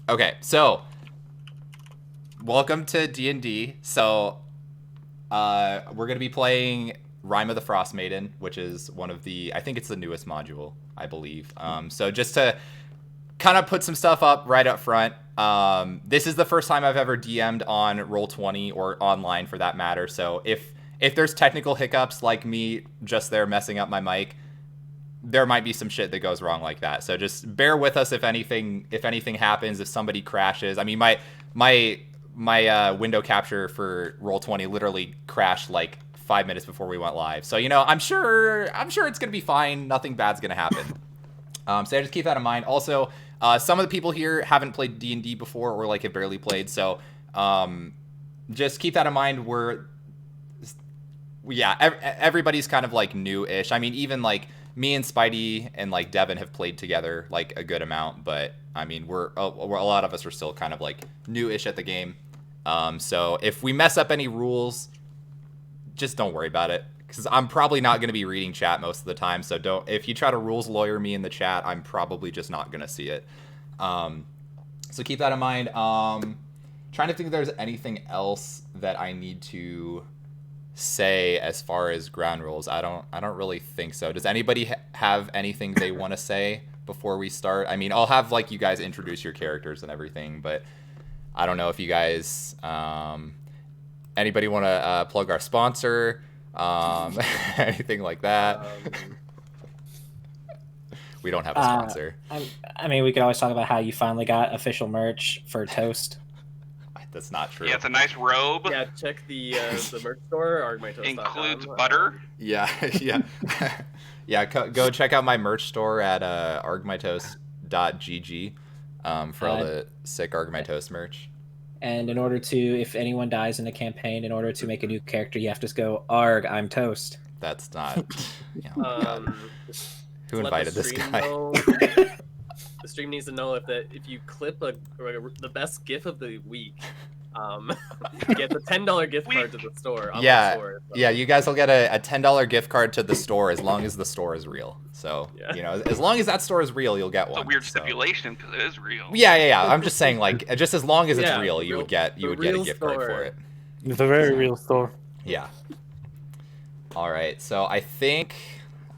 Okay, so welcome to D&D. So we're going to be playing Rime of the Frostmaiden, which is one of the, I think it's the newest module, I believe. So just to kind of put some stuff up right up front, this is the first time I've ever DM'd on Roll20 or online for that matter. So if there's technical hiccups like me just there messing up my mic, there might be some shit that goes wrong like that. So just bear with us if anything happens, if somebody crashes. I mean, my window capture for Roll20 literally crashed like 5 minutes before we went live. So, I'm sure it's going to be fine. Nothing bad's going to happen. So just keep that in mind. Also, some of the people here haven't played D&D before or like have barely played. So just keep that in mind. Everybody's kind of like new-ish. I mean, even like me and Spidey and like Devin have played together like a good amount, but I mean, we're a lot of us are still kind of like new-ish at the game. So if we mess up any rules, just don't worry about it, because I'm probably not going to be reading chat most of the time. So if you try to rules lawyer me in the chat, I'm probably just not going to see it. So keep that in mind. Trying to think if there's anything else that I need to say as far as ground rules. I don't really think so. Does anybody have anything they want to say before we start? I mean, I'll have like you guys introduce your characters and everything, but I don't know if you guys anybody want to plug our sponsor, anything like that. We don't have a sponsor. I mean, we could always talk about how you finally got official merch for Toast. That's not true. Yeah, it's a nice robe. Yeah, check the merch store, argmytoast.com. Includes butter. Yeah. Go check out my merch store at argmytoast.gg for all the sick Argmytoast merch. And in order to, if anyone dies in a campaign, in order to make a new character, you have to just go, Arg, I'm Toast. That's not... Who invited this guy? The stream needs to know if you clip the best GIF of the week, you get the $10 gift card to the store. Yeah, the store, so. Yeah, you guys will get a $10 gift card to the store as long as the store is real. So, as long as that store is real, you'll get one. It's a weird stipulation because it is real. Yeah. I'm just saying, like, just as long as it's real, you would get a gift card for it. It's a very real store. Yeah. All right, so I think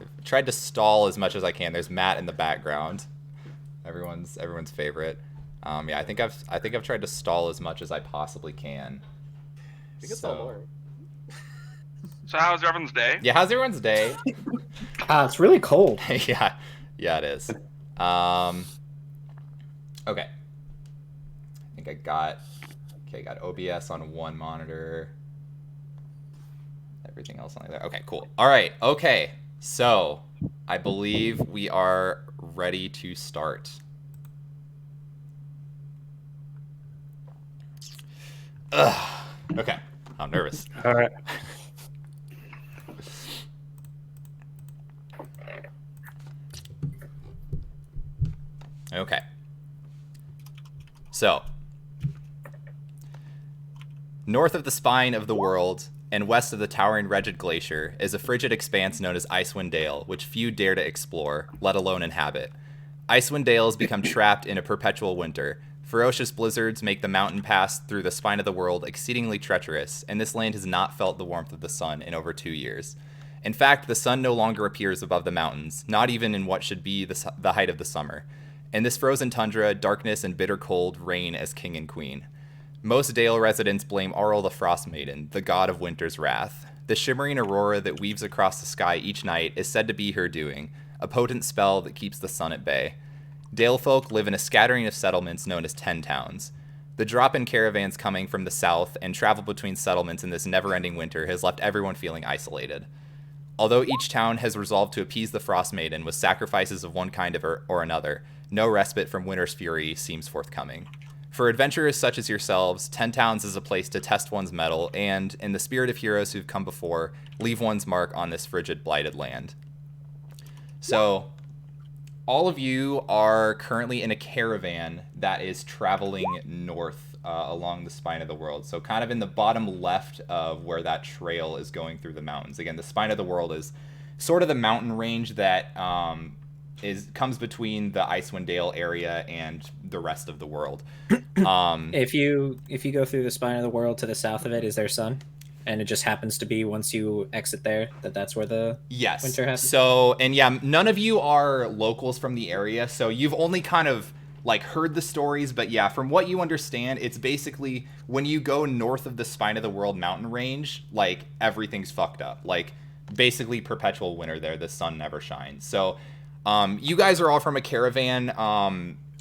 I've tried to stall as much as I can. There's Matt in the background. Everyone's favorite. I think I've tried to stall as much as I possibly can. You can stall more. So how's everyone's day? Yeah, how's everyone's day? It's really cold. yeah, it is. Okay. I think I got OBS on one monitor. Everything else on the other. Okay, cool. All right. Okay. So I believe we are ready to start. Ugh. Okay. I'm nervous. All right. Okay. So, north of the spine of the world and west of the towering Regid Glacier is a frigid expanse known as Icewind Dale, which few dare to explore, let alone inhabit. Icewind Dale has become trapped in a perpetual winter. Ferocious blizzards make the mountain pass through the spine of the world exceedingly treacherous, and this land has not felt the warmth of the sun in over 2 years. In fact, the sun no longer appears above the mountains, not even in what should be the height of the summer. In this frozen tundra, darkness and bitter cold reign as king and queen. Most Dale residents blame Auril the Frostmaiden, the god of winter's wrath. The shimmering aurora that weaves across the sky each night is said to be her doing, a potent spell that keeps the sun at bay. Dale folk live in a scattering of settlements known as 10 towns. The drop-in caravans coming from the south and travel between settlements in this never-ending winter has left everyone feeling isolated. Although each town has resolved to appease the Frostmaiden with sacrifices of one kind or another, no respite from winter's fury seems forthcoming. For adventurers such as yourselves, 10 Towns is a place to test one's mettle and, in the spirit of heroes who've come before, leave one's mark on this frigid, blighted land. So, all of you are currently in a caravan that is traveling north along the spine of the world. So kind of in the bottom left of where that trail is going through the mountains. Again, the spine of the world is sort of the mountain range that comes between the Icewind Dale area and the rest of the world. If you go through the spine of the world to the south of it, is there sun? And it just happens to be once you exit there that's where the Yes. winter happens. So, and yeah, none of you are locals from the area, so you've only kind of like heard the stories, but yeah, from what you understand, it's basically when you go north of the spine of the world mountain range, like everything's fucked up. Like basically perpetual winter there, the sun never shines. So, you guys are all from a caravan.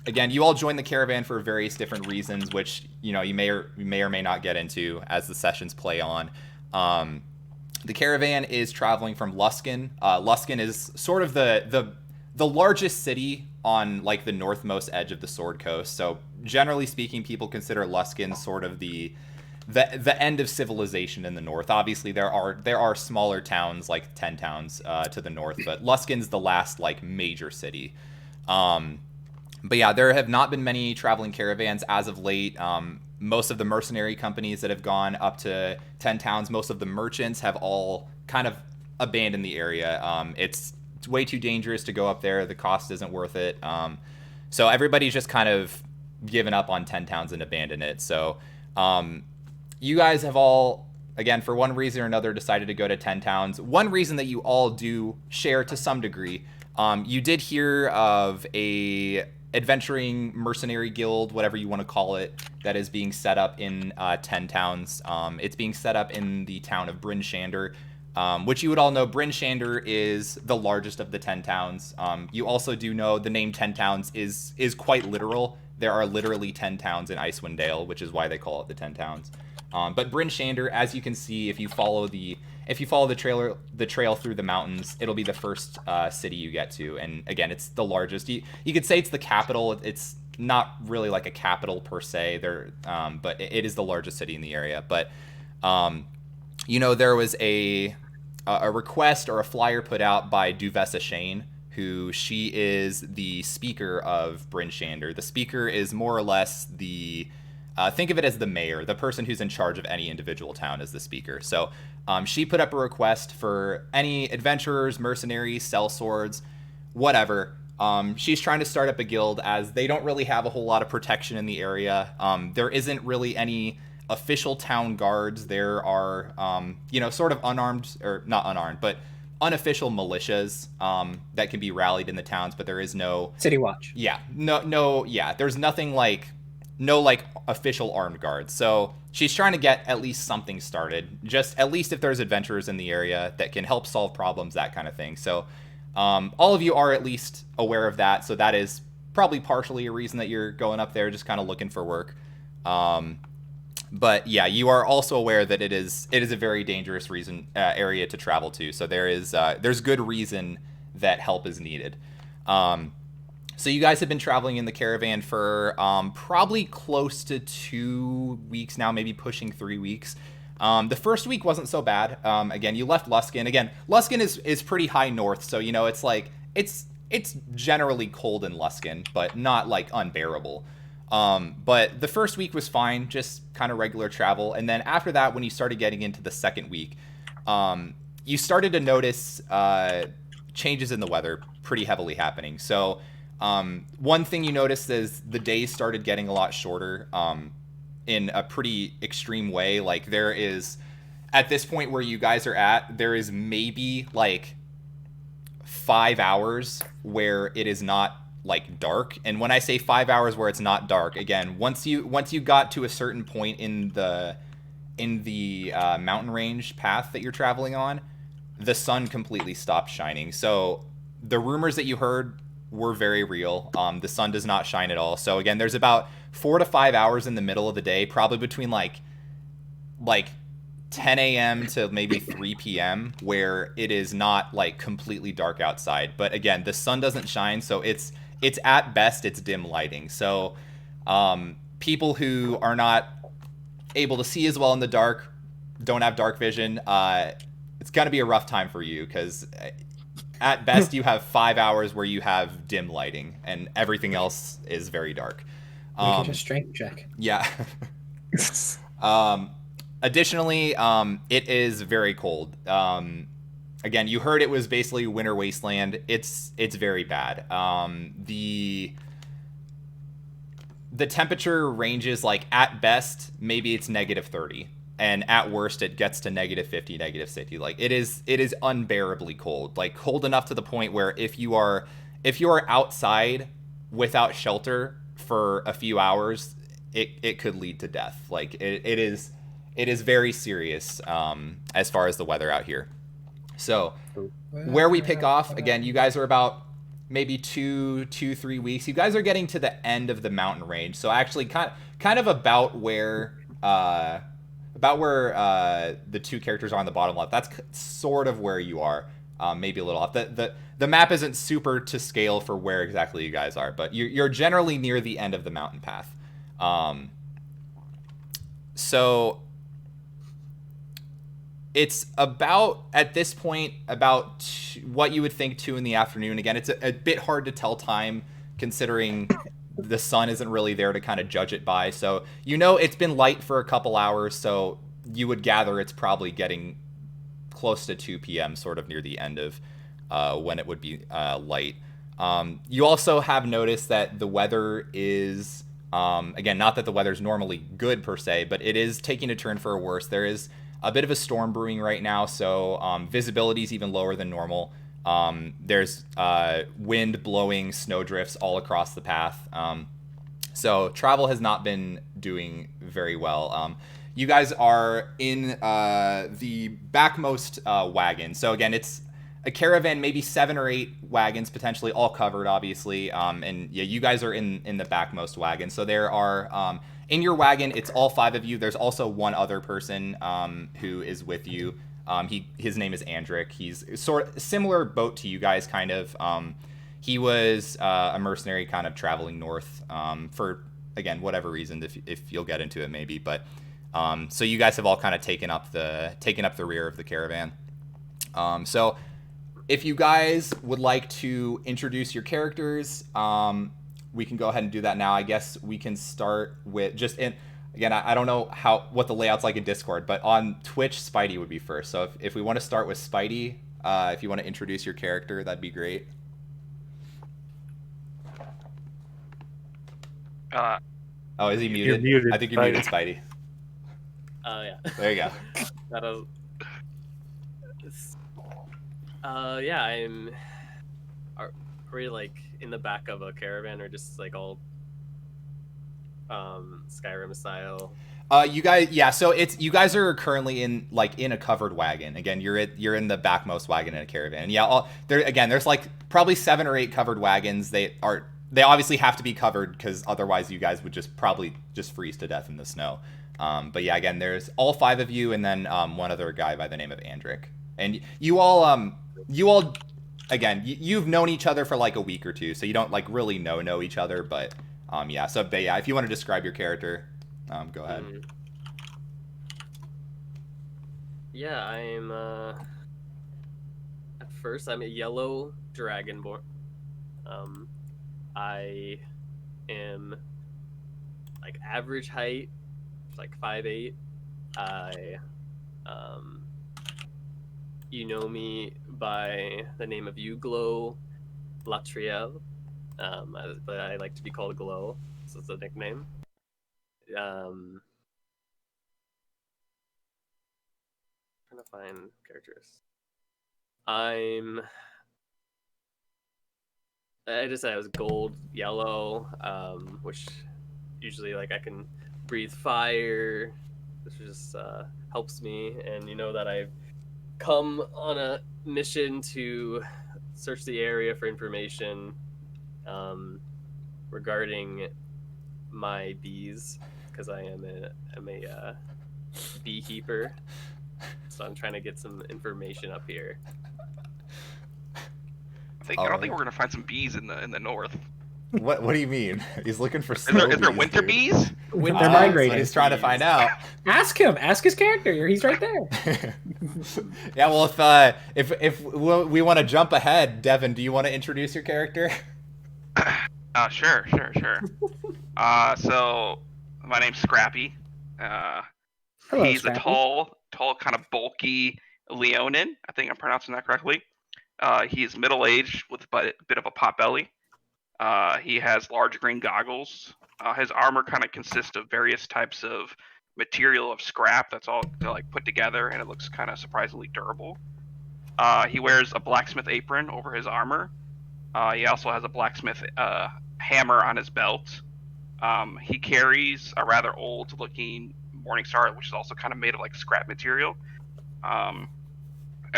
Again, you all joined the caravan for various different reasons, which you may or may not get into as the sessions play on. The caravan is traveling from Luskan. Luskan is sort of the largest city on like the northmost edge of the Sword Coast. So generally speaking, people consider Luskan sort of the end of civilization in the north. Obviously, there are smaller towns like 10 towns to the north, but Luskan's the last like major city. But yeah, there have not been many traveling caravans as of late. Most of the mercenary companies that have gone up to 10 towns, most of the merchants have all kind of abandoned the area. It's way too dangerous to go up there. The cost isn't worth it. So everybody's just kind of given up on 10 towns and abandoned it. So you guys have all, again, for one reason or another, decided to go to 10 towns. One reason that you all do share to some degree, you did hear of a adventuring mercenary guild, whatever you want to call it, that is being set up in 10 towns. It's being set up in the town of Bryn Shander, which you would all know. Bryn Shander is the largest of the 10 towns. You also do know the name 10 towns is quite literal. There are literally 10 towns in Icewind Dale, which is why they call it the 10 towns. But Bryn Shander, as you can see, if you follow the trail through the mountains, it'll be the first city you get to. And again, it's the largest. You could say it's the capital. It's not really like a capital per se. But it is the largest city in the area. But there was a request or a flyer put out by Duvessa Shane, who she is the speaker of Bryn Shander. The speaker is more or less think of it as the mayor, the person who's in charge of any individual town is the speaker. So she put up a request for any adventurers, mercenaries, sellswords, whatever. She's trying to start up a guild as they don't really have a whole lot of protection in the area. There isn't really any official town guards. There are, sort of unarmed, or not unarmed, but unofficial militias that can be rallied in the towns, but there is no... City Watch. Yeah. There's nothing like... No, like, official armed guards. So she's trying to get at least something started. Just at least if there's adventurers in the area that can help solve problems, that kind of thing. So all of you are at least aware of that. So that is probably partially a reason that you're going up there, just kind of looking for work. But yeah, you are also aware that it is a very dangerous area to travel to. So there's good reason that help is needed. So you guys have been traveling in the caravan for probably close to 2 weeks now, maybe pushing 3 weeks. The first week wasn't so bad. Again, you left Luskan. Again, Luskan is pretty high north, so it's like it's generally cold in Luskan, but not like unbearable. But the first week was fine, just kind of regular travel. And then after that, when you started getting into the second week, you started to notice changes in the weather pretty heavily happening. So one thing you noticed is the days started getting a lot shorter in a pretty extreme way. Like there is, at this point where you guys are at, there is maybe like 5 hours where it is not like dark. And when I say 5 hours where it's not dark, again, once you got to a certain point in the mountain range path that you're traveling on, the sun completely stopped shining. So the rumors that you heard were very real. The sun does not shine at all. So again, there's about 4 to 5 hours in the middle of the day, probably between like 10 a.m. to maybe 3 p.m. where it is not like completely dark outside. But again, the sun doesn't shine, so it's at best it's dim lighting. So people who are not able to see as well in the dark, don't have dark vision, it's gonna be a rough time for you, because at best you have 5 hours where you have dim lighting and everything else is very dark. You can just strength check. Yeah. Additionally, it is very cold. Again, you heard it was basically winter wasteland. It's very bad. the temperature ranges like at best maybe it's -30, and at worst it gets to -50, -60. Like it is unbearably cold, like cold enough to the point where if you are outside without shelter for a few hours, it could lead to death. Like it is very serious as far as the weather out here. So where we pick off, again, you guys are about maybe 3 weeks. You guys are getting to the end of the mountain range. So actually kind of about where the two characters are on the bottom left. That's sort of where you are. Maybe a little off. The map isn't super to scale for where exactly you guys are, but you're generally near the end of the mountain path. So it's about, at this point, about what you would think 2 in the afternoon. Again, it's a bit hard to tell time considering the sun isn't really there to kind of judge it by. So it's been light for a couple hours, so you would gather it's probably getting close to 2 p.m., sort of near the end of when it would be light. You also have noticed that the weather is, again, not that the weather's normally good per se, but it is taking a turn for a worse. There is a bit of a storm brewing right now, so visibility is even lower than normal. There's wind blowing snowdrifts all across the path. So travel has not been doing very well. You guys are in the backmost wagon. So again, it's a caravan, maybe 7 or 8 wagons, potentially all covered, obviously. And yeah, you guys are in the backmost wagon. So there are, in your wagon, it's all 5 of you. There's also one other person who is with you. His name is Andric. He's sort of similar boat to you guys, kind of. He was a mercenary, kind of traveling north for, again, whatever reason, if you'll get into it, maybe. But so you guys have all kind of taken up the rear of the caravan. So if you guys would like to introduce your characters, we can go ahead and do that now. I guess we can start with again, I don't know what the layout's like in Discord, but on Twitch, Spidey would be first. So if we want to start with Spidey, if you want to introduce your character, that'd be great. Oh, is he muted? muted, I think you're muted, Spidey. Oh yeah. There you go. That'll. Yeah, Are we like in the back of a caravan or just like all Skyrim style? You guys, yeah. So you guys are currently in a covered wagon. Again, you're in the backmost wagon in a caravan. And yeah, there's like probably 7 or 8 covered wagons. They obviously have to be covered because otherwise you guys would probably just freeze to death in the snow. But yeah, again, there's all 5 of you and then one other guy by the name of Andric. And you all again, you've known each other for like a week or two, so you don't like really know each other. But yeah. So but yeah, if you want to describe your character, go ahead. Yeah, I'm at first I'm a yellow dragonborn. I am like average height, like 5'8". You know me by the name of Uglo Latriel, but I like to be called Glow, so it's a nickname. Trying to find characters. I just said I was gold, yellow, which usually like I can breathe fire, which just helps me. And you know that I've come on a mission to search the area for information regarding my bees, because I am a beekeeper. So I'm trying to get some information up here. I don't think we're gonna find some bees in the north. What do you mean? He's looking for Is there winter dude. bees? Winter migrating. He's trying to find out. Ask him. Ask his character. He's right there. Yeah, well, if we want to jump ahead, Devin, do you want to introduce your character? Sure. So my name's Scrappy. Hello, He's Scrappy. a tall, kind of bulky Leonin. I think I'm pronouncing that correctly. He's middle-aged with a bit of a pot belly. He has large green goggles. His armor kind of consists of various types of material of scrap that's all like put together, and it looks kind of surprisingly durable. He wears a blacksmith apron over his armor. He also has a blacksmith hammer on his belt. He carries a rather old-looking Morning Star, which is also kind of made of like scrap material. And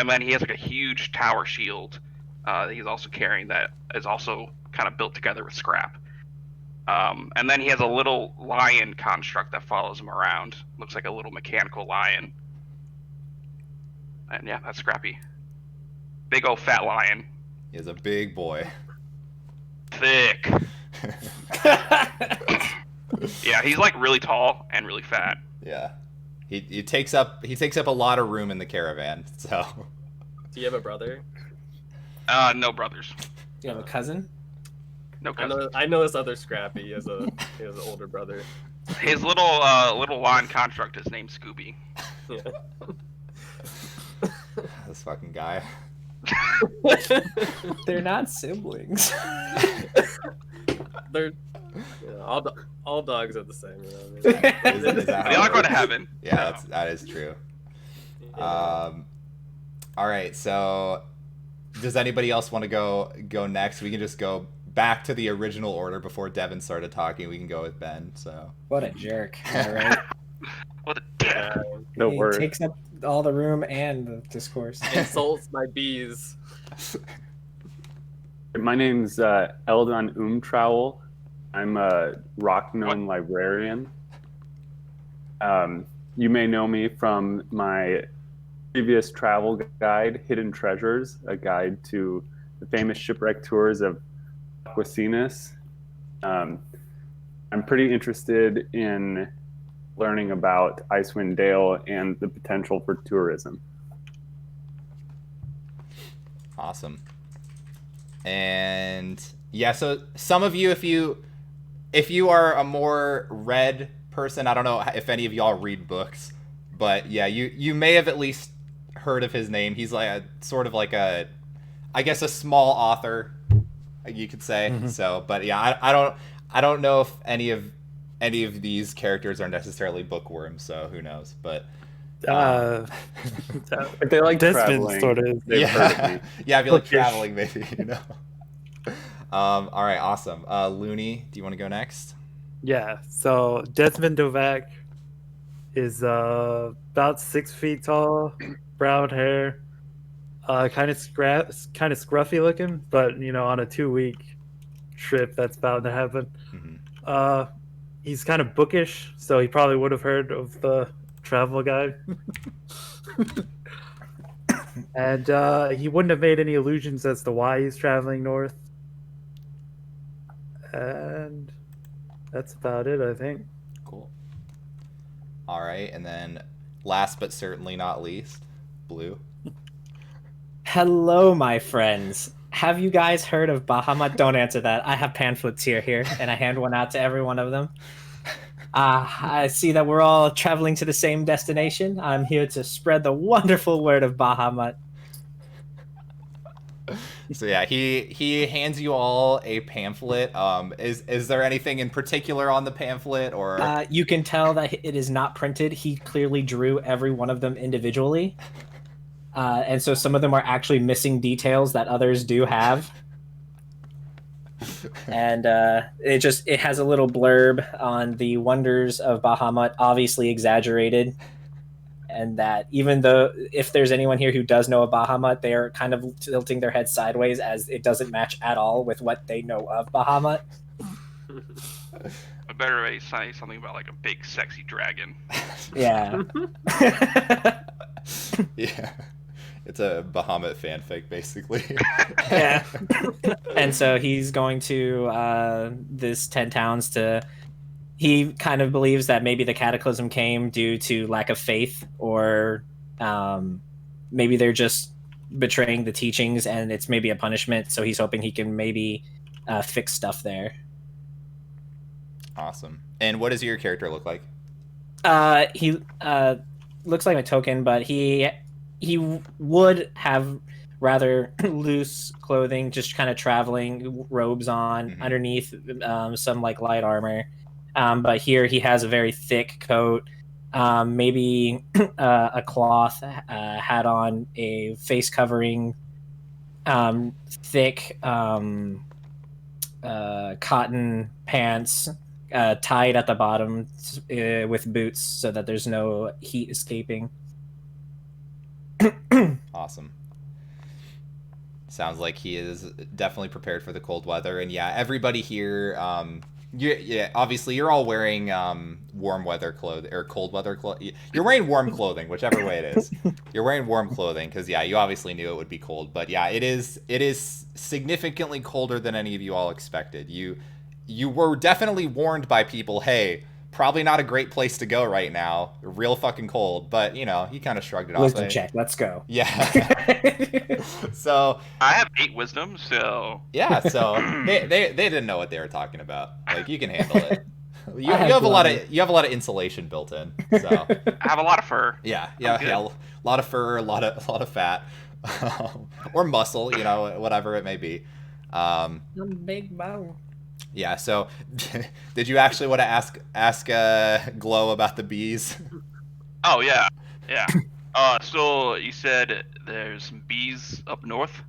then he has like a huge tower shield that he's also carrying that is also kind of built together with scrap. And then he has a little lion construct that follows him around. Looks like a little mechanical lion. And yeah, that's Scrappy. Big old fat lion. He is a big boy. Thick. Yeah, he's like really tall and really fat. Yeah. He takes up a lot of room in the caravan, so. Do you have a brother? No brothers. Do you have a cousin? No cousins. I know this other Scrappy. He has an older brother. His little lawn construct is named Scooby. Yeah. This fucking guy. They're not siblings. They're all dogs are the same. You know? Is that They how all it go to works? heaven. Yeah, that is true. All right, so does anybody else want to go next? We can just go back to the original order before Devin started talking. We can go with Ben. So What a jerk! All right, What a dick. No he word. takes up all the room and the discourse. Insults my bees. My name's Eldon Umtrowel. I'm a rock gnome librarian. You may know me from my previous travel guide, Hidden Treasures, a guide to the famous shipwreck tours of Aquasinus. I'm pretty interested in learning about Icewind Dale and the potential for tourism. awesome. And yeah, so some of you, if you are a more read person, I don't know if any of y'all read books, but yeah, you may have at least heard of his name. He's like a sort of like a, I guess, a small author, you could say. Mm-hmm. So, but yeah, I don't know if any of these characters are necessarily bookworms, so who knows? But If they like Desmond traveling, sort of. they've heard of me. yeah, if you like Bookish. traveling, maybe, you know. All right, awesome. Looney, do you want to go next? Yeah, so Desmond Dovak is about 6 feet tall, brown hair, kind of scruffy looking, but on a 2-week trip that's bound to happen. Mm-hmm. He's kind of bookish, so he probably would have heard of the travel guide. And he wouldn't have made any allusions as to why he's traveling north. And that's about it, I think. Cool. All right, and then last but certainly not least, Blue. Hello, my friends. Have you guys heard of Bahamut? Don't answer that. I have pamphlets here, and I hand one out to every one of them. I see that we're all traveling to the same destination. I'm here to spread the wonderful word of Bahamut. So yeah, he hands you all a pamphlet. Is there anything in particular on the pamphlet, or You can tell that it is not printed. He clearly drew every one of them individually. And so some of them are actually missing details that others do have. And it has a little blurb on the wonders of Bahamut, obviously exaggerated. And that even though if there's anyone here who does know of Bahamut, they are kind of tilting their head sideways as it doesn't match at all with what they know of Bahamut. I better say something about like a big sexy dragon. Yeah. yeah, it's a Bahamut fanfic basically. Yeah. And so he's going to this 10 towns to. He kind of believes that maybe the cataclysm came due to lack of faith, or maybe they're just betraying the teachings and it's maybe a punishment. So he's hoping he can maybe fix stuff there. Awesome. And what does your character look like? He looks like a token, but he would have rather loose clothing, just kind of traveling robes on, underneath some like light armor. But here he has a very thick coat, maybe a cloth, had on a face covering, thick cotton pants, tied at the bottom with boots so that there's no heat escaping. Awesome. Sounds like he is definitely prepared for the cold weather. And yeah, everybody here, obviously you're all wearing warm weather clothing or cold weather clothing. You're wearing warm clothing, whichever way it is. You're wearing warm clothing because yeah, you obviously knew it would be cold. But yeah, it is significantly colder than any of you all expected. You were definitely warned by people, hey, probably not a great place to go right now. Real fucking cold, but you know, he kind of shrugged it off. Wisdom check, let's go. Yeah. So I have 8 wisdom, so yeah, so they didn't know what they were talking about. Like, you can handle it. You have a lot of insulation built in. So I have a lot of fur. yeah, a lot of fur, a lot of fat, or muscle, you know, whatever it may be. Big bow. Yeah. So, did you actually want to ask Glow about the bees? Oh yeah. So you said there's some bees up north?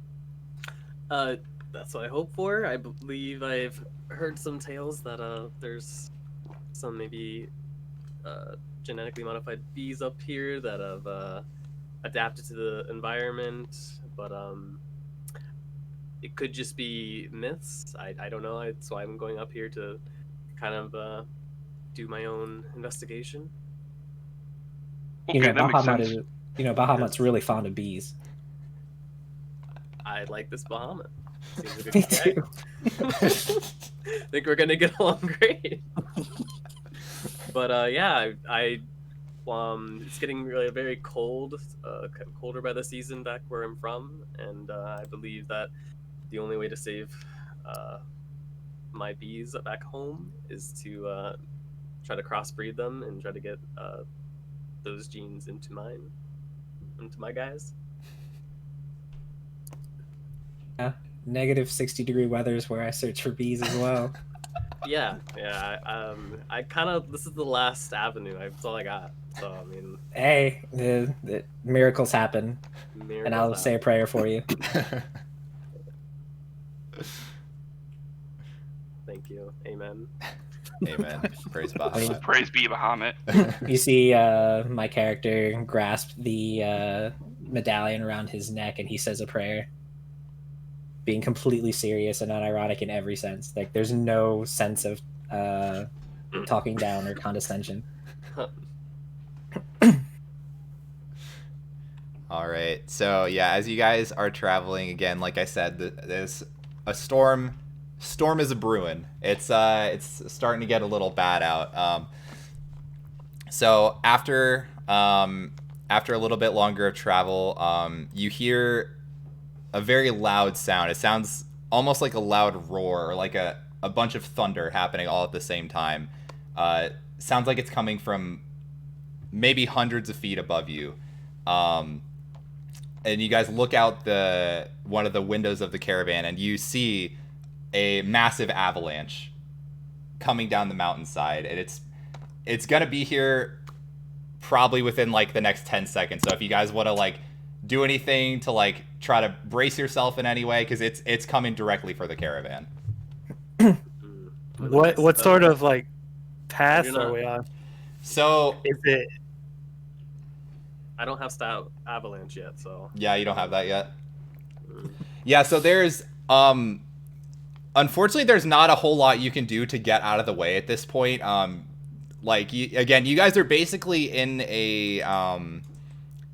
That's what I hope for. I believe I've heard some tales that there's some maybe genetically modified bees up here that have adapted to the environment, but it could just be myths. I don't know. So I'm going up here to kind of do my own investigation. Okay, that makes sense. Bahamut's really fond of bees. I like this Bahamut. Seems like a Me good guy. too. Think we're gonna get along great. But yeah, it's getting really very cold, colder by the season back where I'm from, and I believe that the only way to save my bees back home is to try to crossbreed them and try to get those genes into my guys. Yeah, negative 60-degree weather is where I search for bees as well. Yeah. I kind of, this is the last avenue. That's all I got. So I mean, Hey, the miracles happen, and I'll say a prayer for you. Thank you. Amen. Amen. Praise Bahamut. Praise be Bahamut. You see my character grasp the medallion around his neck, and he says a prayer, being completely serious and unironic in every sense. Like, there's no sense of talking down or condescension. All right. So yeah, as you guys are traveling again, like I said, there's a storm. Storm is a brewing. It's starting to get a little bad out. So after a little bit longer of travel, you hear a very loud sound. It sounds almost like a loud roar, or like a bunch of thunder happening all at the same time. Sounds like it's coming from maybe hundreds of feet above you. And you guys look out one of the windows of the caravan, and you see a massive avalanche coming down the mountainside, and it's gonna be here probably within like the next 10 seconds. So if you guys want to like do anything to like try to brace yourself in any way, because it's coming directly for the caravan. What sort of like path are we on? So Is it? I don't have Stout Avalanche yet, so yeah, you don't have that yet. Yeah, so there's unfortunately there's not a whole lot you can do to get out of the way at this point. Like you guys are basically in a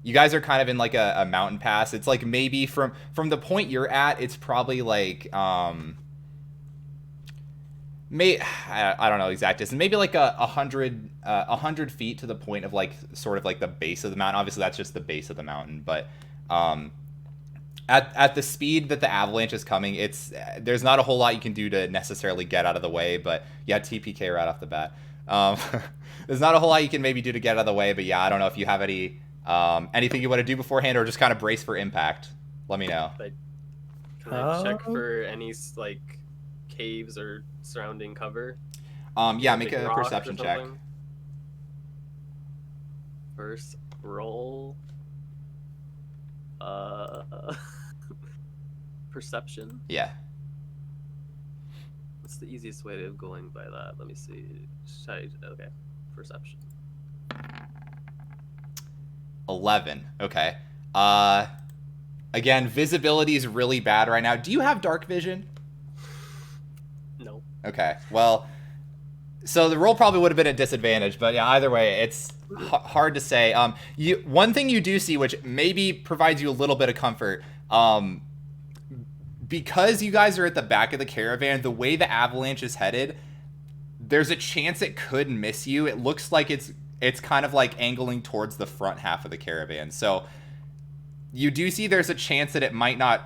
you guys are kind of in like a mountain pass. It's like maybe from the point you're at, it's probably like I don't know exact distance, maybe like 100 feet to the point of like sort of like the base of the mountain. Obviously that's just the base of the mountain, but at the speed that the avalanche is coming, there's not a whole lot you can do to necessarily get out of the way. But yeah, TPK right off the bat. There's not a whole lot you can maybe do to get out of the way, but yeah, I don't know if you have any anything you want to do beforehand, or just kind of brace for impact. Let me know. Can I check for any like caves or surrounding cover? Yeah, make Big a rocks or perception check. something? First roll. Perception. Yeah. What's the easiest way of going by that? Let me see. Okay, perception. 11. Okay. Again, visibility is really bad right now. Do you have dark vision? No. Okay. Well, so the roll probably would have been a disadvantage, but yeah, either way, it's hard to say. One thing you do see, which maybe provides you a little bit of comfort, because you guys are at the back of the caravan, the way the avalanche is headed, there's a chance it could miss you. It looks like it's kind of like angling towards the front half of the caravan. So you do see there's a chance that it might not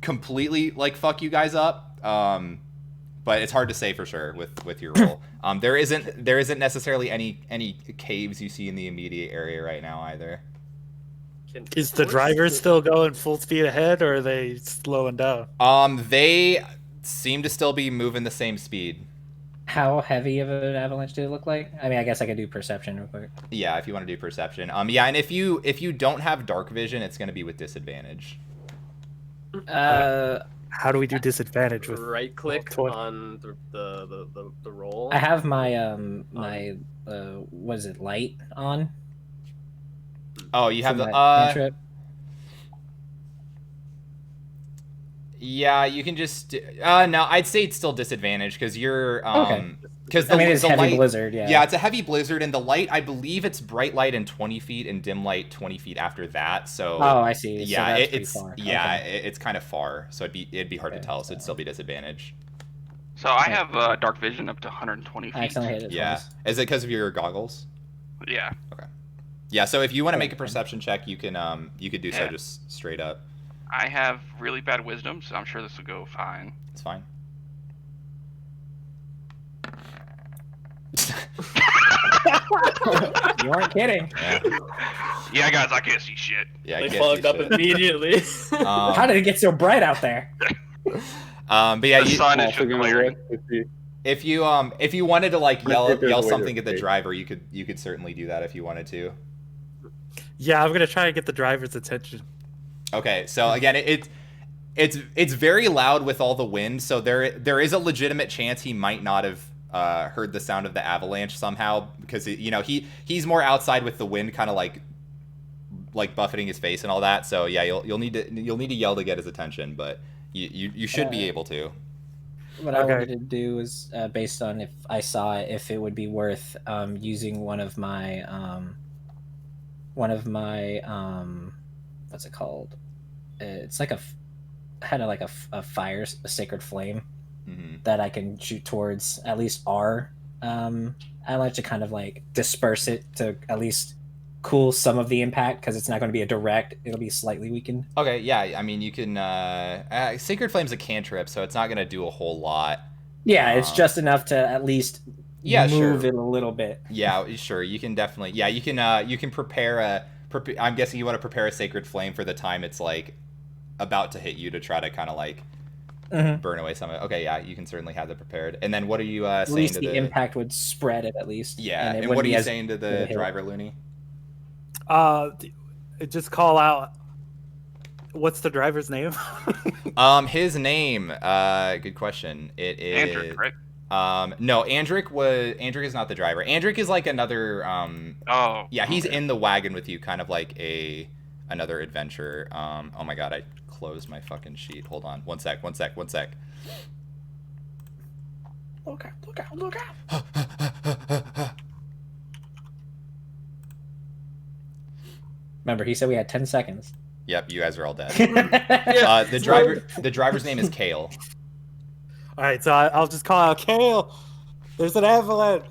completely like fuck you guys up. But it's hard to say for sure with your roll. There isn't necessarily any caves you see in the immediate area right now either. Is the driver still going full speed ahead, or are they slowing down? They seem to still be moving the same speed. How heavy of an avalanche did it look like? I mean, I guess I could do perception real quick. Yeah, if you want to do perception. Yeah, and if you don't have dark vision, it's going to be with disadvantage. How do we do disadvantage with Right click 20? on the roll? I have my my what is it, light on? Oh, you have From the that cantrip? Yeah, you can just no, I'd say it's still disadvantage because you're Okay. because I mean, it's the heavy light, blizzard. Yeah. Yeah, it's a heavy blizzard, and the light, I believe it's bright light and 20 feet and dim light 20 feet after that. So Oh, I see. So yeah, that's pretty it's far. yeah, Okay. it's kind of far, so it'd be hard to Okay, tell. So it'd still be disadvantage. So I have dark vision up to 120 feet. I accidentally hit it Yeah, twice. is it because of your goggles? Yeah. Yeah, so if you want to make a Okay. perception check, you can you could do so Yeah. just straight up. I have really bad wisdom, so I'm sure this will go fine. It's fine. You weren't kidding. Yeah, guys, I can't see shit. Yeah, I They guess fogged you up should. immediately. How did it get so bright out there? But yeah, The you, sun is Also just gonna glaring. look to see. if you wanted to like Let's see if there's yell a way to something at the escape. driver, you could certainly do that if you wanted to. Yeah, I'm gonna try and get the driver's attention. Okay, so again, it's very loud with all the wind, so there is a legitimate chance he might not have heard the sound of the avalanche somehow because he's more outside with the wind, kind of like buffeting his face and all that. So yeah, you'll need to yell to get his attention, but you should be able to. What I Okay. wanted to do was based on if I saw it, if it would be worth using one of my what's it called? It's like a fire, a sacred flame Hmm. that I can shoot towards at least our avalanche to kind of like disperse it to at least cool some of the impact because it's not going to be a direct. It'll be slightly weakened. Okay, yeah, I mean you can. Sacred Flame's a cantrip, so it's not gonna do a whole lot. Yeah, it's Um, just enough to at least Yeah, move sure. it a little bit. Yeah, sure. You can definitely. Yeah, you can prepare I'm guessing you want to prepare a sacred flame for the time it's like about to hit you to try to kind of like Mhm. burn away some of it. Okay, yeah, you can certainly have that prepared. And then what are you At saying least to the the impact would spread it at least. Yeah, it and wouldn't what are be you as saying to big a the hit. driver, Looney? Just call out. What's the driver's name? His name. Good question. It is Andrew, right? No, Andric is not the driver. Andric is like another Oh. yeah, he's okay. in the wagon with you, kind of like another adventure. Oh my god, I closed my fucking sheet. Hold on. One sec. Look out. Remember, he said we had 10 seconds. Yep, you guys are all dead. Yeah. The driver's name is Kale. All right, so I'll just call out Kale. There's an avalanche.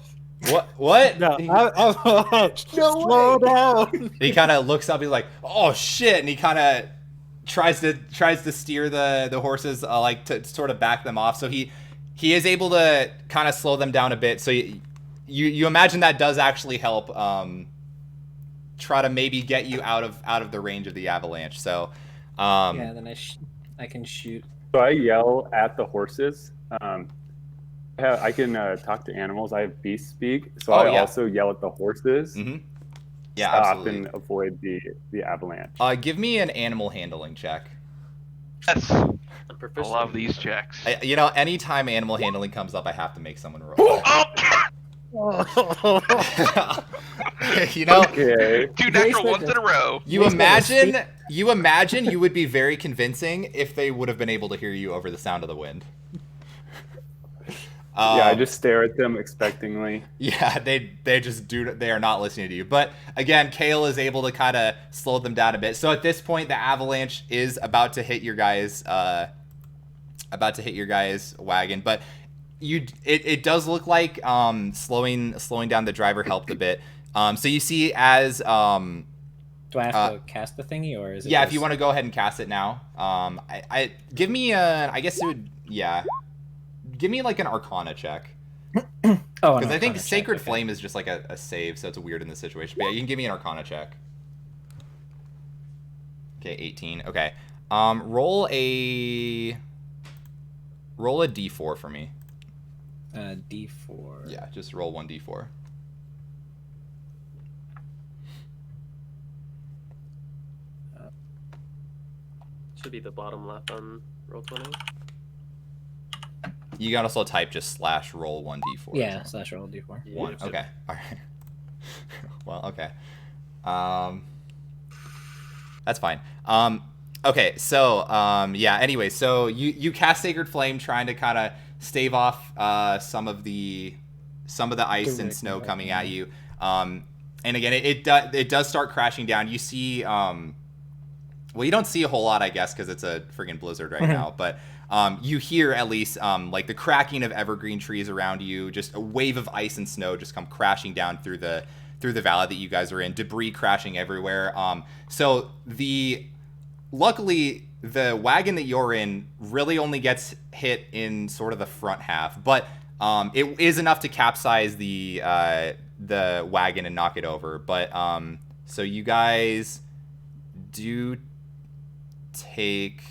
What? No, avalanche. Slow down. He kind of looks up. He's like, "Oh shit!" And he kind of tries to steer the horses, like to sort of back them off. So he is able to kind of slow them down a bit. So you imagine that does actually help. Try to maybe get you out of the range of the avalanche. So, Yeah, then I can shoot. So I yell at the horses. I can talk to animals. I have beast speak, so Oh, I yeah. also yell at the horses. Mm-hmm. Yeah, Stop absolutely. and avoid the avalanche. Give me an animal handling check. Yes. I'm I proficient. love these checks. Anytime animal handling comes up, I have to make someone roll. Oh! Okay. 2 natural ones in a row. You imagine you would be very convincing if they would have been able to hear you over the sound of the wind. Yeah, I just stare at them expectingly. Yeah, they are not listening to you. But again, Kale is able to kind of slow them down a bit. So at this point, the avalanche is about to hit your guys' wagon. But it does look like slowing down the driver helped a bit. So you see as Do I have to cast the thingy, or is it? yeah, just... if you want to go ahead and cast it now. Give me I guess it would, yeah. Give me like an Arcana check. Oh, because I think Sacred Flame is just like a save, so it's weird in this situation. But yeah, you can give me an Arcana check. Okay, 18. Okay. Roll a D4 for me. D4. Yeah, just roll 1 D4. Should be the bottom left on Roll20. You can also type just /roll 1 D4. Yeah, /roll D4. Yeah, 1. Okay. All right. Well, okay. That's fine. Okay, so yeah. Anyway, so you cast Sacred Flame, trying to kind of stave off some of the ice and snow coming at you. And again, it does start crashing down. You see, well, you don't see a whole lot, I guess, because it's a friggin' blizzard right now. But you hear at least like the cracking of evergreen trees around you. Just a wave of ice and snow just come crashing down through the valley that you guys are in. Debris crashing everywhere. So luckily, the wagon that you're in really only gets hit in sort of the front half, but it is enough to capsize the wagon and knock it over. But so you guys do take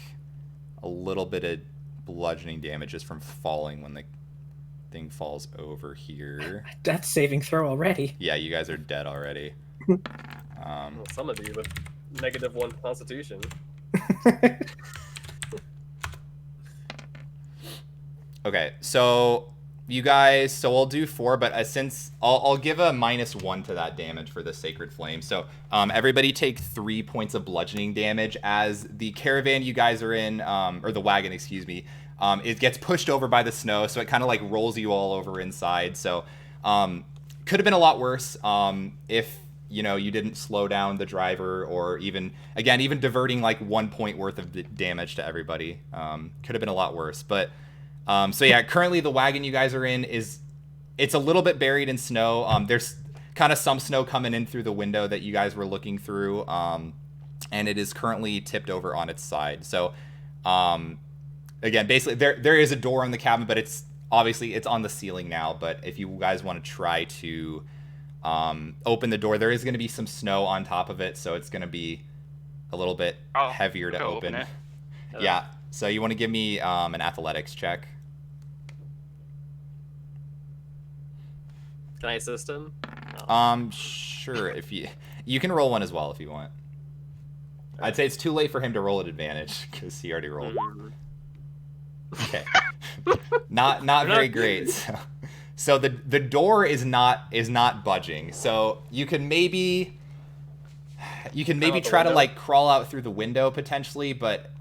a little bit of bludgeoning damage just from falling when the thing falls over here. That's saving throw already. Yeah, you guys are dead already. Well, some of you with -1 Constitution. Okay, so you guys, so I'll do 4, but since I'll give a -1 to that damage for the Sacred Flame. So everybody take 3 points of bludgeoning damage as the caravan you guys are in, or the wagon, excuse me, it gets pushed over by the snow, so it kind of like rolls you all over inside. So could have been a lot worse if you didn't slow down the driver, or even diverting like 1 point worth of damage to everybody. Could have been a lot worse, but. So yeah, currently the wagon you guys are in it's a little bit buried in snow. There's kind of some snow coming in through the window that you guys were looking through, and it is currently tipped over on its side. So again, basically there is a door in the cabin, but it's on the ceiling now. But if you guys want to try to open the door, there is going to be some snow on top of it, so it's going to be a little bit heavier to open. it. Yeah. So you want to give me an athletics check? Can I assist him? Sure. If you can roll 1 as well if you want. I'd say it's too late for him to roll at advantage because he already rolled. Okay. Not very great. So the door is not budging. So you can maybe try to like crawl out through the window potentially, but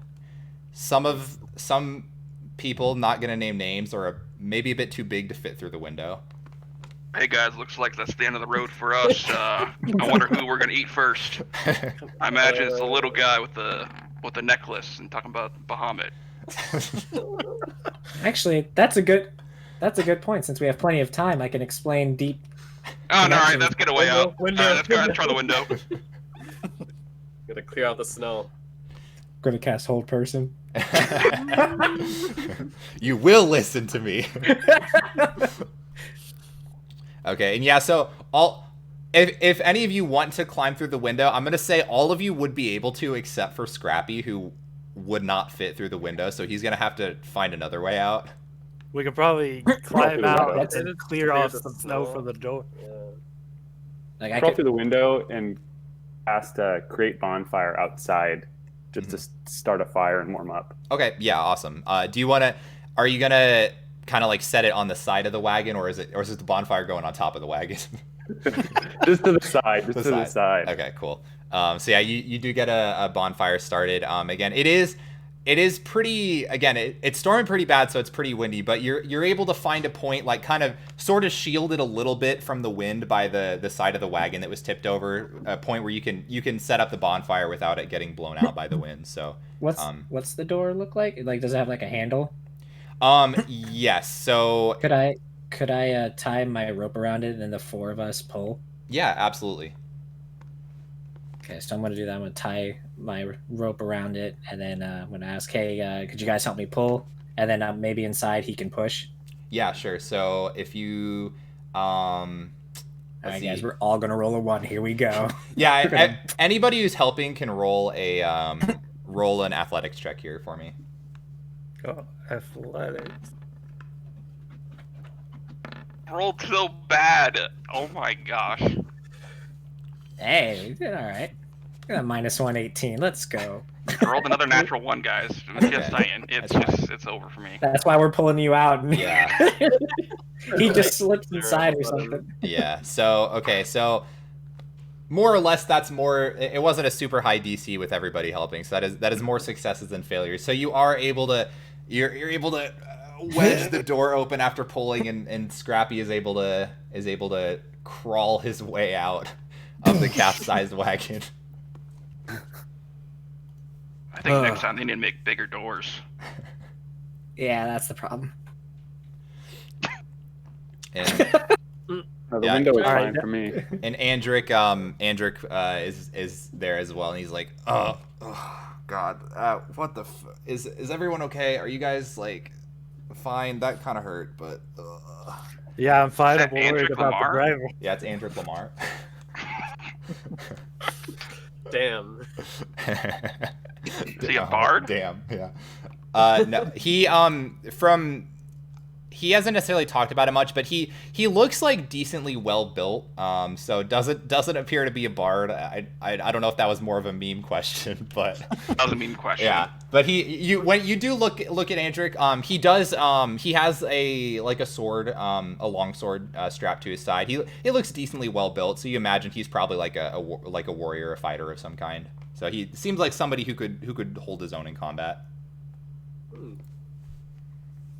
some people, not gonna name names, are maybe a bit too big to fit through the window. Hey guys, looks like that's the end of the road for us. I wonder who we're gonna eat first. I imagine it's the little guy with the necklace and talking about Bahamut. Actually, that's a good point. Since we have plenty of time, I can explain deep. Oh no! All right, let's get away out. Window, All right, let's try the window. Gotta clear out the snow. Going to cast Hold Person. You will listen to me. Okay, and yeah, so if any of you want to climb through the window, I'm gonna say all of you would be able to, except for Scrappy, who would not fit through the window, so he's gonna have to find another way out. We could probably Crawl climb through the out window. and clear off some snow from the door. Yeah. Like I Crawl could. through the window and cast create bonfire outside, just to start a fire and warm up. Okay, yeah, awesome. Do you want to? Are you gonna kind of like set it on the side of the wagon, or is it the bonfire going on top of the wagon? Just to the side. Just to the side. Okay, cool. So yeah, you do get a bonfire started. Again, it is pretty. Again, it's storming pretty bad, so it's pretty windy. But you're able to find a point, like kind of sort of shielded a little bit from the wind by the side of the wagon that was tipped over. A point where you can set up the bonfire without it getting blown out by the wind. So What's the door look like? Like, does it have like a handle? Yes. So Could I tie my rope around it and then the four of us pull? yeah, absolutely. Okay, so I'm gonna do that. I'm gonna tie my rope around it, and then I'm gonna ask, "Hey, could you guys help me pull?" And then maybe inside he can push. Yeah, sure. So if you All right, guys, we're all gonna roll a 1. Here we go. yeah, anybody who's helping can roll an athletics check here for me. Oh, athletics. Rolled so bad. Oh my gosh. Hey, we did all right. Got a minus 118. Let's go. I rolled another natural 1, guys. I'm just Okay. saying. It's over for me. That's why we're pulling you out. Yeah. He just slipped inside or something. Yeah. So okay. So more or less, that's more. It wasn't a super high DC with everybody helping. So that is more successes than failures. So you are able to. You're able to wedge the door open after pulling, and Scrappy is able to crawl his way out of the capsized wagon. I think next time they need to make bigger doors. Yeah, that's the problem. And The Yeah, window is alright. fine for me. and Andric is there as well, and he's like, oh God, what the is everyone okay? Are you guys like fine? That kind of hurt, but Yeah, I'm fine. Is I'm that worried Andrew about the Lamar? driver. yeah, it's Andric Lamar. Damn. Is he a bard? Damn, yeah. No, he hasn't necessarily talked about it much, but he looks like decently well built. So doesn't appear to be a bard. I don't know if that was more of a meme question, but That was a mean question. yeah. But when you do look at Andric, he has a sword, a long sword strapped to his side. He looks decently well built, so you imagine he's probably like a warrior, a fighter of some kind. So he seems like somebody who could hold his own in combat.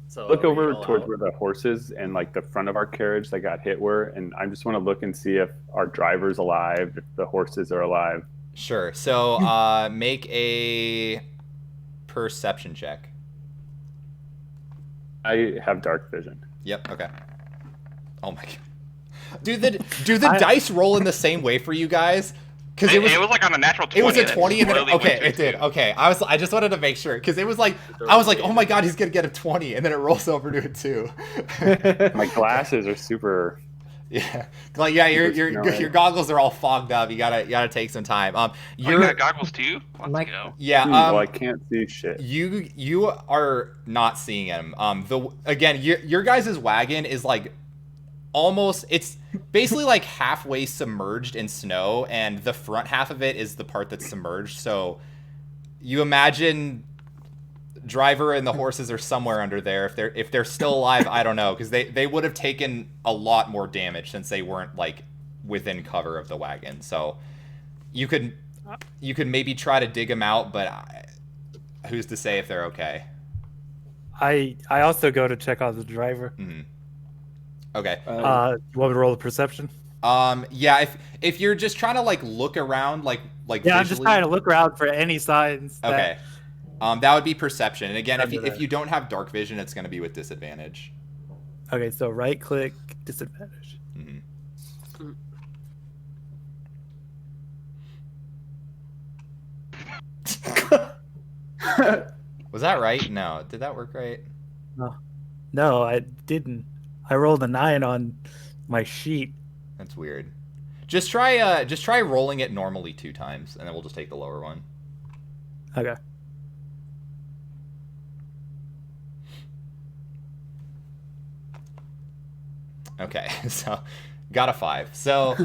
So Look are over you all towards out? where the horses and like the front of our carriage that got hit were, and I just want to look and see if our driver's alive, if the horses are alive. Sure. So make a perception check. I have dark vision. Yep. Okay. Oh my god. Do the dice roll in the same way for you guys? Because It was like on a natural 20. it was a and then 20 and then slowly okay, went to it did. two. Okay. I just wanted to make sure because it was like I was like, oh my god, he's gonna get a 20, and then it rolls over to a 2. My glasses are super. Yeah. Like yeah, your goggles are all fogged up. You gotta take some time. Oh, you got goggles too? Let's Mike- go. Yeah. well, I can't see shit. You are not seeing him. Your guys' wagon is like almost, it's basically like halfway submerged in snow, and the front half of it is the part that's submerged. So you imagine driver and the horses are somewhere under there. If they're still alive, I don't know, because they would have taken a lot more damage since they weren't like within cover of the wagon. So you could maybe try to dig them out, but who's to say if they're okay? I also go to check on the driver. Mm-hmm. Okay. You want me to roll a perception? Yeah. If you're just trying to like look around, like Yeah, I'm just visually- trying to look around for any signs. Okay. That would be perception. And again, Under if that. you don't have dark vision, it's going to be with disadvantage. Okay, so right click, disadvantage. Mm-hmm. Was that right? No. Did that work right? No, I didn't. I rolled a 9 on my sheet. That's weird. Just try rolling it normally 2 times, and then we'll just take the lower one. Okay. Okay, so got a 5. So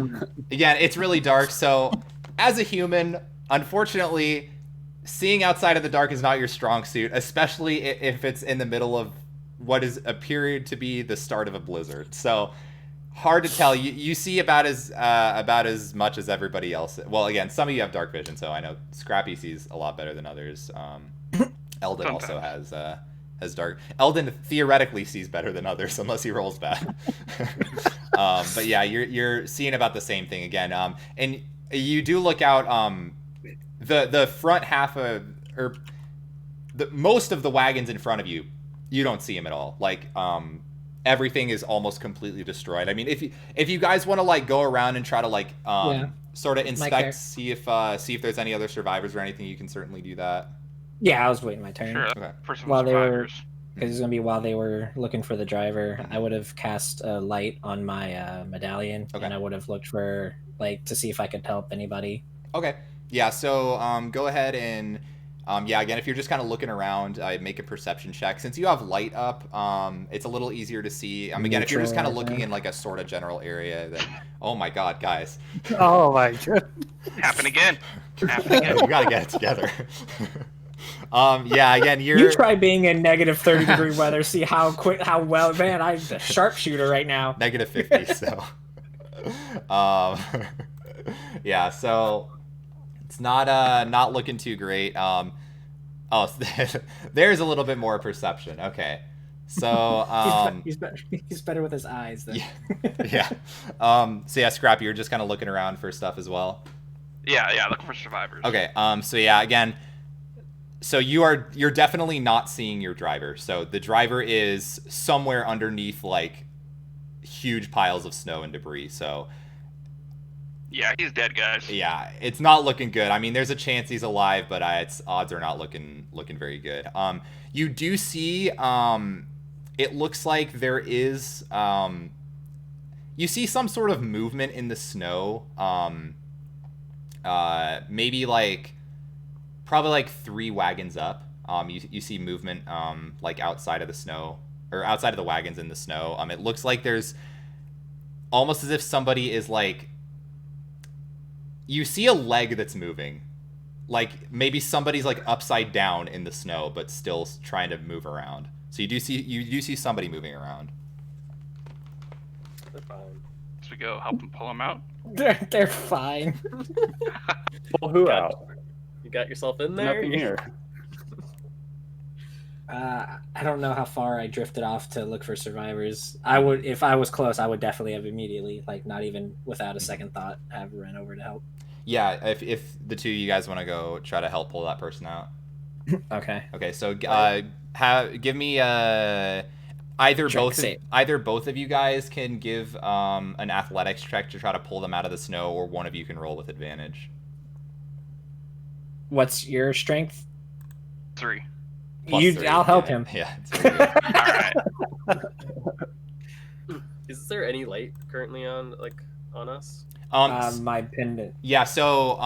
again, it's really dark. So as a human, unfortunately, seeing outside of the dark is not your strong suit, especially if it's in the middle of what is appeared to be the start of a blizzard. So hard to tell. You see about as much as everybody else. Well, again, some of you have dark vision, so I know Scrappy sees a lot better than others. Eldon also has dark. Eldon theoretically sees better than others unless he rolls bad. But yeah, you're seeing about the same thing again. And you do look out. The front half of most of the wagons in front of you, you don't see them at all. Like everything is almost completely destroyed. I mean, if you guys want to like go around and try to like sort of inspect, see if there's any other survivors or anything, you can certainly do that. Yeah, I was waiting my turn. Sure. Okay. For some While they were, survivors. because it's gonna be while they were looking for the driver, I would have cast a light on my medallion, and I would have looked for like to see if I could help anybody. Okay. Yeah. So go ahead and again, if you're just kind of looking around, make a perception check. Since you have light up, it's a little easier to see. Again, if you're just kind of looking in like a sort of general area, then oh my god, guys. Oh my god. Happen again. You gotta get it together. Again, you try being in negative 30-degree weather, see how well, man, I'm a sharpshooter right now. Negative 50, so yeah, so it's not looking too great. There's a little bit more perception. Okay, so he's better with his eyes then. Yeah. So yeah, Scrappy, you're just kind of looking around for stuff as well. Yeah, looking for survivors. Okay. So yeah, again, so you're definitely not seeing your driver. So the driver is somewhere underneath like huge piles of snow and debris. So yeah, he's dead, guys. yeah, it's not looking good. I mean, there's a chance he's alive, but its odds are not looking very good. You do see it looks like there is you see some sort of movement in the snow. Maybe like probably like 3 wagons up. You see movement like outside of the snow or outside of the wagons in the snow. It looks like there's almost as if somebody is like, you see a leg that's moving, like maybe somebody's like upside down in the snow but still trying to move around. So you do see somebody moving around. They're fine. So we go help him pull him out. They're fine. Pull who out? You got yourself in there? Nothing here. I don't know how far I drifted off to look for survivors. I would, if I was close, I would definitely have immediately, like not even without a second thought, have run over to help. Yeah, if the two of you guys want to go try to help pull that person out. Okay. Okay, so give me either both of you guys can give an athletics check to try to pull them out of the snow, or one of you can roll with advantage. What's your strength? 3. +3. I'll help him. Yeah. It's very good. All right. Is there any light currently on us? My pendant. Yeah. So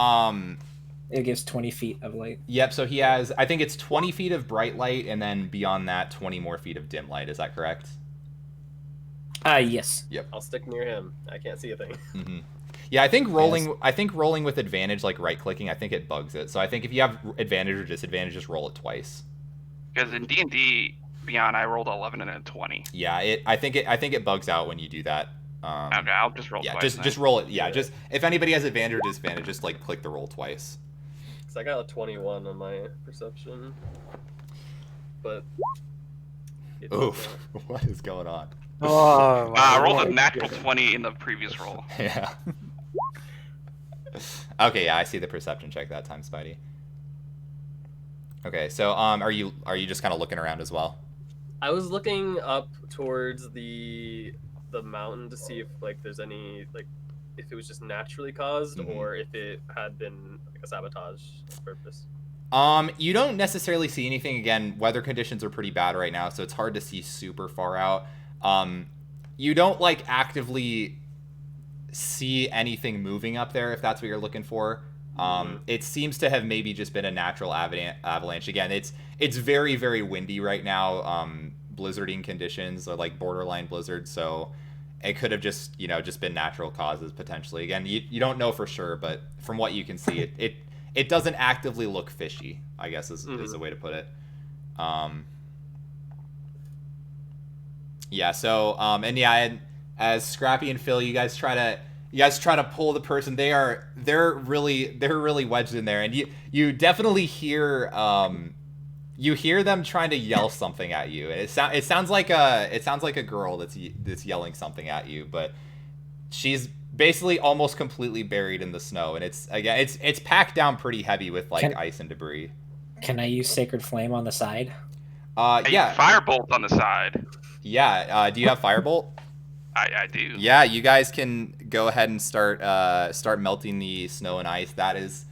it gives 20 feet of light. Yep. So he has, I think it's 20 feet of bright light, and then beyond that, 20 more feet of dim light. Is that correct? Yes. Yep. I'll stick near him. I can't see a thing. Mm-hmm. Yeah, I think rolling with advantage, like right clicking, I think it bugs it. So I think if you have advantage or disadvantage, just roll it twice. Because in D&D Beyond, I rolled 11 and a 20. Yeah, I think it bugs out when you do that. Okay, I'll just roll twice. Just roll it. Yeah, just if anybody has advantage or disadvantage, just like click the roll twice. Because I got a 21 on my perception. But... Oof, what is going on? Oh, I rolled a natural 20 in the previous roll. Yeah. Okay, yeah, I see the perception check that time, Spidey. Okay, so are you just kind of looking around as well? I was looking up towards the mountain to see if there's any if it was just naturally caused or if it had been a sabotage purpose. You don't necessarily see anything. Again, weather conditions are pretty bad right now, so it's hard to see super far out. You don't actively see anything moving up there if that's what you're looking for. It seems to have maybe just been a natural avalanche. Again, it's very, very windy right now. Blizzarding conditions are like borderline blizzard, so It could have just just been natural causes potentially. Again, you don't know for sure, but from what you can see, it doesn't actively look fishy, I guess is the way to put it. Yeah. So and as Scrappy and Phil, you guys try to pull the person. They're really wedged in there, and you definitely hear them trying to yell something at you. It sounds like a girl that's yelling something at you, but she's basically almost completely buried in the snow, and it's packed down pretty heavy with ice and debris. Can I use Sacred Flame on the side? Yeah. Firebolt on the side. Yeah. Do you have Firebolt? I do. Yeah, you guys can go ahead and start melting the snow and ice. That is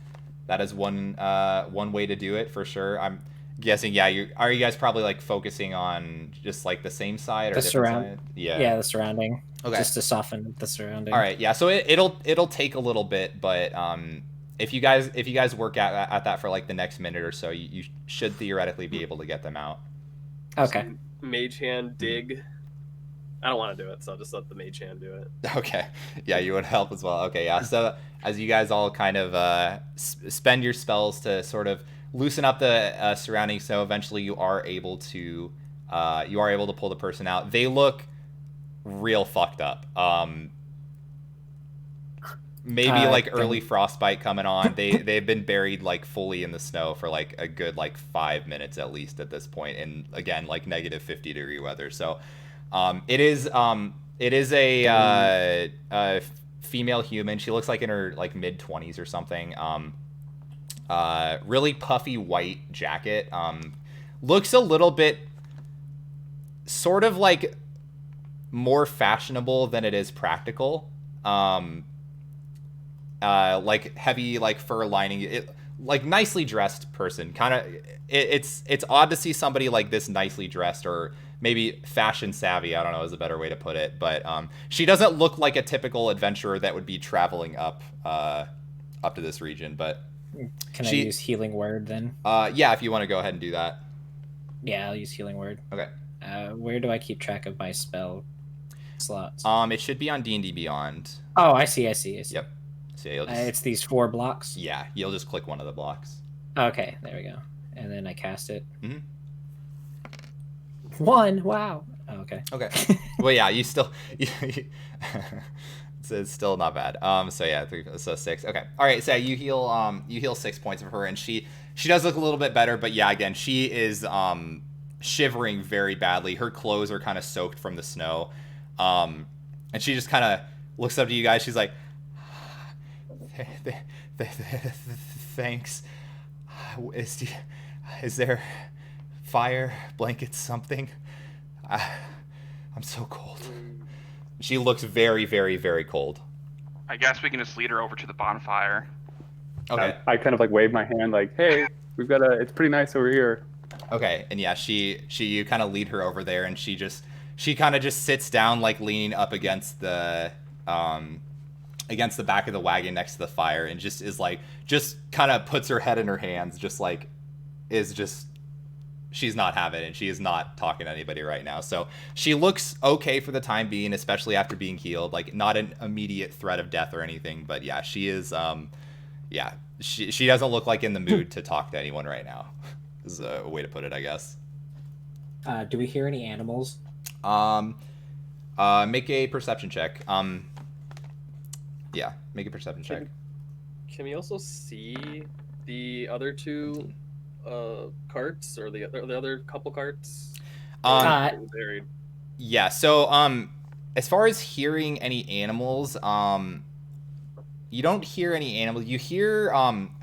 one way to do it for sure. I'm guessing. Yeah, are you guys probably focusing on just the same side or the different surround? side? Yeah. Yeah, the surrounding. Okay. Just to soften the surrounding. All right. Yeah. So it'll take a little bit, but if you guys work at that for the next minute or so, you should theoretically be able to get them out. Okay. So, Mage Hand dig. I don't want to do it, so I'll just let the Mage Hand do it. Okay. Yeah, you would help as well. Okay. Yeah. So as you guys all kind of spend your spells to sort of loosen up the surroundings, so eventually you are able to pull the person out. They look real fucked up. Maybe early frostbite coming on. They've been buried fully in the snow for a good 5 minutes at least at this point, and again negative 50-degree weather. So it is a female human. She looks like in her mid-20s or something. Really puffy white jacket. Looks a little bit sort of more fashionable than it is practical. Heavy fur lining, nicely dressed person. Kind of it's odd to see somebody this nicely dressed, or maybe fashion savvy, I don't know is a better way to put it, but she doesn't look like a typical adventurer that would be traveling up to this region. But can I use Healing Word then? Yeah, if you want to go ahead and do that. Yeah, I'll use Healing Word. Okay. Where do I keep track of my spell slots? It should be on D&D Beyond. Oh, I see. Yep. So you'll just, it's these 4 blocks? Yeah, you'll just click one of the blocks. Okay, there we go. And then I cast it. Mm-hmm. 1, wow. Oh, okay. Well, yeah, you still... it's still not bad. So yeah, 3, so 6. Okay. All right, so you heal 6 points of her, and she does look a little bit better, but yeah, again, she is shivering very badly. Her clothes are kind of soaked from the snow. And she just kind of looks up to you guys. She's like, thanks. Is there fire, blankets, something? I'm so cold. She looks very, very, very cold. I guess we can just lead her over to the bonfire. Okay. I kind of wave my hand hey, we've got it's pretty nice over here. Okay, and yeah, you kind of lead her over there, and she kind of just sits down leaning up against the back of the wagon next to the fire, and just kind of puts her head in her hands, she's not having it. She is not talking to anybody right now. So she looks okay for the time being, especially after being healed. Not an immediate threat of death or anything, but yeah, she is. She doesn't look in the mood to talk to anyone right now. Is a way to put it, I guess. Do we hear any animals? Make a perception check. Yeah, make a perception check. Can we also see the other 2 carts, or the other couple carts? Yeah. So as far as hearing any animals, you don't hear any animals. You hear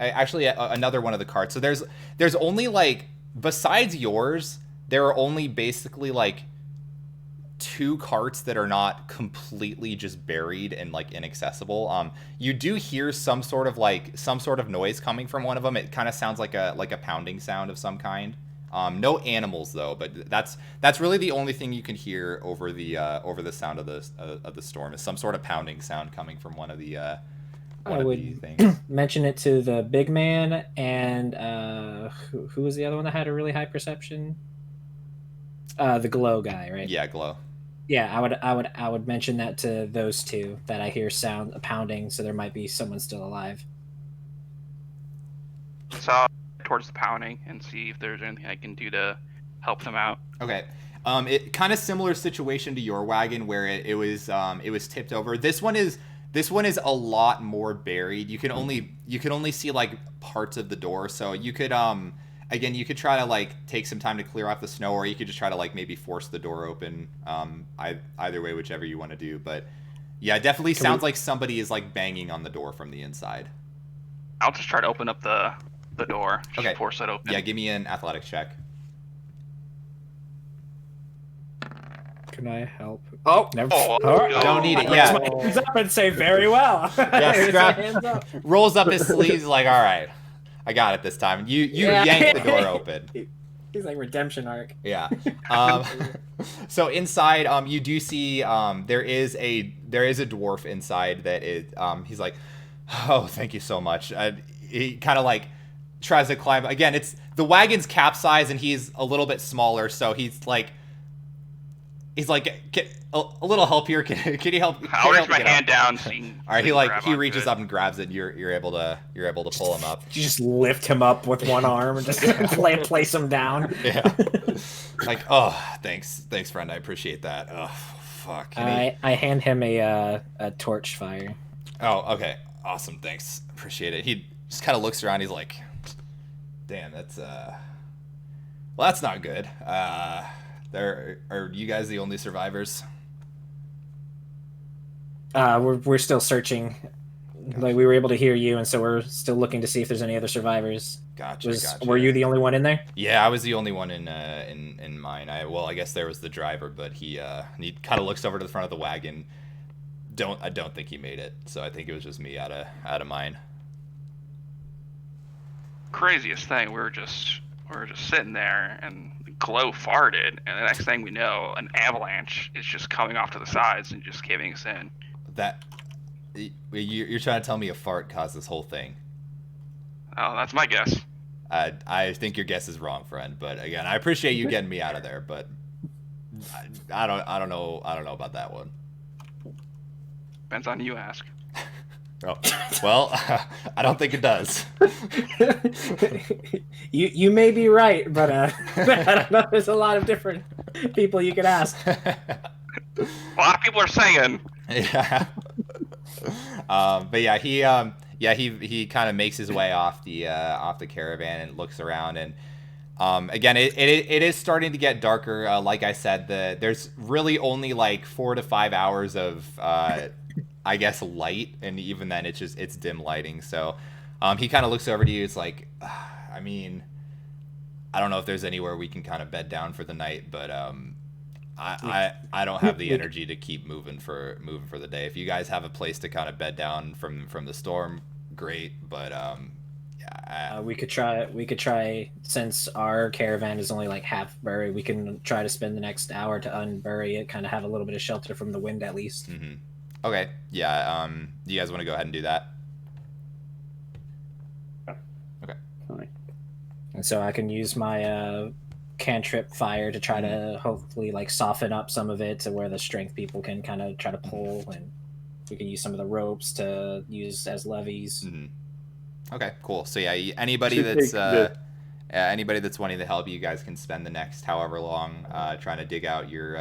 actually another one of the carts. So there's only besides yours, there are only basically 2 carts that are not completely just buried and inaccessible. You do hear some sort of noise coming from one of them. It kind of sounds like a pounding sound of some kind. No animals though, but that's really the only thing you can hear over the sound of the storm, is some sort of pounding sound coming from one of the things. Mention it to the big man, and who was the other one that had a really high perception? The glow guy, right? Yeah, glow. Yeah, I would mention that to those two that I hear sound pounding, so there might be someone still alive. So towards the pounding and see if there's anything I can do to help them out. Okay. It kind of similar situation to your wagon where it was tipped over. This one is a lot more buried. You can only see like parts of the door, so you could again, you could try to like take some time to clear off the snow, or you could just try to like maybe force the door open. Either way, whichever you want to do. But yeah, it definitely sounds like somebody is like banging on the door from the inside. I'll just try to open up the door. Just Okay. force it open. Yeah, give me an athletics check. Can I help? Oh, never. Oh, Don't need it. Yeah. Hands up and say very well. Yeah, Here's scrap- my hands up. Rolls up his sleeves like, all right, I got it this time. You Yeah. yank the door open. He's like redemption arc. Yeah. So inside, you do see there is a dwarf inside that is he's like, oh, thank you so much. He kind of like tries to climb again. It's the wagon's capsized and he's a little bit smaller, so he's like a little help here. Can you help? I'll reach my me get hand up?" down. So you can All right, grab he onto reaches it. up and grabs it. And you're able to pull him up. You just lift him up with one arm and just place him down. Yeah. Like, oh, thanks, friend. I appreciate that. Oh, fuck. I hand him a torch fire. Oh, okay. Awesome. Thanks. Appreciate it. He just kind of looks around. He's like, damn, that's well, that's not good. Are you guys the only survivors? We're still searching. Like we were able to hear you, and so we're still looking to see if there's any other survivors. Gotcha. Were you the only one in there? Yeah, I was the only one in mine. I guess there was the driver, but he kind of looks over to the front of the wagon. I don't think he made it, so I think it was just me out of mine. Craziest thing, we were just sitting there, and Glow farted, and the next thing we know, an avalanche is just coming off to the sides and just caving us in. That you're trying to tell me a fart caused this whole thing? Oh, that's my guess. I think your guess is wrong, friend. But again, I appreciate you getting me out of there, but I don't know about that one. Depends on you ask. Oh, well, I don't think it does. You may be right, but I don't know. There's a lot of different people you could ask. A lot of people are saying. Yeah. But yeah, he kind of makes his way off the caravan and looks around, and again, it is starting to get darker. Like I said, there's really only like 4 to 5 hours of I guess light, and even then it's dim lighting. So he kind of looks over to you. It's like, I mean, I don't know if there's anywhere we can kind of bed down for the night, but I don't have the energy to keep moving for the day. If you guys have a place to kind of bed down from the storm, great. But yeah, we could try since our caravan is only like half buried. We can try to spend the next hour to unbury it, kind of have a little bit of shelter from the wind at least. Mm-hmm. Okay, yeah. Do you guys want to go ahead and do that? Okay. And so I can use my cantrip fire to try to hopefully like soften up some of it to where the strength people can kind of try to pull, and we can use some of the ropes to use as levies. Mm-hmm. Okay, cool. So yeah, anybody that's wanting to help, you guys can spend the next however long trying to dig out your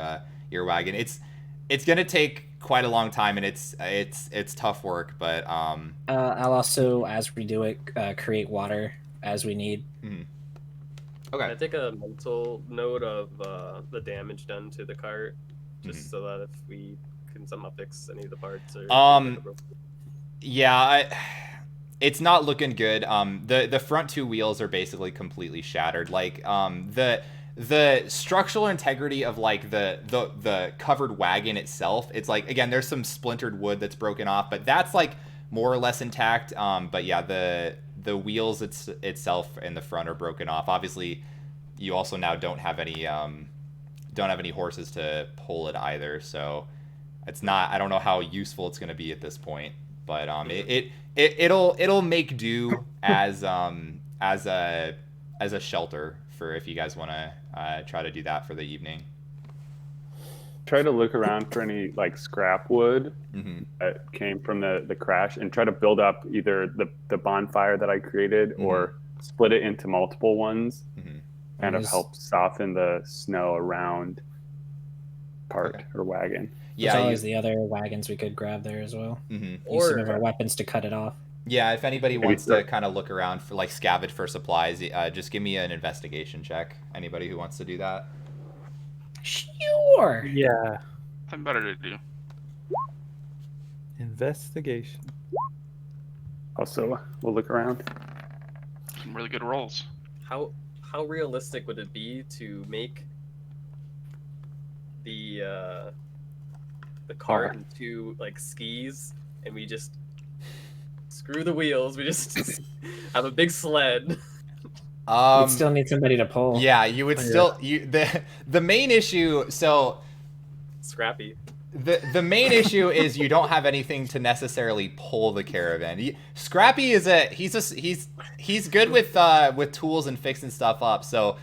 wagon. It's gonna take quite a long time, and it's tough work, but I'll also, as we do it, create water as we need. Mm-hmm. Can I Okay. take a mental note of the damage done to the cart, just so that if we can somehow fix any of the parts or Yeah, it's not looking good. The front two wheels are basically completely shattered. Like the structural integrity of like the covered wagon itself, it's like, again, there's some splintered wood that's broken off, but that's like more or less intact. But yeah, the wheels itself in the front are broken off. Obviously, you also now don't have any horses to pull it either, so it's not, I don't know how useful it's going to be at this point, but it'll make do as a shelter for if you guys want to try to do that for the evening. try to look around for any like scrap wood Mm-hmm. that came from the crash, and try to build up either the bonfire that I created or split it into multiple ones. Mm-hmm. Kind of There's- help soften the snow around cart Okay. or wagon. There's Yeah. always the other wagons we could grab there as well. Mm-hmm. Use some of our weapons to cut it off. Yeah, if anybody Maybe wants to start- kind of look around for like scavenge for supplies, just give me an investigation check. Anybody who wants to do that. Sure. Yeah. Something better to do. Investigation. Also, we'll look around. Some really good rolls. How realistic would it be to make the cart into like skis, and we just screw the wheels? We just have a big sled. We'd still need somebody to pull. Yeah, you would Yeah. still the main issue. So Scrappy. the main issue is you don't have anything to necessarily pull the caravan. Scrappy is he's good with tools and fixing stuff up. So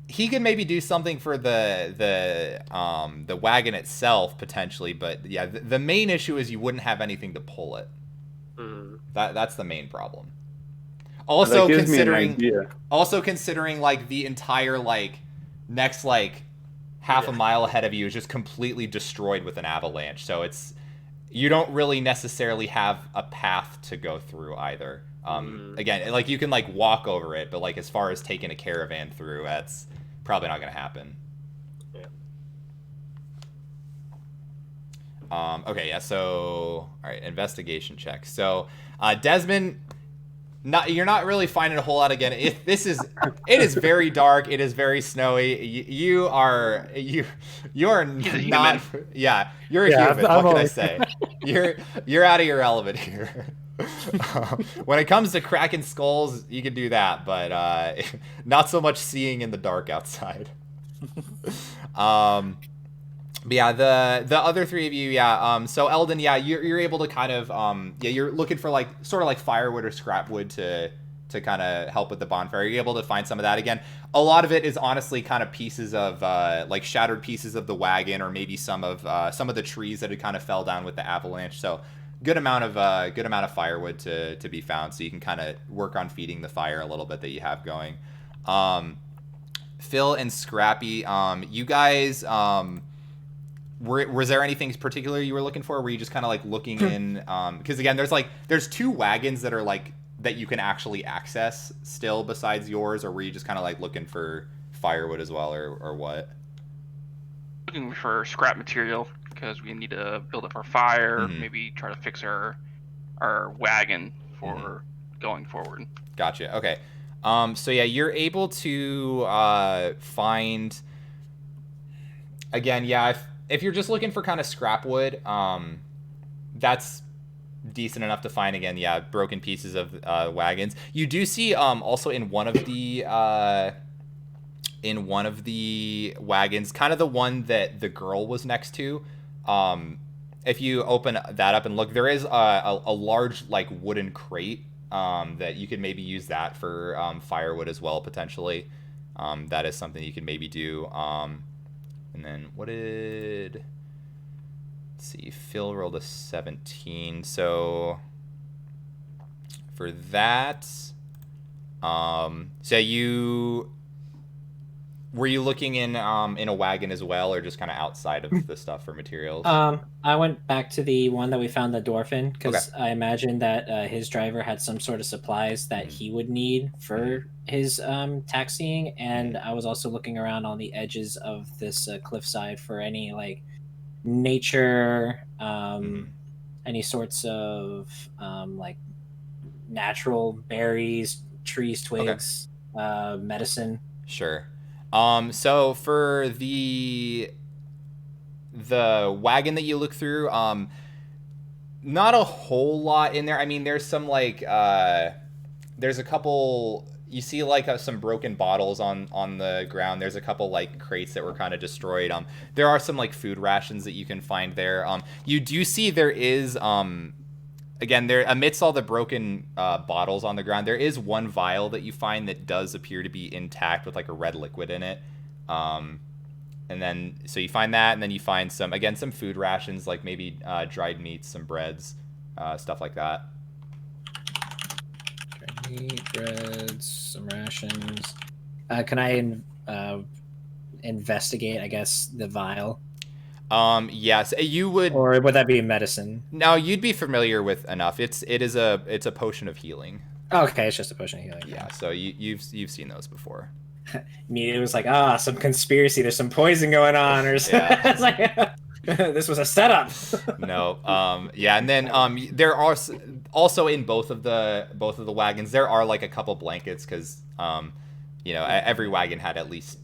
he could maybe do something for the wagon itself potentially, but yeah, the main issue is you wouldn't have anything to pull it. Mm. That's the main problem. That Also gives me an considering idea. like the entire like next like half a mile ahead of you is just completely destroyed with an avalanche. So you don't really necessarily have a path to go through either. Again, like you can like walk over it, but like as far as taking a caravan through, that's probably not going to happen. Yeah. Okay, yeah. So, all right, investigation check. So, Desmond, you're not really finding a whole lot again. It is very dark. It is very snowy. You are not. Yeah, you're a human. I'm What can I say? You're out of your element here. When it comes to cracking skulls, you can do that, but not so much seeing in the dark outside. But yeah, the other three of you, yeah. So Eldon, yeah, you're able to kind of you're looking for like sort of like firewood or scrap wood to kind of help with the bonfire. You're able to find some of that again. A lot of it is honestly kind of pieces of like shattered pieces of the wagon, or maybe some of the trees that had kind of fell down with the avalanche. So good amount of firewood to be found, so you can kind of work on feeding the fire a little bit that you have going. Phil and Scrappy, you guys. Was there anything particular you were looking for? Were you just kind of like looking in? Because again, there's two wagons that are like that you can actually access still besides yours, or were you just kind of like looking for firewood as well, or what? Looking for scrap material because we need to build up our fire. Maybe try to fix our wagon for going forward. Gotcha. Okay. So yeah, you're able to find. Again, yeah. If you're just looking for kind of scrap wood, that's decent enough to find. Again, yeah, broken pieces of wagons. You do see also in one of the wagons, kind of the one that the girl was next to. If you open that up and look, there is a large like wooden crate that you could maybe use that for firewood as well potentially. That is something you could maybe do. And then let's see, Phil rolled a 17. So for that, were you looking in a wagon as well, or just kind of outside of the stuff for materials? I went back to the one that we found the dwarf in, because Okay. I imagined that his driver had some sort of supplies that he would need for his taxiing, and I was also looking around on the edges of this cliffside for any like nature, any sorts of like natural berries, trees, twigs, medicine. Sure. So for the wagon that you look through, not a whole lot in there. I mean, there's some like there's a couple. You see like some broken bottles on the ground. There's a couple like crates that were kind of destroyed. There are some like food rations that you can find there. You do see there is again, there amidst all the broken bottles on the ground, there is one vial that you find that does appear to be intact with like a red liquid in it. And then, so you find that, and then you find some food rations, like maybe dried meats, some breads, stuff like that. Dried meat, breads, some rations. Can I investigate, I guess, the vial? Yes, you would. Or would that be medicine? No, you'd be familiar with enough. It's a potion of healing. Oh, okay, it's just a potion of healing. Yeah, so you've seen those before. Me, it was like, some conspiracy. There's some poison going on, or Yeah. It's like, this was a setup. No, yeah, and then there are also in both of the wagons there are like a couple blankets because every wagon had at least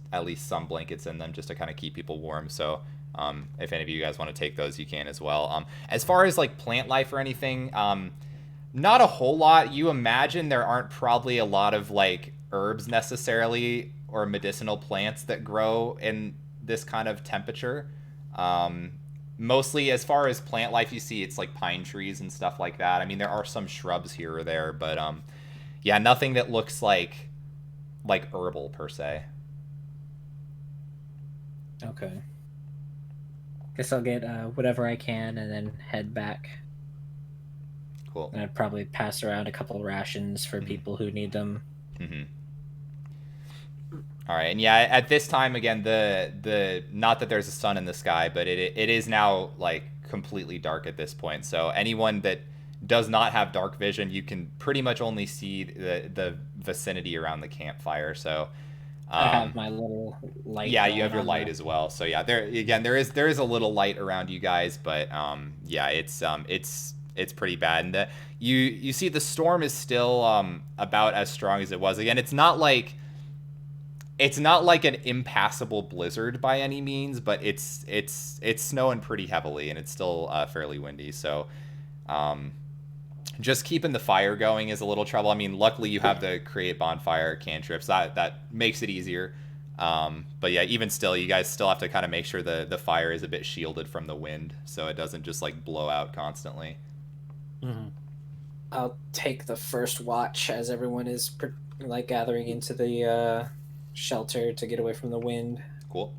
some blankets in them just to kind of keep people warm. So if any of you guys want to take those, you can as well. As far as like plant life or anything, not a whole lot. You imagine there aren't probably a lot of like herbs necessarily or medicinal plants that grow in this kind of temperature. Mostly as far as plant life, you see it's like pine trees and stuff like that. I mean, there are some shrubs here or there, but yeah, nothing that looks like herbal per se. Okay. Guess I'll get whatever I can and then head back. Cool. And I'd probably pass around a couple rations for people who need them. Mm-hmm. All right, and yeah, at this time again, the not that there's a sun in the sky, but it is now like completely dark at this point. So anyone that does not have dark vision, you can pretty much only see the vicinity around the campfire. So I have my little light. Yeah, you have your light as well. So yeah, there is a little light around you guys, but yeah, it's pretty bad. And you see the storm is still about as strong as it was. Again, it's not like an impassable blizzard by any means, but it's snowing pretty heavily and it's still fairly windy. So just keeping the fire going is a little trouble. I mean, luckily you have the create bonfire cantrips. That makes it easier. But yeah, even still, you guys still have to kind of make sure the fire is a bit shielded from the wind so it doesn't just like blow out constantly. Mm-hmm. I'll take the first watch as everyone is like gathering into the shelter to get away from the wind. Cool.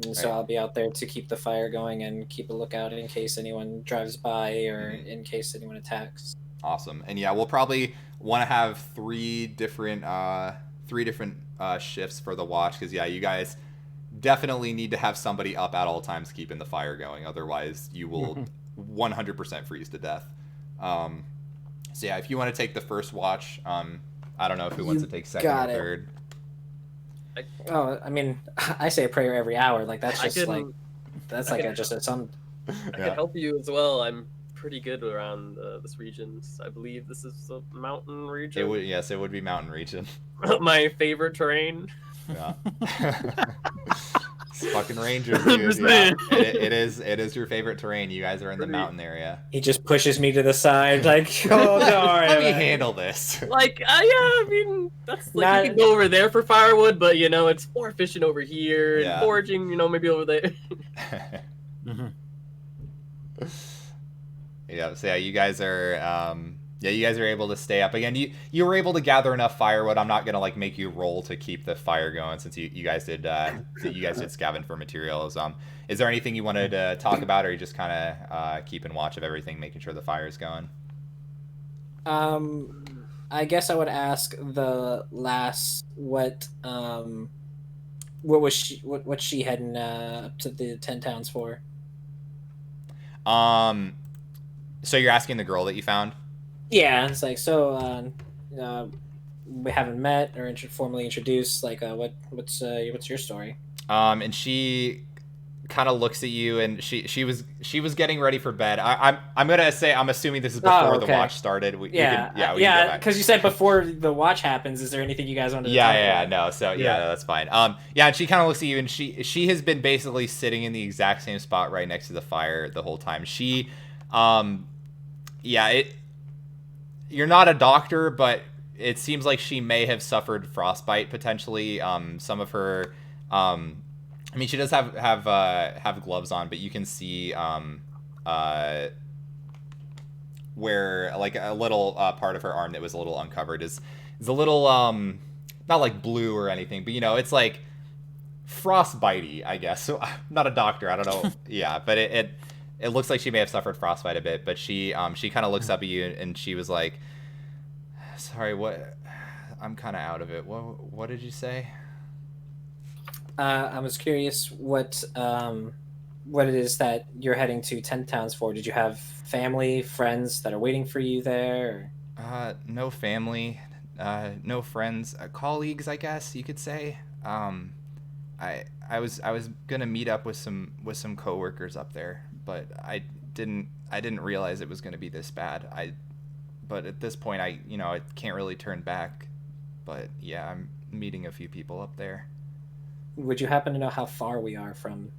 And so I'll be out there to keep the fire going and keep a lookout in case anyone drives by or in case anyone attacks. Awesome. And yeah, we'll probably want to have three different shifts for the watch because yeah, you guys definitely need to have somebody up at all times keeping the fire going. Otherwise, you will 100% freeze to death. So yeah, if you want to take the first watch, I don't know who wants to take second or third. I mean, I say a prayer every hour. Like that's just just a some. I can help you as well. I'm pretty good around this region. I believe this is the mountain region. It would be mountain region. My favorite terrain. Yeah. It's fucking rangers, dude. Yeah. It is your favorite terrain. You guys are in the mountain area. He just pushes me to the side, like, oh, sorry. Let me handle this. Like, yeah, I mean, that's like you can go over there for firewood, but it's more efficient over here and foraging, maybe over there. Yeah. So yeah, you guys are able to stay up again. You were able to gather enough firewood. I'm not gonna like make you roll to keep the fire going since you guys did scavenge for materials. Is there anything you wanted to talk about, or are you just kind of keeping watch of everything, making sure the fire is going? I guess I would ask the lass what was she heading up to the 10 towns for? So you're asking the girl that you found? Yeah, it's like we haven't met or formally introduced. Like, what's your story? And she kind of looks at you, and she was getting ready for bed. I'm gonna say I'm assuming this is before the watch started. Because you said before the watch happens. Is there anything you guys want to? No. So no, that's fine. And she kind of looks at you, and she has been basically sitting in the exact same spot right next to the fire the whole time. She, you're not a doctor, but it seems like she may have suffered frostbite potentially. Some of her, I mean, she does have gloves on, but you can see where like a little part of her arm that was a little uncovered is a little not like blue or anything, but it's like frostbitey, I guess. So I'm not a doctor. I don't know. Yeah, but it looks like she may have suffered frostbite a bit. But she kind of looks up at you and she was like, "Sorry, what? I'm kind of out of it. What did you say?" I was curious what it is that you're heading to 10 Towns for. Did you have family, friends that are waiting for you there? No family, no friends, colleagues, I guess you could say. I was gonna meet up with some coworkers up there, but I didn't realize it was gonna be this bad. But at this point, I can't really turn back. But yeah, I'm meeting a few people up there. Would you happen to know how far we are from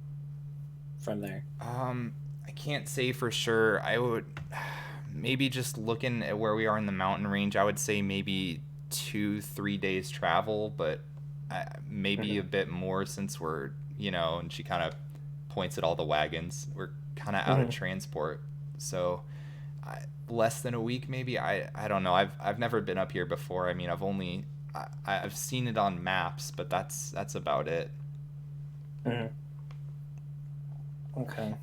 there? I can't say for sure. I would maybe just looking at where we are in the mountain range. I would say maybe 2-3 days travel, but maybe a bit more since we're And she kind of points at all the wagons. We're kind of out of transport, so less than a week maybe. I don't know. I've never been up here before. I mean, I've seen it on maps, but that's about it. Okay.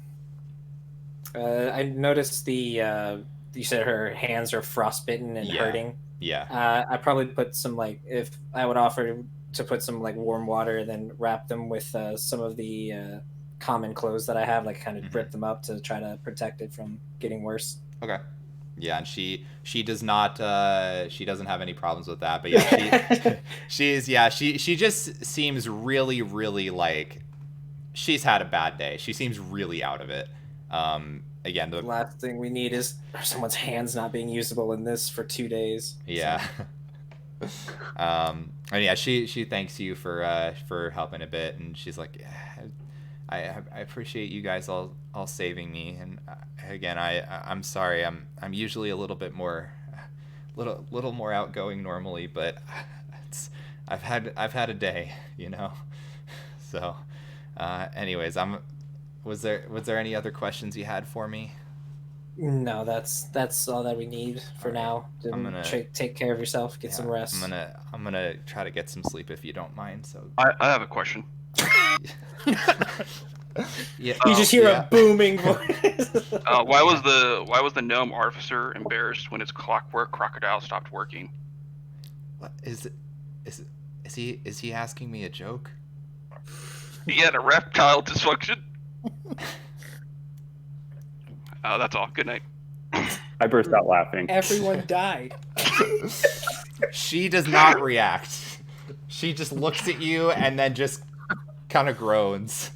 I noticed you said her hands are frostbitten and hurting. Yeah. I probably put some if I would offer to put some warm water and then wrap them with some of the common clothes that I have, kind of drip them up to try to protect it from getting worse. Okay. Yeah, and she does not she doesn't have any problems with that, but yeah, she just seems really, really she's had a bad day. She seems really out of it. Again, the last thing we need is someone's hands not being usable in this for 2 days. Yeah. So. And yeah, she thanks you for helping a bit, and she's like, I appreciate you guys all saving me, and again, I'm sorry. I'm usually a little bit more, little more outgoing normally, but I've had a day, So, anyways, was there any other questions you had for me? No, that's all that we need for now. I'm gonna take care of yourself, get some rest. I'm gonna try to get some sleep if you don't mind. So I have a question. Yeah, you just hear a booming voice. Why was the gnome artificer embarrassed when his clockwork crocodile stopped working? What is he asking me a joke? He had erectile dysfunction. That's all. Good night. I burst out laughing. Everyone died. She does not react. She just looks at you and then just kind of groans.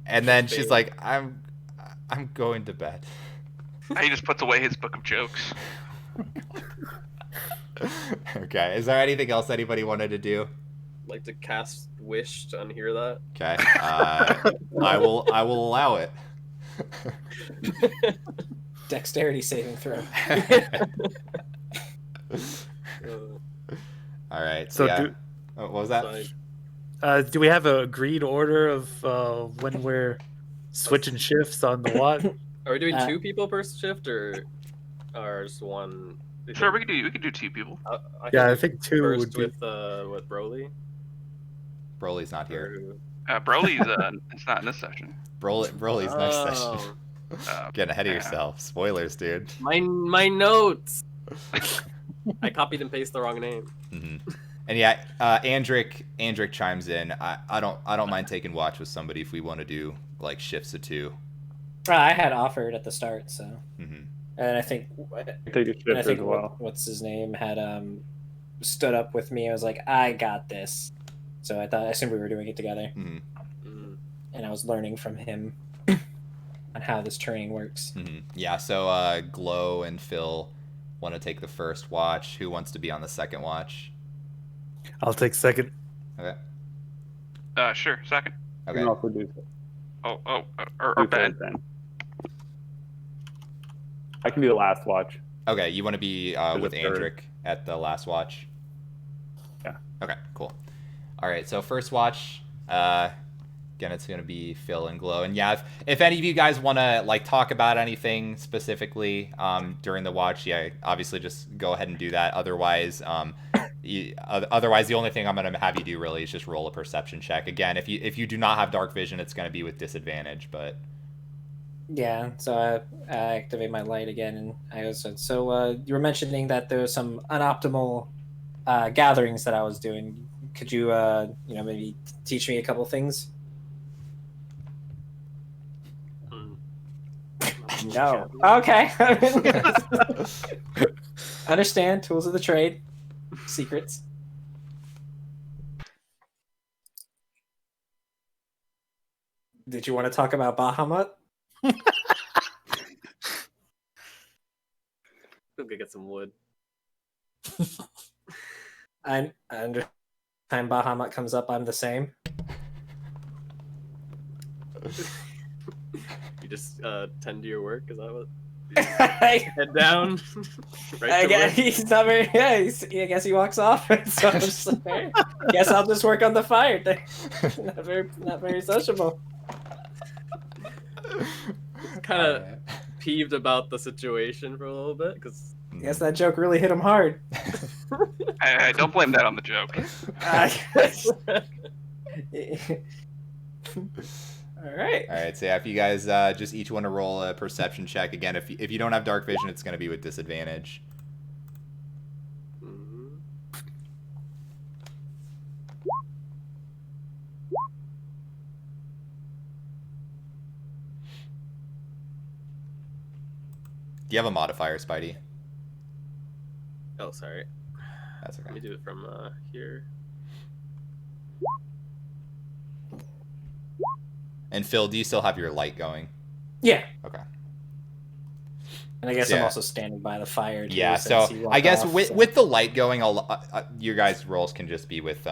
And then she's like, I'm going to bed. He just puts away his book of jokes. Okay. Is there anything else anybody wanted to do? Like to cast Wish to unhear that? Okay. I will allow it. Dexterity saving throw. All right. So yeah. What was that? Do we have an agreed order of when we're switching shifts on the watch? Are we doing 2 people per shift or just one? Sure, we could do 2 people. I think 2 first would be. with Broly. Broly's not here. Broly's it's not in this session. Broly's next session. Getting ahead of yourself. Spoilers, dude. My notes. I copied and pasted the wrong name. Mm-hmm. And yeah, Andric chimes in. I don't mind taking watch with somebody if we want to do shifts of 2. I had offered at the start, so. Mm-hmm. And I think. Take a shift as well. What's his name had stood up with me. I was like, I got this. So I assumed we were doing it together. Mm-hmm. And I was learning from him on how this training works. Mm-hmm. Yeah. So Glow and Phil want to take the first watch. Who wants to be on the second watch? I'll take second. Okay. Sure, second. You Okay. can also do Or do Ben. third then. I can do the last watch. Okay. You want to be with the third. Andric at the last watch? Yeah. Okay. Cool. All right. So first watch. Again, it's gonna be Phil and Glow. And yeah, if any of you guys want to talk about anything specifically during the watch, yeah, obviously just go ahead and do that. Otherwise, Otherwise, the only thing I'm going to have you do really is just roll a perception check. Again, if you do not have dark vision, it's going to be with disadvantage. But Yeah, so I activate my light again, and I also you were mentioning that there was some unoptimal gatherings that I was doing. Could you maybe teach me a couple things? No. Okay. Understand tools of the trade, secrets. Did you want to talk about Bahamut? Go get some wood. I understand. Time Bahamut comes up, I'm the same. You just tend to your work. Is that what? I Head down. guess he's not very. Yeah, I guess he walks off. So I'm just like, guess I'll just work on the fire thing. Not very sociable. Kind of peeved about the situation for a little bit because. Guess that joke really hit him hard. I don't blame that on the joke. All right. All right, so yeah, if you guys just each want to roll a perception check again, if you don't have dark vision, it's going to be with disadvantage. Mm-hmm. Do you have a modifier, Spidey? Oh, sorry. That's Let okay. me do it from here. And Phil, do you still have your light going? Yeah. Okay. And I guess Yeah. I'm also standing by the fire. Too, Yeah, so since he walked I guess off, with the light going, your guys' rolls can just be with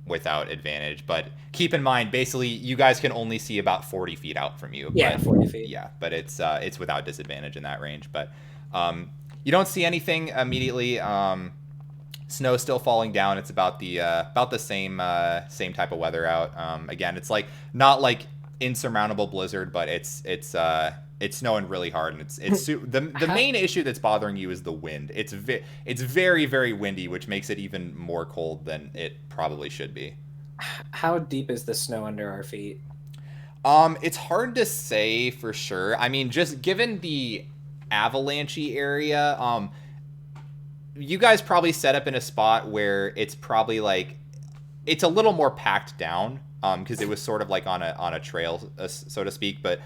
without advantage. But keep in mind, basically, you guys can only see about 40 feet out from you. Yeah, but, 40 feet. Yeah, but it's without disadvantage in that range. But you don't see anything immediately. Snow's still falling down. It's about the same type of weather out. Again, it's like not like insurmountable blizzard, but it's snowing really hard, and it's the main issue that's bothering you is the wind. It's very, very windy, which makes it even more cold than it probably should be. How deep is the snow under our feet? It's hard to say for sure. I mean, just given the avalanche-y area, you guys probably set up in a spot where it's probably like it's a little more packed down, because it was sort of like on a trail, so to speak. But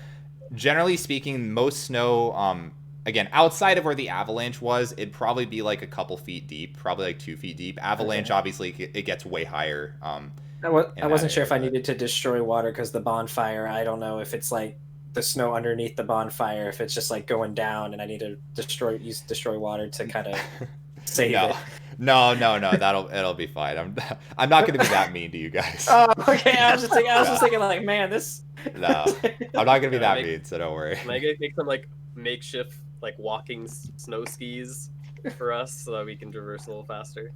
generally speaking, most snow, again, outside of where the avalanche was, it'd probably be like a couple feet deep, probably like 2 feet deep. Avalanche, obviously, it gets way higher. I wasn't sure if I needed to destroy water because the bonfire. I don't know if it's like the snow underneath the bonfire, if it's just like going down, and I need to use destroy water to kind of save it. No, it'll be fine. I'm not gonna be that mean to you guys. Oh, okay. I was just thinking like, man, this. No, I'm not gonna be that mean, so don't worry. Can I make some like makeshift like walking snow skis for us so that we can traverse a little faster?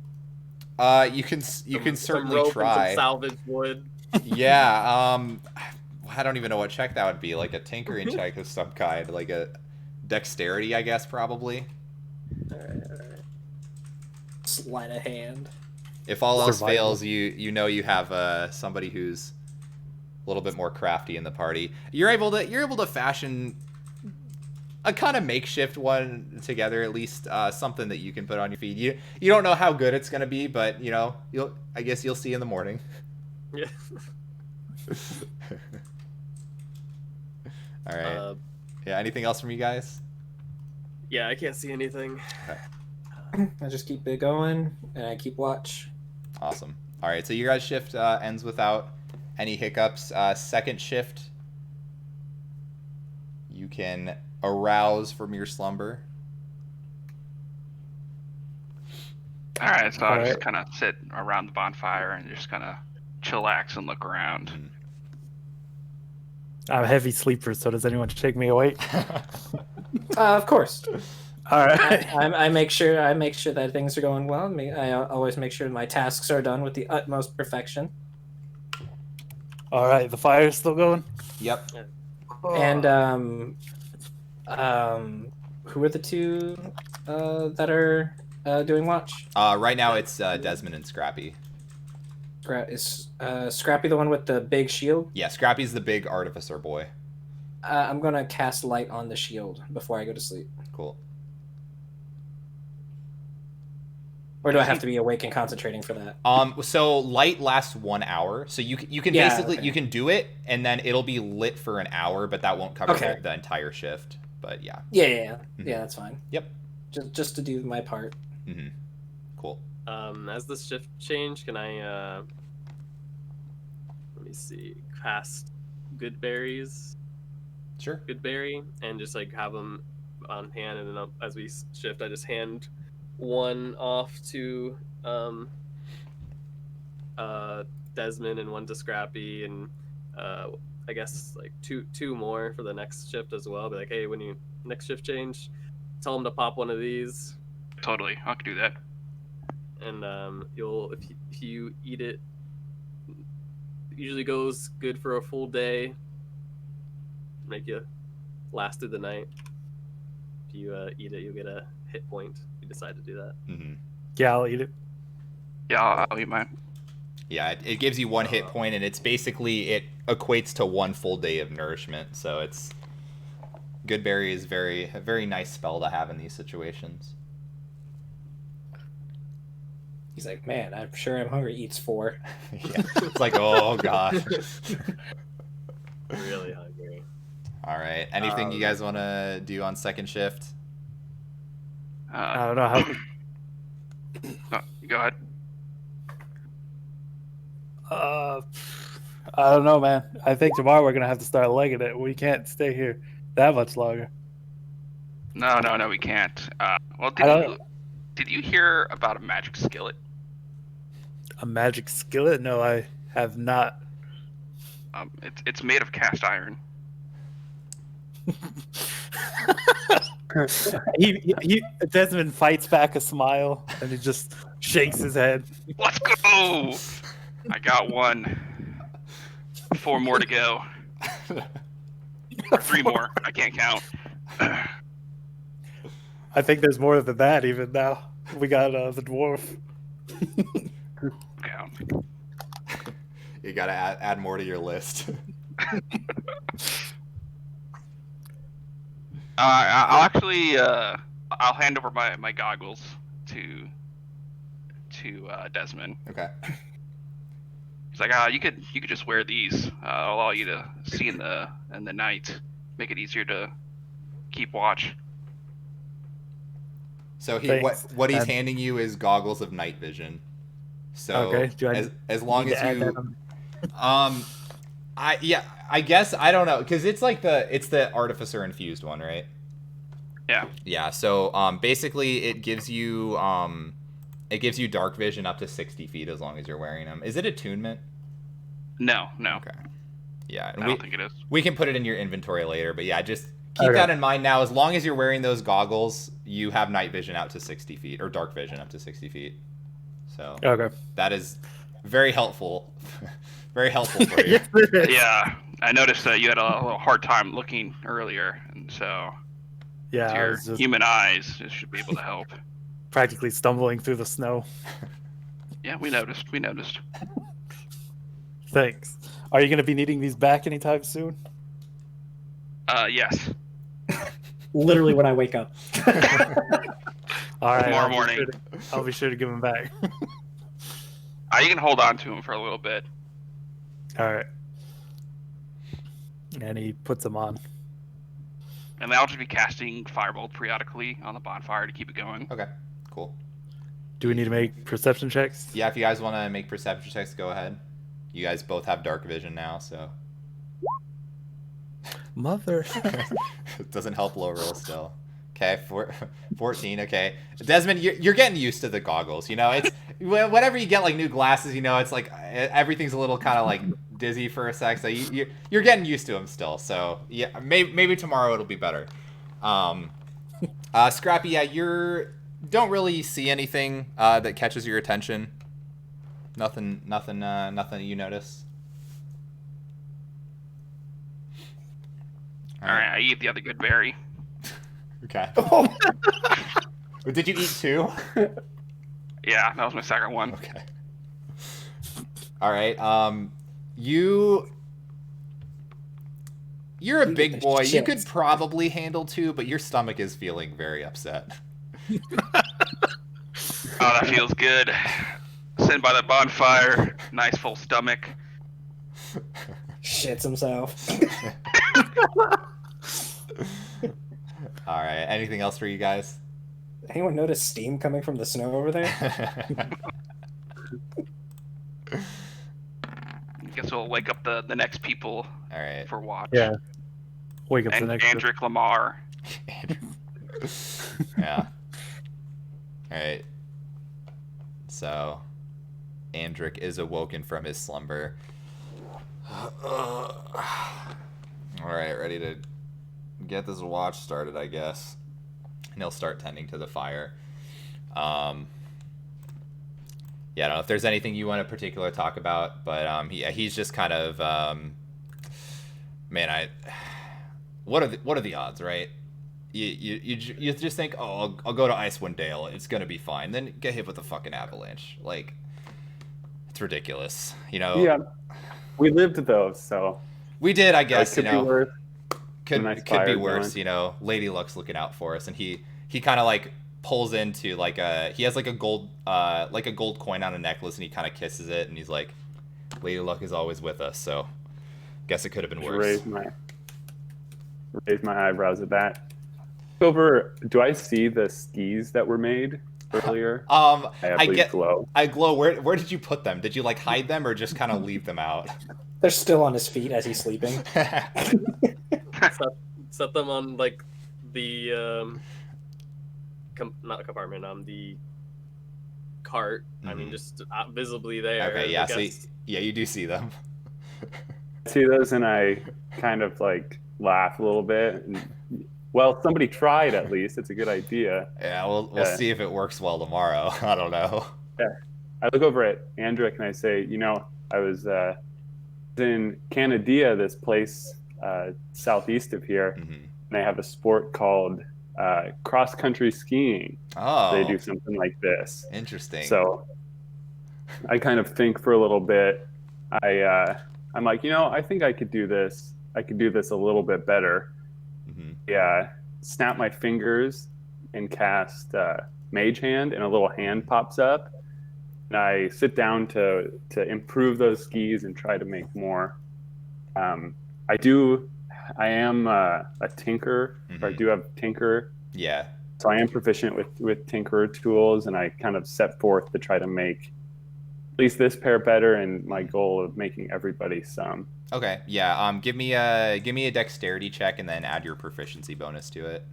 You can certainly rope try. And some salvage wood. Yeah. I don't even know what check that would be. Like a tinkering check of some kind, like a dexterity, I guess, probably. All right. Sleight of hand. If all else Survival. fails, you know you have somebody who's a little bit more crafty in the party. You're able to fashion a kind of makeshift one together, at least something that you can put on your feet. You don't know how good it's gonna be, but I guess you'll see in the morning. Yeah. All right. Yeah. Anything else from you guys? Yeah, I can't see anything. I just keep it going, and I keep watch. Awesome. All right. So your guys' shift ends without any hiccups. Second shift, you can arouse from your slumber. All right, so I'll All just right. kind of sit around the bonfire and just kind of chillax and look around. I'm a heavy sleeper, so does anyone shake me awake? Of course. All right. I make sure that things are going well. I always make sure my tasks are done with the utmost perfection. All right. The fire's still going. Yep. And who are the two that are doing watch? Right now it's Desmond and Scrappy. Is Scrappy the one with the big shield? Yeah, Scrappy's the big artificer boy. I'm gonna cast light on the shield before I go to sleep. Cool. Or do I have to be awake and concentrating for that? So light lasts 1 hour. So you can Yeah, basically okay. you can do it, and then it'll be lit for an hour, but that won't cover Okay. the entire shift. But yeah. Yeah, Mhm. yeah, that's fine. Yep. Just to do my part. Mm-hmm. Cool. As the shift change, can I let me see, cast good berries, Sure. good berry, and just like have them on hand, and then as we shift, I just hand one off to Desmond and one to Scrappy, and I guess like two more for the next shift as well. Be like, hey, when you next shift change, tell them to pop one of these, Totally, I can do that. and you'll if you eat it, it usually goes good for a full day. Make you last through the night. If you eat it, you'll get a hit point. If you decide to do that. Mm-hmm. Yeah, I'll eat it. Yeah, I'll eat mine. Yeah, it gives you 1 hit point, and it's basically it equates to 1 full day of nourishment. So it's good berry is a very nice spell to have in these situations. He's like, man, I'm sure I'm hungry. Eats 4. Yeah, it's like, oh gosh. Really hungry. All right. Anything you guys want to do on second shift? I don't know how. No, go ahead. I don't know, man. I think tomorrow we're gonna have to start legging it. We can't stay here that much longer. No, we can't. Well, I don't- did you hear about a magic skillet? A magic skillet? No, I have not. It's made of cast iron. he Desmond fights back a smile and he just shakes his head. Let's go! I got 1. 4 more to go. Or 3 more. I can't count. I think there's more than that even now. We got the dwarf. Count. You gotta add more to your list. I'll actually I'll hand over my goggles to Desmond. Okay. He's like, you could just wear these. I'll allow you to see in the night. Make it easier to keep watch. So Thanks. what he's And- handing you is goggles of night vision. So Okay, do I as long need as to add you that on? I guess I don't know, because it's the artificer infused one, right? Yeah. Yeah. So basically it gives you dark vision up to 60 feet as long as you're wearing them. Is it attunement? No. Okay. Yeah. I don't think it is. We can put it in your inventory later, but yeah, just keep Okay. that in mind now. As long as you're wearing those goggles, you have night vision out to 60 feet, or dark vision up to 60 feet. So Okay. that is very helpful. Very helpful for you. Yes, it is. Yeah, I noticed that you had a little hard time looking earlier, and so Yeah, I your was just human eyes should be able to help. practically stumbling through the snow. Yeah, we noticed. Thanks. Are you going to be needing these back anytime soon? Yes. Literally when I wake up. All right. Tomorrow morning. I'll be sure to give them back. You can hold on to them for a little bit. All right. And he puts them on. And I'll just be casting Firebolt periodically on the bonfire to keep it going. Okay. Cool. Do we need to make perception checks? Yeah, if you guys want to make perception checks, go ahead. You guys both have dark vision now, so Mother. it doesn't help low roll still. Okay, 14. Okay, Desmond, you're getting used to the goggles. You know, it's whenever you get like new glasses, you know, it's like everything's a little kind of like dizzy for a sec. So you're getting used to them still. So yeah, maybe tomorrow it'll be better. Scrappy, yeah, don't really see anything that catches your attention. Nothing you notice. All right, I eat the other good berry. Okay. Did you eat 2? Yeah, that was my second one. Okay. All right. You're a big boy. You could probably handle 2, but your stomach is feeling very upset. Oh, that feels good. Sitting by the bonfire, nice full stomach. Shits himself. All right. Anything else for you guys? Anyone notice steam coming from the snow over there? Guess we'll wake up the next people All right. for watch. Yeah. Wake up the And next. Andric Lamar. Yeah. All right. So, Andric is awoken from his slumber. All right, ready to get this watch started, I guess. And he'll start tending to the fire. Yeah, I don't know if there's anything you want to particular talk about, but he's just kind of man, what are the odds, right? You just think, oh, I'll go to Icewind Dale, it's gonna be fine. Then get hit with a fucking avalanche. Like, it's ridiculous, you know. Yeah, we lived those, so we did, I guess. could You know, be worse. could nice be fire worse. going. You know, Lady Luck's looking out for us, and he kind of like pulls into like he has like a gold coin on a necklace, and he kind of kisses it, and he's like, Lady Luck is always with us, so guess it could have been worse. Raise my eyebrows at that. Over, do I see the skis that were made earlier? I get glow. I glow. Where did you put them? Did you like hide them or just kind of leave them out? They're still on his feet as he's sleeping. Set them on like the not compartment, the cart. I mean, just visibly there. Okay, yeah. I So guess. yeah, you do see them. I see those and I kind of like laugh a little bit. And, well, somebody tried at least. It's a good idea. Yeah, we'll see if it works well tomorrow. I don't know. Yeah. I look over at Andric and I say, you know, I was in Canada, this place southeast of here, and they have a sport called cross-country skiing. Oh. They do something like this. Interesting. So I kind of think for a little bit. I'm like, you know, I think I could do this. I could do this a little bit better. Yeah, snap my fingers and cast Mage Hand, and a little hand pops up. And I sit down to improve those skis and try to make more. I am a tinker. Or I do have tinker. Yeah. So I am proficient with tinkerer tools, and I kind of set forth to try to make at least this pair better, and my goal of making everybody some. Okay. Yeah. Give me a dexterity check and then add your proficiency bonus to it.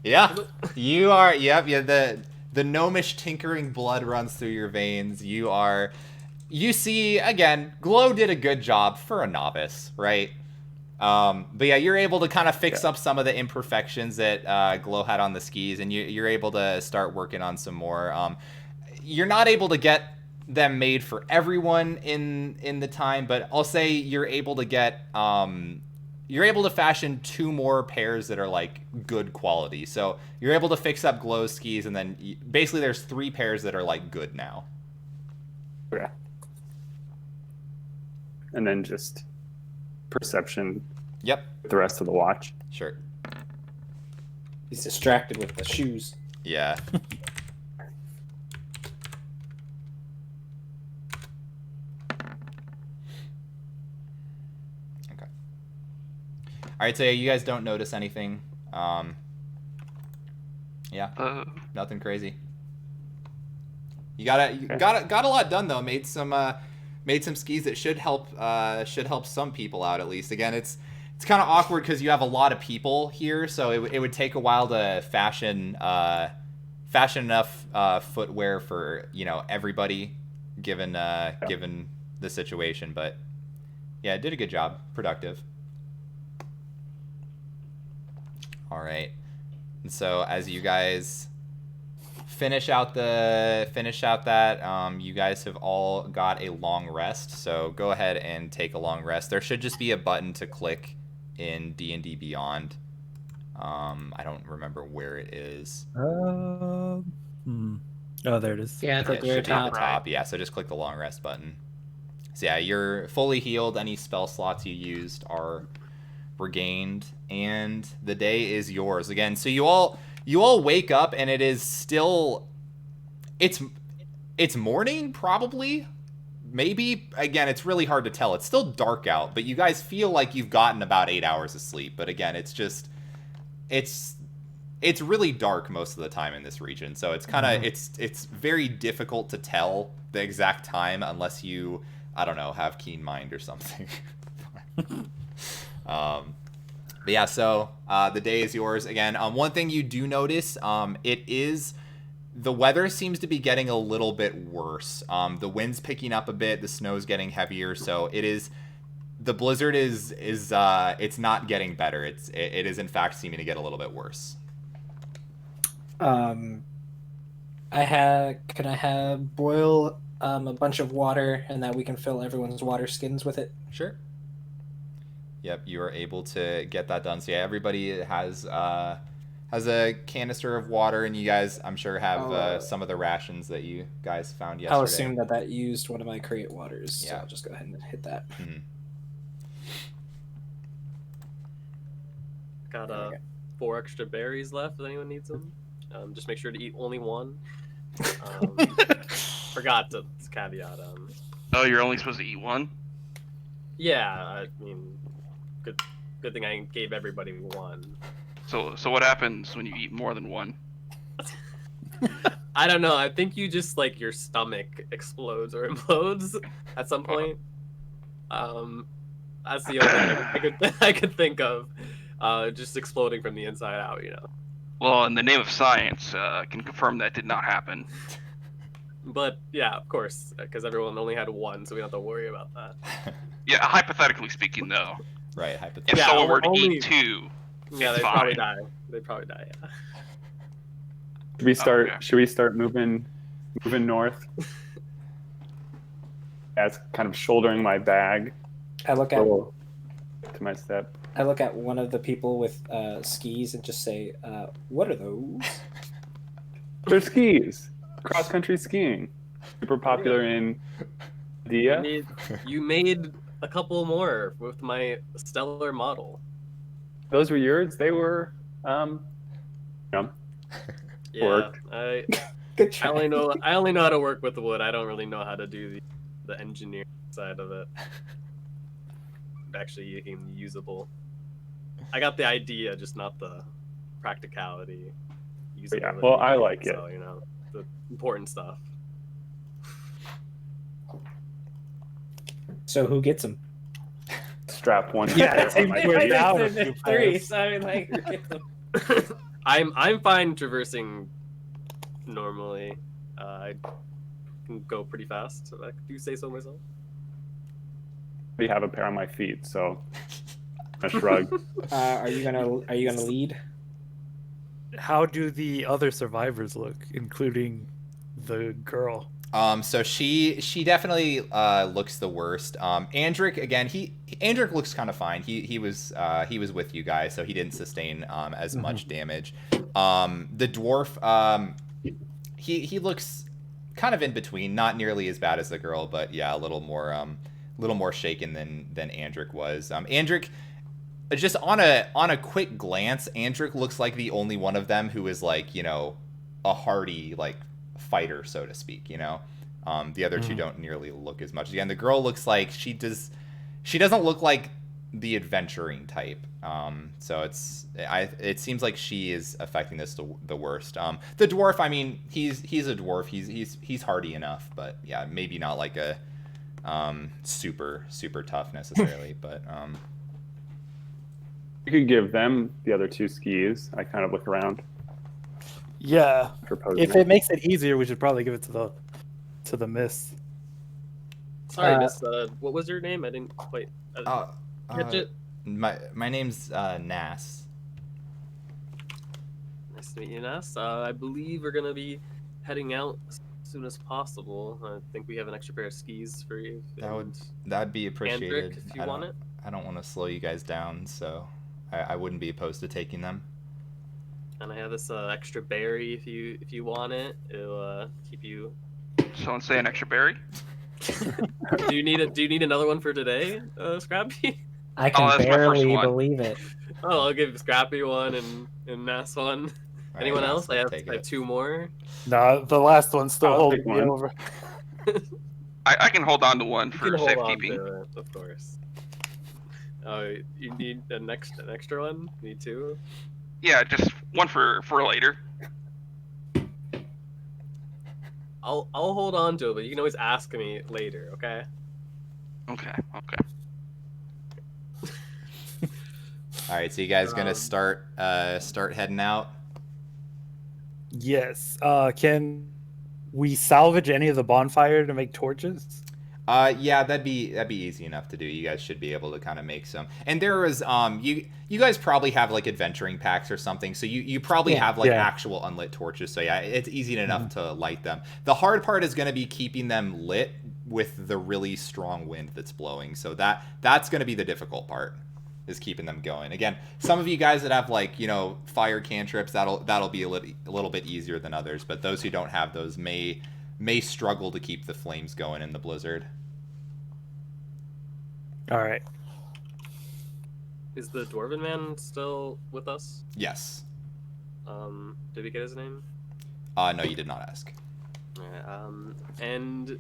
Yeah. You are. Yep. Yeah. The gnomish tinkering blood runs through your veins. You see again. Glow did a good job for a novice, right? But yeah, you're able to kind of fix up some of the imperfections that Glow had on the skis, and you're able to start working on some more. You're not able to get them made for everyone in the time, but I'll say you're able to get you're able to fashion 2 more pairs that are like good quality. So you're able to fix up Glow's skis, and then basically there's 3 pairs that are like good now. Okay. And then just perception. Yep. The rest of the watch. Sure. He's distracted with the shoes. Yeah. Okay. All right, so you guys don't notice anything. Yeah. Nothing crazy. You got a lot done though. Made some skis that should help some people out at least. Again, it's kind of awkward because you have a lot of people here, so it would take a while to fashion enough footwear for everybody, given the situation. But yeah, it did a good job, productive. All right, and so as you guys finish out that. You guys have all got a long rest, so go ahead and take a long rest. There should just be a button to click in D&D Beyond. I don't remember where it is. Oh, there it is. Yeah, it's Yeah, at it the very should be at top. the top. Yeah, so just click the long rest button. So yeah, you're fully healed. Any spell slots you used are regained, and the day is yours again. So you all wake up, and it is still it's morning, probably, maybe. Again, it's really hard to tell. It's still dark out, but you guys feel like you've gotten about 8 hours of sleep. But again, it's really dark most of the time in this region, so it's kind of it's very difficult to tell the exact time unless you, I don't know, have keen mind or something. But yeah, so the day is yours again. One thing you do notice, the weather seems to be getting a little bit worse. The wind's picking up a bit, the snow's getting heavier, so the blizzard is it's not getting better. It is in fact seeming to get a little bit worse. Could I boil a bunch of water, and that we can fill everyone's water skins with it? Sure. Yep, you are able to get that done. So yeah, everybody has a canister of water, and you guys, I'm sure, have some of the rations that you guys found yesterday. I'll assume that used one of my crate waters, so Yeah. I'll just go ahead and hit that. Mm-hmm. Got 4 extra berries left if anyone needs them. Just make sure to eat only one. Forgot to caveat. Oh, you're only supposed to eat one? Yeah, I mean, good thing I gave everybody one. So what happens when you eat more than one? I don't know. I think you just, like, your stomach explodes or implodes at some point. That's the only thing I could think of. Just exploding from the inside out, you know. Well, in the name of science, I can confirm that did not happen. But yeah, of course, because everyone only had one, so we don't have to worry about that. Yeah, hypothetically speaking, though. Right, If hypothetically. Yeah, someone were to only- eat 2, Yeah, it's they'd fine. probably die. They'd probably die. Yeah. Should we start moving north? As kind of shouldering my bag I look to my step. at one of the people with skis and just say, "What are those?" They're skis. Cross country skiing. Super popular in India. You made a couple more with my stellar model. Those were yours. They were Yeah, Worked. Good I try. only know how to work with the wood. I don't really know how to do the engineering side of it. Actually, being usable. I got the idea, just not the practicality. Yeah, well, I like it. So, you know, the important stuff. So who gets them? strap one. Yeah, pair it on my seems we're feet. down. There's a few three, pairs. so I mean, like, who gets them? I'm fine traversing normally. I can go pretty fast, if I do say so myself. I have a pair on my feet, so I shrug. Are you gonna lead? How do the other survivors look, including the girl? So she definitely looks the worst. Andric, again, Andric looks kind of fine. He was with you guys, so he didn't sustain as much damage. The dwarf, he looks kind of in between, not nearly as bad as the girl, but yeah, a little more shaken than Andric was. Andric, just on a quick glance, Andric looks like the only one of them who is like, you know, a hardy like fighter, so to speak, you know. The other two don't nearly look as much. Again, the girl looks like she doesn't look like the adventuring type. So it seems like she is affecting this the worst. The dwarf, I mean, he's a dwarf. He's hardy enough, but yeah, maybe not like a super tough necessarily, but You could give them the other two skis. I kind of look around. Yeah. Proposing. If it makes it easier, we should probably give it to the miss. Sorry, Miss. What was your name? I didn't quite catch it. My name's Nas. Nice to meet you, Ness. I believe we're gonna be heading out as soon as possible. I think we have an extra pair of skis for you. That'd be appreciated. Andric, if you want it. I don't want to slow you guys down, so I wouldn't be opposed to taking them. And I have this extra berry if you want it. It'll keep you. Someone say an extra berry. Do you need another one for today, Scrappy? I can that's my first barely one. believe it. Oh, I'll give Scrappy one and Nass one. Right, Anyone Nass, else? I I'll have take it. 2 more. No, the last one's still I'll holding take me one. over. I can hold on to one You for can hold on safekeeping. to it, of course. Oh, you need an extra one? You need 2? Yeah, just one for later. I'll hold on to it, but you can always ask me later, okay? Okay. All right, so you guys gonna start heading out? Yes. Can we salvage any of the bonfire to make torches? Yeah, that'd be easy enough to do. You guys should be able to kind of make some. And there was you guys probably have like adventuring packs or something, so you probably have like actual unlit torches. So yeah, it's easy enough to light them. The hard part is going to be keeping them lit with the really strong wind that's blowing. So that's going to be the difficult part, is keeping them going. Again, some of you guys that have like, fire cantrips, that'll be a little bit easier than others, but those who don't have those may struggle to keep the flames going in the blizzard. All right. Is the Dwarven man still with us? Yes. Did we get his name? No, you did not ask. And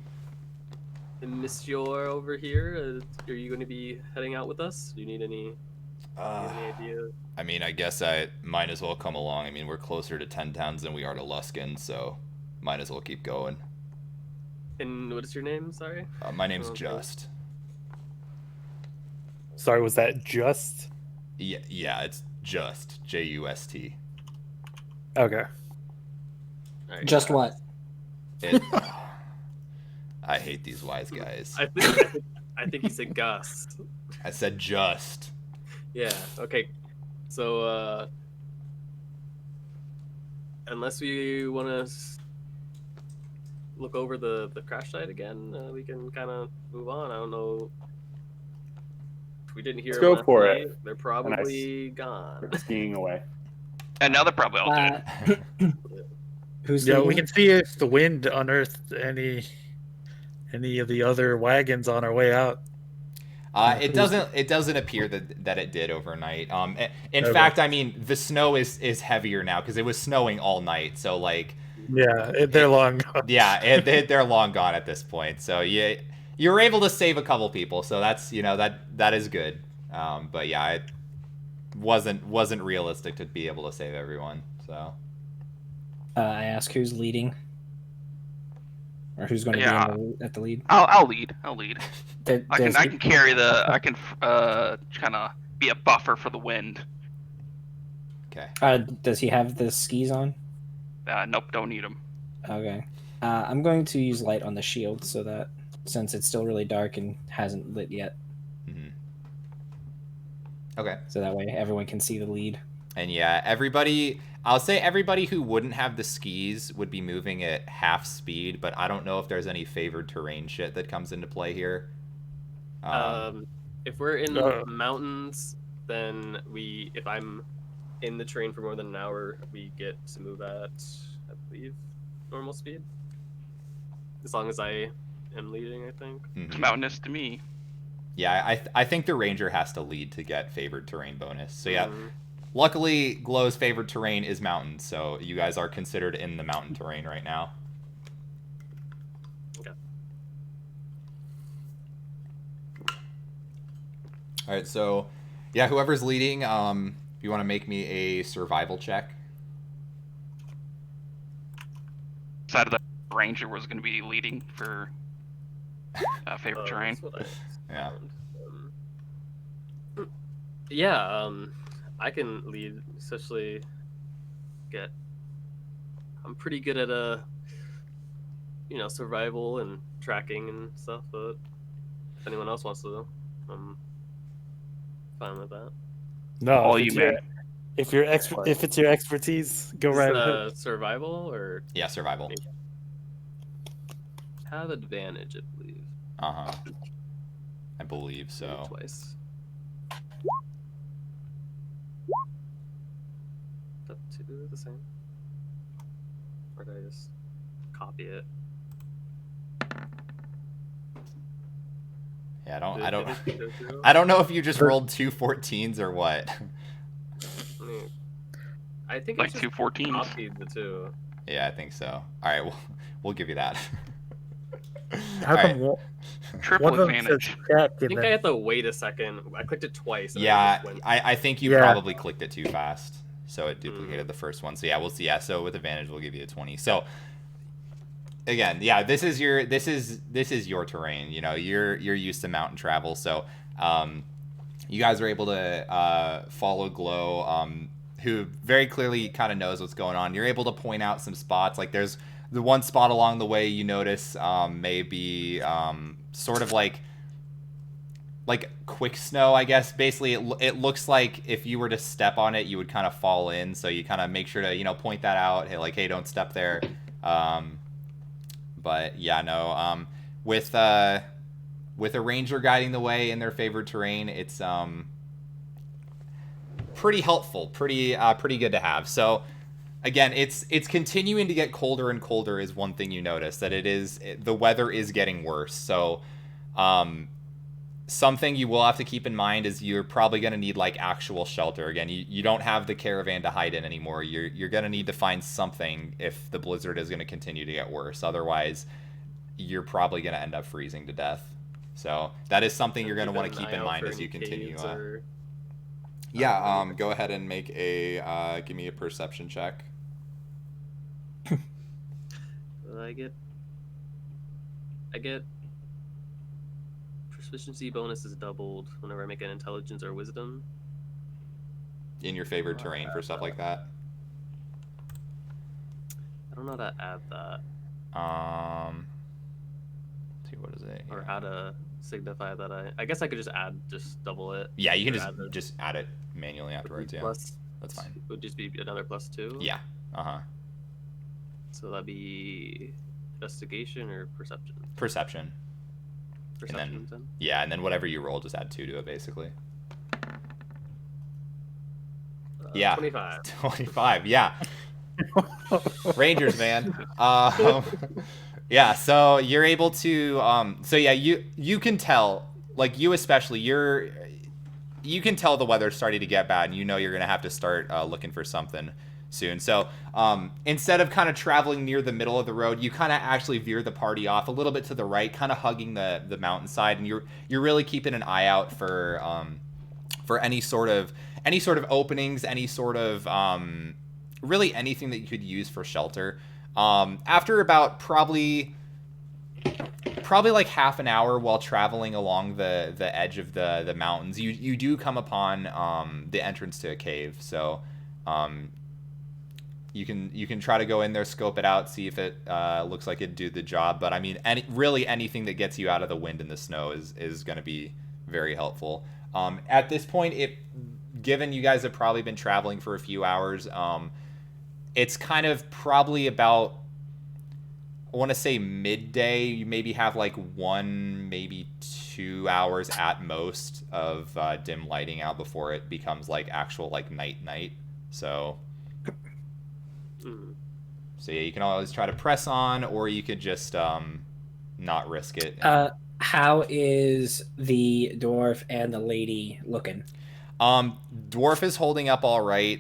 Monsieur over here, are you going to be heading out with us? Do you need any idea? I mean, I guess I might as well come along. I mean, we're closer to 10 towns than we are to Luskin, so might as well keep going. And what is your name? Sorry. My name's Just. Sorry, was that just? Yeah, it's Just. Just. Okay. Right, Just what? I hate these wise guys. I think he said Gus. I said Just. Yeah. Okay. So unless we want to look over the crash site again, we can kind of move on. I don't know. If we didn't hear Let's them go last for night, it. They're probably gone. Skiing away. And now they're probably all dead. Who's Yeah, leading? we can see if the wind unearthed any of the other wagons on our way out. It doesn't appear that it did overnight. In Okay. fact, I mean, the snow is heavier now because it was snowing all night. So like, Yeah, they're long gone. yeah, they're long gone at this point. So yeah, you were able to save a couple people. So that's that is good. But yeah, it wasn't realistic to be able to save everyone. So I ask who's leading, or who's going to be at the lead. I'll lead. I Does can carry the. I can kind of be a buffer for the wind. okay. Does he have the skis on? Nope, don't need them. Okay. I'm going to use light on the shield so that, since it's still really dark and hasn't lit yet, Okay. so that way everyone can see the lead. And yeah, I'll say everybody who wouldn't have the skis would be moving at half speed, but I don't know if there's any favored terrain shit that comes into play here. If we're in the mountains, then if I'm in the train for more than an hour, we get to move at, I believe, normal speed. As long as I am leading, I think. It's mountainous to me. Yeah, I think the ranger has to lead to get favored terrain bonus. So yeah, luckily Glow's favored terrain is mountains, so you guys are considered in the mountain terrain right now. Okay. All right, so yeah, whoever's leading, you want to make me a survival check? Decided the ranger was going to be leading for favorite terrain. That's what I Yeah. found. I can lead, especially I'm pretty good at survival and tracking and stuff, but if anyone else wants to, I'm fine with that. No, All if you it's men. If it's your expertise, go Is right ahead. survival or Yeah, survival. have advantage, I believe. Uh-huh. I believe Maybe so. twice. Is that two the same? Or did I just copy it? Yeah, Did it go through? I don't know if you just rolled 2 14s or what. I think Like I just 2 14s. copied the two. Yeah, I think so. All right, we'll give you that. How All come right. Triple one of them says advantage. check? I think I had to wait a second. I clicked it twice. And Yeah, it just went... I think you Yeah. probably clicked it too fast, so it duplicated the first one. So yeah, we'll see. Yeah, so with advantage, we'll give you a 20. So again, yeah, this is your terrain. You know, you're used to mountain travel, so you guys are able to follow Glow, who very clearly kind of knows what's going on. You're able to point out some spots. Like there's the one spot along the way you notice may be sort of like quick snow, I guess. Basically, it looks like if you were to step on it, you would kind of fall in. So you kind of make sure to, you know, point that out. Hey, like, hey, don't step there. But yeah, no. With a ranger guiding the way in their favored terrain, it's pretty helpful, pretty good to have. So again, it's continuing to get colder and colder is one thing you notice, that the weather is getting worse. So something you will have to keep in mind is you're probably going to need like actual shelter. Again, you don't have the caravan to hide in anymore. You're going to need to find something if the blizzard is going to continue to get worse. Otherwise, you're probably going to end up freezing to death. So that is something you're going to want to keep in mind as you continue. Yeah, go ahead and make give me a perception check. I get proficiency bonus is doubled whenever I make an intelligence or wisdom. In your favored terrain for stuff like that? I don't know how to add that. Let's see, what is it? Or how to signify that I guess I could just double it. Yeah, you can just add it manually afterwards, yeah. Plus, that's fine. It would just be another +2? Yeah, uh-huh. So that'd be investigation or perception? Perception. Perception, then? Yeah, and then whatever you roll, just add 2 to it, basically. Yeah. 25. 25, yeah. Rangers, man. Yeah, so you're able to so yeah, you can tell, like you especially, you can tell the weather's starting to get bad, and you know you're gonna have to start looking for something soon. So instead of kind of traveling near the middle of the road, you kind of actually veer the party off a little bit to the right, kind of hugging the mountainside, and you're really keeping an eye out for any sort of openings, any sort of really anything that you could use for shelter. After about probably like half an hour while traveling along the edge of the mountains, you do come upon the entrance to a cave. So you can try to go in there, scope it out, see if it looks like it'd do the job. But I mean, really anything that gets you out of the wind and the snow is going to be very helpful. At this point, given you guys have probably been traveling for a few hours, it's kind of probably about, I want to say midday. You maybe have like 1, maybe 2 hours at most of dim lighting out before it becomes like actual like night. So yeah, you can always try to press on, or you could just not risk it. How is the dwarf and the lady looking? Dwarf is holding up all right.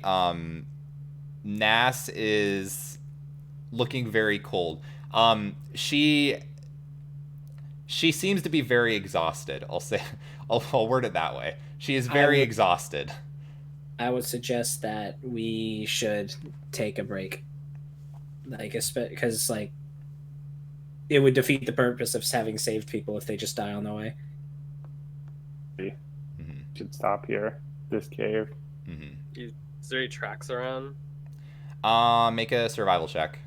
Nass is looking very cold. She seems to be very exhausted. I'll word it that way. She is very exhausted. I would suggest that we should take a break. Like, because like it would defeat the purpose of having saved people if they just die on the way. Should stop here. This cave. Is there any tracks around? Make a survival check.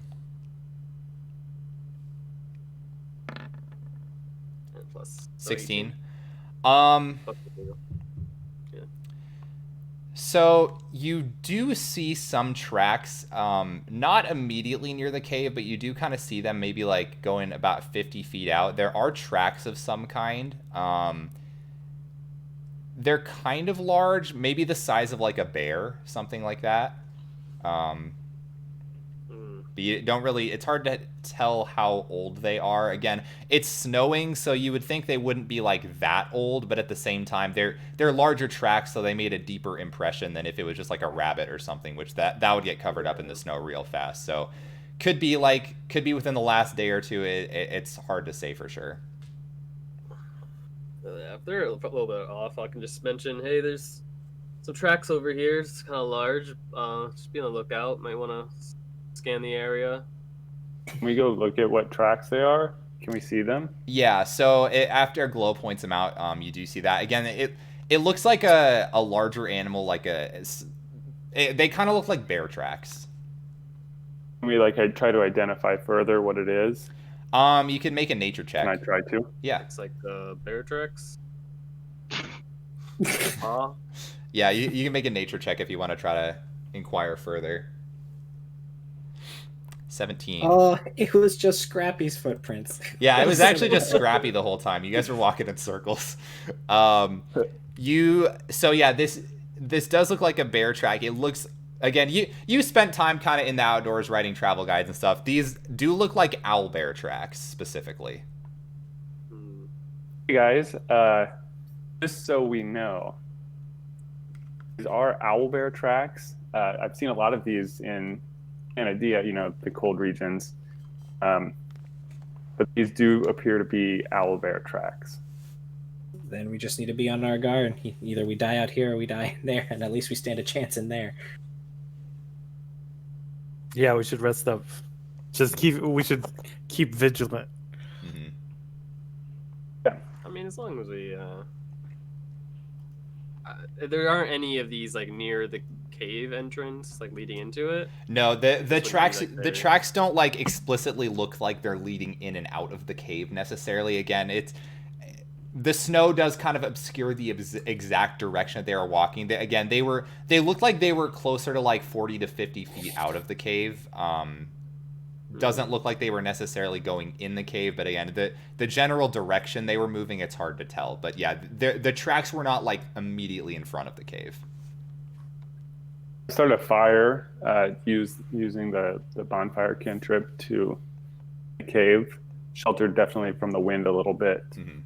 Plus 16. Yeah. So you do see some tracks, not immediately near the cave, but you do kind of see them maybe like going about 50 feet out. There are tracks of some kind. They're kind of large, maybe the size of like a bear, something like that. But you don't really, it's hard to tell how old they are. Again, it's snowing, so you would think they wouldn't be like that old, but at the same time, they're larger tracks, so they made a deeper impression than if it was just like a rabbit or something, which that would get covered up in the snow real fast. So could be within the last day or two. It's hard to say for sure. If they're a little bit off, I can just mention, hey, there's some tracks over here. It's kind of large. Just be on the lookout. Might want to scan the area. Can we go look at what tracks they are? Can we see them? Yeah, so after Glow points them out, you do see that. Again, it looks like a larger animal, they kind of look like bear tracks. Can we try to identify further what it is? You can make a nature check. Can I try to? Yeah. It's like bear tracks. Yeah, you can make a nature check if you want to try to inquire further. 17. Oh, it was just Scrappy's footprints. Yeah, it was actually just Scrappy the whole time. You guys were walking in circles. So yeah, this does look like a bear track. It looks, again, you spent time kind of in the outdoors writing travel guides and stuff. These do look like owl bear tracks specifically. Hey guys, just so we know, these are owl bear tracks. I've seen a lot of these in Canada, the cold regions. But these do appear to be owl bear tracks. Then we just need to be on our guard. Either we die out here or we die there, and at least we stand a chance in there. Yeah, we should rest up. We should keep vigilant. Mm-hmm. Yeah. I mean, as long as we there aren't any of these near the cave entrance leading into it. No, the tracks don't explicitly look like they're leading in and out of the cave necessarily. Again, the snow does kind of obscure the exact direction that they are walking. They looked like they were closer to 40 to 50 feet out of the cave. Doesn't look like they were necessarily going in the cave, but again, the general direction they were moving, it's hard to tell. But yeah, the tracks were not immediately in front of the cave. Start a fire using the bonfire cantrip to the cave, sheltered definitely from the wind a little bit. Mm-hmm.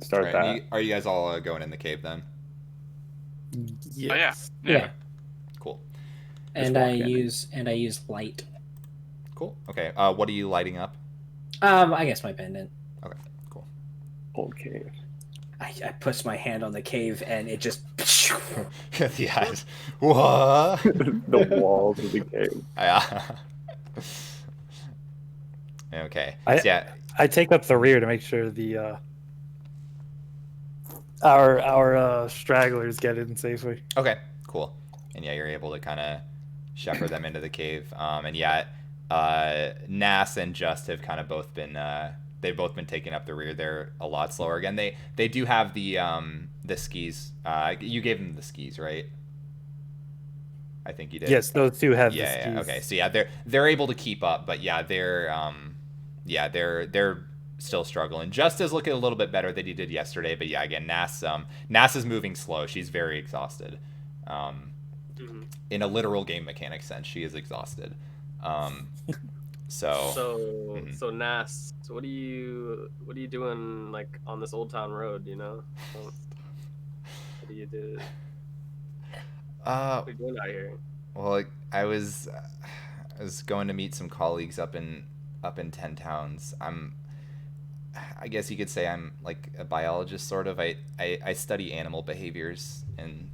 Start right, that. Are you guys all going in the cave then? Yes. Oh, yeah. Cool. And I use light. Cool. Okay. What are you lighting up? I guess my pendant. Okay. Cool. Old cave. I push my hand on the cave and it just. The eyes. What? The walls of the cave. Yeah. Okay. I take up the rear to make sure the our stragglers get in safely. Okay. Cool. And yeah, you're able to kind of shepherd them into the cave. And yeah, Nas and Just have kind of both been they've both been taking up the rear. They're a lot slower. Again, they do have the skis. You gave them the skis, right? I think you did. Yes, those two have yeah, the skis. yeah. Okay. So yeah, they're able to keep up, but yeah, they're still struggling. Just is looking a little bit better than he did yesterday, but yeah, again, Nas is moving slow. She's very exhausted. In a literal game mechanic sense, she is exhausted. So Nas, so what are you doing on this Old Town Road? What do you do? What are you doing out here? Well, I was going to meet some colleagues up in 10 Towns. I guess you could say I'm a biologist, sort of. I study animal behaviors, and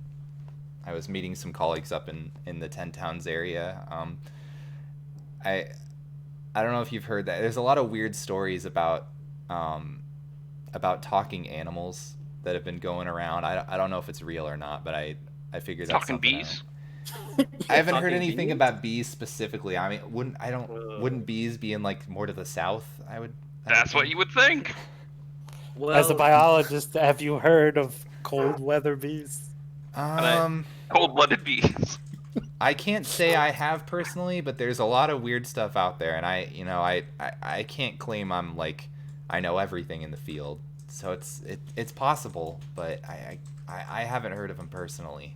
I was meeting some colleagues up in the 10 Towns area. I don't know if you've heard that. There's a lot of weird stories about talking animals that have been going around. I don't know if it's real or not, but I figured that's talking bees. I haven't heard Talking anything bees? about bees specifically. I mean, wouldn't bees be in more to the south? That's what you would think. Well, As a biologist, have you heard of cold weather bees? Cold-blooded bees. I can't say I have personally, but there's a lot of weird stuff out there, and I can't claim I'm like I know everything in the field. So it's possible, but I haven't heard of them personally.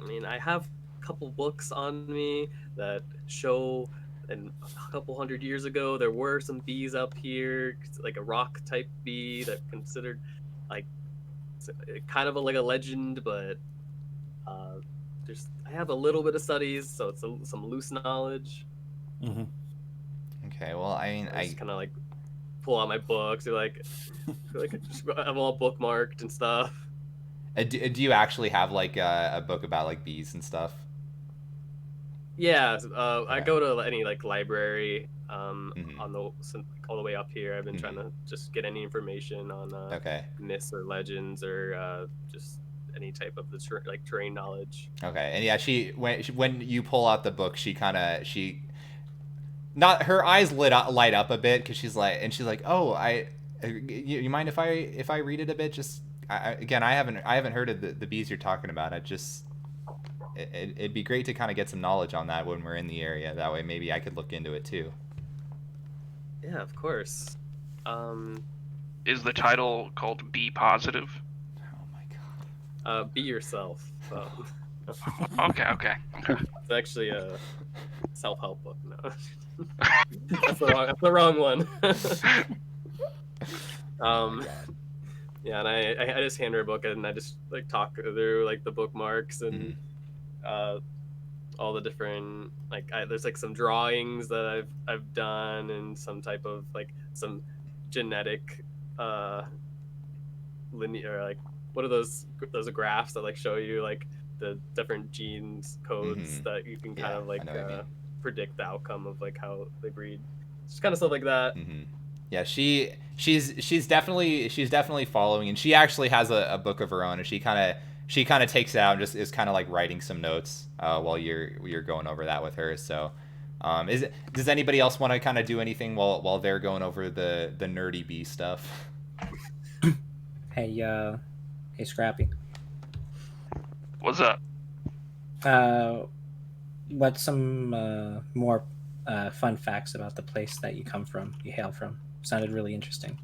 I mean, I have a couple books on me that show, and a couple hundred years ago there were some bees up here, like a rock type bee that considered like kind of like a legend, but I have a little bit of studies, so it's some loose knowledge. Mm-hmm. Okay, well, I mean, I just kind of like pull out my books, or like just have them all bookmarked and stuff. Do you actually have like a book about like bees and stuff? Yeah, I Okay. go to any like library Mhm. on the all the way up here. I've been Mhm. trying to just get any information on Okay. myths or legends, or just any type of the like terrain knowledge. Okay, and yeah, when you pull out the book, not her eyes light up a bit because she's like, oh, you mind if I read it a bit? Just again, I haven't heard of the bees you're talking about. It'd be great to kind of get some knowledge on that when we're in the area. That way, maybe I could look into it too. Yeah, of course. Is the title called Be Positive? Oh my god. Be yourself. Okay. It's actually a self-help book. No, that's the wrong one. Oh my god. Yeah, and I just hand her a book and I just like talk through like the bookmarks and all the different there's like some drawings that I've done and some type of like some genetic linear, like what are those graphs that like show you like the different genes codes that you can kind of like I know what you mean. predict the outcome of like how they breed, just kind of stuff like that. Yeah, she's definitely following, and she actually has a book of her own, and she kind of takes it out and just is kind of like writing some notes while you're going over that with her. So, does anybody else want to kind of do anything while they're going over the nerdy bee stuff? Hey, Scrappy. What's up? What's some more fun facts about the place that you hail from? Sounded really interesting.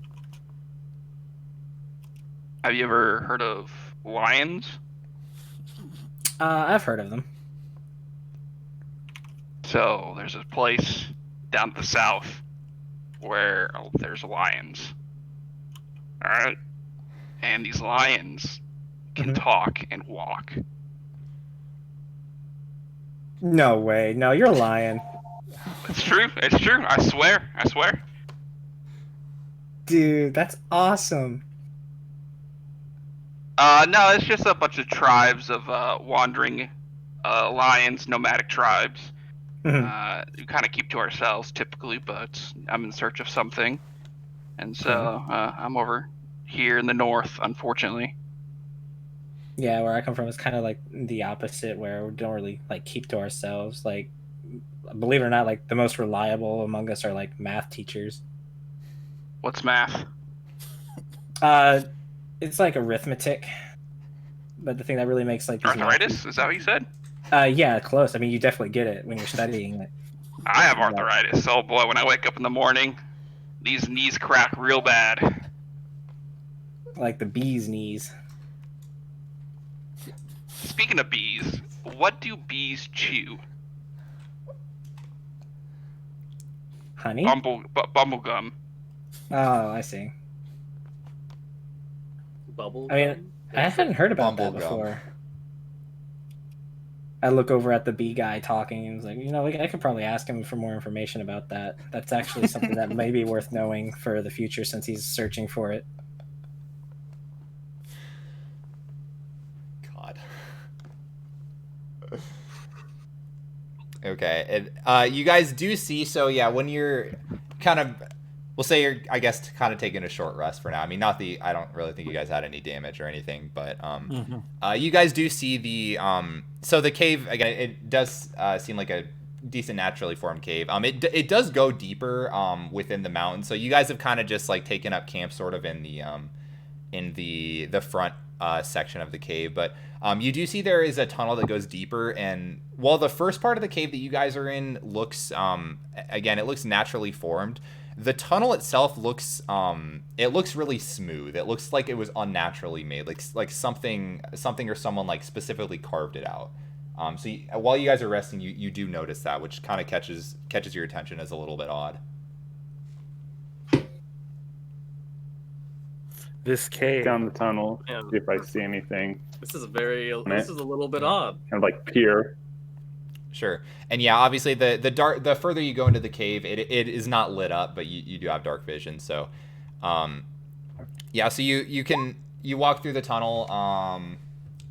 Have you ever heard of lions? I've heard of them. So there's a place down the south where there's lions. All right, and these lions can talk and walk. No way. No, you're lying. It's true. It's true. I swear. Dude, that's awesome. No, it's just a bunch of tribes of wandering lions, nomadic tribes. We kind of keep to ourselves typically, but I'm in search of something, and so I'm over here in the north, unfortunately. Yeah, where I come from is kind of like the opposite, where we don't really like keep to ourselves. Like, believe it or not, like the most reliable among us are like math teachers. What's math? It's like arithmetic, but the thing that really makes like these Arthritis? Is that what you said? Yeah, close. I mean, you definitely get it when you're studying it. I have arthritis. Oh boy, when I wake up in the morning, these knees crack real bad. Like the bee's knees. Speaking of bees, what do bees chew? Honey? Bubblegum. Oh, I see. Bubble. I mean, I hadn't heard about that Bubblegum. before. I look over at the bee guy talking and was like, I could probably ask him for more information about that. That's actually something that may be worth knowing for the future since he's searching for it. God. Okay, and you guys do see. So yeah, when you're kind of, we'll say you're, I guess, kind of taking a short rest for now. I mean, I don't really think you guys had any damage or anything, but you guys do see the so the cave again. It does seem like a decent naturally formed cave. It does go deeper within the mountain. So you guys have kind of just like taken up camp sort of in the front section of the cave, but you do see there is a tunnel that goes deeper, and while the first part of the cave that you guys are in looks, again, it looks naturally formed, the tunnel itself looks, it looks really smooth. It looks like it was unnaturally made, like something or someone like specifically carved it out. So while you guys are resting, you do notice that, which kind of catches your attention as a little bit odd. This cave. Down the tunnel, Yeah. see if I see anything. This is a little bit odd. Kind of like peer. Sure. And yeah, obviously the further you go into the cave, it is not lit up, but you do have dark vision. So, yeah. So you walk through the tunnel.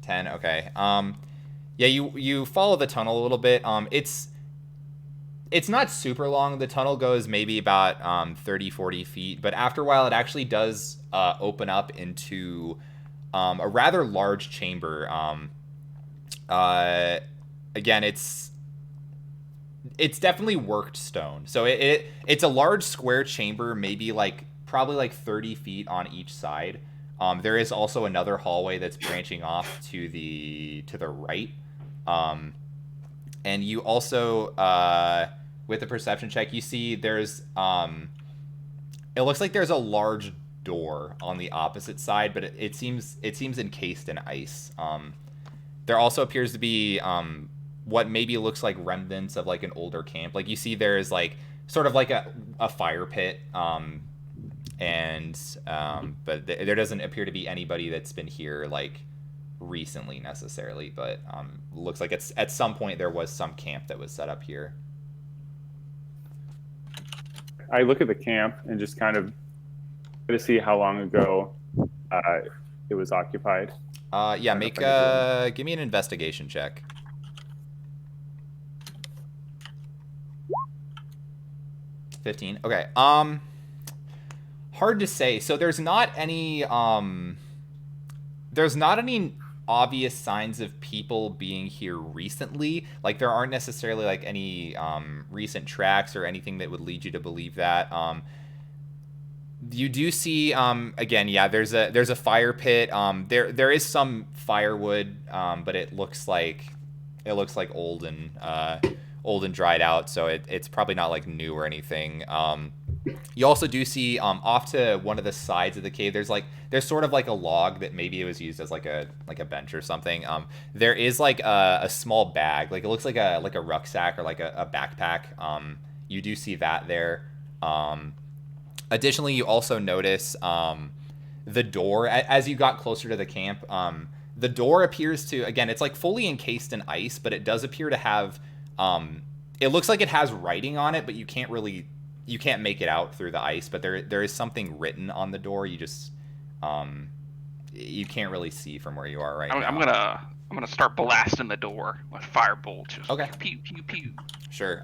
10. Okay. Yeah. You follow the tunnel a little bit. It's not super long. The tunnel goes maybe about 30-40 feet, but after a while, it actually does open up into a rather large chamber. Again, it's definitely worked stone. So it's a large square chamber, maybe probably like 30 feet on each side. There is also another hallway that's branching off to the right. And you also with the perception check, you see there's it looks like there's a large door on the opposite side, but it seems encased in ice. There also appears to be what maybe looks like remnants of like an older camp. Like you see there's like sort of like a fire pit, but there doesn't appear to be anybody that's been here like recently necessarily, but looks like it's at some point there was some camp that was set up here. I look at the camp and just kind of to see how long ago it was occupied. Yeah, give me an investigation check. 15. Okay. Hard to say. So there's not any obvious signs of people being here recently. Like there aren't necessarily like any recent tracks or anything that would lead you to believe that. You do see again, yeah, there's a fire pit. There is some firewood, but it looks like old and dried out, so it's probably not like new or anything. You also do see off to one of the sides of the cave, there's sort of like a log that maybe it was used as like a bench or something. There is like a small bag, like it looks like a rucksack or like a backpack. You do see that there. Additionally, you also notice the door as you got closer to the camp. The door appears to, again, it's like fully encased in ice, but it does appear to have it looks like it has writing on it, but you can't make it out through the ice, but there is something written on the door. You just you can't really see from where you are right now. I'm gonna start blasting the door with firebolt. Just okay. Pew pew pew. Sure.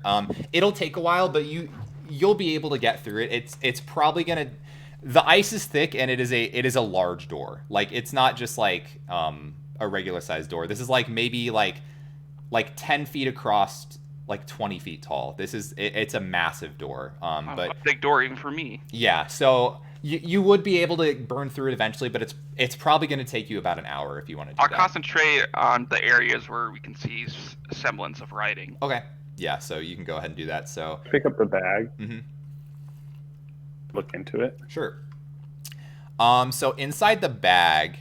It'll take a while, but you'll be able to get through it. It's probably gonna. The ice is thick, and it is a large door. Like it's not just like a regular sized door. This is like maybe like 10 feet across, like 20 feet tall. It's a massive door. But a big door even for me. Yeah, so you would be able to burn through it eventually, but it's probably going to take you about an hour if you want to do I'll that. concentrate on the areas where we can see semblance of writing. Okay. Yeah, so you can go ahead and do that. So Pick up the bag. Mm-hmm. Look into it. Sure. So inside the bag,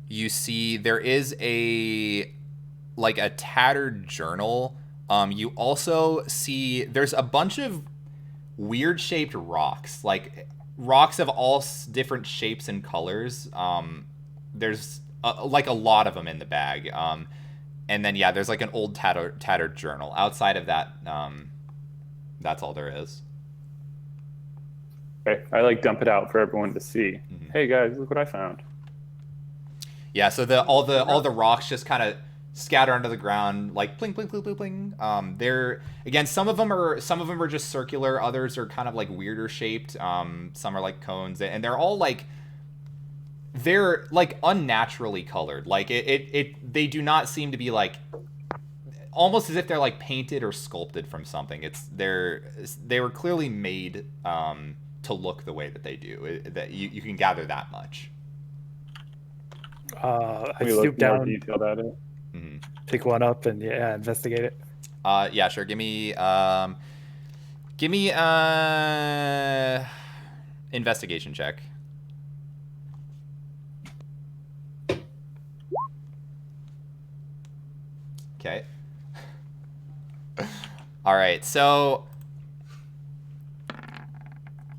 you see there is a tattered journal. You also see there's a bunch of weird shaped rocks, like rocks of all different shapes and colors. There's a lot of them in the bag. And then yeah, there's like an old tattered journal. Outside of that, that's all there is. Okay, I dump it out for everyone to see. Mm-hmm. Hey guys, look what I found. Yeah, so all the rocks just kind of scatter onto the ground, like pling pling pling pling pling. They're again, some of them are just circular, others are kind of like weirder shaped. Some are like cones, and they're all they're unnaturally colored. Like they do not seem to be almost as if they're like painted or sculpted from something. They were clearly made to look the way that they do. That you can gather that much. I Can we stoop look more down, detailed at it? Hmm. pick one up, and investigate it. Yeah, sure. Give me investigation check. Okay. All right. So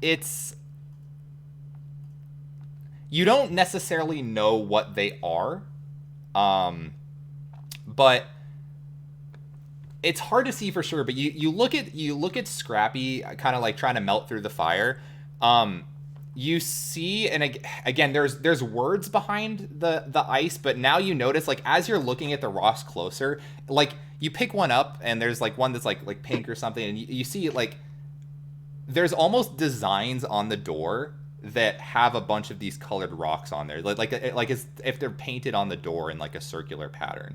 it's you don't necessarily know what they are, but it's hard to see for sure. But you look at Scrappy kind of like trying to melt through the fire. You see, and again, there's words behind the ice, but now you notice, like, as you're looking at the rocks closer, like, you pick one up and there's like one that's like pink or something, and you see like there's almost designs on the door that have a bunch of these colored rocks on there, like it's if they're painted on the door in like a circular pattern.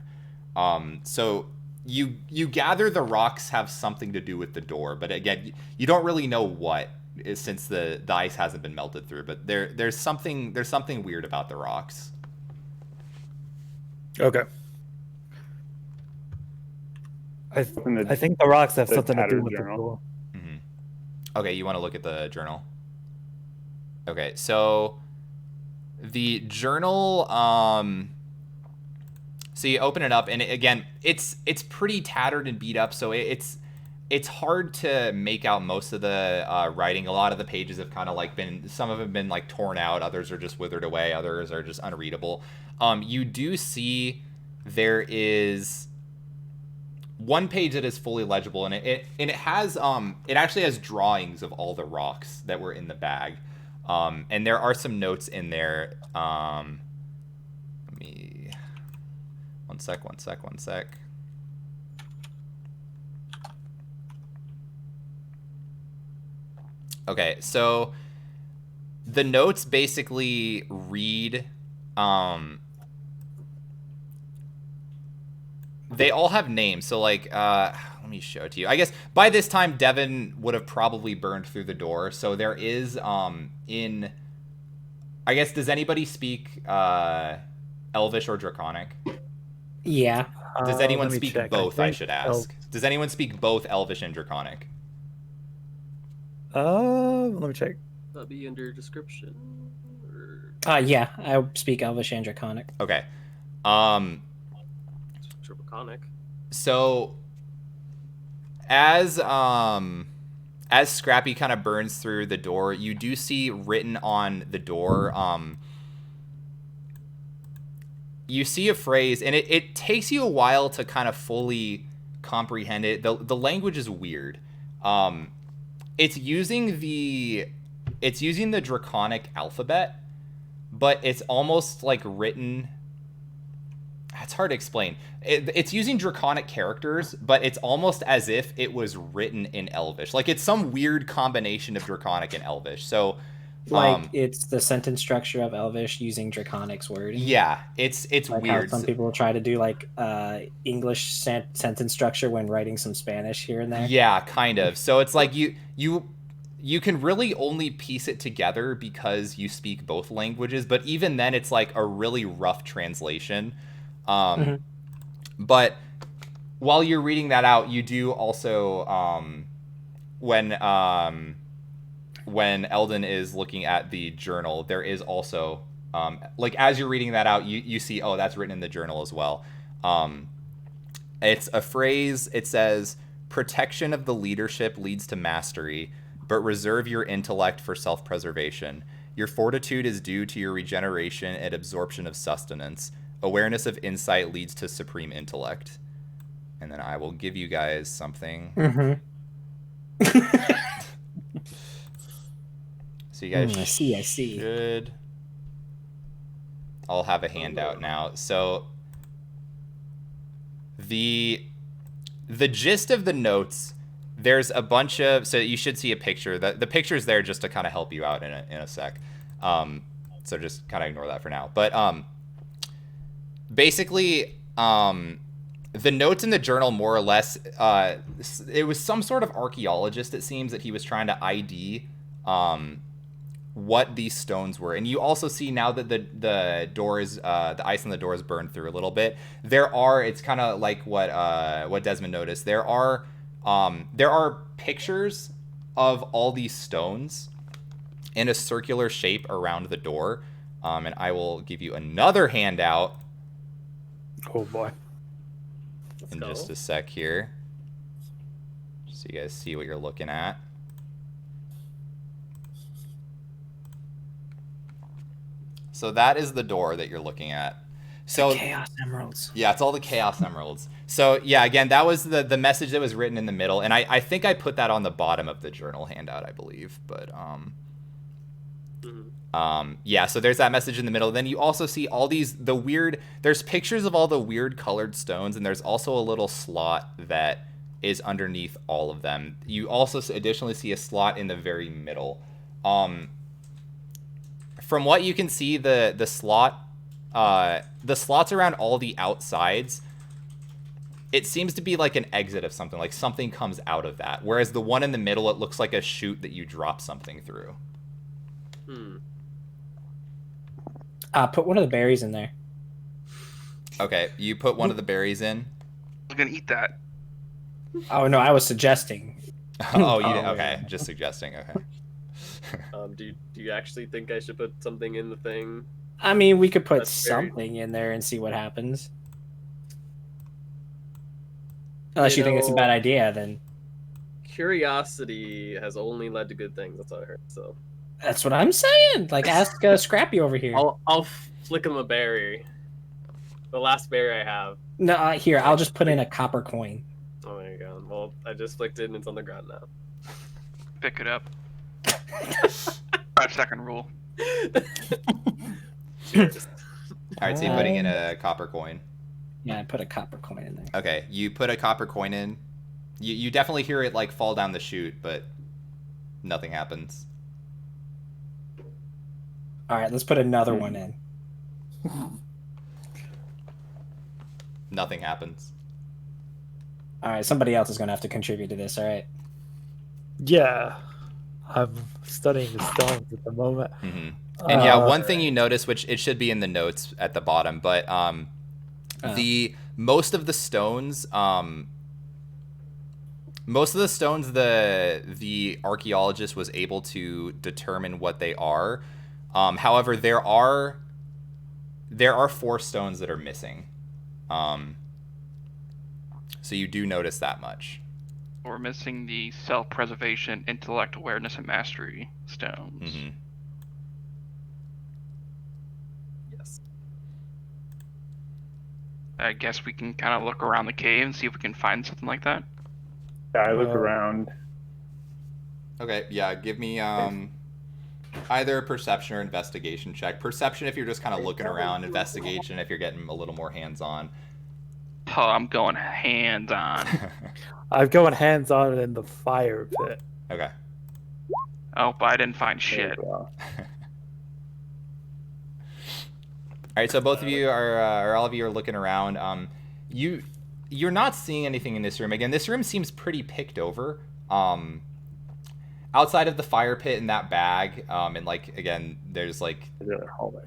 So you gather the rocks have something to do with the door, but again, you don't really know what, since the ice hasn't been melted through. But there's something weird about the rocks. Okay. I think the rocks have the something to do tattered with journal. the door. Mm-hmm. Okay, you want to look at the journal? Okay, so the journal, so you open it up, and again, it's pretty tattered and beat up, so it's hard to make out most of the writing. A lot of the pages have kind of like some of them have been like torn out, others are just withered away, others are just unreadable. You do see there is one page that is fully legible, and it has it actually has drawings of all the rocks that were in the bag, and there are some notes in there. Let me one sec. Okay, so the notes basically read, they all have names. So like, let me show it to you. I guess by this time Devin would have probably burned through the door. So there is in, I guess, does anybody speak Elvish or Draconic? Yeah. Does anyone Let me speak check. both, I think should ask? Does anyone speak both Elvish and Draconic? Let me check. That'd be under description. Or... Yeah, I speak Elvish and Draconic. Okay. Draconic. So as Scrappy kind of burns through the door, you do see written on the door, you see a phrase, and it takes you a while to kind of fully comprehend it. The language is weird. It's using the Draconic alphabet, but it's almost like written. It's hard to explain. It's using Draconic characters, but it's almost as if it was written in Elvish. Like, it's some weird combination of Draconic and Elvish. So, like, it's the sentence structure of Elvish using Draconic's wording. Yeah, it's like weird. How some people try to do like English sentence structure when writing some Spanish here and there. Yeah, kind of. So it's like you can really only piece it together because you speak both languages, but even then it's like a really rough translation. But while you're reading that out, you do also when Eldon is looking at the journal, there is also like, as you're reading that out, you see, oh, that's written in the journal as well. It's a phrase. It says, "Protection of the leadership leads to mastery, but reserve your intellect for self-preservation. Your fortitude is due to your regeneration and absorption of sustenance. Awareness of insight leads to supreme intellect." And then I will give you guys something. So you guys I see. should all have a handout now. So the gist of the notes, there's a bunch of, so you should see a picture. The picture's there just to kind of help you out in a sec. So just kind of ignore that for now. But basically, the notes in the journal, more or less, it was some sort of archaeologist, it seems, that he was trying to ID what these stones were. And you also see now that the doors, the ice on the doors burned through a little bit. It's kind of like what Desmond noticed. There are pictures of all these stones in a circular shape around the door. And I will give you another handout. Oh boy. In just a sec here, so you guys see what you're looking at. So that is the door that you're looking at. So the Chaos Emeralds. Yeah, it's all the Chaos Emeralds. So yeah, again, that was the message that was written in the middle, and I think I put that on the bottom of the journal handout, I believe. But yeah, so there's that message in the middle. Then you also see all there's pictures of all the weird colored stones, and there's also a little slot that is underneath all of them. You also additionally see a slot in the very middle. From what you can see, the slots around all the outsides, it seems to be like an exit of something, like something comes out of that. Whereas the one in the middle, it looks like a chute that you drop something through. Put one of the berries in there. Okay, you put one of the berries in. I'm gonna eat that. Oh no, I was suggesting. Oh, you did? Okay, just suggesting. Okay. Do you actually think I should put something in the thing? I mean, we could put That's very- something in there and see what happens. Unless you think it's a bad idea, then Curiosity has only led to good things. That's what I heard. So that's what I'm saying. Like, ask Scrappy over here. I'll flick him a berry. The last berry I have. No, here, I'll just put in a copper coin. Oh, there you go. Well, I just flicked it and it's on the ground now. Pick it up. 5-second rule. All right, so you're putting in a copper coin. Yeah, I put a copper coin in there. Okay, you put a copper coin in. You definitely hear it like fall down the chute, but nothing happens. All right, let's put another one in. Nothing happens. All right, somebody else is going to have to contribute to this, all right? Yeah. I'm studying the stones at the moment. Mm-hmm. And yeah, one thing you notice, which it should be in the notes at the bottom, but most of the stones the archaeologist was able to determine what they are. However, there are 4 stones that are missing. So you do notice that much. We're missing the self-preservation, intellect, awareness, and mastery stones. Mm-hmm. Yes. I guess we can kind of look around the cave and see if we can find something like that. Yeah, I look around. Okay, yeah, give me either a perception or investigation check. Perception if you're just kind of looking around, investigation if you're getting a little more hands-on. Oh, I'm going hands-on. I'm going hands-on in the fire pit. Okay. Oh, but I didn't find There shit. we go. All right, so both of you are, or all of you are looking around. You're not seeing anything in this room. Again, this room seems pretty picked over. Outside of the fire pit and that bag, and like again, there's like The other hallway.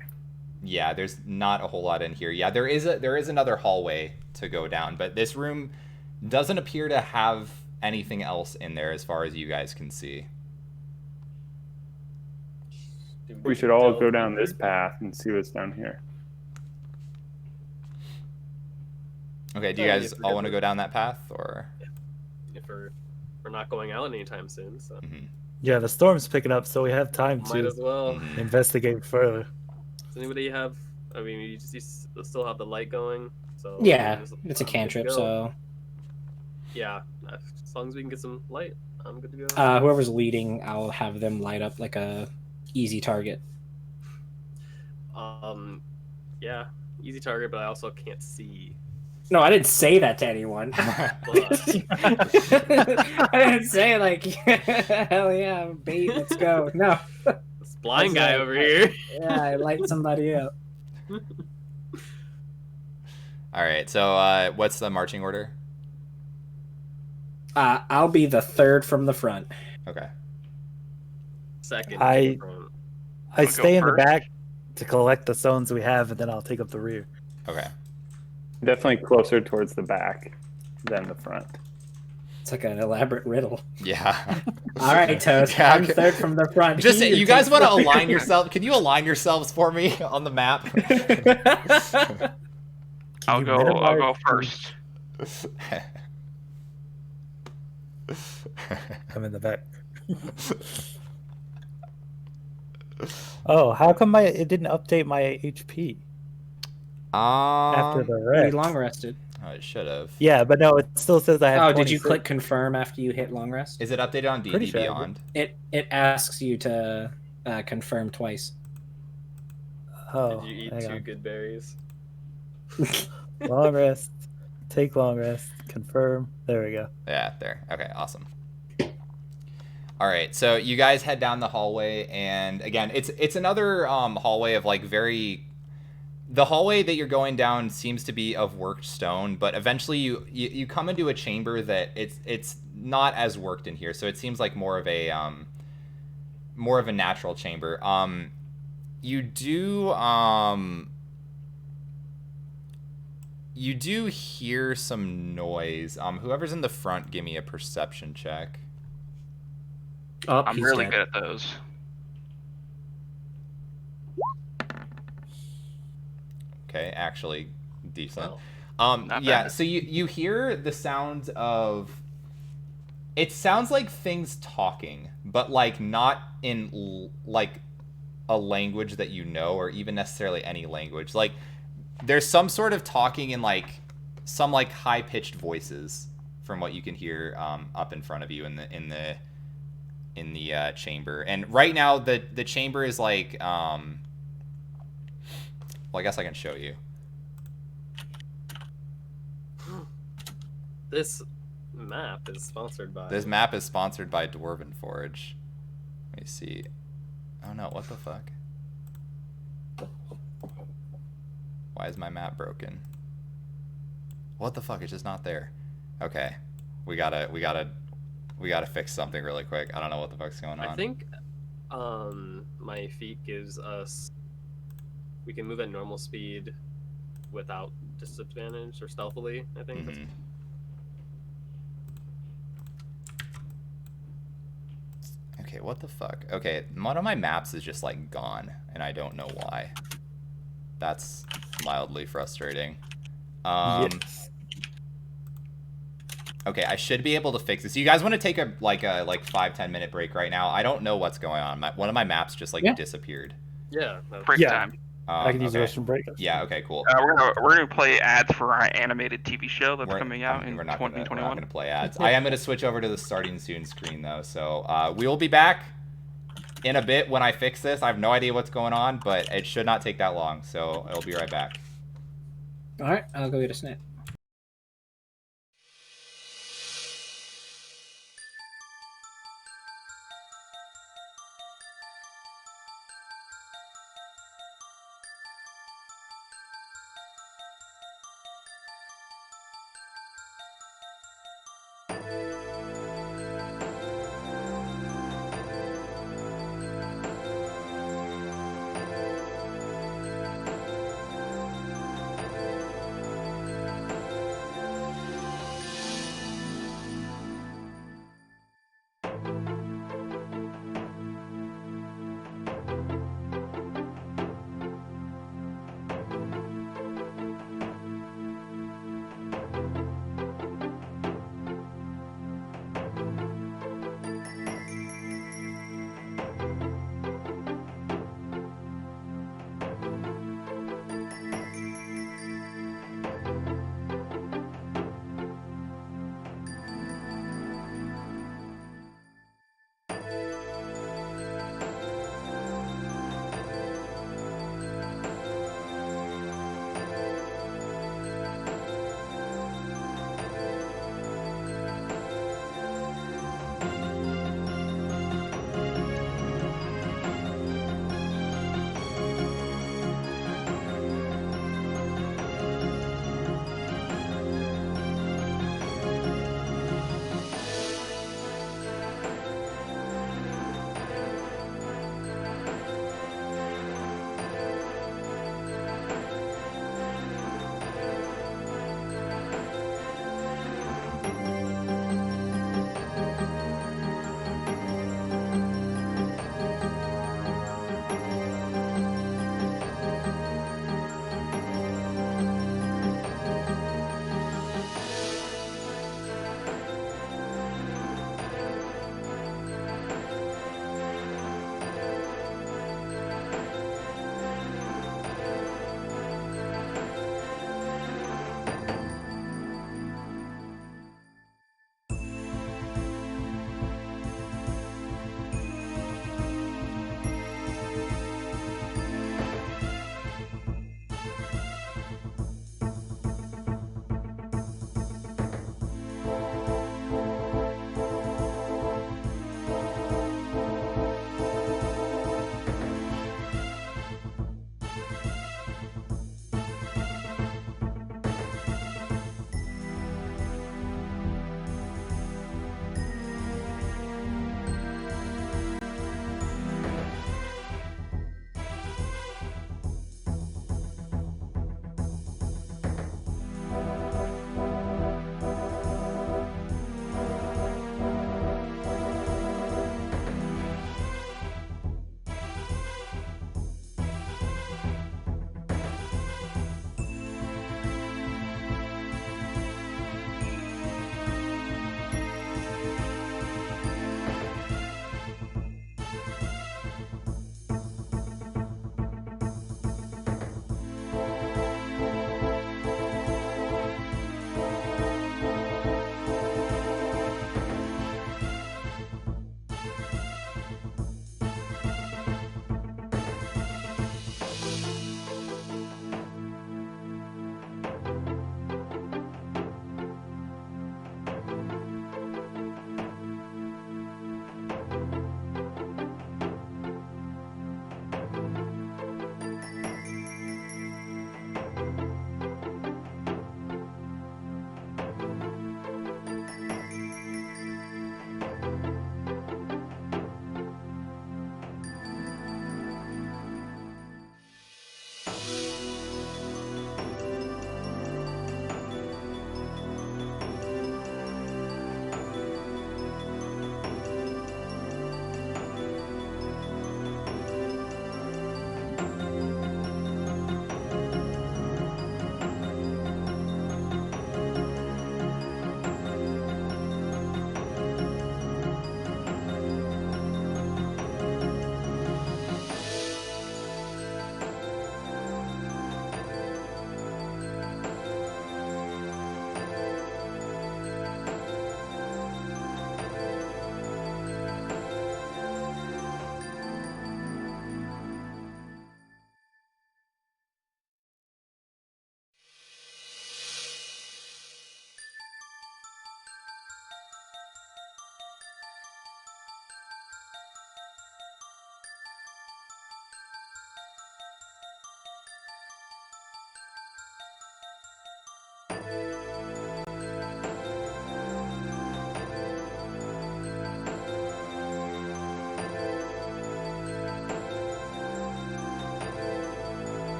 yeah, there's not a whole lot in here. Yeah, there is another hallway to go down, but this room doesn't appear to have anything else in there as far as you guys can see. We should all go down this path and see what's down here. Okay, do you Yeah, guys if we're all good want to with- go down that path, or? If we're not going out anytime soon, so Mhm. Yeah, the storm's picking up, so we have time might as to well. Mhm. investigate further. Does anybody have? I mean, you still have the light going, so Yeah, I'm it's a good to cantrip, go. so Yeah, as long as we can get some light, I'm good to go. whoever's leading, I'll have them light up like a easy target. Yeah, easy target, but I also can't see. No, I didn't say that to anyone. But I didn't say like, hell yeah, bait, let's go. No, this blind That's guy right. over here. yeah, I light somebody up. All right, so what's the marching order? I'll be the third from the front. Okay. Second. I- from- I Wanna go stay in the first? back to collect the stones we have, and then I'll take up the rear. Okay. Definitely closer towards the back than the front. It's like an elaborate riddle. Yeah. All right, Toast. Yeah, I'm okay. third from the front. Just He you guys takes want to the align rear. yourself? Can you align yourselves for me on the map? I'll you go minimize first. I'm in the back. Oh, how come it didn't update my HP after the You wreck? long rested. Oh, it should have. Yeah, but no, it still says I have. Oh, did you 26. click confirm after you hit long rest? Is it updated on Pretty D&D sure I did. Beyond? It asks you to confirm twice. Oh, Did you eat hang 2 on. good berries? Long rest. Take long rest. Confirm. There we go. Yeah, there. Okay, awesome. All right, so you guys head down the hallway, and again, it's another hallway of like very. The hallway that you're going down seems to be of worked stone, but eventually you come into a chamber that it's not as worked in here, so it seems like more of a natural chamber. You do hear some noise. Whoever's in the front, give me a perception check. Oh, I'm he's really dead. good at those. Okay, actually decent. Wow. Not Yeah, bad. so you hear the sounds of. It sounds like things talking, but like not in like a language that you know, or even necessarily any language. Like there's some sort of talking in like some like high pitched voices from what you can hear up in front of you in the chamber. And right now the chamber is like well, I guess I can show you. This map is sponsored by. This map is sponsored by Dwarven Forge. Let me see. Oh no, what the fuck? Why is my map broken? What the fuck? It's just not there. Okay. We gotta fix something really quick. I don't know what the fuck's going on. I think my feat gives us. We can move at normal speed without disadvantage or stealthily, I think. Mhm. Okay, what the fuck? Okay, one of my maps is just like gone, and I don't know why. That's mildly frustrating. Yes. Okay, I should be able to fix this. You guys want to take a 5-10 minute break right now? I don't know what's going on. One of my maps just like Yeah. disappeared. Yeah. Break Yeah. time. I can use the Okay. restroom break. Yeah. Okay. Cool. We're gonna play ads for our animated TV show that's coming out in we're not gonna 2021. play ads. I am gonna switch over to the starting soon screen though. So we will be back in a bit when I fix this. I have no idea what's going on, but it should not take that long. So I'll be right back. All right, I'll go get a snack.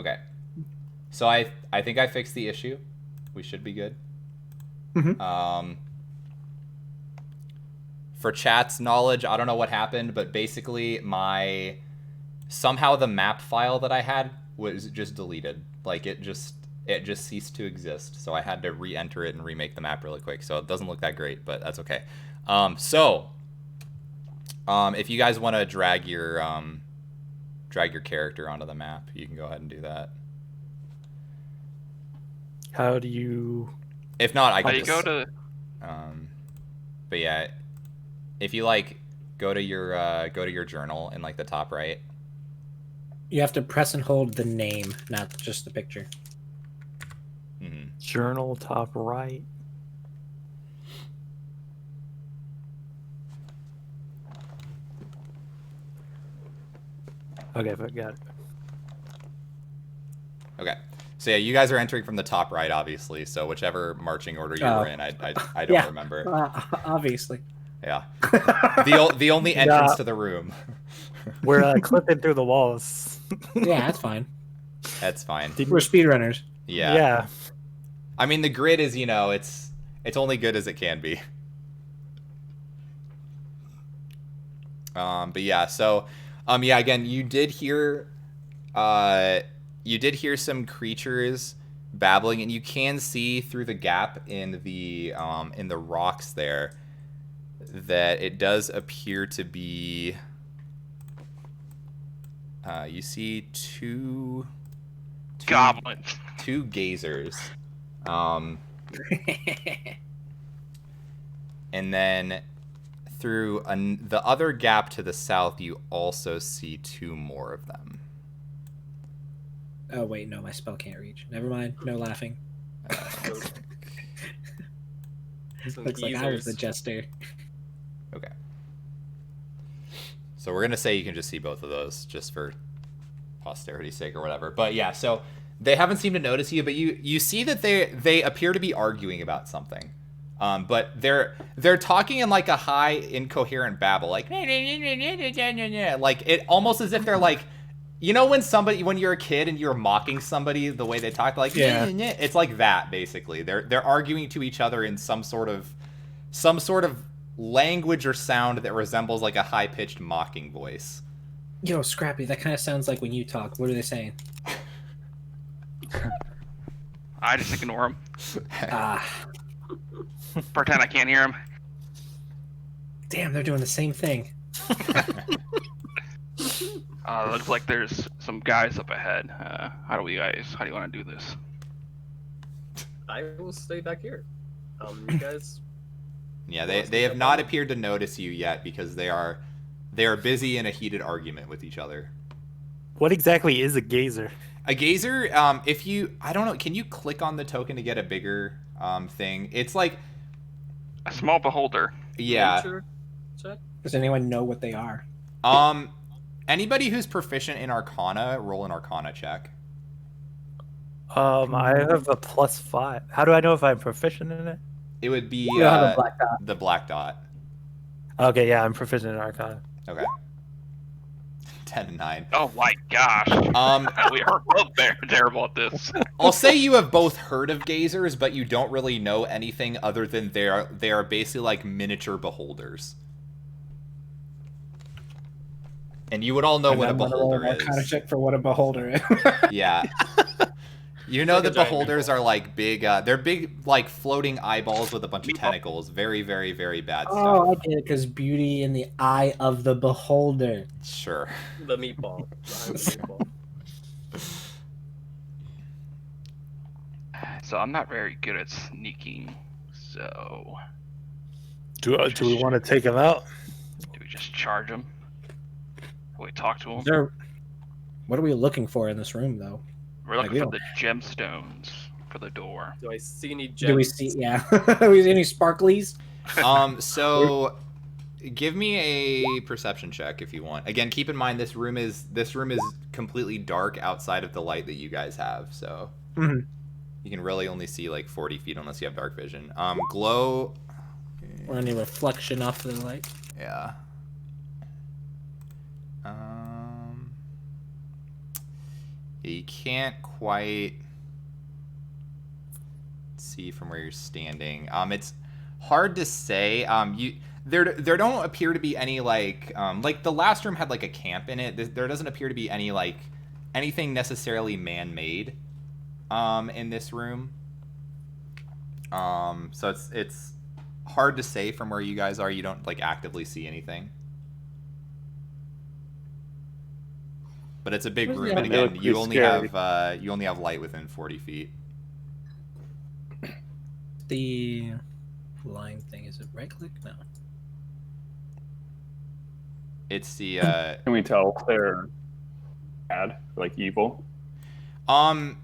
Okay. So I think I fixed the issue. We should be good. Mhm. For chat's knowledge, I don't know what happened, but basically somehow the map file that I had was just deleted. Like it just ceased to exist. So I had to re-enter it and remake the map really quick. So it doesn't look that great, but that's okay. If you guys want to drag your character onto the map, you can go ahead and do that. How do you? If not, I How can you just. go to? But yeah, if you like, go to your journal in like the top right. You have to press and hold the name, not just the picture. Mm-hmm. Journal top right. Okay, but got it. Okay. So yeah, you guys are entering from the top right, obviously. So whichever marching order you were in, I don't Yeah. remember. Obviously. Yeah. The only entrance to the room. We're clipping through the walls. Yeah, that's fine. That's fine. We're speedrunners. Yeah. Yeah. I mean, the grid is, it's only good as it can be. But yeah, so, yeah, again, you did hear some creatures babbling, and you can see through the gap in the rocks there that it does appear to be. You see two Goblins. Two gazers. And then through the other gap to the south, you also see two more of them. Oh, wait, no, my spell can't reach. Never mind. No laughing. Looks like I was the jester. Okay. So we're going to say you can just see both of those just for posterity's sake or whatever. But yeah, so they haven't seemed to notice you, but you see that they appear to be arguing about something. But they're talking in like a high incoherent babble, like it almost as if they're like, when you're a kid and you're mocking somebody the way they talk, like it's like that basically. They're arguing to each other in some sort of language or sound that resembles like a high-pitched mocking voice. Yo, Scrappy, that kind of sounds like when you talk. What are they saying? I just ignore them. Ah. Pretend I can't hear them. Damn, they're doing the same thing. Looks like there's some guys up ahead. How do you want to do this? I will stay back here. You guys. Yeah, they have not appeared to notice you yet because they are busy in a heated argument with each other. What exactly is a gazer? A gazer, I don't know, can you click on the token to get a bigger thing? It's like a small beholder. Yeah. Check. Does anyone know what they are? Anybody who's proficient in Arcana, roll an Arcana check. I have a +5. How do I know if I'm proficient in it? It would be the black dot. The black dot. Okay, yeah, I'm proficient in Arcana. Okay. 10 and 9. Oh my gosh. We are both very terrible at this. I'll say you have both heard of gazers, but you don't really know anything other than they are basically like miniature beholders. And you would all know what a beholder is. Arcana check for what a beholder is. Yeah. You know that beholders are like big, they're big, like floating eyeballs with a bunch of tentacles. Very, very, very bad stuff. Oh, I get it, because beauty in the eye of the beholder. Sure. The meatball. So I'm not very good at sneaking, so... Do we want to take him out? Do we just charge him? Do we talk to him? What are we looking for in this room, though? We're looking for the gemstones for the door. Do I see any gems? Do we see, do we see any sparklies? So give me a perception check if you want. Again, keep in mind this room is completely dark outside of the light that you guys have, so you can really only see like 40 feet unless you have dark vision. Glow Or any reflection off the light? You can't quite see from where you're standing. It's hard to say. There don't appear to be any like the last room had like a camp in it. There doesn't appear to be any like anything necessarily man-made in this room. So it's hard to say from where you guys are. You don't like actively see anything. But it's a big room, and again, you only have light within 40 feet. The line thing, is it right click? No. It's the Can we tell if they're bad, like evil? I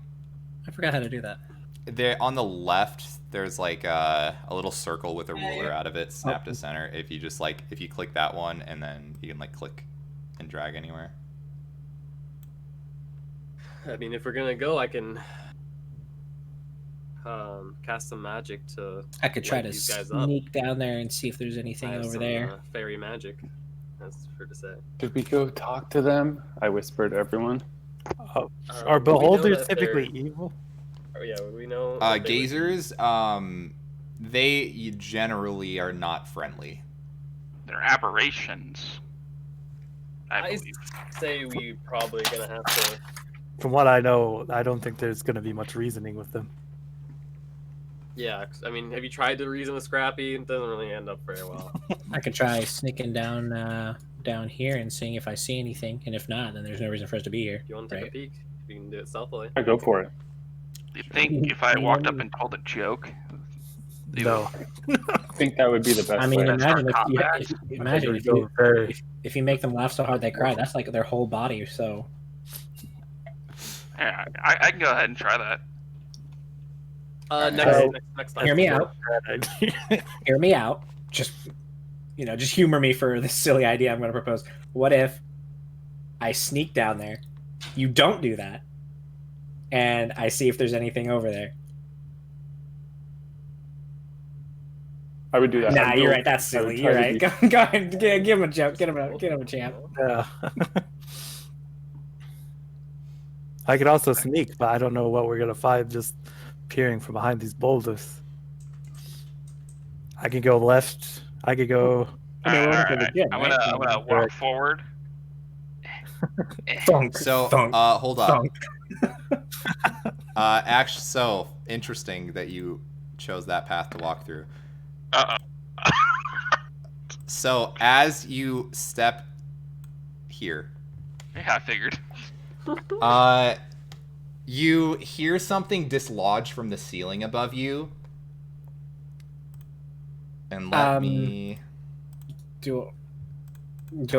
forgot how to do that. There on the left, there's like a little circle with a ruler out of it, snap to center. If you just like if you click that one, and then you can like click and drag anywhere. I mean, if we're gonna go, I can cast some magic to. I could try light to these guys up. sneak down there and see if there's anything I have over some, there. fairy magic. That's fair to say. Should we go talk to them? I whispered to everyone. Are Do we know beholders that typically they're- evil? Oh yeah, we know. that they would- Gazers, they generally are not friendly. They're aberrations. I I believe. say we probably gonna have to. From what I know, I don't think there's going to be much reasoning with them. Yeah, 'cause, I mean, have you tried to reason with Scrappy? It doesn't really end up very well. I could try sneaking down here and seeing if I see anything, and if not, then there's no reason for us to be here. You want to take Right. a peek? You can do it stealthily. I go for it. Do you think if I walked up and told a joke, they No. I think that would be the best I mean, way. imagine combat. if you make them laugh so hard they cry. That's like their whole body. So Yeah, I can go ahead and try that. Next time. hear me out. Hear me out. Just just humor me for this silly idea I'm going to propose. What if I sneak down there, you don't do that, and I see if there's anything over there? I would do that. Nah, I'd you're go- right. That's I would silly. try You're to right. be- Go ahead. Give him a joke. Get him a champ. Yeah. I could also sneak, but I don't know what we're going to find just peering from behind these boulders. I could go left. I could go. I mean, we're Alright, looking good, I'm right? gonna walk forward. Thunk, So thunk, hold on. thunk. Actually, so interesting that you chose that path to walk through. Uh-oh. So as you step here, Yeah, I figured. you hear something dislodge from the ceiling above you. And let me... Do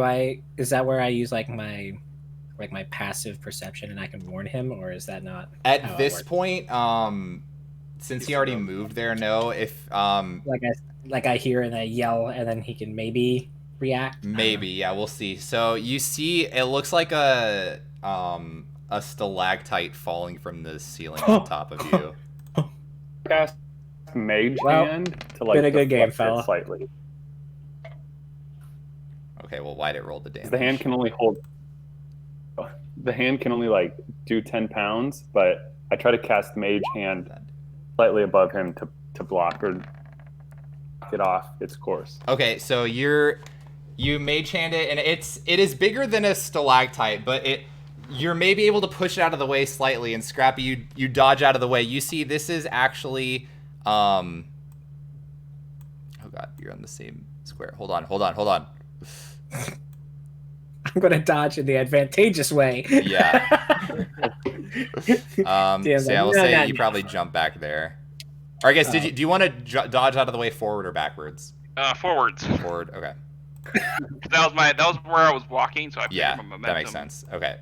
I? Is that where I use like my passive perception and I can warn him, or is that not? how At it this works? point, since he already moved there, no. If Like I hear and I yell, and then he can maybe react. maybe, yeah, we'll see. So you see, it looks like a stalactite falling from the ceiling on top of you. Cast Mage Well, Hand to like been a good game, deflect it fella. slightly. Okay, well, why'd it roll the damage? The hand can only hold. The hand can only like do 10 pounds, but I try to cast Mage Hand slightly above him to block or get off its course. Okay, so you mage hand it, and it is bigger than a stalactite, but you're maybe able to push it out of the way slightly, and Scrappy, you dodge out of the way. You see, this is actually oh god, you're on the same square. Hold on. I'm gonna dodge in the advantageous way. Yeah. Damn, So yeah, we'll no, say no, you no. probably jump back there. Or I guess, do you want to dodge out of the way forward or backwards? Forwards. Forward. Okay. That was where I was walking, so I figured Yeah, my momentum. that makes sense. Okay.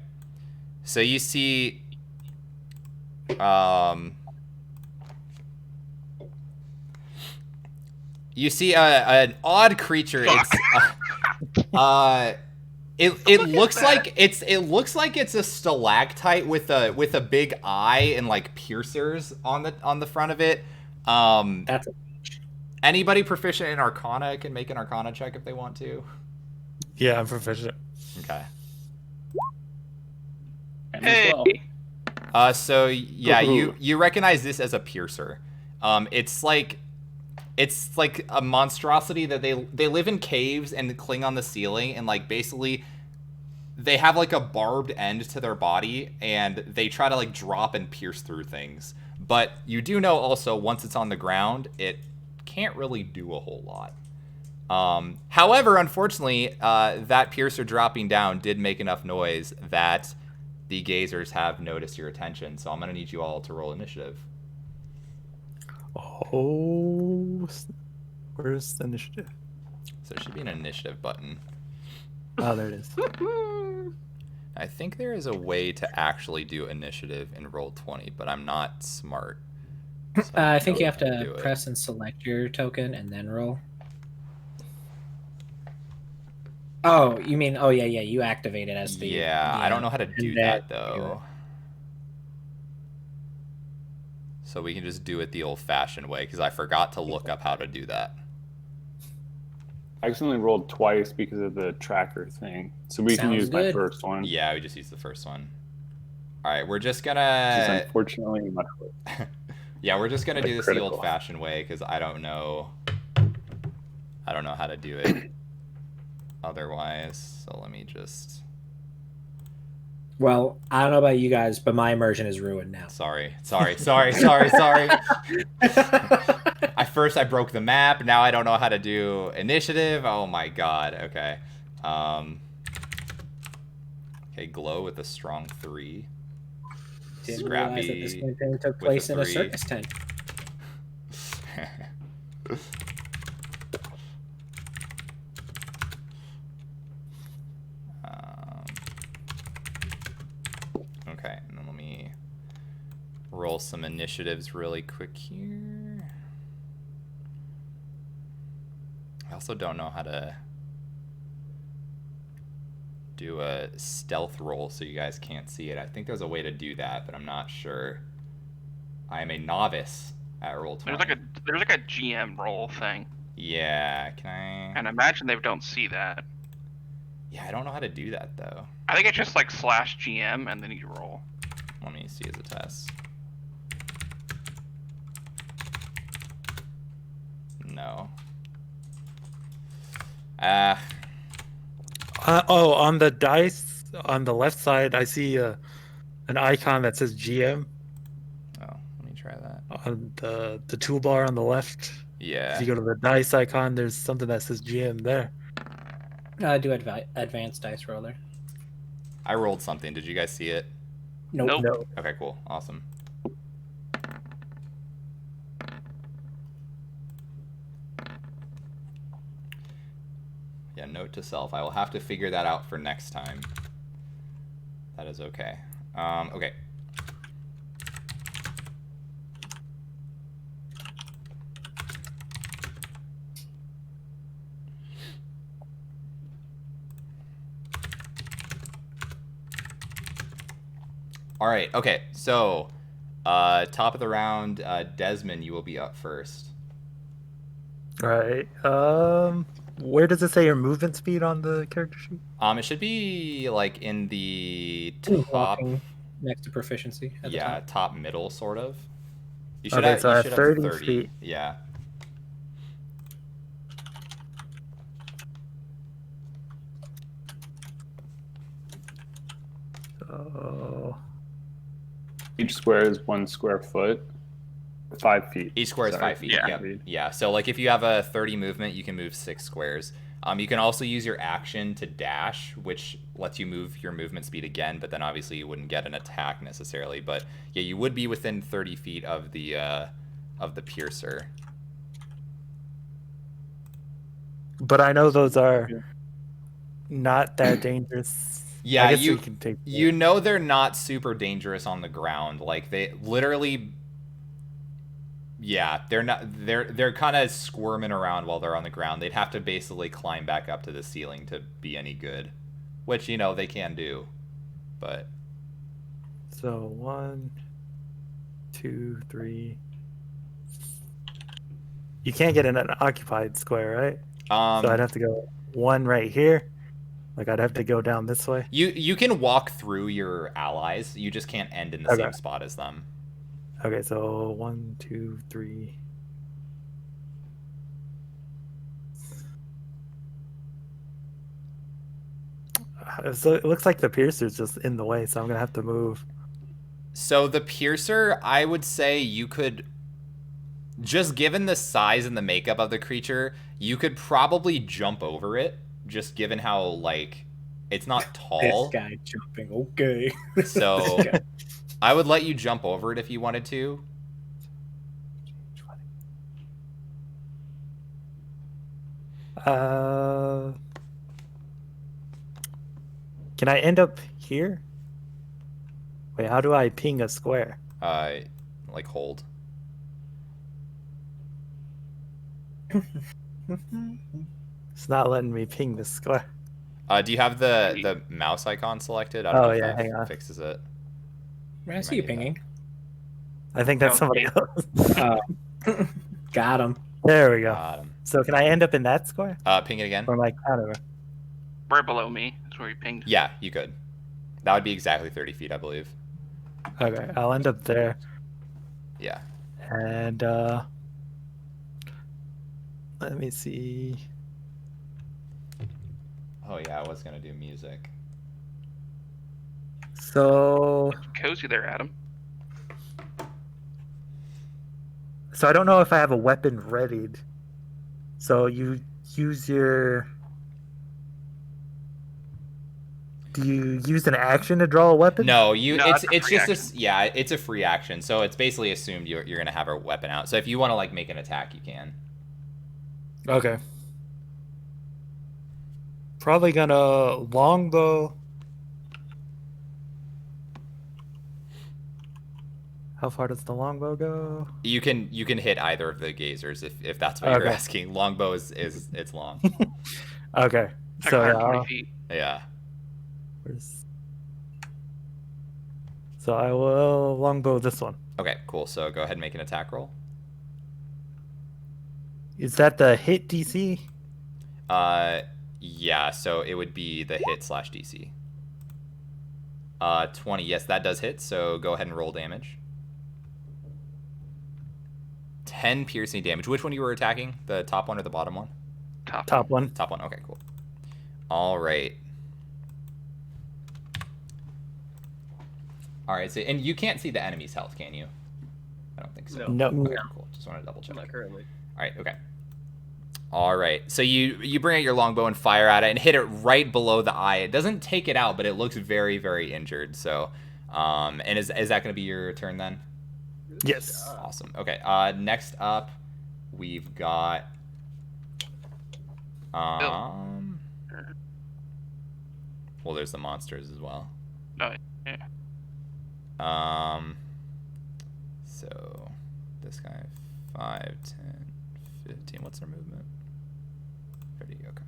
So you see, an odd creature. Fuck. It looks like it's a stalactite with a big eye and like piercers on the front of it. That's Anybody proficient in Arcana can make an Arcana check if they want to. Yeah, I'm proficient. Okay. Hey, So yeah, you recognize this as a piercer. It's like a monstrosity that they live in caves and cling on the ceiling, and like basically they have like a barbed end to their body, and they try to like drop and pierce through things. But you do know also, once it's on the ground, it can't really do a whole lot. However, unfortunately, that piercer dropping down did make enough noise that the gazers have noticed your attention. So I'm going to need you all to roll initiative. Oh, where's the initiative? So there should be an initiative button. Oh, there it is. I think there is a way to actually do initiative in Roll20, but I'm not smart. So I think you have do to it. press and select your token and then roll. Oh, you mean? Oh, yeah. You activate it as the. Yeah, I don't know how to do and that then though. So we can just do it the old-fashioned way, because I forgot to look up how to do that. I accidentally rolled twice because of the tracker thing. So we can Sounds use my good. first one. Yeah, we just used the first one. All right, we're just Which is gonna. unfortunately much worse. Yeah, we're just gonna Like do this critical. the old-fashioned way, because I don't know how to do it otherwise. So let me just. Well, I don't know about you guys, but my immersion is ruined now. Sorry. First I broke the map. Now I don't know how to do initiative. Oh my god. Okay. Okay, glow with a strong 3. Didn't realize that this campaign took place in a circus tent. Okay, and then let me roll some initiatives really quick here. I also don't know how to do a stealth roll so you guys can't see it. I think there's a way to do that, but I'm not sure. I am a novice at Roll20. There's like a GM roll thing. Yeah, can I? And imagine they don't see that. Yeah, I don't know how to do that though. I think it's just like /GM and then you roll. Let me see as a test. No. Oh, on the dice on the left side, I see an icon that says GM Oh, let me try that. on the toolbar on the left. Yeah. If you go to the dice icon, there's something that says GM there. Do advanced dice roller. I rolled something. Did you guys see it? Nope. No. Okay, cool. Awesome. Yeah, note to self. I will have to figure that out for next time. That is okay. Okay. All right. Okay. So, top of the round, Desmond, you will be up first. All right. Where does it say your movement speed on the character sheet? It should be like in the top. Walking next to proficiency. At the Yeah, top. top middle, sort of. You should Okay, have. so I You have should 30 have 30. feet. Yeah. Oh. Each square is 1 square foot. 5 feet. Each square is 5 feet. Yeah. Yep. Yeah. So like if you have a 30 movement, you can move 6 squares. You can also use your action to dash, which lets you move your movement speed again, but then obviously you wouldn't get an attack necessarily. But yeah, you would be within 30 feet of the piercer. But I know those are not that dangerous. Yeah, I guess you can take you know they're not super dangerous on the ground. Like they literally. Yeah, they're not. They're kind of squirming around while they're on the ground. They'd have to basically climb back up to the ceiling to be any good, which they can do, but. So 1, 2, 3. You can't get in an occupied square, right? So I'd have to go 1 right here, Like I'd have to go down this way. You can walk through your allies. You just can't end in the Okay. same spot as them. Okay, so 1, 2, 3. So it looks like the piercer's just in the way, so I'm gonna have to move. So the piercer, I would say you could, just given the size and the makeup of the creature, you could probably jump over it. Just given how like it's not tall. This guy jumping. Okay. So I would let you jump over it if you wanted to. Can I end up here? Wait, how do I ping a square? Like hold. It's not letting me ping the square. Do you have the mouse icon selected? I don't know if that hang on. fixes it. I see you pinging. I think that's somebody else. Oh. Got him. There we go. Got him. So can I end up in that square? Ping it again. Or like, I don't know. Right below me. That's where you pinged. Yeah, you could. That would be exactly 30 feet, I believe. Okay, I'll end up there. Yeah. And let me see. Oh yeah, I was gonna do music. So Cozy there, Adam. I don't know if I have a weapon readied. So you use your. Do you use an action to draw a weapon? No, No, it's that's a free just it's a free action. So it's basically assumed you're gonna have a weapon out. So if you want to like make an attack, you can. Okay. Probably gonna longbow. How far does the longbow go? You can hit either of the gazers if that's what you're Okay. asking. Longbow is it's long. Okay. It's like So 120 feet. Yeah. So I will longbow this one. Okay, cool. So go ahead and make an attack roll. Is that the hit DC? Yeah. So it would be the hit / DC. 20. Yes, that does hit. So go ahead and roll damage. 10 piercing damage. Which one you were attacking? The top one or the bottom one? Top one. Top one. Okay, cool. All right. All right. So, and you can't see the enemy's health, can you? I don't think so. No. Okay, cool. Just want to double check. Not currently. All right. Okay. All right. So you bring out your longbow and fire at it and hit it right below the eye. It doesn't take it out, but it looks very, very injured. So, and is that going to be your turn then? Yes. Awesome. Okay. Next up, we've got well, there's the monsters as well. Oh, yeah. So this guy 5, 10, 15. What's their movement? 30. Okay.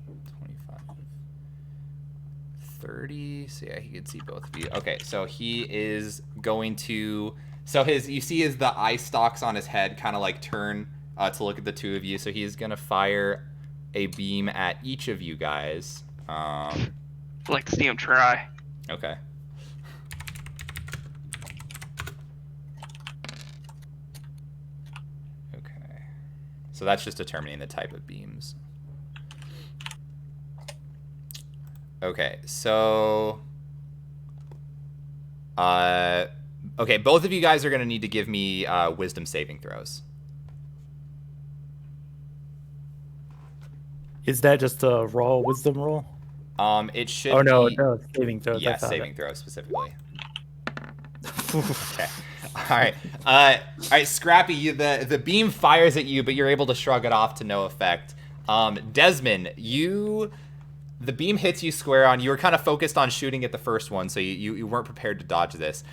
20, 25, 30. So yeah, he could see both of you. Okay, so he is going to. So you see the eye stalks on his head kind of like turn to look at the two of you. So he's gonna fire a beam at each of you guys. I'd like to see him try. Okay. Okay. So that's just determining the type of beams. Okay, so okay, both of you guys are going to need to give me wisdom saving throws. Is that just a raw wisdom roll? It should Oh no, be, no, saving throws. yeah, I found saving it. throws specifically. Okay. All right, Scrappy, the beam fires at you, but you're able to shrug it off to no effect. Desmond, the beam hits you square on. You were kind of focused on shooting at the first one, so you weren't prepared to dodge this.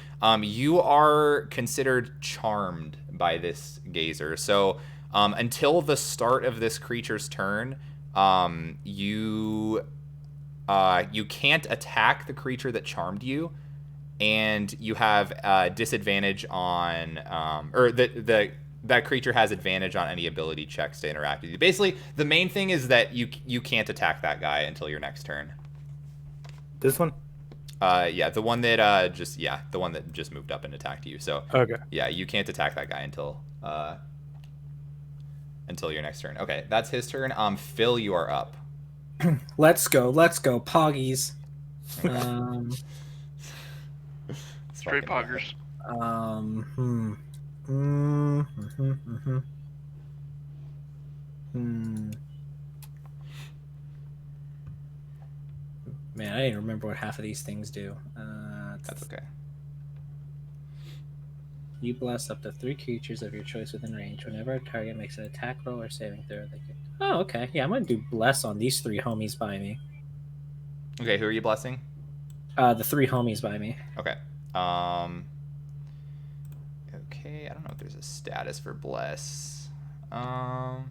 You are considered charmed by this gazer. So until the start of this creature's turn, you can't attack the creature that charmed you, and you have disadvantage on or the that creature has advantage on any ability checks to interact with you. Basically, the main thing is that you can't attack that guy until your next turn. This one? Yeah, the one that just moved up and attacked you. So Okay. yeah, you can't attack that guy until your next turn. Okay, that's his turn. Phil, you are up. Let's go, Poggies. Straight poggers. Man, I didn't remember what half of these things do. That's okay. You bless up to 3 creatures of your choice within range. Whenever a target makes an attack roll or saving throw, they can... Oh, okay. Yeah, I'm gonna do bless on these 3 homies by me. Okay, who are you blessing? The 3 homies by me. Okay. Okay, I don't know if there's a status for bless. There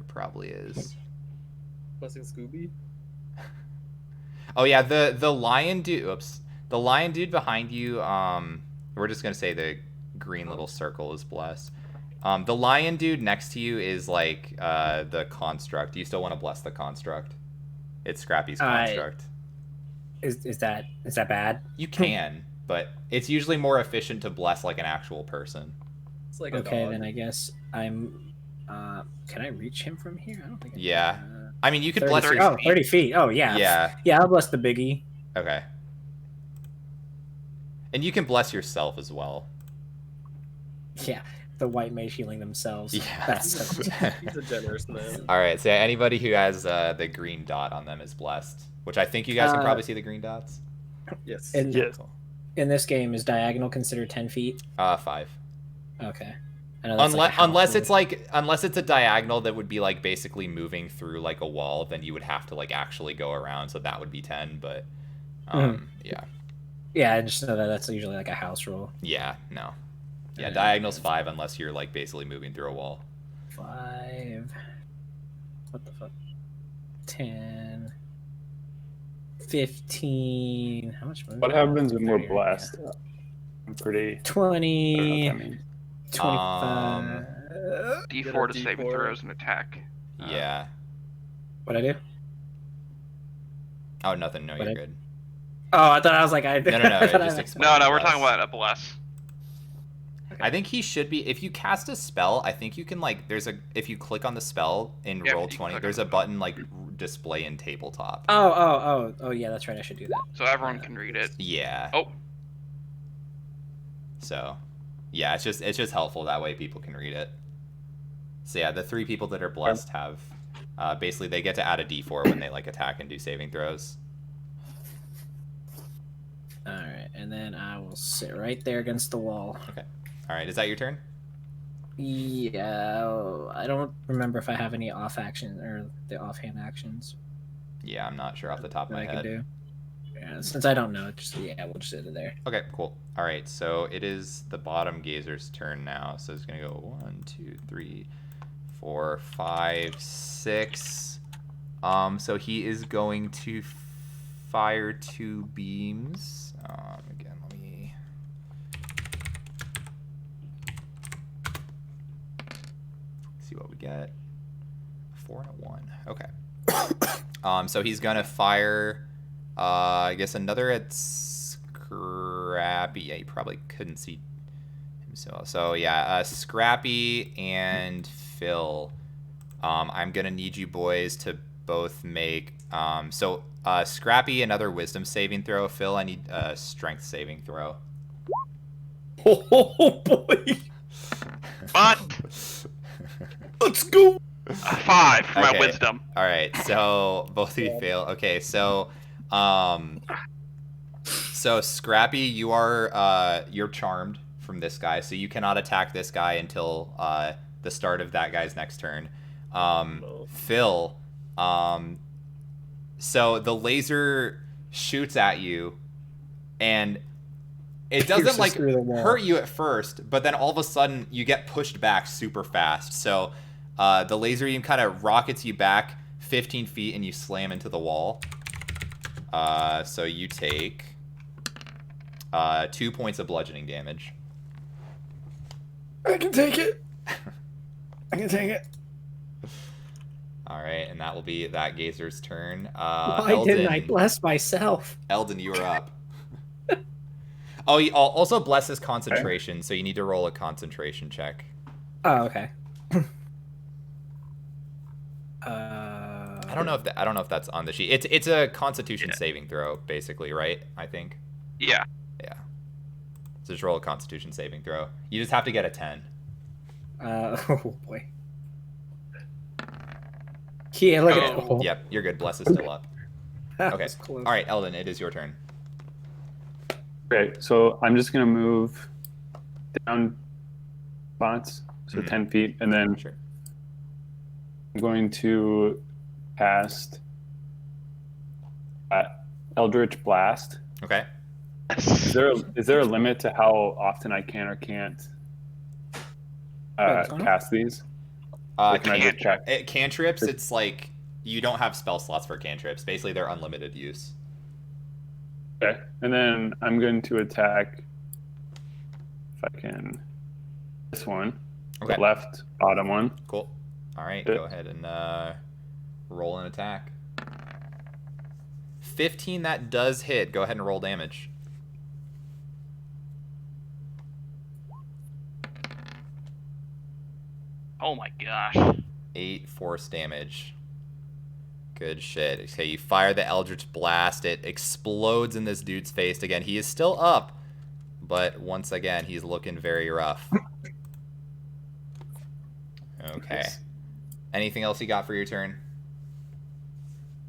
probably is. Blessing Scooby. Oh yeah, the lion dude. Oops, the lion dude behind you. We're just gonna say the green little circle is blessed. The lion dude next to you is like the construct. Do you still want to bless the construct? It's Scrappy's construct. Is that bad? You can, but it's usually more efficient to bless like an actual person. It's like Okay, a dog. then I guess I'm. Can I reach him from here? I don't think. Yeah. I mean, you could 30 bless feet. your... Oh, 30 feet. Oh, yeah. Yeah. Yeah, I'll bless the biggie. Okay. And you can bless yourself as well. Yeah, the white mage healing themselves. Yeah. That's so He's a generous man. All right, so anybody who has the green dot on them is blessed, which I think you guys can probably see the green dots. Yes. And Yes. Cool. in this game, is diagonal considered 10 feet? 5. Okay. I know that's like a house Unless it's a diagonal that would be like basically moving through like a wall, then you would have to like actually go around, so that would be 10. But yeah. Yeah, I just know that that's usually like a house rule. Yeah, no. Yeah, diagonal's 5 unless you're like basically moving through a wall. 5. What the fuck? 10. 15. How much money? What happens when we're blessed? I'm pretty. 20. I don't know what that means. 25. D4 to D4. saving throws and attack. Yeah. What'd I do? Oh, nothing. No, What you're I- good. Oh, I thought I was like, I No. I It thought just I- explains No, we're bless. talking about a bless. I think he should be. If you cast a spell, I think you can like. If you click on the spell in Yeah, roll if you 20, click there's on a the button like display in tabletop. Oh, yeah, that's right. I should do that. So everyone can read it. Yeah. Oh, So, yeah, it's just helpful that way people can read it. So yeah, the 3 people that are blessed have basically they get to add a D4 when they like attack and do saving throws. All right, and then I will sit right there against the wall. Okay. All right, is that your turn? Yeah, I don't remember if I have any off action or the offhand actions Yeah, I'm not sure off the top of that my I can head. do. Yeah, since I don't know, we'll just sit it there. Okay, cool. All right, so it is the bottom gazer's turn now. So it's gonna go 1, 2, 3, 4, 5, 6. So he is going to fire 2 beams. Again, let me. See what we get. 4 and a 1. Okay. So he's gonna fire. I guess another at Scrappy. Yeah, you probably couldn't see himself. So yeah, Scrappy and Phil. I'm gonna need you boys to both make. Scrappy, another Wisdom saving throw. Phil, I need a Strength saving throw. Oh boy! but Let's go! 5 for my Okay. wisdom. All right, so both of you fail. Okay, so Scrappy, you are you're charmed from this guy, so you cannot attack this guy until the start of that guy's next turn. Phil, so the laser shoots at you, and it doesn't Pierces like through the wall. hurt you at first, but then all of a sudden you get pushed back super fast. So the laser beam kind of rockets you back 15 feet and you slam into the wall. So you take 2 points of bludgeoning damage. I can take it. I can take it. All right, and that will be that gazer's turn. Why didn't I bless myself? Eldon, you are up. Oh, you also bless his concentration, so you need to roll a concentration check. Oh, okay. I don't know if that's on the sheet. It's a Constitution saving throw, basically, right? I think. Yeah. Yeah. So just roll a Constitution saving throw. You just have to get a 10. Oh boy. Yeah, look at it. Oh. Yep, you're good. Bless is still up. That Okay. was close. All right, Eldon, it is your turn. Okay, so I'm just gonna move down spots, so 10 feet, and then Sure. I'm going to cast Eldritch Blast. Okay. Is there a limit to how often I can or can't cast these? Or can I just check? Cantrips, it's like you don't have spell slots for cantrips. Basically, they're unlimited use. Okay, and then I'm going to attack, if I can, this one, Okay. the left bottom one. Cool. All right, go ahead and roll an attack. 15, that does hit. Go ahead and roll damage. Oh my gosh. 8 force damage. Good shit. Okay, you fire the Eldritch Blast. It explodes in this dude's face again. He is still up, but once again, he's looking very rough. Okay. Anything else you got for your turn?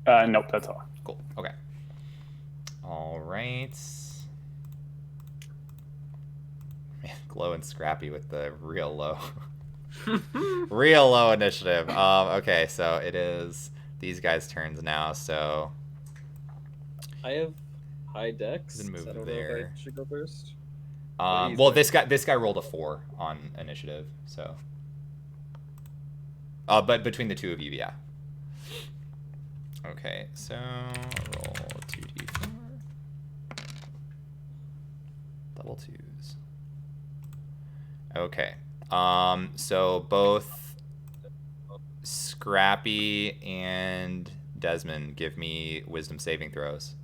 Nope, that's all. Cool. Okay. All right. Man, Glow and Scrappy with the real low. Real low initiative. Okay, so it is these guys' turns now, so I have high dex. Then move so I don't there. know if I should go first. well, this guy rolled a 4 on initiative, so but between the two of you, yeah. Okay, so roll 2d4. Double 2s. Okay. So both Scrappy and Desmond give me wisdom saving throws.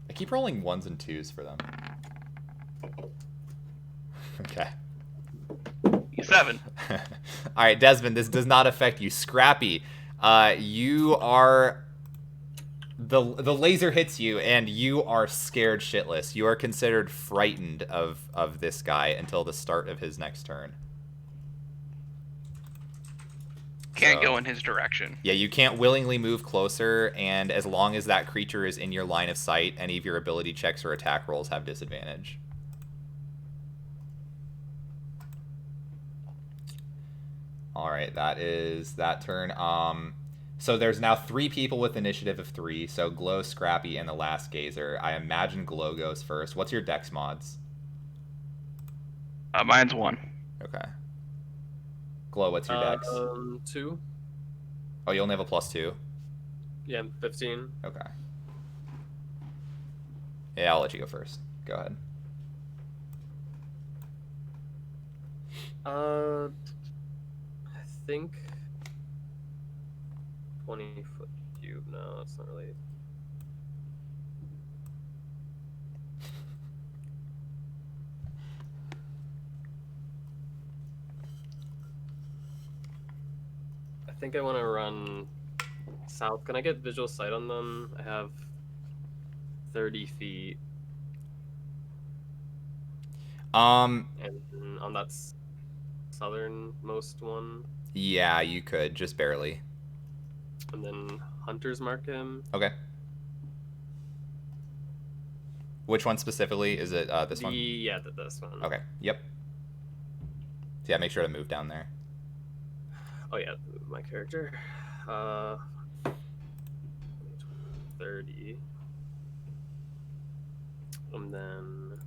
I keep rolling 1s and 2s for them. Okay. 7. All right, Desmond, this does not affect you. Scrappy, you are... The laser hits you, and you are scared shitless. You are considered frightened of this guy until the start of his next turn. Can't go in his direction. Yeah, you can't willingly move closer, and as long as that creature is in your line of sight, any of your ability checks or attack rolls have disadvantage. All right, that is that turn. So there's now 3 people with initiative of 3. So Glow, Scrappy, and the last Gazer. I imagine Glow goes first. What's your dex mods? Mine's 1. Okay. Glow, what's your dex? 2. Oh, you only have a +2? Yeah, 15. Okay. Yeah, I'll let you go first. Go ahead. I think 20-foot cube. No, it's not really. I think I want to run south. Can I get visual sight on them? I have 30 feet. And on that southernmost one. Yeah, you could, just barely. And then hunters mark him. Okay. Which one specifically? Is it this one? Yeah, this one. Okay. Yep. So yeah, make sure to move down there. Oh yeah, my character. 30. And then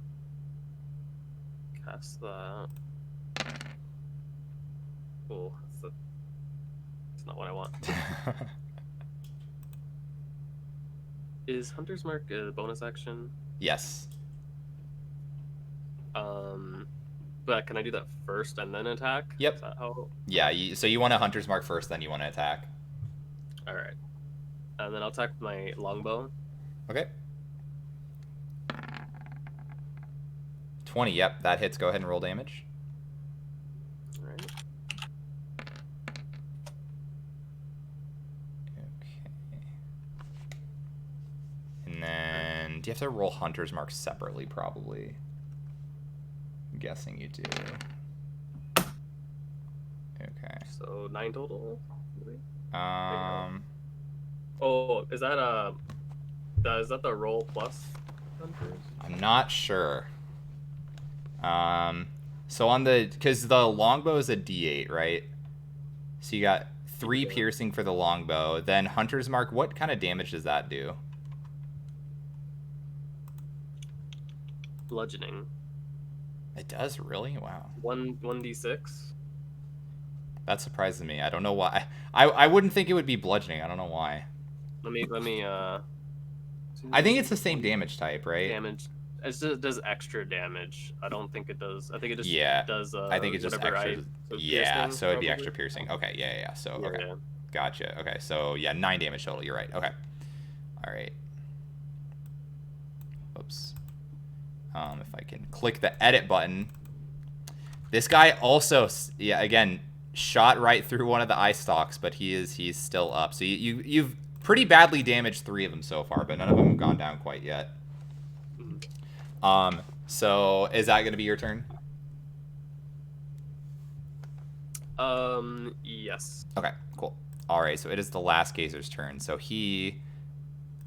cast that. Cool. That's not what I want. Is Hunter's Mark a bonus action? Yes. But can I do that first and then attack? Yep. Is that how... Yeah, so you want a hunter's mark first, then you want to attack. All right. And then I'll attack with my longbow. Okay. 20, yep, that hits. Go ahead and roll damage. All right. Okay. And then, do you have to roll hunter's mark separately, probably? I'm guessing you do. Okay. So 9 total. Oh, is that the roll plus hunters? I'm not sure. So on because the longbow is a D8, right? So you got 3 piercing for the longbow. Then hunter's mark, what kind of damage does that do? Bludgeoning. It does, really? Wow. 1d6. That surprises me. I don't know why. I wouldn't think it would be bludgeoning. I don't know why. Let me I think it's the same damage type, right? Damage. It does extra damage. I don't think it does. I think it just does. I think it's just extra. Piercing, so it'd be probably. extra piercing. Okay, yeah. So Yeah, okay, yeah. gotcha. Okay, so yeah, 9 damage total. You're right. Okay, all right. Oops. If I can click the edit button. This guy also, yeah, again, shot right through one of the eye stalks, but he's still up. So you've pretty badly damaged 3 of them so far, but none of them have gone down quite yet. So is that going to be your turn? Yes. Okay, cool. All right, so it is the last gazer's turn. So he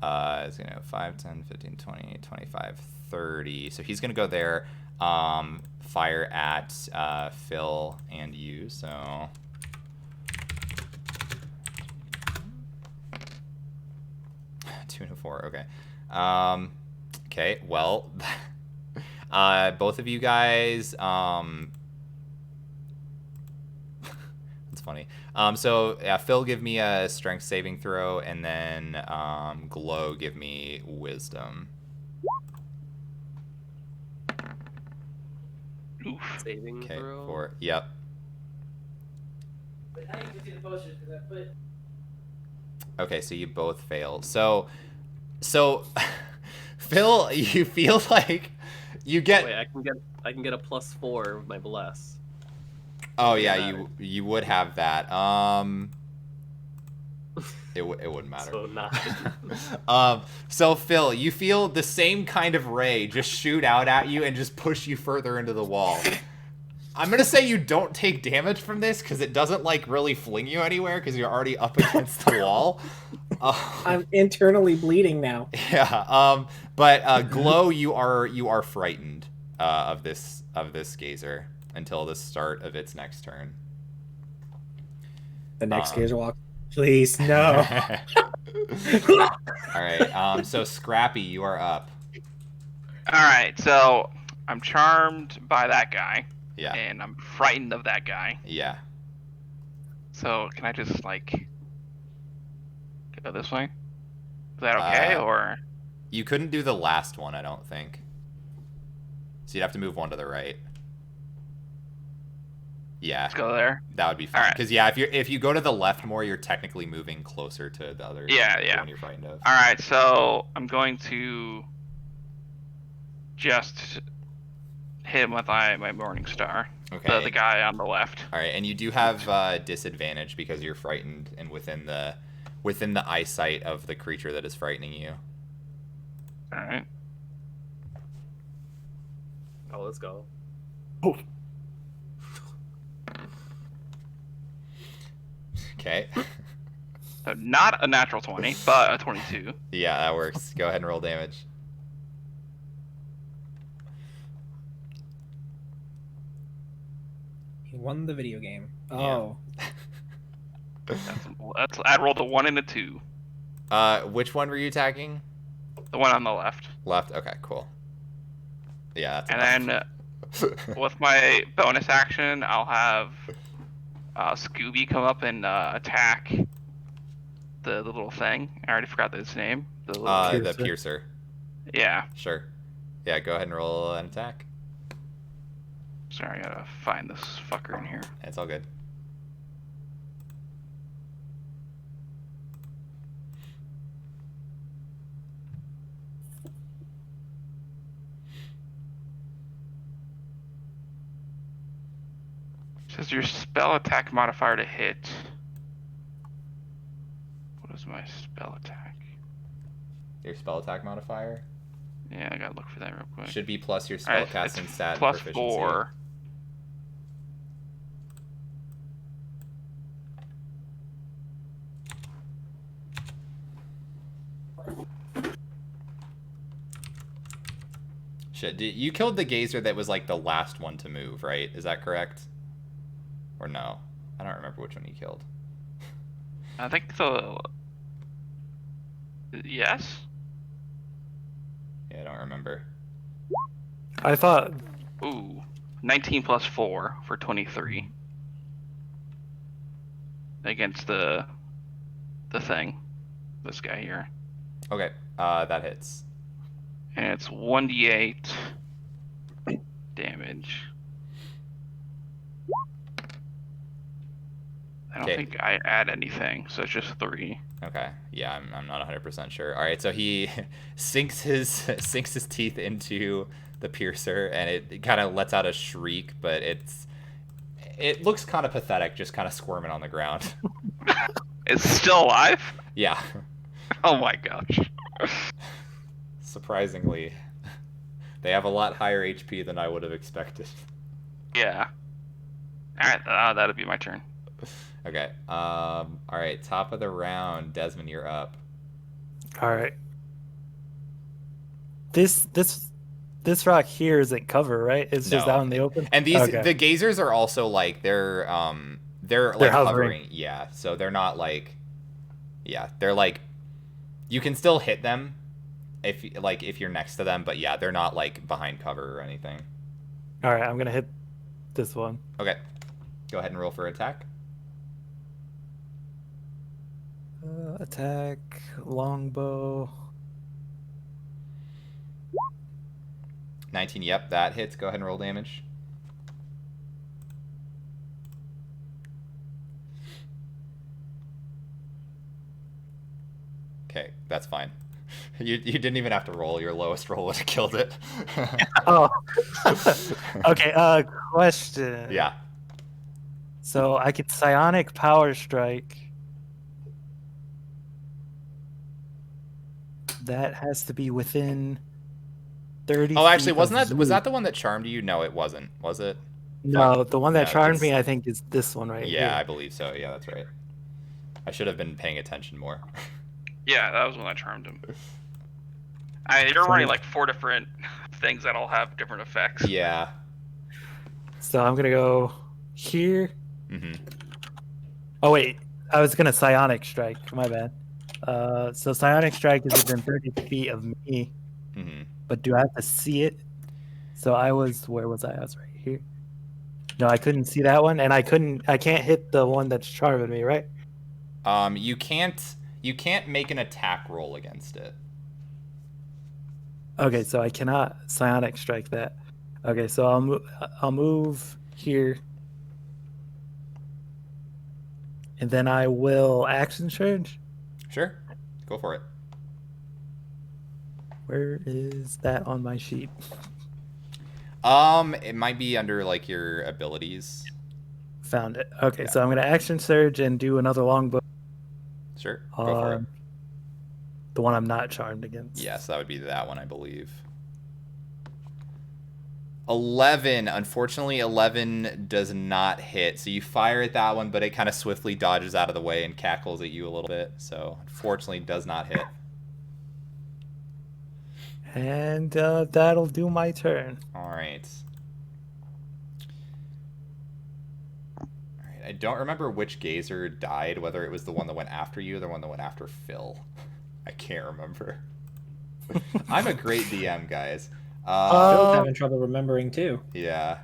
is going to 5, 10, 15, 20, 25, 30. So he's going to go there, fire at Phil and you. So 2 and a 4. Okay. Okay, well, both of you guys, that's funny. So yeah, Phil, give me a strength saving throw, and then Glow, give me wisdom. Saving Okay, throw. 4. Yep. Okay, so you both failed. So Phil, you feel like you get. Wait, I can get a +4 with my bless. Oh yeah, you would have that. It wouldn't matter. So not. So Phil, you feel the same kind of ray just shoot out at you and just push you further into the wall. I'm gonna say you don't take damage from this because it doesn't like really fling you anywhere because you're already up against the wall. I'm internally bleeding now. Yeah. But Glow, you are frightened of this gazer until the start of its next turn. The next gazer walk. Please, no. All right. So Scrappy, you are up. All right, so I'm charmed by that guy. Yeah. And I'm frightened of that guy. Yeah. So can I just like go this way? Is that okay, or? You couldn't do the last one, I don't think. So you'd have to move one to the right. Yeah. Let's go there. That would be fine. All right. Because yeah, if you go to the left more, you're technically moving closer to the other one you're frightened of. All right, so I'm going to just hit him with my Morning Star. Okay. The guy on the left. All right, and you do have disadvantage because you're frightened and within the eyesight of the creature that is frightening you. All right. Oh, let's go. Okay. So not a natural 20, but a 22. Yeah, that works. Go ahead and roll damage. He won the video game. Yeah. Oh. I rolled a 1 and a 2. Which one were you attacking? The one on the left. Left. Okay, cool. Yeah, that's And then with my bonus action, I'll have Scooby come up and attack the little thing. I already forgot its name. The little the piercer. Yeah. Sure. Yeah, go ahead and roll an attack. Sorry, I gotta find this fucker in here. It's all good. Says your spell attack modifier to hit. What is my spell attack? Your spell attack modifier Yeah, I gotta look for that real quick. should be plus your Alright, spellcasting it's stat plus proficiency. 4. Shit, you killed the gazer that was like the last one to move, right? Is that correct? Or no? I don't remember which one you killed. I think the... Yes? Yeah, I don't remember. I thought Ooh. 19 plus 4 for 23. Against the thing. This guy here. Okay, that hits. And it's 1d8 damage. I don't Okay. think I add anything, so it's just 3. Okay, yeah, I'm not 100% sure. All right, so he sinks his teeth into the piercer, and it kind of lets out a shriek, but it looks kind of pathetic, just kind of squirming on the ground. It's still alive? Yeah, Oh my gosh. surprisingly, they have a lot higher HP than I would have expected. Yeah. Alright, that'll be my turn. Okay, all right, top of the round, Desmond, you're up. all right. This rock here isn't cover, right? It's just No. out in the open. And these Okay. the gazers are also like they're like They're hovering. hovering. Yeah, so they're not like they're like you can still hit them if you're next to them, but yeah, they're not like behind cover or anything. All right, I'm gonna hit this one. Okay. Go ahead and roll for attack. Attack, longbow. 19, yep, that hits. Go ahead and roll damage. Okay, that's fine. You didn't even have to roll. Your lowest roll would have killed it. Oh. Okay. Question. Yeah. So I could psionic power strike. That has to be within 30. Oh, actually, feet wasn't of was me. that the one that charmed you? No, it wasn't. Was it? No, the one that No, charmed it's- me, I think, is this one right Yeah, I here. believe so. Yeah, that's right. I should have been paying attention more. Yeah, that was when I charmed him. You're running like 4 different things that all have different effects. Yeah. So I'm gonna go here. Mm-hmm. Oh wait, I was gonna psionic strike. My bad. So psionic strike is within 30 feet of me, Mm-hmm. but do I have to see it? So where was I? I was right here. No, I couldn't see that one, and I can't hit the one that's charming me, right? You can't make an attack roll against it. Okay, so I cannot psionic strike that. Okay, so I'll move here, and then I will action surge. Sure. Go for it. Where is that on my sheet? It might be under like your abilities. Found it. Okay, Yeah. so I'm gonna action surge and do another longbow. Sure. Go for it. The one I'm not charmed against. Yes, that would be that one, I believe. 11. Unfortunately, 11 does not hit. So you fire at that one, but it kind of swiftly dodges out of the way and cackles at you a little bit. So unfortunately, does not hit. And that'll do my turn. All right. I don't remember which gazer died, whether it was the one that went after you or the one that went after Phil. I can't remember. I'm a great DM, guys. Phil's having trouble remembering too, Yeah.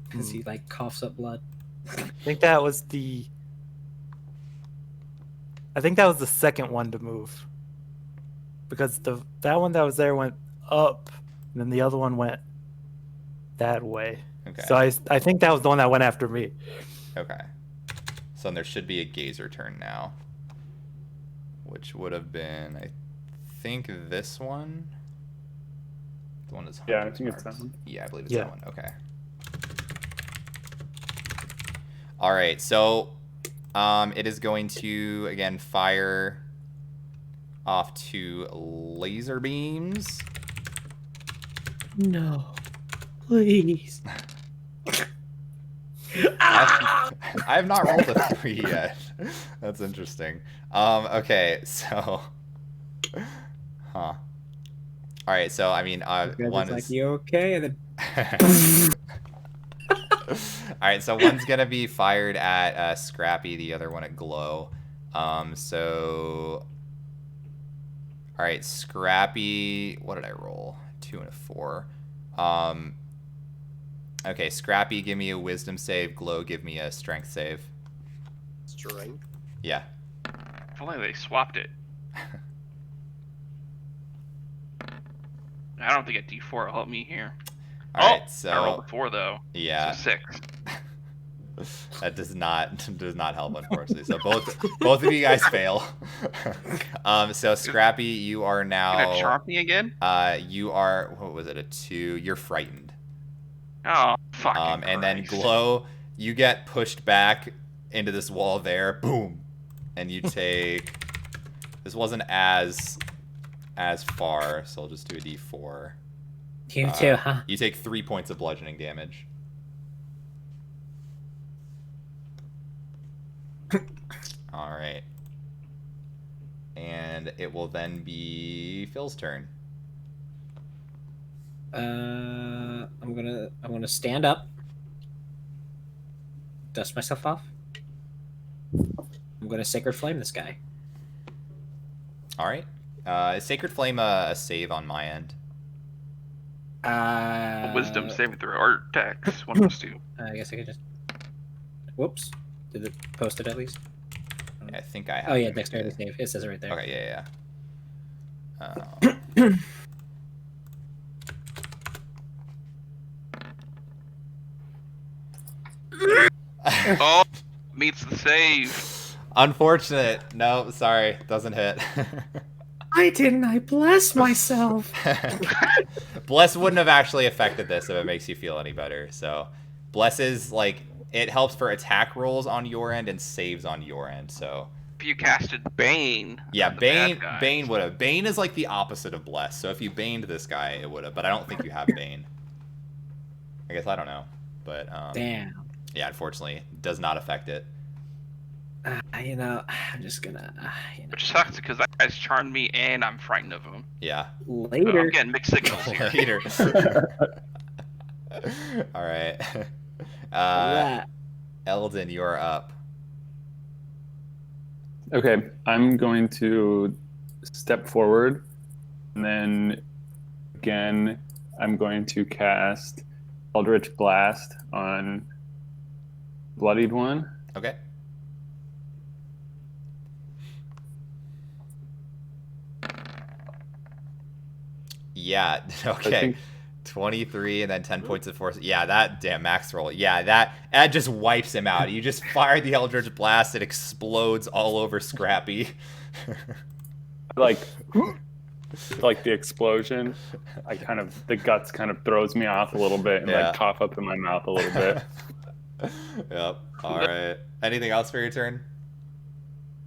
because he like coughs up blood. I think that was the second one to move. Because that one that was there went up, and then the other one went that way. Okay. So I think that was the one that went after me. Okay. So then there should be a gazer turn now, which would have been, I think, this one. The one is Yeah, I think it's that one. Yeah, I believe it's that one. Okay. All right. So, it is going to again fire off 2 laser beams. No, please. I have not rolled a 3 yet. That's interesting. Okay, so, All right, so I mean, one is like, you okay? And then all right, so one's gonna be fired at Scrappy, the other one at Glow. So, all right, Scrappy. What did I roll? 2 and a 4. Okay, Scrappy, give me a Wisdom save. Glow, give me a Strength save. Strength. Yeah. If only they swapped it. I don't think a D4 will help me here. All right, so I rolled a 4 though. yeah, So 6. that does not help, unfortunately. So both of you guys fail. So Scrappy, you are You now. gonna charm me again? You are, what was it, a 2? You're frightened. Oh, fucking And then Christ. Glow, you get pushed back into this wall there. Boom, and you take. This wasn't as far, so I'll just do a D4. you too, huh? You take 3 points of bludgeoning damage. All right. And it will then be Phil's turn. I'm gonna stand up, dust myself off. I'm gonna Sacred Flame this guy. All right. Sacred Flame a save on my end. A wisdom saving throw or dex. One of those two. I guess I could just. Whoops. Did it post it at least? I think I have. Oh yeah, to make dexterity it. save. It says it right there. Okay, yeah. Oh, meets the save. Unfortunate. No, sorry, doesn't hit. Why didn't I bless myself? Bless wouldn't have actually affected this if it makes you feel any better. So, Bless is like it helps for attack rolls on your end and saves on your end. So, If you casted Bane. yeah, on the bad Bane guys. would have. Bane is like the opposite of Bless. So if you baned this guy, it would have. But I don't think you have Bane. I guess I don't know. But Damn. yeah, unfortunately, does not affect it. I'm just gonna. Which sucks because that guy's charmed me and I'm frightened of him. Yeah. So Later. I'm getting mixed signals here. Later. All right. Eldon, you're up. Okay, I'm going to step forward, and then again, I'm going to cast Eldritch Blast on Bloodied One. Okay. Yeah, okay. think- 23 and then 10 points of force. Yeah, that damn max roll. Yeah, that just wipes him out. You just fire the Eldritch Blast, it explodes all over Scrappy. Like the explosion, the guts kind of throws me off a little bit and Yeah. like cough up in my mouth a little bit. Yep. All right. Anything else for your turn?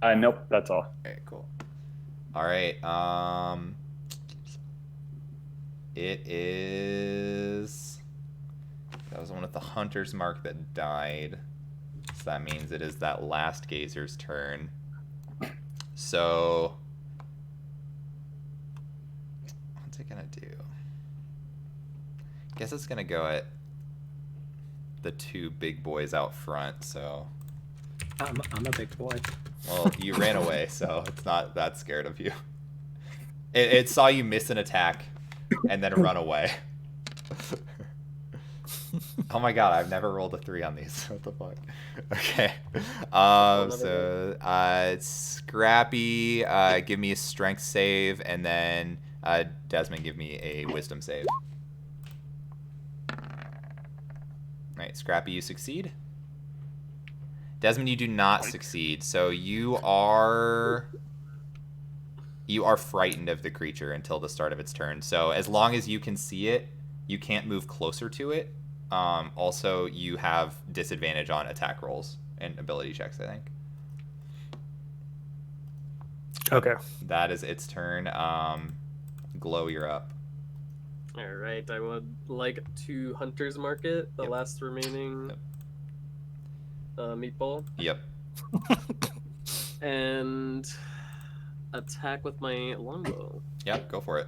Nope, that's all. Okay, cool. All right. It is. That was the one with the hunter's mark that died. So that means it is that last gazer's turn. So. What's it gonna do? Guess it's gonna go at the 2 big boys out front, so. I'm a big boy. Well, you ran away, so it's not that scared of you. It saw you miss an attack and then run away. Oh my god, I've never rolled a 3 on these. What the fuck? Okay. So Scrappy, give me a strength save, and then Desmond, give me a wisdom save. right, Scrappy, you succeed. Desmond, you do not succeed. So you are frightened of the creature until the start of its turn. So as long as you can see it, you can't move closer to it. Also, you have disadvantage on attack rolls and ability checks, I think. Okay. That is its turn. Glow, you're up. All right, I would like to Hunter's Market, the Yep. last remaining meatball, Yep. and attack with my longbow. Yep, go for it.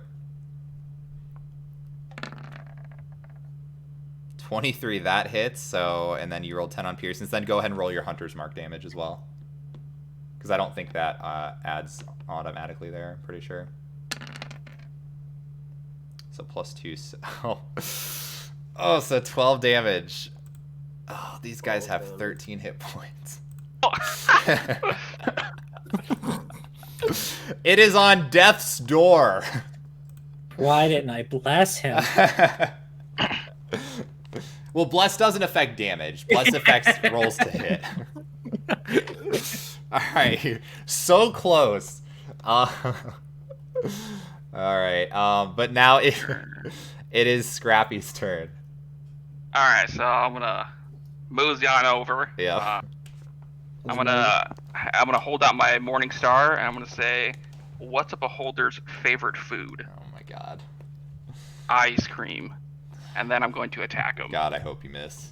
23, that hits. So, and then you rolled 10 on Pearson's. Then go ahead and roll your Hunter's Mark damage as well. Because I don't think that adds automatically there, I'm pretty sure. So +2. Oh, so 12 damage. Oh, these guys have 13 hit points. It is on death's door. Why didn't I bless him? Well, bless doesn't affect damage. Bless affects rolls to hit. All right, so close. All right, but now it is Scrappy's turn. All right, so I'm gonna mosey on over. Yeah. I'm gonna hold out my Morning Star, and I'm gonna say, "What's a beholder's favorite food?" Oh my god. Ice cream. And then I'm going to attack him. God, I hope you miss.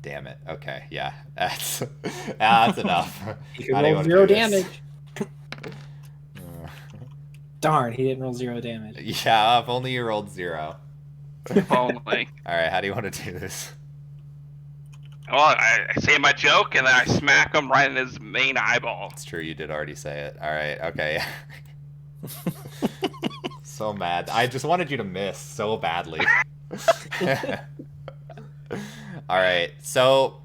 Damn it. Okay, yeah. That's enough. He can roll 0 damage. Darn, he didn't roll 0 damage. Yeah, if only you rolled 0. If only. Alright, how do you want to do this? Well, I say my joke, and then I smack him right in his main eyeball. It's true, you did already say it. Alright, okay. So mad. I just wanted you to miss so badly. Alright, so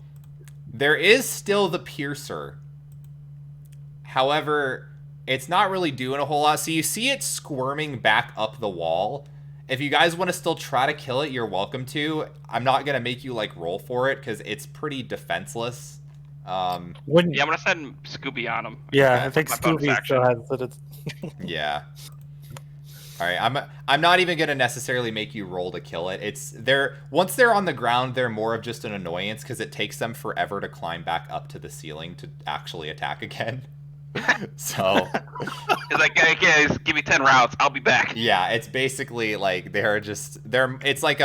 there is still the Piercer. However, it's not really doing a whole lot. So you see it squirming back up the wall. If you guys want to still try to kill it, you're welcome to. I'm not going to make you, like, roll for it, because it's pretty defenseless. Yeah, I'm going to send Scooby on him. Yeah, I think Scooby still has it. Yeah. All right, I'm not even going to necessarily make you roll to kill it. Once they're on the ground, they're more of just an annoyance, because it takes them forever to climb back up to the ceiling to actually attack again. So it's like, okay, give me 10 rounds, I'll be back. Yeah, it's basically like it's like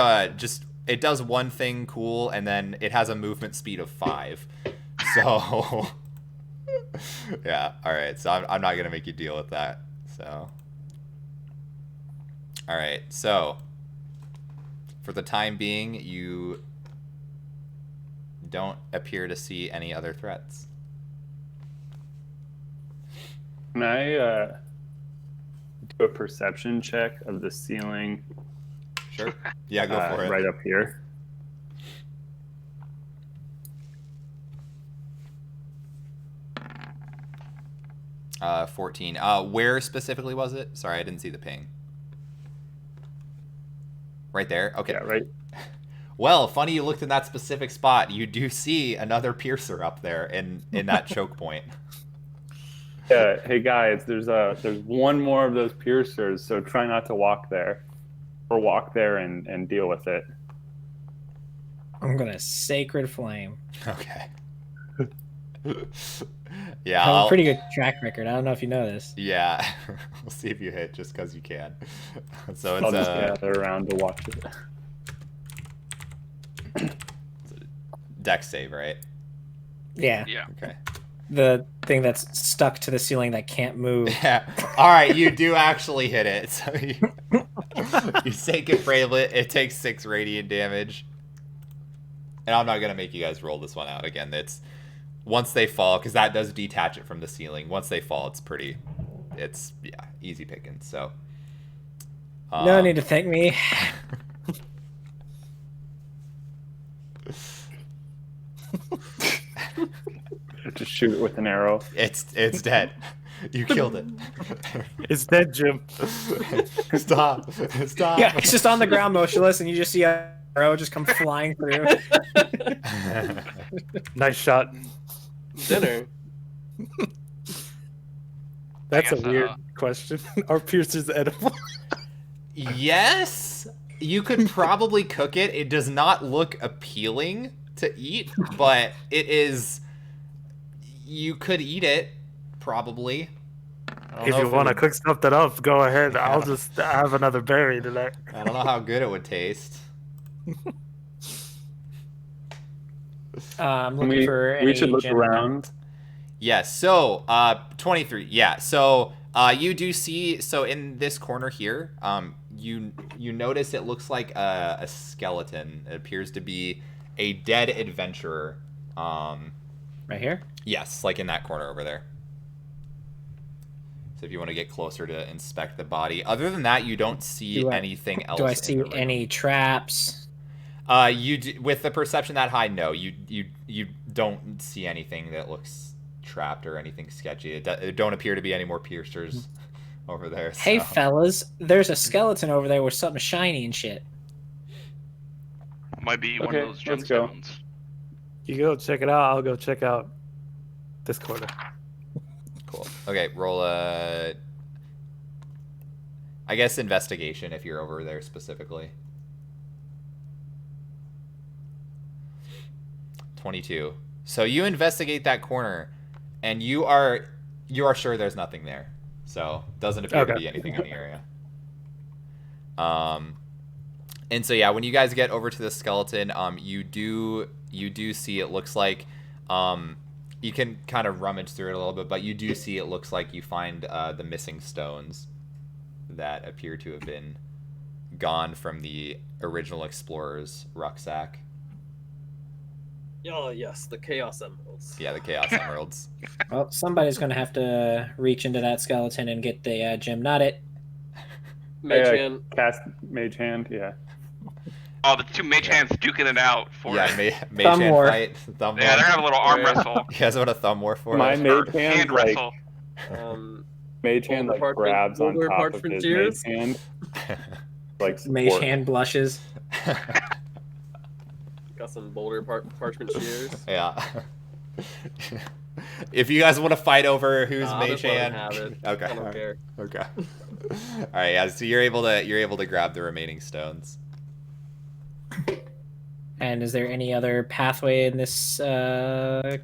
it does one thing cool, and then it has a movement speed of 5. So yeah, all right. So I'm not gonna make you deal with that. So all right. So for the time being, you don't appear to see any other threats. Can I do a perception check of the ceiling? Sure. Yeah, go for it. Right up here. Uh, 14. Where specifically was it? Sorry, I didn't see the ping. Right there? Okay. Yeah, right. Well, funny you looked in that specific spot. You do see another Piercer up there in that choke point. Yeah, hey guys, there's one more of those Piercers, so try not to walk there. Or walk there and deal with it. I'm gonna Sacred Flame. Okay. Yeah. I have a pretty good track record. I don't know if you know this. Yeah. We'll see if you hit just because you can. So it's I'll just gather around to watch it. Dex save, right? Yeah. Yeah. Okay. The thing that's stuck to the ceiling that can't move. Yeah. All right, you do actually hit it. So you Sacred Flame it. It takes 6 radiant damage. And I'm not gonna make you guys roll this one out again. It's once they fall, because that does detach it from the ceiling. Once they fall, it's easy picking. So No need to thank me. Just shoot it with an arrow. It's dead. You killed it. It's dead, Jim. Stop. Stop. Yeah, it's just on the ground motionless, and you just see a arrow just come flying through. Nice shot. Dinner. That's a guess, weird question. Are piercers edible? Yes, you could probably cook it. It does not look appealing to eat, but it is. You could eat it, probably. I don't If know you it want to would- cook something up, go ahead. Yeah. I'll just have another berry tonight. I don't know how good it would taste. I'm looking for we any should look gem- around. Yes. So, 23. Yeah. So, you do see. So in this corner here, you notice it looks like a skeleton. It appears to be a dead adventurer. Right here. Yes, like in that corner over there. So if you want to get closer to inspect the body, other than that, you don't see anything else. Do I in see the room. any traps? You do, with the perception that high, no, you don't see anything that looks trapped or anything sketchy. It don't appear to be any more piercers over there. Hey, so. fellas, there's a skeleton over there with something shiny and shit. Might be one Okay, of those let's go. gemstones. You go check it out. I'll go check out this corner. Cool. Okay, roll a. I guess investigation if you're over there specifically. 22. So you investigate that corner, and you are sure there's nothing there. So doesn't appear to Okay. be anything in the area. And so yeah, when you guys get over to the skeleton, you do see it looks like you can kind of rummage through it a little bit, but you do see it looks like you find the missing stones that appear to have been gone from the original explorer's rucksack. Oh yes, the Chaos Emeralds. Yeah, the Chaos Emeralds. Well, somebody's gonna have to reach into that skeleton and get the gem. Not it. Mage Hey, hand. cast mage hand. Yeah. Oh, the two mage hands duking it out for Yeah, it. mage Thumb hand war. fight. Thumb Yeah, they're war. having a little arm Yeah. wrestle. You guys want a thumb war for My it? mage Or hand hand like wrestle. mage hand like Boulder grabs on Boulder top of parchment his shears? mage hand. Like Mage support. hand blushes. Got some boulder parchment shears. Yeah. If you guys want to fight over who's I'll mage just let him hand, have it. okay, I don't care. okay. All right, yeah. So you're able to grab the remaining stones. And is there any other pathway in this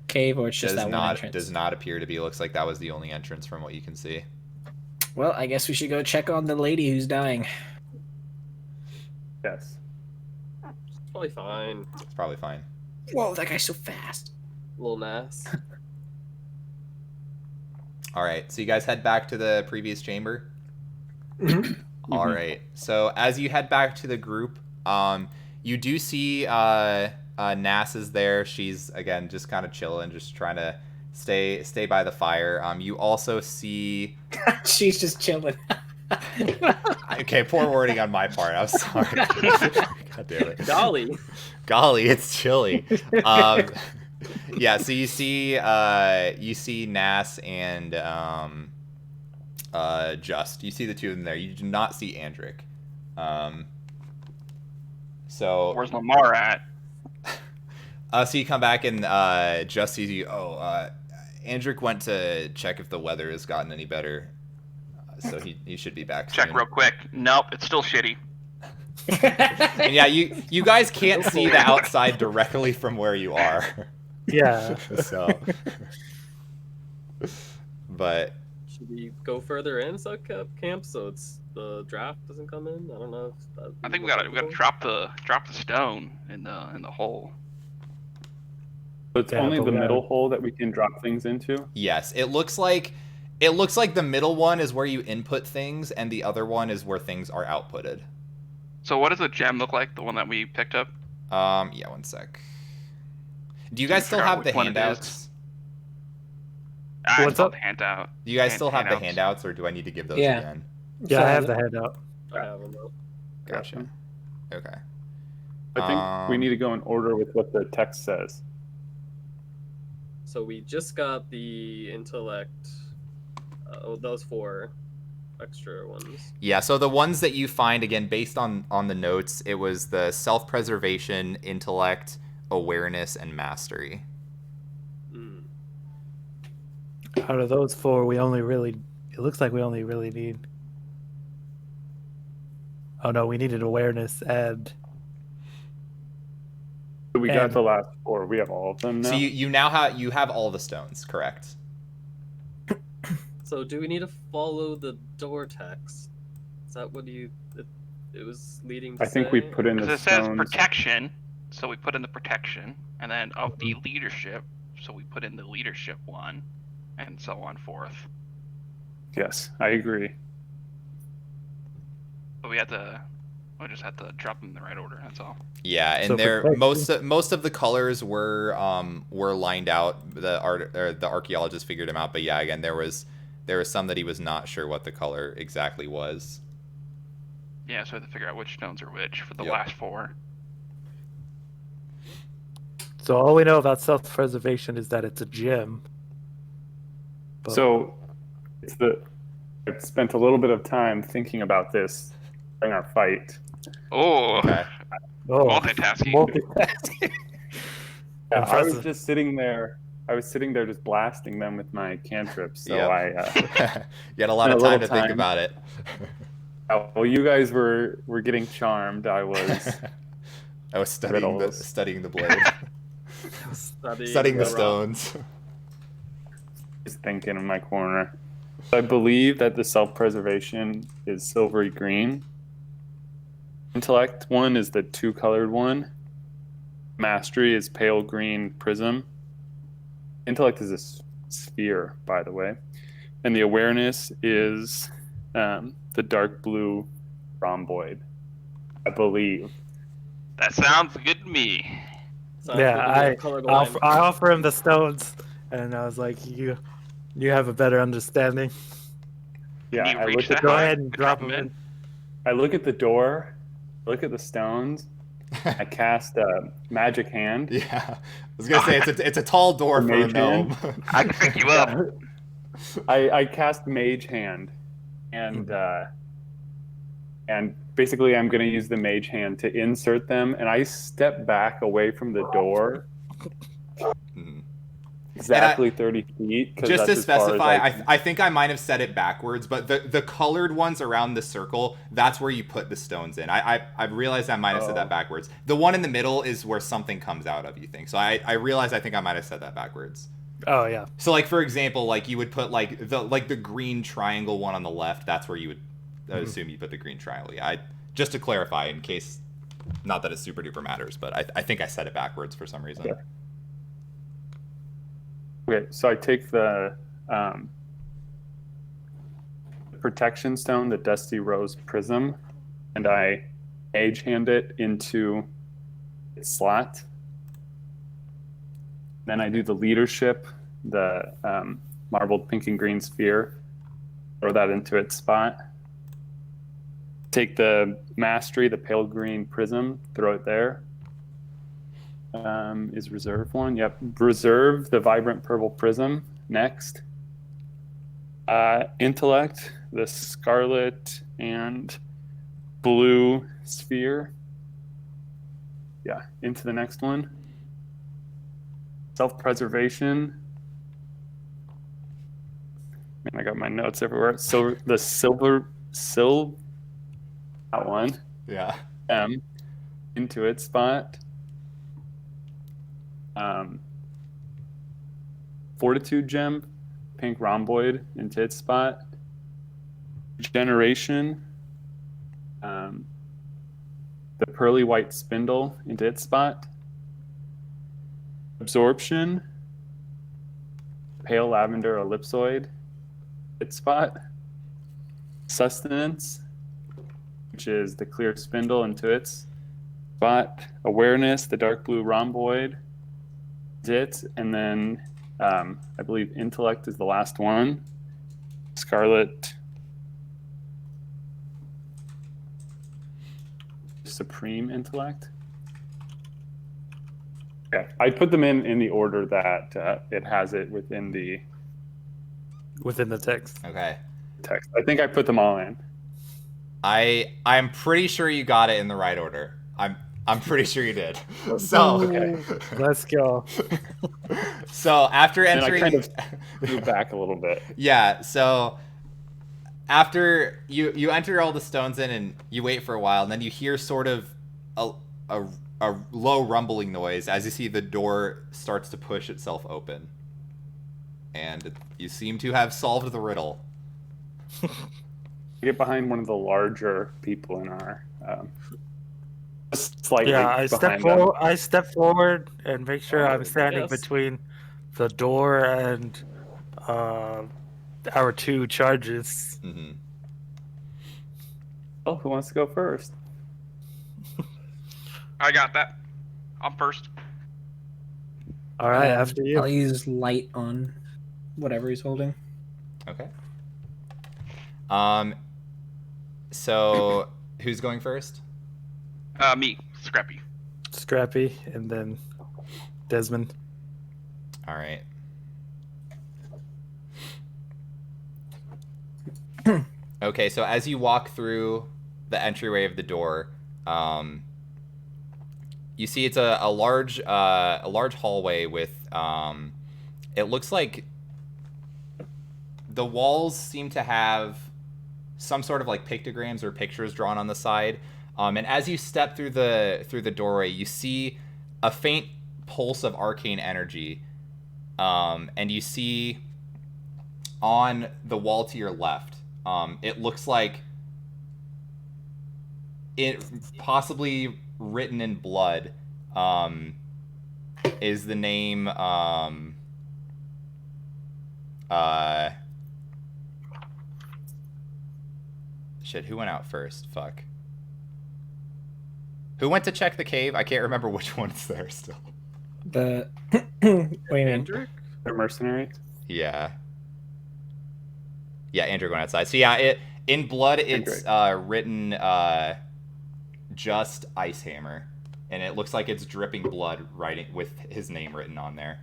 cave, or it's just that one entrance? Does not appear to be. Looks like that was the only entrance from what you can see. Well, I guess we should go check on the lady who's dying. Yes. It's probably fine. It's probably fine. Whoa, that guy's so fast. Little Nass. All right, so you guys head back to the previous chamber. All right. So as you head back to the group, you do see Nass is there. She's again just kind of chilling, just trying to stay by the fire. You also see. She's just chilling. Okay, poor wording on my part. I'm sorry. God damn it. Golly. It's chilly. Yeah, so you see Nass and Just. You see the two of them there. You do not see Andric. So Where's Lamar at? so you come back and Just sees you. Andric went to check if the weather has gotten any better. So he should be back Check soon. real quick. Nope, it's still shitty. And yeah, you guys can't see the outside directly from where you are. Yeah. So, but Should we go further in camp so it's the draft doesn't come in? I don't know. I think we gotta drop the stone in the hole. So it's Yeah, only but the we middle gotta- hole that we can drop things into. yes, it looks like the middle one is where you input things, and the other one is where things are outputted. So what does the gem look like? The one that we picked up? Yeah, one sec. Do you guys still have the which one it is. handouts? I What's saw up? the handout. Do you guys still have the handouts. handouts, or do I need to give those Yeah. again? Yeah, I have the handout. I have them though. Gotcha. Okay. I think we need to go in order with what the text says. So we just got the intellect those 4 extra ones. Yeah, so the ones that you find, again, based on the notes, it was the self-preservation, intellect, awareness, and mastery. Mm. Out of those 4, it looks like we only really need. Oh no, we needed awareness and. We got the last 4. We have all of them now. So you now have all the stones, correct? So do we need to follow the door text? Is that what it was leading to I think we say? put in the Because it says stones. protection, so we put in the protection, and then of the leadership, so we put in the leadership one, and so on forth. Yes, I agree. But we just had to drop them in the right order. That's all. Yeah, and So there protection- most of the colors were lined out. The archaeologist figured them out, but yeah, again there was some that he was not sure what the color exactly was. Yeah, so we had to figure out which stones are which for the Yep. last 4. So all we know about self-preservation is that it's a gem. But- So I've spent a little bit of time thinking about this during our fight. Oh, Okay. Oh, multitasking. multitasking. Yeah, I was Impressive. just sitting there. I was sitting there just blasting them with my cantrips. So Yep. I. You had a lot a of time little to think time. about it. Well, you guys were getting charmed. I was. I was studying Riddles. the blade, studying the rock. stones. Just thinking in my corner. I believe that the self-preservation is silvery green. Intellect one is the 2-colored one. Mastery is pale green prism. Intellect is a sphere, by the way. And the awareness is the dark blue rhomboid, I believe. That sounds good to me. Sounds Yeah, like a colorblind. I offer him the stones, and I was like, "You have a better understanding. Yeah, Can you I reach look that at Go high? ahead and Could drop them in." I look at the door, look at the stones. I cast a magic hand. Yeah, I was gonna say it's a tall door for a Mage hand? gnome. I can pick you up. I cast mage hand, and basically I'm going to use the mage hand to insert them, and I step back away from the door Mhm. exactly 30 feet. 'Cause Just to that's as far as specify, I think I might have said it backwards, but the colored ones around the circle, that's where you put the stones in. I realized I might have said that backwards. The one in the middle is where something comes out of, you think. So I realized I think I might have said that backwards. Oh yeah. So like for example, like you would put like the green triangle one on the left, that's where you would assume you put the green triangle. Yeah, just to clarify in case, not that it super duper matters, but I think I said it backwards for some reason. Yeah. Okay, so I take the protection stone, the Dusty Rose Prism, and I mage hand it into its slot. Then I do the leadership, the marbled pink and green sphere, throw that into its spot. Take the mastery, the pale green prism, throw it there. Is reserve one? Yep. Reserve the vibrant purple prism next. Intellect, the scarlet and blue sphere. Yeah, into the next one. Self-preservation. Man, I got my notes everywhere. So the silver, that one. Yeah. Into its spot. Fortitude gem, pink rhomboid into its spot. Generation, the pearly white spindle into its spot. Absorption, pale lavender ellipsoid, its spot. Sustenance, which is the clear spindle into its spot. Awareness, the dark blue rhomboid, it, and then I believe intellect is the last one. Scarlet, supreme intellect. Yeah, I put them in the order that it has it within the within the text. Okay. Text. I think I put them all in. I'm pretty sure you got it in the right order. I'm pretty sure you did. So Okay. Let's go. So after And I entering, kind of move back a little bit. yeah. So after you enter all the stones in and you wait for a while, and then you hear sort of a low rumbling noise as you see the door starts to push itself open, and you seem to have solved the riddle. Get behind one of the larger people in our. Slightly Yeah, I step behind them. forward. I step forward and make sure I'm standing yes. between the door and our two charges. Mm-hmm. Oh, who wants to go first? I got that. I'm first. All right, after you. I'll use light on whatever he's holding. Okay. So who's going first? Me, Scrappy. Scrappy, and then Desmond. All right. Okay, so as you walk through the entryway of the door, you see it's a large hallway with it looks like the walls seem to have some sort of like pictograms or pictures drawn on the side. And as you step through the doorway, you see a faint pulse of arcane energy, and you see on the wall to your left, it looks like it possibly written in blood, is the name shit, who went out first? Fuck. Who went to check the cave? I can't remember which one's there still. The what do you mean? Andrew? The mercenary. Yeah. Yeah, Andrew went outside. So yeah, in blood it's written just Icehammer, and it looks like it's dripping blood writing with his name written on there.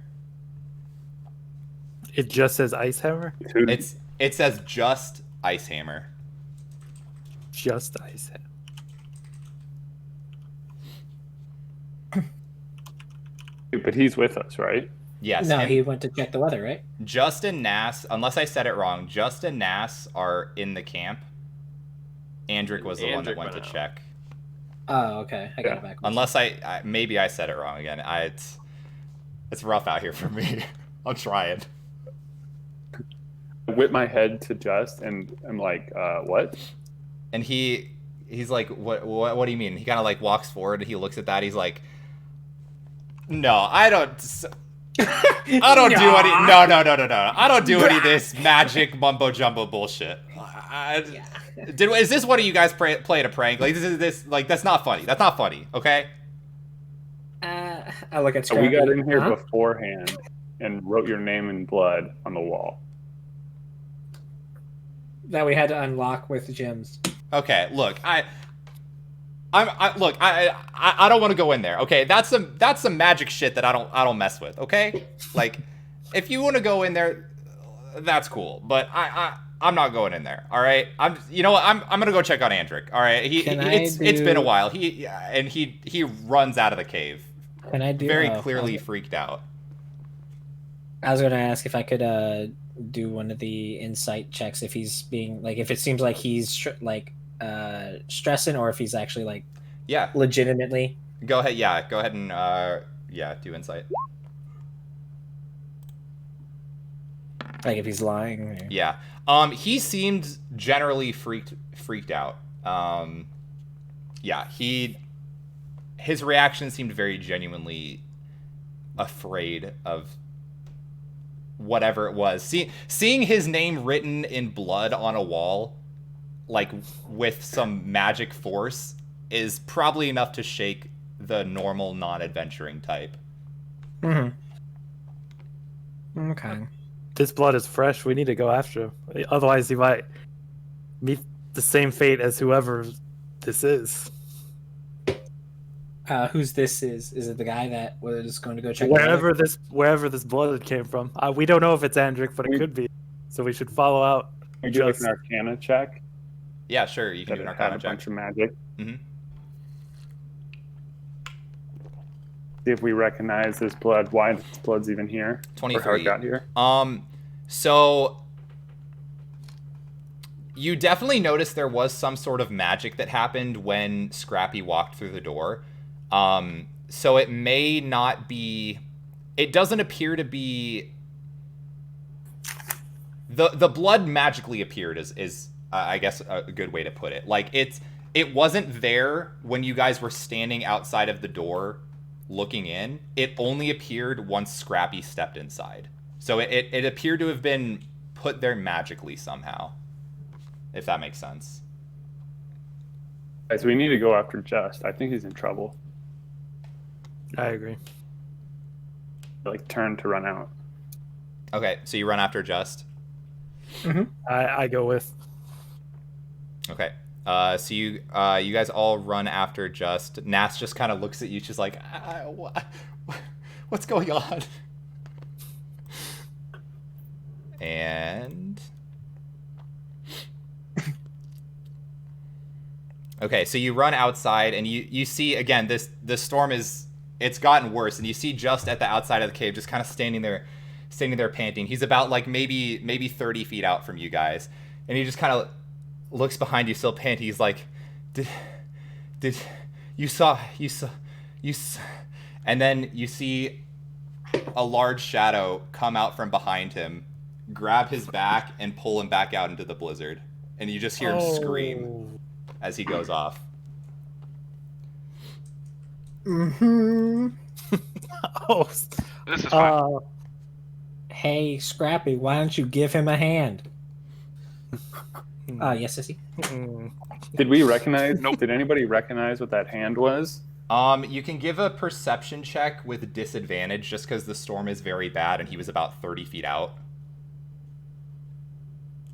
It just says Icehammer? It says just Icehammer. Just Icehammer. But he's with us, right? Yes. No, and he went to check the weather, right? Just and Nass, unless I said it wrong, Just and Nass are in the camp. Andric was the one that Andric went to went out. check. Oh, okay. I got Yeah. it back. Unless maybe I said it wrong again. It's rough out here for me. I'm trying. I whip my head to Just, and I'm like, what? And he's like, what do you mean? He kind of like walks forward and he looks at that. He's like, no, I don't do any. No. I don't do any of this magic mumbo jumbo bullshit. Is this one of you guys playing a prank? Like that's not funny. That's not funny. Okay. I look at So Scrappy. we got in here Huh? beforehand and wrote your name in blood on the wall. That we had to unlock with gems. Okay. Look, I don't want to go in there. Okay, that's some magic shit that I don't mess with. Okay, like if you want to go in there, that's cool. But I'm not going in there. All right. You know what? I'm gonna go check on Andric. All right. It's been a while. He runs out of the cave. Can I do Very clearly freaked out. I was gonna ask if I could do one of the insight checks if he's being like if it seems like he's stressing or if he's actually like Yeah. legitimately. Go ahead. Yeah. Go ahead and do insight. Like if he's lying. Or... Yeah. He seemed generally freaked out. Yeah. His reaction seemed very genuinely afraid of whatever it was. Seeing his name written in blood on a wall, like with some magic force, is probably enough to shake the normal non-adventuring type. Mm-hmm. Okay. This blood is fresh. We need to go after him. Otherwise, he might meet the same fate as whoever this is. Who's this is? Is it the guy that was going to go check? Wherever this blood came from. We don't know if it's Andric, but it could be. So we should follow out. We do like Just- an Arcana check. Yeah, sure. You can That do an it had Arcana a check. bunch of magic. Mhm. See if we recognize this blood. Why this blood's even here? Or how 23. it got here. So you definitely noticed there was some sort of magic that happened when Scrappy walked through the door. So it may not be. It doesn't appear to be. The blood magically appeared is I guess a good way to put it. Like it wasn't there when you guys were standing outside of the door looking in. It only appeared once Scrappy stepped inside. So it appeared to have been put there magically somehow, if that makes sense. Guys, we need to go after Just. I think he's in trouble. I agree. Like turn to run out. Okay, so you run after Just. I go with. Okay. So you guys all run after Just. Nas just kind of looks at you. She's like, what's going on? And okay, so you run outside and you see again this storm it's gotten worse, and you see Just at the outside of the cave, just kind of standing there panting. He's about like maybe 30 feet out from you guys, and he just kind of looks behind you, still panting. He's like, did you saw, and then you see a large shadow come out from behind him, grab his back, and pull him back out into the blizzard, and you just hear him scream as he goes off. Oh. This is fine. Hey, Scrappy, why don't you give him a hand? Yes, Sissy. Did we recognize? Nope. Did anybody recognize what that hand was? You can give a perception check with disadvantage just because the storm is very bad and he was about 30 feet out.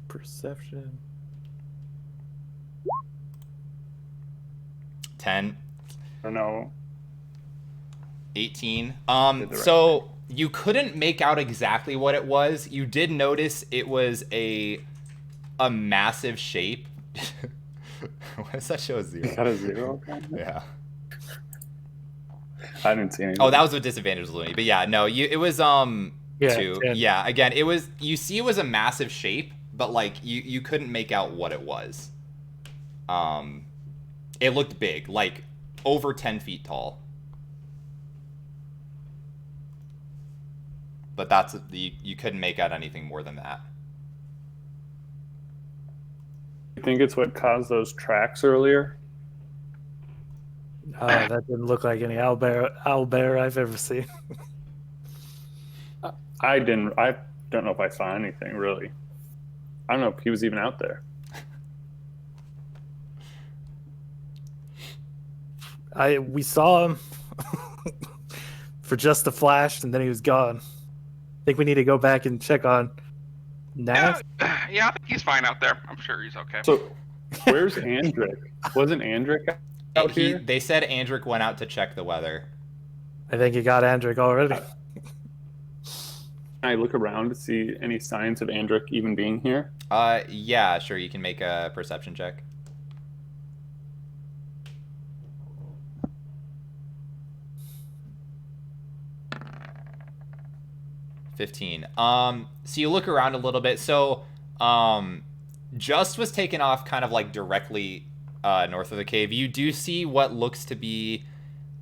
Perception. 10. I don't know. 18. right So you couldn't make out exactly what it was. You did notice it was a massive shape. What does that show? A 0? Is that a 0? Yeah. I didn't see anything. Oh, that was with disadvantage, Looney. But yeah, no, it was Yeah, 2. 10. Yeah, again, it was. You see, it was a massive shape, but like you couldn't make out what it was. It looked big, like over 10 feet tall. But that's you couldn't make out anything more than that. You think it's what caused those tracks earlier? That didn't look like any owlbear I've ever seen. I don't know if I saw anything really. I don't know if he was even out there. We saw him for just a flash, and then he was gone. I think we need to go back and check on Nas. Yeah, I think he's fine out there. I'm sure he's okay. So, where's Andric? Wasn't Andric out here? They said Andric went out to check the weather. I think he got Andric already. Can I look around to see any signs of Andric even being here? Yeah, sure. You can make a perception check. $15. So you look around a little bit. So, Just was taken off kind of like directly north of the cave. You do see what looks to be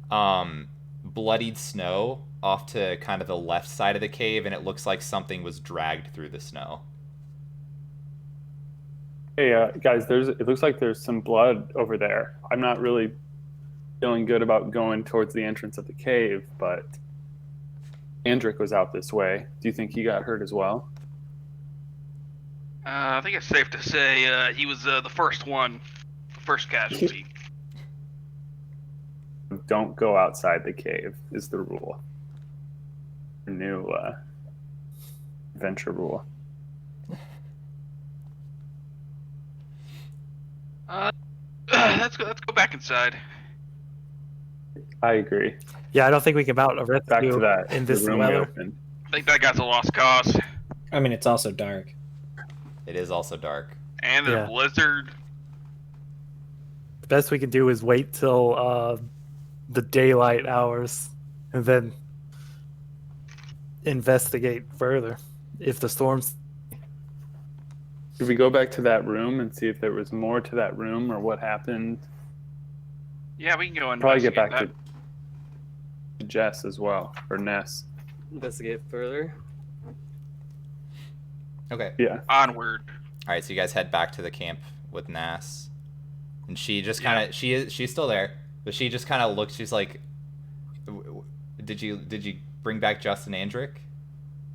bloodied snow off to kind of the left side of the cave, and it looks like something was dragged through the snow. Hey, guys, it looks like there's some blood over there. I'm not really feeling good about going towards the entrance of the cave, but Andric was out this way. Do you think he got hurt as well? I think it's safe to say he was the first casualty. Don't go outside the cave is the rule. New adventure rule. Let's go back inside. I agree. Yeah, I don't think we can mount a Back to rescue that. in the this room we weather. opened. I think that guy's a lost cause. I mean, it's also dark. It is also dark. And a Yeah. blizzard. The best we can do is wait till the daylight hours, and then investigate further. If the storm's Should we go back to that room and see if there was more to that room or what happened? Yeah, we can go and Probably get back that. to Jess as well, or Ness. Investigate further. Okay. Yeah. Onward. All right, so you guys head back to the camp with Nass, and she just kind of she's still there, but she just kind of looks. She's like, "Did you bring back Justin Andrick?"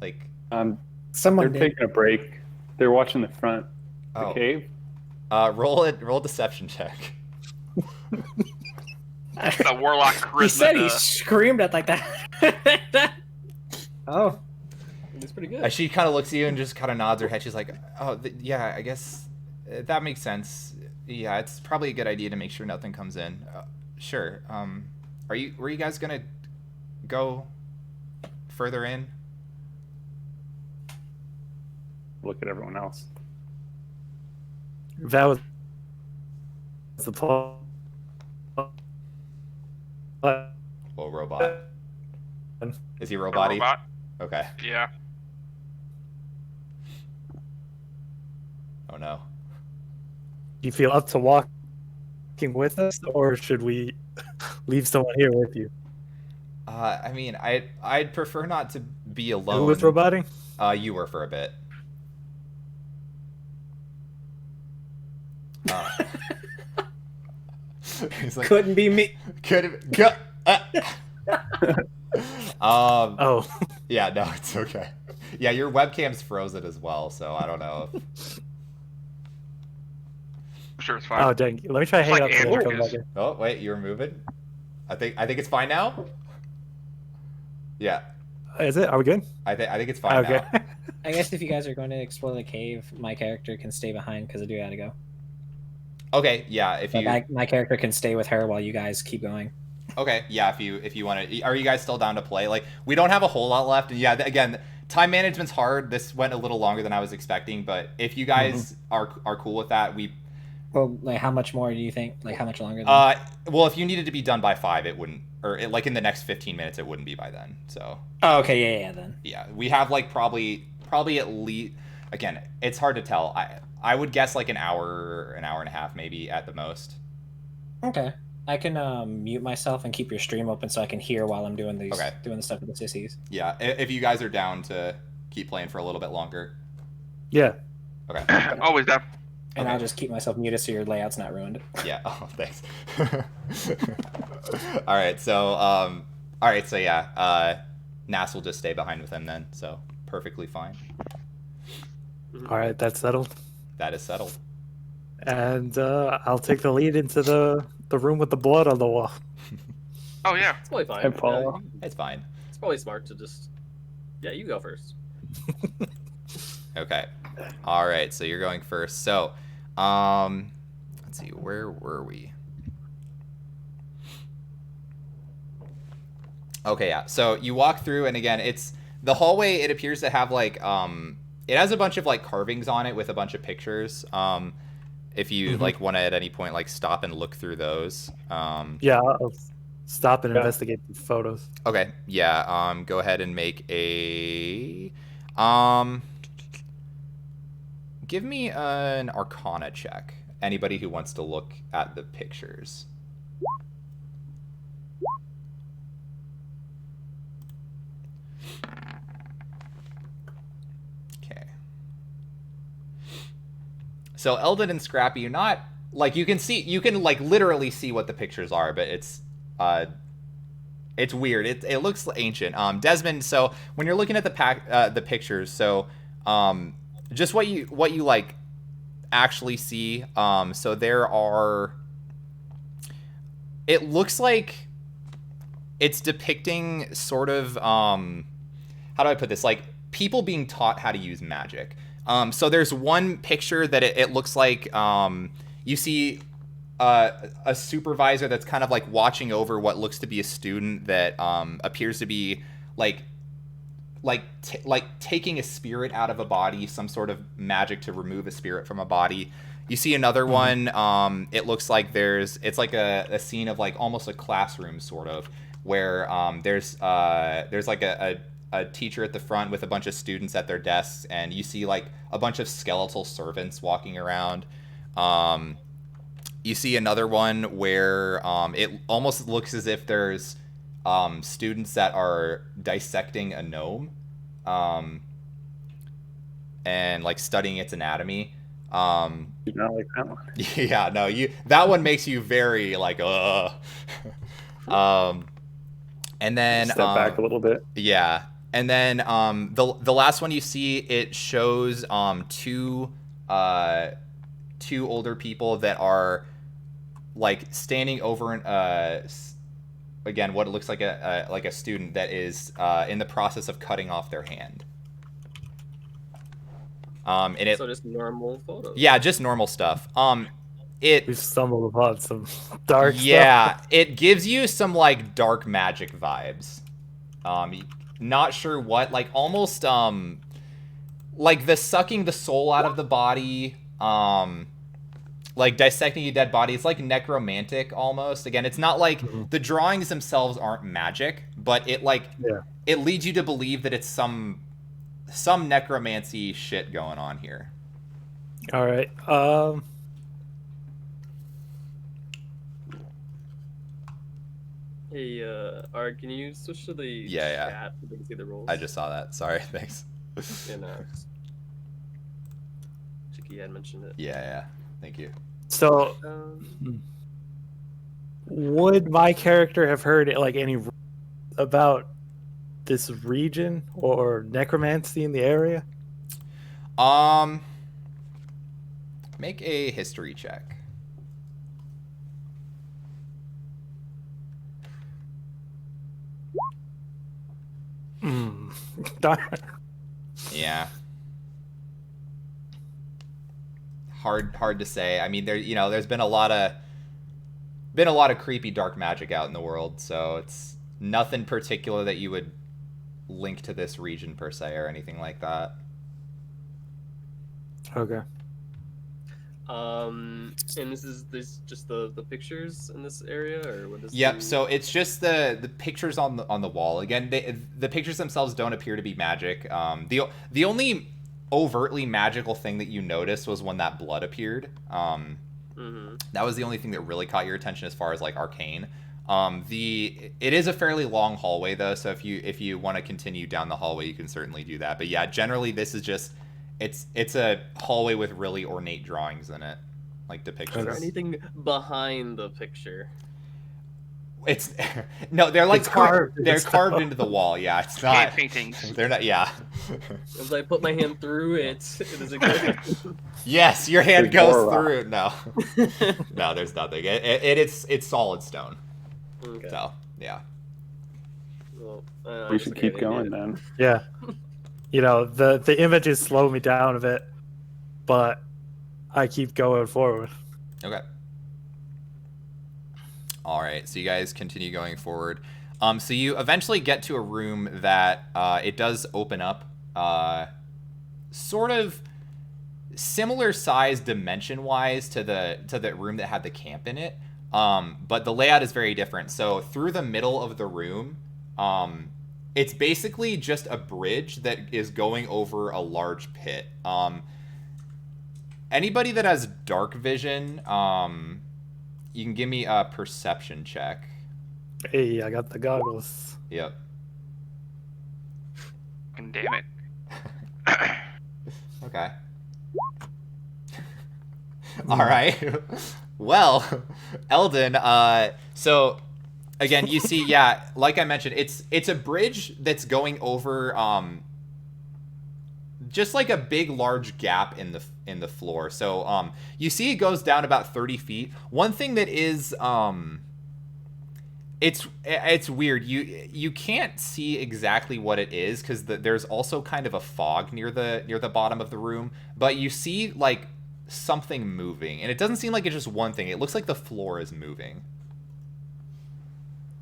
Like, Someone They're did. taking a break. They're watching the front of the cave. roll a deception check. The warlock charisma. He said he screamed at like that. Oh. It's pretty good. She kind of looks at you and just kind of nods her head. She's like, "Oh, yeah, I guess that makes sense. Yeah, it's probably a good idea to make sure nothing comes in. Sure. Were you guys gonna go further in?" Look at everyone else. that was the plan. Well, robot. Is he robot-y? robot. Okay. Yeah. Oh no. Do you feel up to walking with us, or should we leave someone here with you? I mean, I'd prefer not to be alone. Who was roboting? You were for a bit. He's like, Couldn't be me. go. Oh, Yeah, no, it's okay. Yeah, your webcam's frozen as well, so I don't know. I'm sure it's fine. oh, dang! Let me try to It's hang like up and then come Andrew back is. in. Oh wait, you're moving. I think it's fine now. Yeah, Is it? Are we good? I think it's fine Okay. now. I guess if you guys are going to explore the cave, my character can stay behind because I do gotta go. Okay, yeah. If But you my character can stay with her while you guys keep going. okay, yeah. If you want to, are you guys still down to play? Like, we don't have a whole lot left, and yeah, again, time management's hard. This went a little longer than I was expecting, but if you guys are cool with that, we Well, like how much more do you think? Like how much longer? Than... well, if you needed to be done by 5, it wouldn't, or like in the next 15 minutes, it wouldn't be by then. So Oh, okay, yeah, then. yeah, we have like probably at least. Again, it's hard to tell. I would guess like an hour and a half, maybe at the most. Okay. I can mute myself and keep your stream open so I can hear while I'm doing Okay. doing the stuff with the sissies. Yeah, if you guys are down to keep playing for a little bit longer. Yeah. Okay. Always down. And Okay. I'll just keep myself muted so your layout's not ruined. Yeah. Oh, thanks. All right. So, yeah. Nas will just stay behind with him then. So perfectly fine. All right, that's settled. That is settled. And I'll take the lead into the room with the blood on the wall. Oh yeah. It's probably fine. I follow. It's fine. It's probably smart to just. Yeah, you go first. Okay. All right. So you're going first. So, let's see. Where were we? Okay. Yeah. So you walk through, and again, it's the hallway. It appears to have like it has a bunch of like carvings on it with a bunch of pictures. If you like want to at any point like stop and look through those. Yeah, I'll stop and investigate the photos. Okay. Yeah. Go ahead and make a give me an Arcana check. Anybody who wants to look at the pictures. Okay. So Eldon and Scrappy, you're not like you can like literally see what the pictures are, but it's weird. It looks ancient. Desmond, so when you're looking at the pictures, so just what you like actually see. So there are. It looks like it's depicting sort of how do I put this? Like people being taught how to use magic. So there's one picture that it looks like you see a supervisor that's kind of like watching over what looks to be a student that appears to be like taking a spirit out of a body, some sort of magic to remove a spirit from a body. You see another one. It looks like it's like a scene of like almost a classroom sort of, where there's like a teacher at the front with a bunch of students at their desks, and you see like a bunch of skeletal servants walking around. You see another one where it almost looks as if there's students that are dissecting a gnome and like studying its anatomy. Do not like that one. Yeah, no, that one makes you very like and then Step back a little bit. Yeah. And then the last one you see, it shows two older people that are like standing over again what it looks like a student that is in the process of cutting off their hand. So just normal photos. Yeah, just normal stuff. We've stumbled upon some dark stuff. It gives you some like dark magic vibes. Not sure what, like almost like the sucking the soul out of the body, like dissecting a dead body. It's like necromantic almost. Again, it's not like the drawings themselves aren't magic, but it it leads you to believe that it's some necromancy shit going on here. All right. Hey, Art, can you switch to the chat so we can see the rolls? I just saw that. Sorry, thanks. Yeah, no. Chicky had mentioned it. Yeah. Thank you. So, would my character have heard like any about this region or necromancy in the area? Make a history check. Darn. Yeah. Hard to say. I mean, there's been a lot of creepy dark magic out in the world, so it's nothing particular that you would link to this region per se or anything like that. Okay. And this just the pictures in this area, or what is? Yep. So it's just the pictures on the wall. Again, the pictures themselves don't appear to be magic. The only overtly magical thing that you noticed was when that blood appeared. That was the only thing that really caught your attention as far as like arcane. It is a fairly long hallway though, so if you want to continue down the hallway, you can certainly do that. But yeah, generally this is just it's a hallway with really ornate drawings in it, like depictions. Is there anything behind the picture? It's no, they're like carved. They're carved into the wall. Yeah, it's not Hand paintings. They're not. Yeah. As I put my hand through it, it is a good. Yes, your hand goes rock. through. No, no, there's nothing. It's solid stone. Okay. So yeah. Well, We should keep going then. Yeah. You know, the images slow me down a bit, but I keep going forward. Okay. All right, so you guys continue going forward. So you eventually get to a room that it does open up, sort of similar size dimension-wise to the room that had the camp in it, but the layout is very different. So through the middle of the room, it's basically just a bridge that is going over a large pit. Anybody that has dark vision, you can give me a perception check. Hey, I got the goggles. Yep. And damn it. Okay. All right. Well, Eldon, so again, you see, yeah, like I mentioned, it's a bridge that's going over just like a big large gap in the floor. So you see it goes down about 30 feet. One thing that is it's weird. You can't see exactly what it is because there's also kind of a fog near the bottom of the room, but you see like something moving, and it doesn't seem like it's just one thing. It looks like the floor is moving.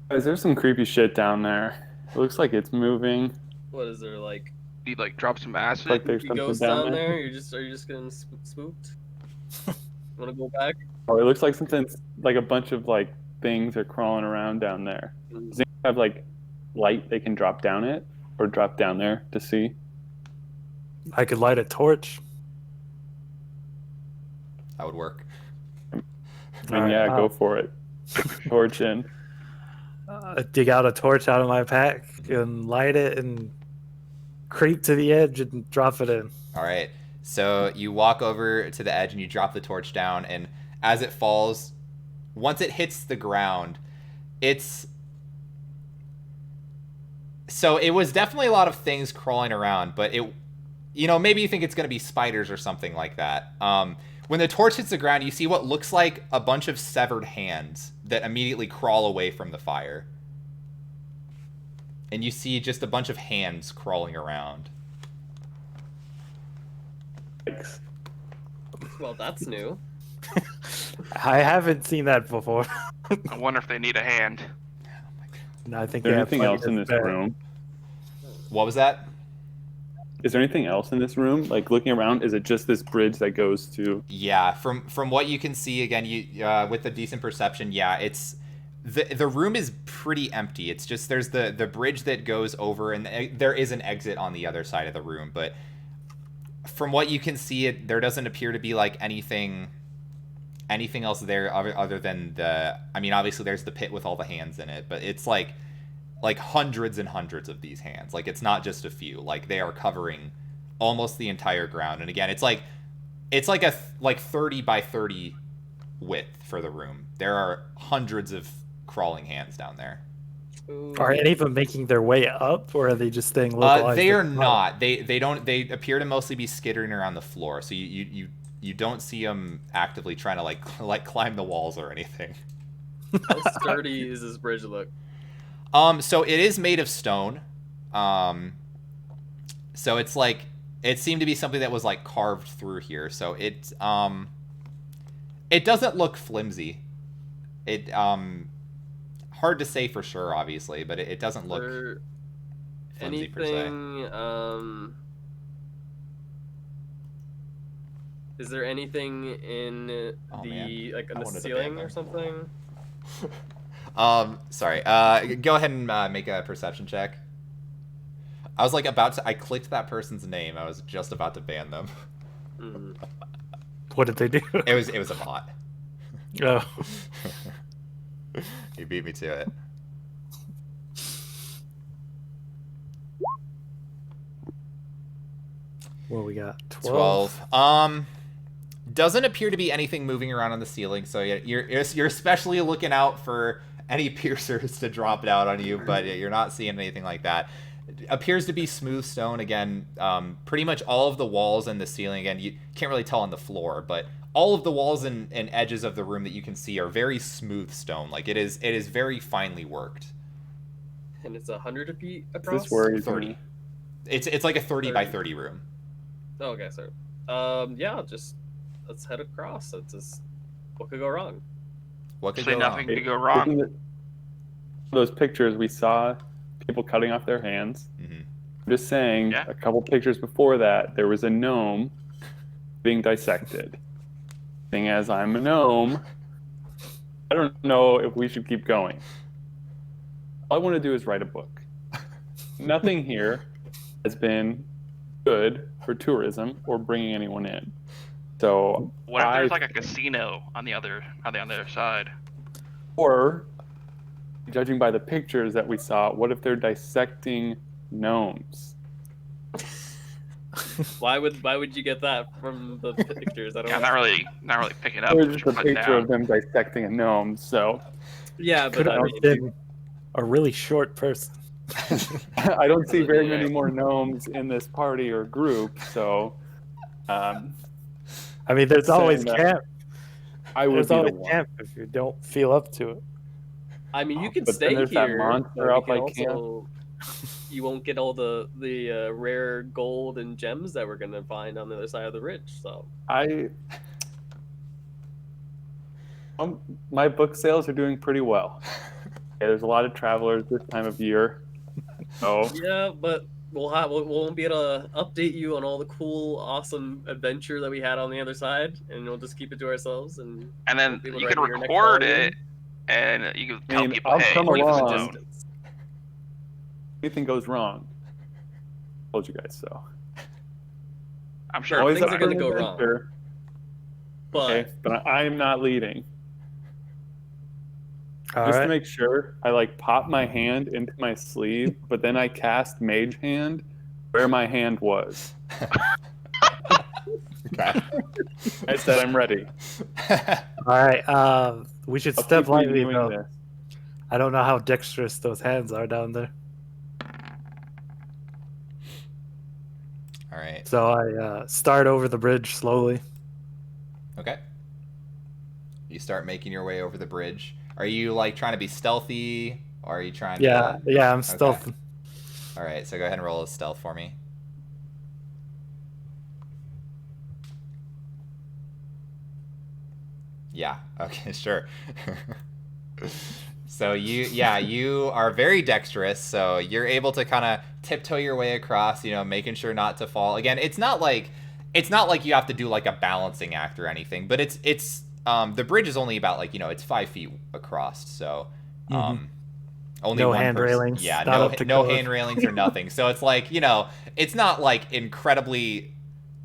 Guys, there's some creepy shit down there. It looks like it's moving. What is there like? Do you like drop some acid? Like there's You something ghosts down down there. there? Are you just getting spooked? Want to go back? Oh, it looks like something like a bunch of like things are crawling around down there. Does anyone have like light they can drop down it or drop down there to see? I could light a torch. That would work. I mean, Alright, yeah, go for it. Torch in. Dig out a torch out of my pack and light it and creep to the edge and drop it in. All right. So you walk over to the edge and you drop the torch down, and as it falls, once it hits the ground, it's... So it was definitely a lot of things crawling around, but it... You know, maybe you think it's going to be spiders or something like that. When the torch hits the ground, you see what looks like a bunch of severed hands that immediately crawl away from the fire. And you see just a bunch of hands crawling around. Thanks. Well, that's new. I haven't seen that before. I wonder if they need a hand. No, I think Is there they have anything plenty else to in this spare. room? What was that? Is there anything else in this room? Like looking around, is it just this bridge that goes to? Yeah, from what you can see, again, you with a decent perception, yeah, it's the room is pretty empty. It's just there's the bridge that goes over, and there is an exit on the other side of the room. But from what you can see, there doesn't appear to be like anything else there other than the. I mean, obviously there's the pit with all the hands in it, but it's like hundreds and hundreds of these hands. Like it's not just a few. Like they are covering almost the entire ground. And again, it's like a 30 by 30 width for the room. There are hundreds of crawling hands down there. Ooh. Are any of them making their way up, or are they just staying localized? They are at the not. They appear to mostly be skittering around the floor. So you don't see them actively trying to like climb the walls or anything. How sturdy does this bridge look? So it is made of stone. So it's like it seemed to be something that was like carved through here. So it doesn't look flimsy. It hard to say for sure, obviously, but it doesn't look flimsy per se. Anything? Is there anything in the like I on the wanted to ceiling ban or them. something? Sorry. Go ahead and make a perception check. I was like I clicked that person's name. I was just about to ban them. Mm. What did they do? It was a bot. Oh. You beat me to it. What we got? 12. 12. Doesn't appear to be anything moving around on the ceiling, so you're especially looking out for any piercers to drop down on you, but you're not seeing anything like that. It appears to be smooth stone again. Pretty much all of the walls and the ceiling, again, you can't really tell on the floor, but all of the walls and edges of the room that you can see are very smooth stone. Like it is very finely worked. And it's 100 feet across. This worries 30. me. It's like a 30 by 30 room. Oh, okay, sorry. Yeah, just let's head across. That's just what could go wrong. What could Say go nothing wrong? could go wrong. Looking at those pictures, we saw people cutting off their hands. Mhm. I'm just saying, Yeah. a couple pictures before that, there was a gnome being dissected. Seeing as I'm a gnome, I don't know if we should keep going. All I want to do is write a book. Nothing here has been good for tourism or bringing anyone in. So, What if there's I- like a casino on the other side? or judging by the pictures that we saw, what if they're dissecting gnomes? Why would you get that from the pictures? I don't Yeah, I'm know. not really picking up. There's what just you're a putting picture down. of them dissecting a gnome, so Yeah, Could but I have mean, been a really short person. I don't see very many more gnomes in this party or group, so I mean, there's always Saying that camp. I would There's be the always one. camp if you don't feel up to it. I mean, you can But then stay there's that here. monster but out we can by camp. also, you won't get all the rare gold and gems that we're gonna find on the other side of the ridge. So my book sales are doing pretty well. Yeah, there's a lot of travelers this time of year. So yeah, but we won't be able to update you on all the cool, awesome adventure that we had on the other side, and we'll just keep it to ourselves. And then won't be able you to can write your next record volume. it, and you can I tell mean, people, I'll hey, come leave us along. alone. Anything goes wrong, told you guys so. I'm sure Always it's things are fine. gonna go wrong. Adventure, But okay, but I'm not leading. All Just right. to make sure, I like pop my hand into my sleeve, but then I cast Mage Hand where my hand was. Okay. I said I'm ready. All right. We should I'll step keep lightly renewing though. this. I don't know how dexterous those hands are down there. All right. So I start over the bridge slowly. Okay. You start making your way over the bridge. Are you like trying to be stealthy, or are you trying Yeah, to? yeah, I'm stealth. All right. So go ahead and roll a stealth for me. Yeah. Okay. Sure. So you are very dexterous. So you're able to kind of tiptoe your way across. Making sure not to fall. Again, it's not like you have to do like a balancing act or anything. But it's the bridge is only about like it's 5 feet across. So only No one hand person. railings, Yeah. not up to No code. hand railings or nothing. So it's like it's not like incredibly.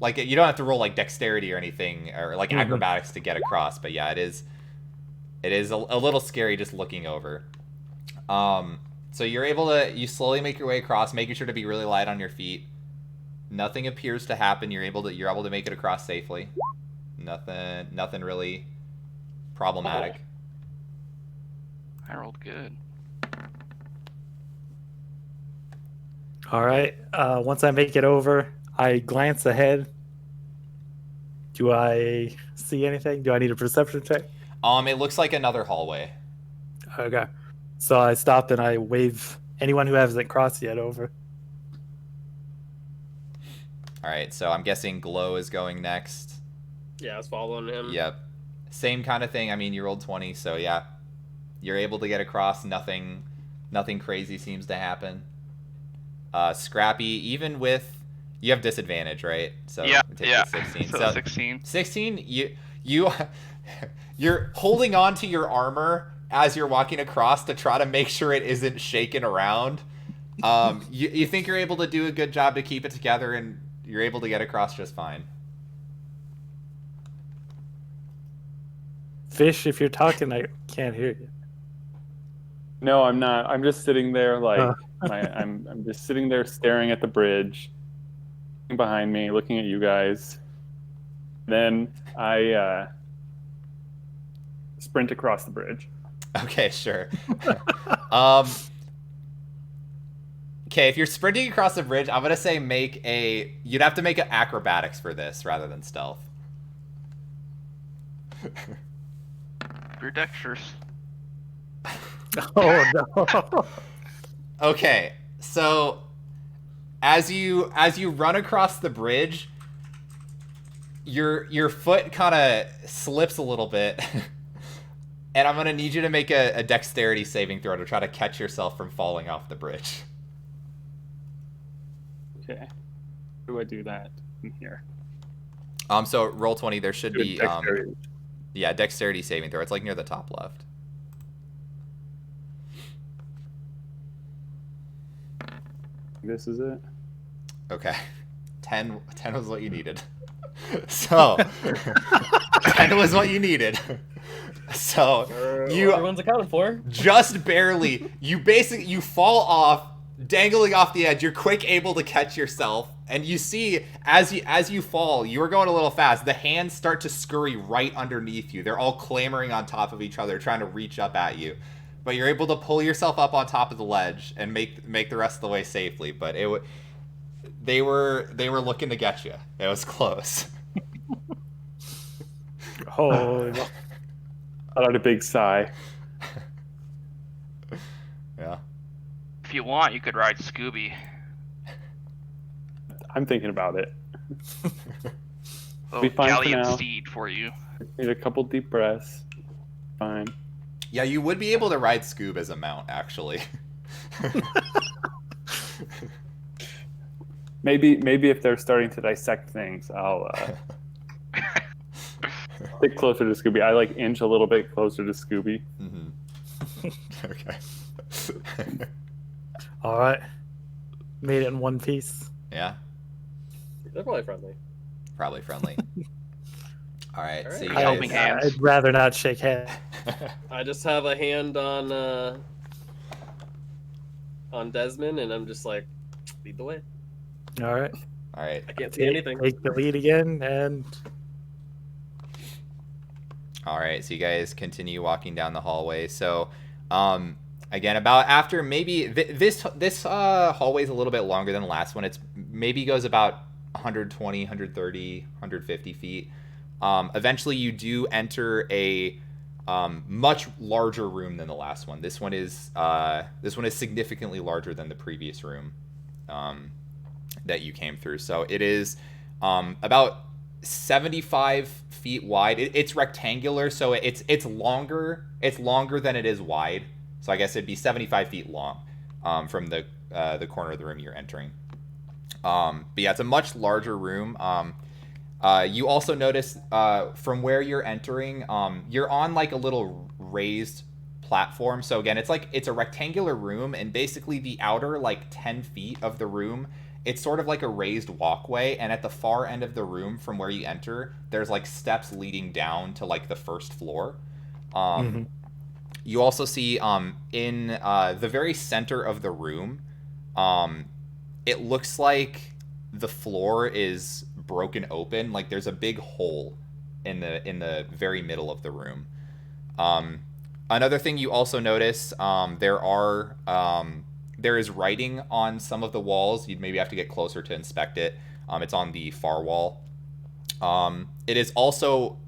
Like, you don't have to roll like dexterity or anything, or like acrobatics to get across. But yeah, it is a little scary just looking over. So you slowly make your way across, making sure to be really light on your feet. Nothing appears to happen. You're able to make it across safely. Nothing really problematic. I rolled good. All right. Once I make it over, I glance ahead. Do I see anything? Do I need a perception check? It looks like another hallway. Okay. So I stop and I wave anyone who hasn't crossed yet over. All right, so I'm guessing Glow is going next. yeah, I was following him. Yep. Same kind of thing. I mean, you rolled 20, so yeah. You're able to get across. Nothing crazy seems to happen. Scrappy, even with... You have disadvantage, right? So Yeah, it takes yeah. the 16. So 16. 16, you're holding on to your armor as you're walking across to try to make sure it isn't shaken around. You think you're able to do a good job to keep it together, and you're able to get across just fine. Fish, if you're talking, I can't hear you. No, I'm not. I'm just sitting there like I'm just sitting there staring at the bridge, behind me, looking at you guys. Then I sprint across the bridge. Okay, sure. Okay, if you're sprinting across the bridge, I'm gonna say you'd have to make an acrobatics for this rather than stealth. You're dexterous. Oh no. Okay, so as you run across the bridge, your foot kind of slips a little bit, and I'm gonna need you to make a dexterity saving throw to try to catch yourself from falling off the bridge. Okay. How do I do that in here? So roll 20. There should be Dexterity. dexterity saving throw. It's like near the top left. This is it. Okay. 10 was what you needed. So 10 was what you needed. So Everyone's accounted for. just barely, you fall off, dangling off the edge. You're quick able to catch yourself, and you see as you fall, you were going a little fast. The hands start to scurry right underneath you. They're all clamoring on top of each other, trying to reach up at you. But you're able to pull yourself up on top of the ledge and make the rest of the way safely. But they were looking to get you. It was close. Holy. I let a big sigh. Yeah. If you want, you could ride Scooby. I'm thinking about it. Oh, Be fine for galleon now. steed for you. Need a couple deep breaths. Fine. Yeah, you would be able to ride Scoob as a mount, actually. maybe if they're starting to dissect things, I'll stick closer to Scooby. I like inch a little bit closer to Scooby. Okay. All right. Made it in one piece. Yeah, They're probably friendly. probably friendly. All right, All so right. you Helping guys. hand. I'd rather not shake hands. I just have a hand on Desmond, and I'm just like, lead the way. All right. All right. I can't see anything. Take the lead again, and All right, so you guys continue walking down the hallway. So, again, about after maybe this hallway is a little bit longer than the last one. It's maybe goes about 120, 130, 150 feet. Eventually, you do enter a much larger room than the last one. This one is significantly larger than the previous room that you came through. So it is about 75 feet wide. It's rectangular, so it's longer. It's longer than it is wide. So I guess it'd be 75 feet long from the corner of the room you're entering. But yeah, it's a much larger room. You also notice from where you're entering, you're on like a little raised platform. So again, it's a rectangular room, and basically the outer like 10 feet of the room, it's sort of like a raised walkway, and at the far end of the room from where you enter, there's like steps leading down to like the first floor. You also see in the very center of the room, it looks like the floor is broken open. Like there's a big hole in the very middle of the room. Another thing you also notice, there is writing on some of the walls. You'd maybe have to get closer to inspect it. It's on the far wall. It is also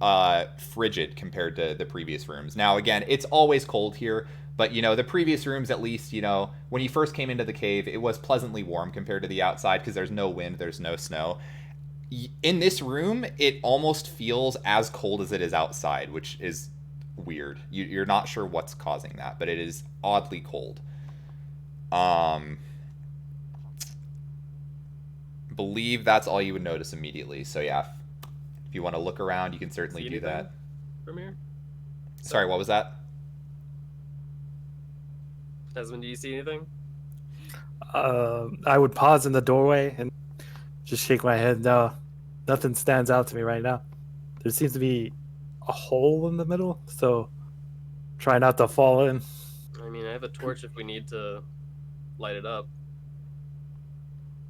frigid compared to the previous rooms. Now, again, it's always cold here, but, the previous rooms, at least, when you first came into the cave, it was pleasantly warm compared to the outside because there's no wind, there's no snow. In this room, it almost feels as cold as it is outside, which is weird. You're not sure what's causing that, but it is oddly cold. Believe that's all you would notice immediately. So yeah, if you want to look around, you can certainly do that. From here? Sorry, what was that? Desmond, do you see anything? I would pause in the doorway and just shake my head. No, nothing stands out to me right now. There seems to be a hole in the middle, so try not to fall in. I mean, I have a torch if we need to light it up.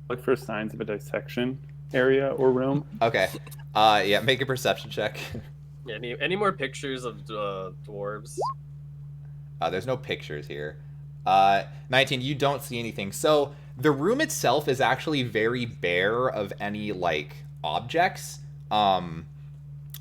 Look for signs of a dissection area or room. Okay. Yeah, make a perception check. Yeah, any more pictures of dwarves? There's no pictures here. 19, you don't see anything. So the room itself is actually very bare of any like objects.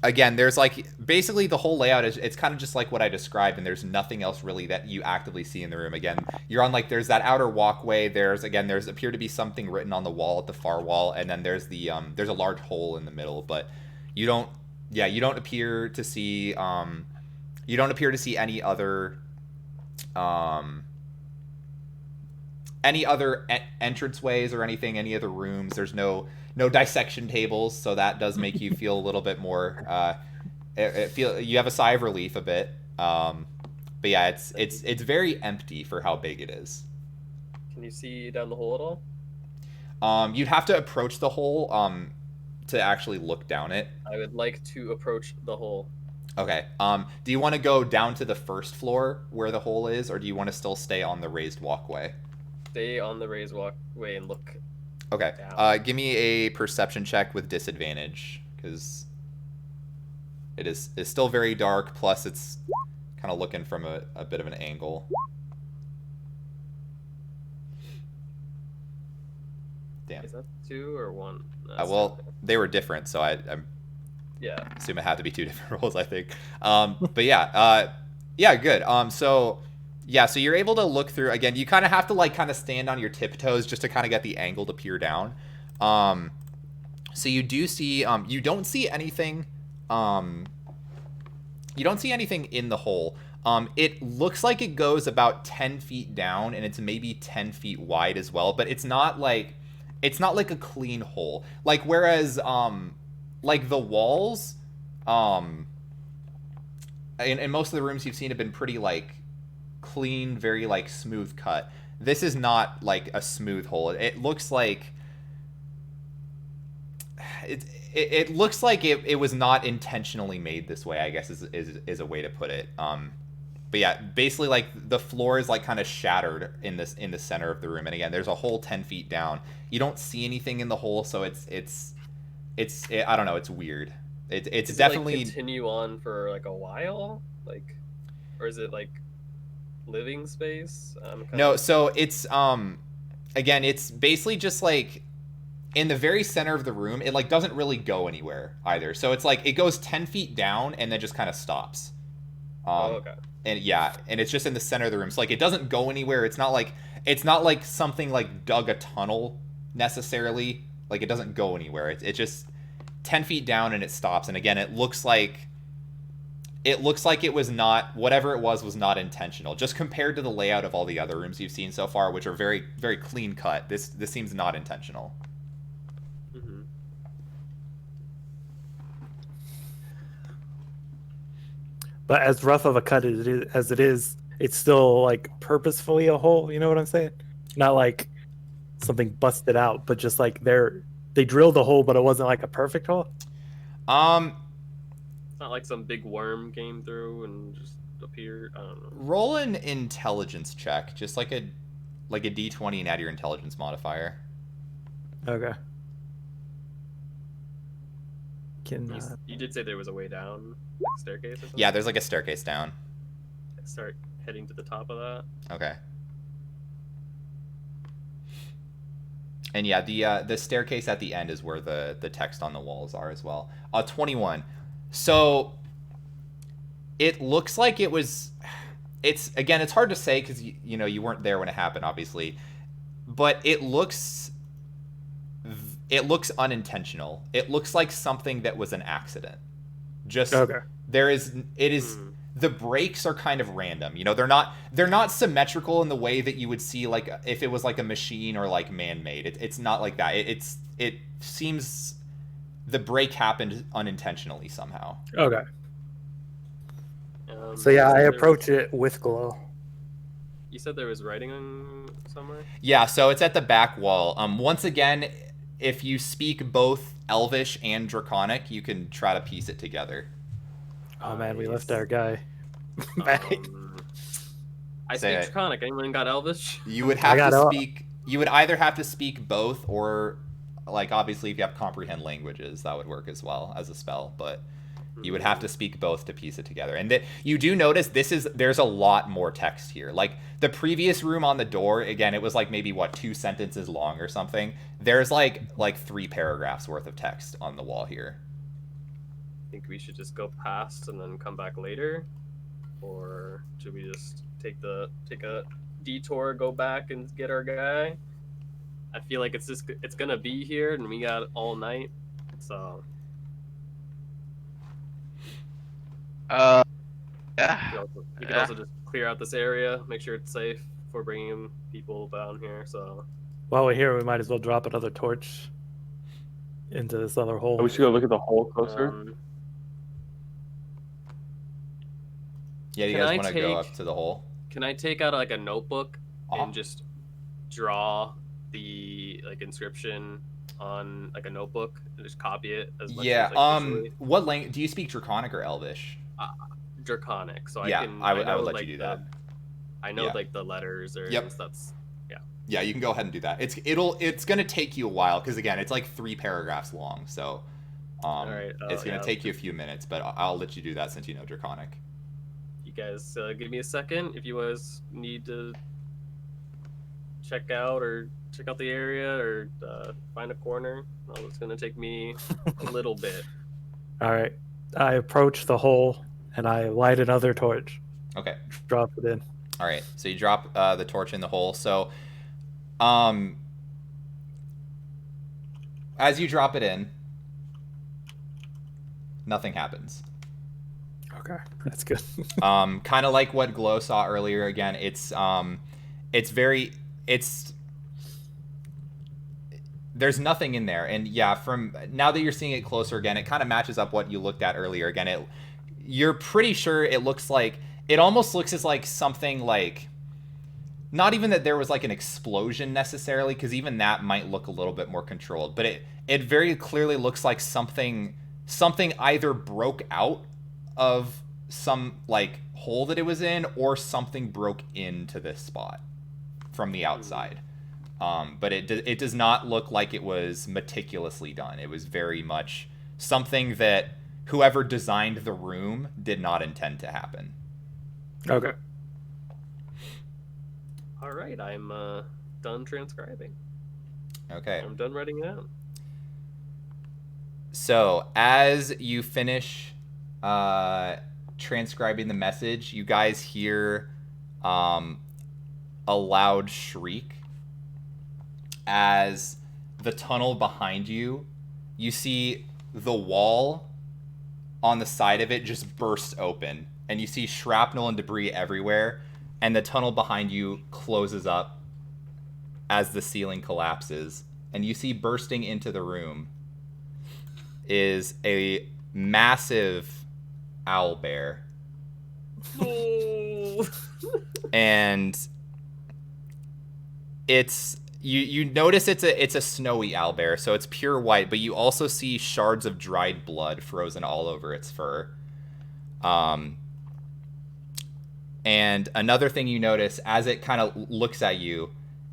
Again, there's like basically the whole layout it's kind of just like what I described, and there's nothing else really that you actively see in the room. Again, you're on like there's that outer walkway. There's appear to be something written on the wall at the far wall, and then there's a large hole in the middle. But you don't appear to see any other entranceways or anything, any other rooms. There's no dissection tables, so that does make you feel a little bit more you have a sigh of relief a bit. But yeah, it's very empty for how big it is. Can you see down the hole at all? You'd have to approach the hole to actually look down it. I would like to approach the hole. Okay. Do you want to go down to the first floor where the hole is, or do you want to still stay on the raised walkway? Stay on the raised walkway and look. Okay. Give me a perception check with disadvantage, because it's still very dark, plus it's kind of looking from a bit of an angle. Damn. Is that 2 or 1? Well, they were different, so I assume it had to be 2 different rolls, I think. But yeah, good. So you're able to look through. Again, you kind of have to like kind of stand on your tiptoes just to kind of get the angle to peer down. So you do see you don't see anything in the hole. It looks like it goes about 10 feet down, and it's maybe 10 feet wide as well, but it's not like it's not like a clean hole. Like whereas like the walls in most of the rooms you've seen have been pretty like clean, very like smooth cut. This is not like a smooth hole. It looks like it looks like it was not intentionally made this way, I guess is a way to put it. But yeah, basically like the floor is like kind of shattered in the center of the room, and again, there's a hole 10 feet down. You don't see anything in the hole, so it's I don't know, it's weird. It's definitely like continue on for like a while, like, or is it like living space? No, so it's again, it's basically just like in the very center of the room. It like doesn't really go anywhere either. So it's like it goes 10 feet down and then just kind of stops. Okay. And yeah, and it's just in the center of the room. So like it doesn't go anywhere. It's not like something like dug a tunnel necessarily. Like it doesn't go anywhere. It's just 10 feet down and it stops. And again, it looks like it was not, whatever it was not intentional. Just compared to the layout of all the other rooms you've seen so far, which are very, very clean cut, this seems not intentional. Mm-hmm. But as rough of a cut as it is, it's still like purposefully a hole. You know what I'm saying? Not like something busted out, but just like they drilled a hole, but it wasn't like a perfect hole. It's not like some big worm came through and just appeared. I don't know. Roll an intelligence check, just like a D20 and add your intelligence modifier. Okay. Can You did say there was a way down, like a staircase or something? Yeah, there's like a staircase down. Start heading to the top of that. Okay. And yeah, the staircase at the end is where the text on the walls are as well. 21. So it looks like it's hard to say because you weren't there when it happened, obviously, but it looks unintentional. It looks like something that was an accident. Just okay. The breaks are kind of random. They're not symmetrical in the way that you would see like if it was like a machine or like man-made. It's not like that. It seems the break happened unintentionally somehow. Okay. So yeah, I approach it with glow. You said there was writing on somewhere? Yeah, so it's at the back wall. Once again, if you speak both Elvish and Draconic, you can try to piece it together. Oh man, we left our guy back. I speak Draconic. Anyone got Elvish? You would have to speak. You would either have to speak both, or like obviously if you have comprehend languages, that would work as well as a spell. But you would have to speak both to piece it together. And you do notice there's a lot more text here. Like the previous room on the door, again, it was like maybe 2 sentences long or something. There's like 3 paragraphs worth of text on the wall here. Think we should just go past and then come back later, or should we just take a detour, go back and get our guy? I feel like it's gonna be here and we got all night, so Yeah. we could also just clear out this area, make sure it's safe before bringing people down here. So While we're here, we might as well drop another torch into this other hole. We should go look at the hole closer. Yeah, you guys want to go up to the hole? Can I take out like a notebook and just draw the inscription on like a notebook and just copy it as much as visually? What language do you speak? Draconic or Elvish? Draconic. So yeah, I would let like you do that. I know like the letters or that's yeah, you can go ahead and do that. It's gonna take you a while because again, it's like 3 paragraphs long, so it's gonna take you a few minutes, but I'll let you do that since you know Draconic. You guys give me a second if you guys need to check out the area or find a corner. Well, it's gonna take me a little bit. All right, I approach the hole and I light another torch. Okay. Drop it in. All right, so you drop the torch in the hole. So, as you drop it in, nothing happens. Okay, that's good. Kind of like what Glow saw earlier. Again, there's nothing in there. And yeah, from now that you're seeing it closer again, it kind of matches up what you looked at earlier. Again, you're pretty sure it looks like, it almost looks as like something like, not even that there was like an explosion necessarily, because even that might look a little bit more controlled, but it very clearly looks like something either broke out of some like hole that it was in, or something broke into this spot from the outside. But it does not look like it was meticulously done. It was very much something that whoever designed the room did not intend to happen. Okay. All right, I'm done transcribing. Okay. I'm done writing it out. So as you finish transcribing the message, you guys hear a loud shriek as the tunnel behind you, you see the wall on the side of it just burst open, and you see shrapnel and debris everywhere, and the tunnel behind you closes up as the ceiling collapses, and you see bursting into the room is a massive owl bear. Oh. And it's you notice it's a snowy owlbear, so it's pure white, but you also see shards of dried blood frozen all over its fur. And another thing you notice, as it kind of looks at you,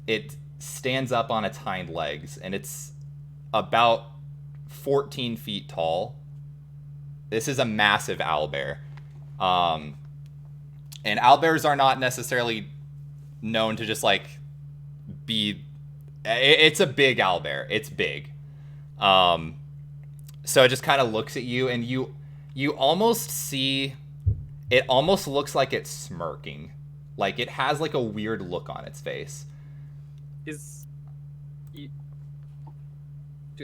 it stands up on its hind legs, and it's about 14 feet tall. This is a massive owlbear. And owlbears are not necessarily known to just like be, it's a big owlbear. It's big. So it just kind of looks at you, and you almost see, it almost looks like it's smirking. Like it has like a weird look on its face. Do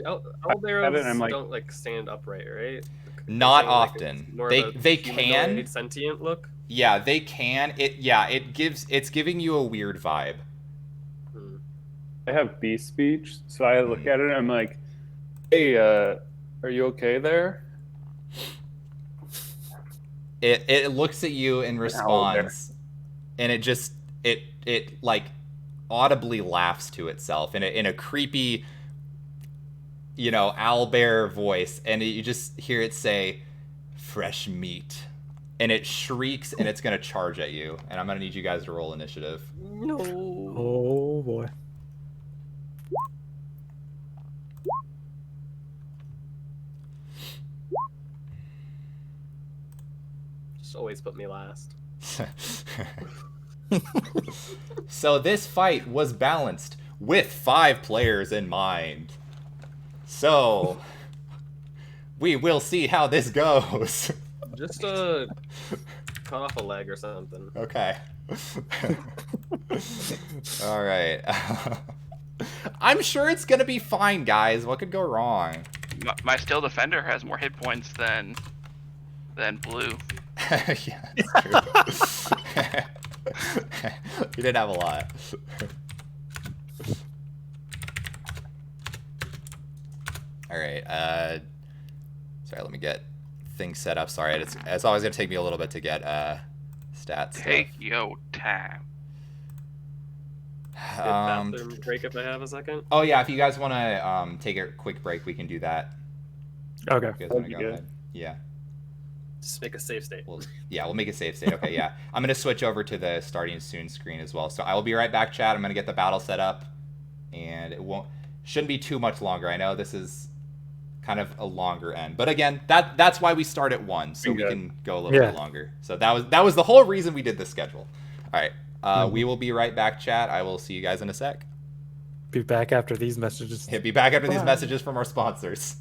owlbears like, don't like stand upright, right? Not like often. They can sentient look. Yeah, they can. It's giving you a weird vibe. I have beast speech, so I look at it and I'm like, "Hey, are you okay there?" It looks at you and responds, and it like audibly laughs to itself in a creepy, owlbear voice, and you just hear it say, "Fresh meat," and it shrieks, and it's gonna charge at you, and I'm gonna need you guys to roll initiative. No. Oh boy. Just always put me last. So this fight was balanced with 5 players in mind. So we will see how this goes. Just cut off a leg or something. Okay. All right. I'm sure it's gonna be fine, guys. What could go wrong? My steel defender has more hit points than blue. Yeah, that's true. You didn't have a lot. All right. Sorry, let me get things set up. Sorry, it's always gonna take me a little bit to get stats. Take your time. Bathroom break if I have a second. Oh yeah, if you guys want to take a quick break, we can do that. Okay. If you guys want to go ahead. Yeah. Just make a safe state. We'll make a save state. Okay, yeah. I'm going to switch over to the starting soon screen as well. So I will be right back, chat. I'm going to get the battle set up, and it shouldn't be too much longer. I know this is kind of a longer end, but again, that's why we start at 1, so we can go a little bit longer. So that was the whole reason we did this schedule. All right. We will be right back, chat. I will see you guys in a sec. Be back after these messages. Be back after these messages from our sponsors.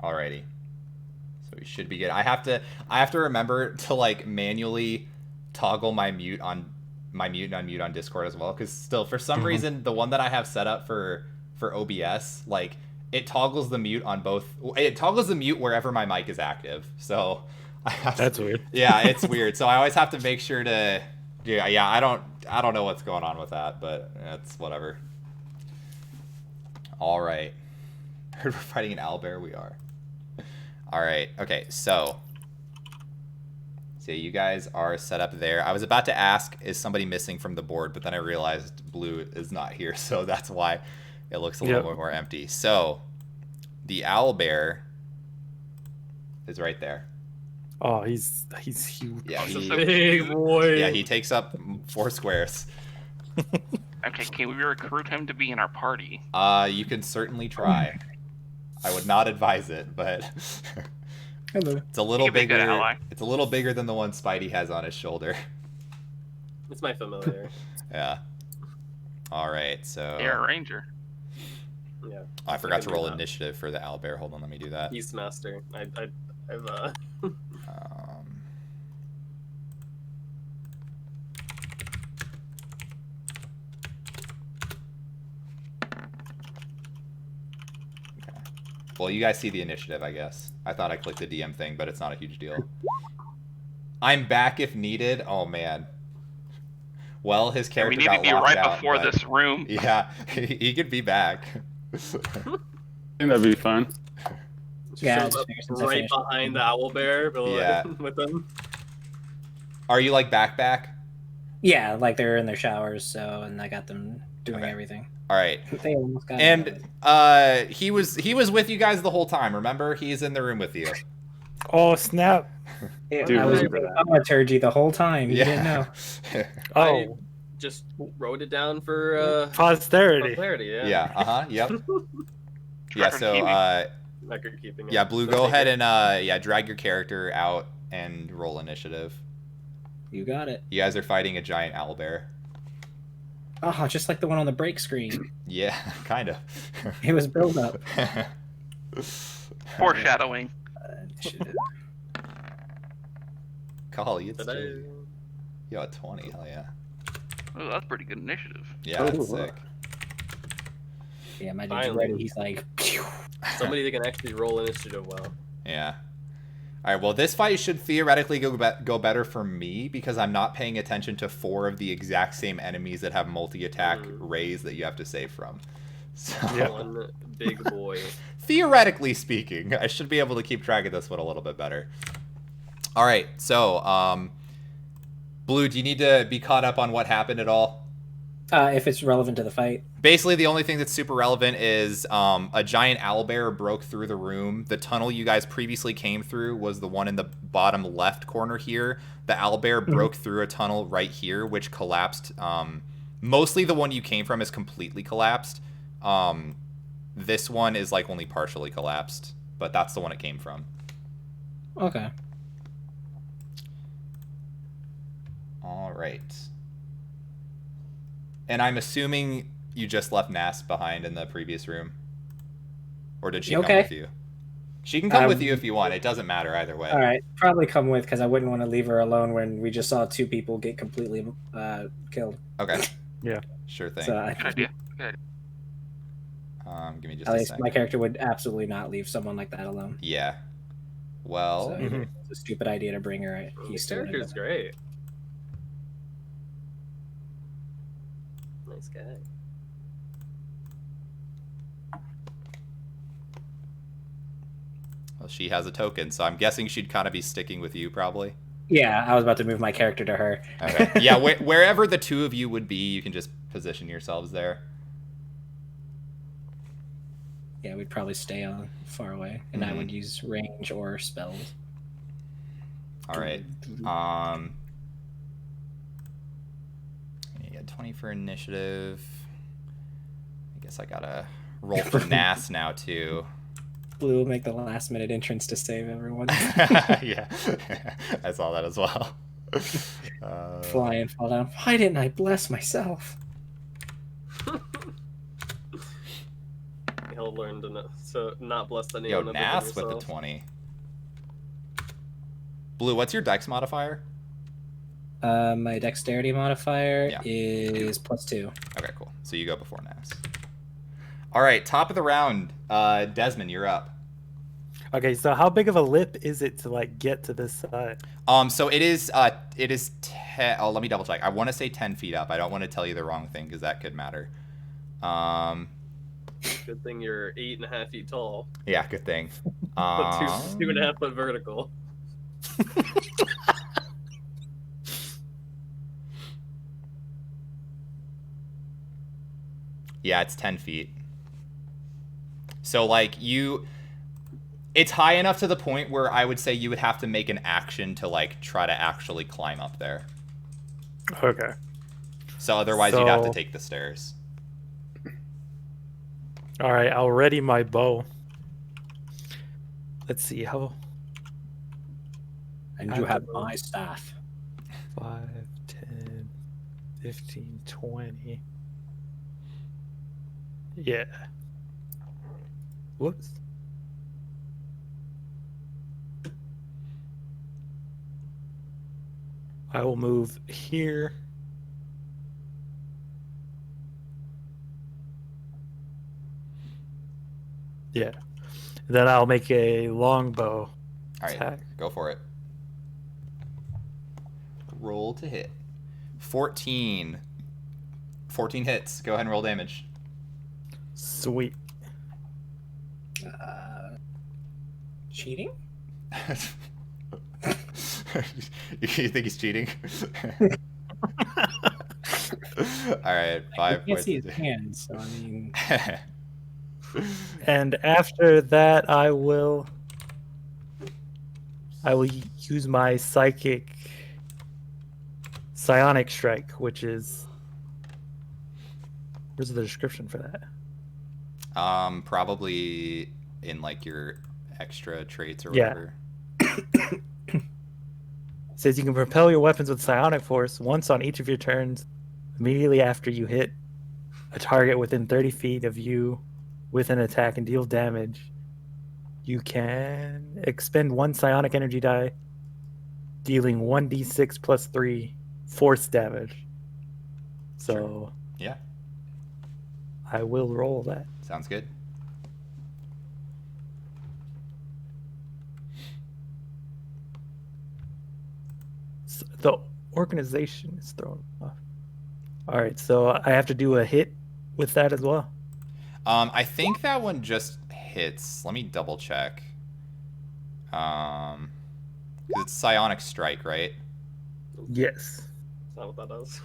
Alrighty. So we should be good. I have to remember to like manually toggle my mute and unmute on Discord as well, because still for some reason the one that I have set up for OBS, like it toggles the mute on both. It toggles the mute wherever my mic is active. So That's weird. Yeah, it's weird. So I always have to make sure to. Yeah. I don't know what's going on with that, but it's whatever. All right. Heard we're fighting an owlbear. We are. All right. Okay. So you guys are set up there. I was about to ask, is somebody missing from the board, but then I realized Blue is not here, so that's why it looks a little bit more empty. So the owlbear is right there. Oh, he's huge. Yeah, Big boy. Yeah, he takes up 4 squares. Okay, can we recruit him to be in our party? You can certainly try. I would not advise it, but Hello. it's a little He could be a good bigger. ally. It's a little bigger than the one Spidey has on his shoulder. It's my familiar. Yeah. All right, so You're a ranger. Yeah. I forgot to can do roll that. initiative for the owlbear. Hold on, let me do that. Beastmaster. I've Okay. Well, you guys see the initiative, I guess. I thought I clicked the DM thing, but it's not a huge deal. I'm back if needed. Oh man. Well, his And character we got needed you locked right out, before but- this room. Yeah, he could be back. I think that'd be fun. Yeah, shows just up figure since I right finished. behind the owlbear. But Yeah. With them. Are you like back? Yeah, like they're in their showers, so and I got them doing Okay. everything. All right. They almost got And he was with you guys the whole time. Remember, he's in the room with you. Oh snap! it. Dude, I was remember that. thaumaturgy the whole time. You didn't know. Oh, Just wrote it down for posterity. clarity. Yeah. Yeah. Yep. Yeah. Record So keeping. Record keeping. yeah, Blue, go ahead and drag your character out and roll initiative. You got it. You guys are fighting a giant owlbear. Oh, just like the one on the break screen. Yeah, kind of. It was build up. Foreshadowing. Golly, it's Did I- true. Yo, a 20, hell yeah. Oh, that's pretty good initiative. Yeah, that's sick. Yeah, my dude's Finally. ready. He's like, pew. Somebody that can actually roll initiative well. Yeah. All right, well, this fight should theoretically go better for me because I'm not paying attention to 4 of the exact same enemies that have multi-attack rays that you have to save from. So, Yeah. One big boy. theoretically speaking, I should be able to keep track of this one a little bit better. All right, so, Blue, do you need to be caught up on what happened at all? If it's relevant to the fight. Basically, the only thing that's super relevant is a giant owlbear broke through the room. The tunnel you guys previously came through was the one in the bottom left corner here. The owlbear broke through a tunnel right here, which collapsed. Mostly the one you came from is completely collapsed. This one is like only partially collapsed, but that's the one it came from. Okay. All right. And I'm assuming you just left Nas behind in the previous room? Or did she come Okay. with you? She can come with you if you want. It doesn't matter either way. All right. Probably come with because I wouldn't want to leave her alone when we just saw 2 people get completely killed. Okay. Yeah. Sure thing. So Good idea. Give me just at a least second. my character would absolutely not leave someone like that alone. Yeah. Well, So Mhm. it's a stupid idea to bring her. His He's still character's great. Nice guy. well, she has a token, so I'm guessing she'd kind of be sticking with you probably. Yeah, I was about to move my character to her. Okay. Yeah, wherever the 2 of you would be, you can just position yourselves there. Yeah, we'd probably stay on far away, and I would use range or spells. All right. Yeah, 20 for initiative. I guess I gotta roll for Nas now too. Blue will make the last minute entrance to save everyone. Yeah, I saw that as well. Fly and fall down. Why didn't I bless myself? He'll He'll learn to know. So not blessed anyone Yo, other than Nas with the yourself. 20. Blue, what's your dex modifier? My dexterity modifier Yeah. is +2. Okay, cool. So you go before Nas. All right, top of the round. Desmond, you're up. Okay, so how big of a lip is it to like get to this side? So it is 10. Oh, let me double check. I want to say 10 feet up. I don't want to tell you the wrong thing because that could matter. Good thing you're 8.5 feet tall. Yeah, good thing. But 2.5 foot vertical. Yeah, it's 10 feet. So like it's high enough to the point where I would say you would have to make an action to like try to actually climb up there. Okay. So otherwise you'd have to So- take the stairs. All right, I'll ready my bow. Let's see how And you have my staff. 5, 10, 15, 20. Yeah. Whoops. I will move here. Yeah. Then I'll make a longbow All right, attack. go for it. Roll to hit. 14. 14 hits. Go ahead and roll damage. Sweet. Cheating? You think he's cheating? All right, 5 I can't points. see his hands, so I mean, And after that, I will use my psionic strike, which is where's the description for that? Probably in like your extra traits or Yeah. whatever. It says you can propel your weapons with psionic force once on each of your turns, immediately after you hit a target within 30 feet of you with an attack and deal damage. You can expend 1 psionic energy die, dealing 1d6 plus 3 force damage. So Yeah, I will roll that. sounds good. The organization is thrown off. All right, so I have to do a hit with that as well. I think that one just hits. Let me double check. 'Cause it's psionic strike, right? Yes. That's not what that does.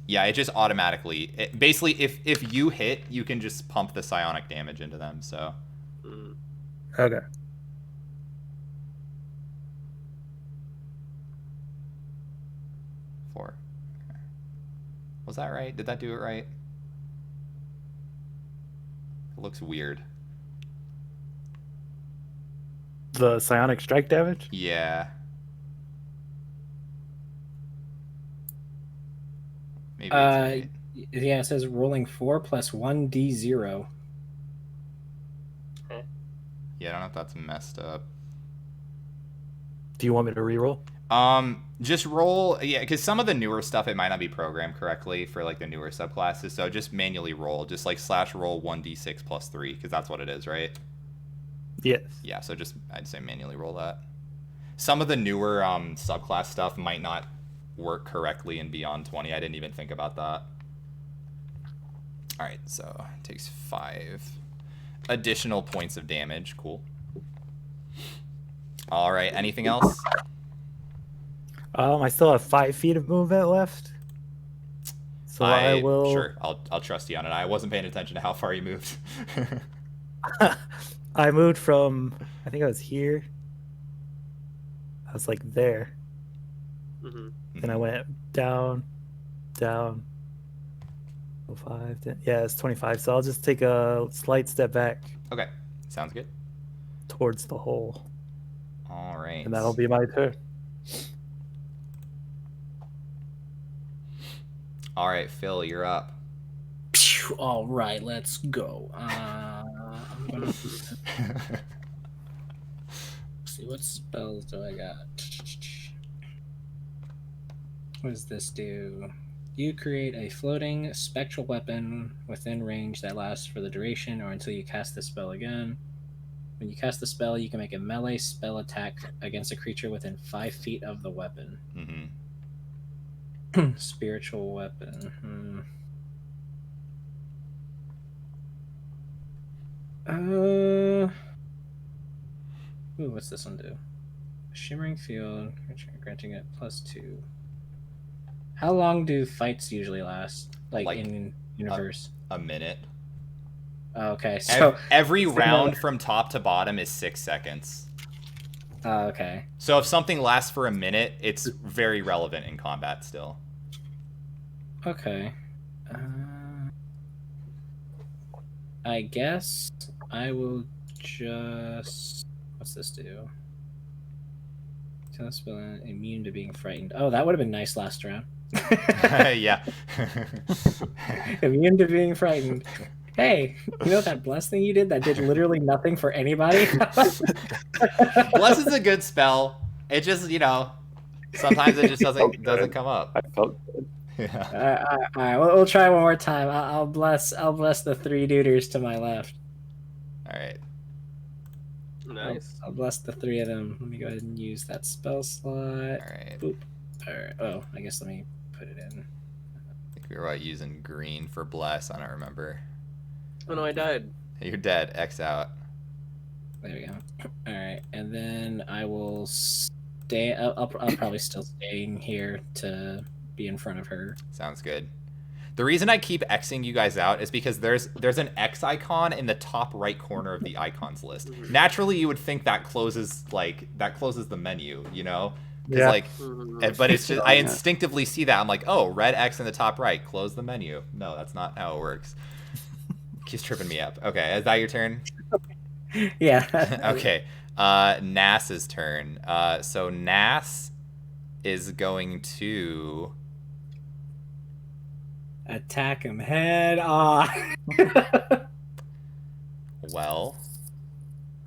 Yeah, it just automatically. Basically, if you hit, you can just pump the psionic damage into them. So Mm. Okay. four. Okay. Was that right? Did that do it right? It looks weird. The psionic strike damage? Yeah. Maybe it's right. yeah, it says rolling 4 plus 1d0. Yeah, I don't know if that's messed up. Do you want me to reroll? Just roll, yeah, because some of the newer stuff it might not be programmed correctly for like the newer subclasses. So just manually roll, just like /roll 1d6 plus 3, because that's what it is, right? Yes. Yeah, so just I'd say manually roll that. Some of the newer subclass stuff might not work correctly in Beyond 20. I didn't even think about that. All right, so it takes 5 additional points of damage. Cool. All right, anything else? I still have 5 feet of movement left. So I will. Sure, I'll trust you on it. I wasn't paying attention to how far you moved. I moved from, I think I was here. I was like there. Hmm. Then I went down, down. 5, 10. Yeah, it's 25. So I'll just take a slight step back Okay, sounds good. towards the hole. All right. And that'll be my turn. All right, Phil, you're up. All right, let's go. I'm gonna see what spells do I got. What does this do? You create a floating spectral weapon within range that lasts for the duration or until you cast the spell again. When you cast the spell, you can make a melee spell attack against a creature within 5 feet of the weapon. Mm-hmm. Spiritual weapon. Ooh, what's this one do? Shimmering field, granting it +2. How long do fights usually last? Like in universe? A minute. Okay, so every round from top to bottom is 6 seconds. Okay. So if something lasts for a minute, it's very relevant in combat still. Okay. I guess I will just... What's this do? Tell us immune to being frightened. Oh, that would have been nice last round. Yeah. Immune to being frightened. Hey, you know that bless thing you did that did literally nothing for anybody? Bless is a good spell. It just, sometimes it just doesn't come up. I felt good. Yeah. All right, we'll try one more time. I'll bless the 3 duders to my left. All right. Nice. I'll bless the 3 of them. Let me go ahead and use that spell slot. All right. Boop. All right. Oh, I guess let me put it in. I think we were using green for bless. I don't remember. Oh no, I died. You're dead. X out. There we go. All right, and then I will stay. I'll probably still staying here to be in front of her. Sounds good. The reason I keep Xing you guys out is because there's an X icon in the top right corner of the icons list. Naturally, you would think that closes the menu, Yeah. But it's just I instinctively see that. I'm like, oh, red X in the top right, close the menu. No, that's not how it works. Keeps tripping me up. Okay, is that your turn? Yeah. Okay. Nass's turn. So Nass is going to attack him head on. Well.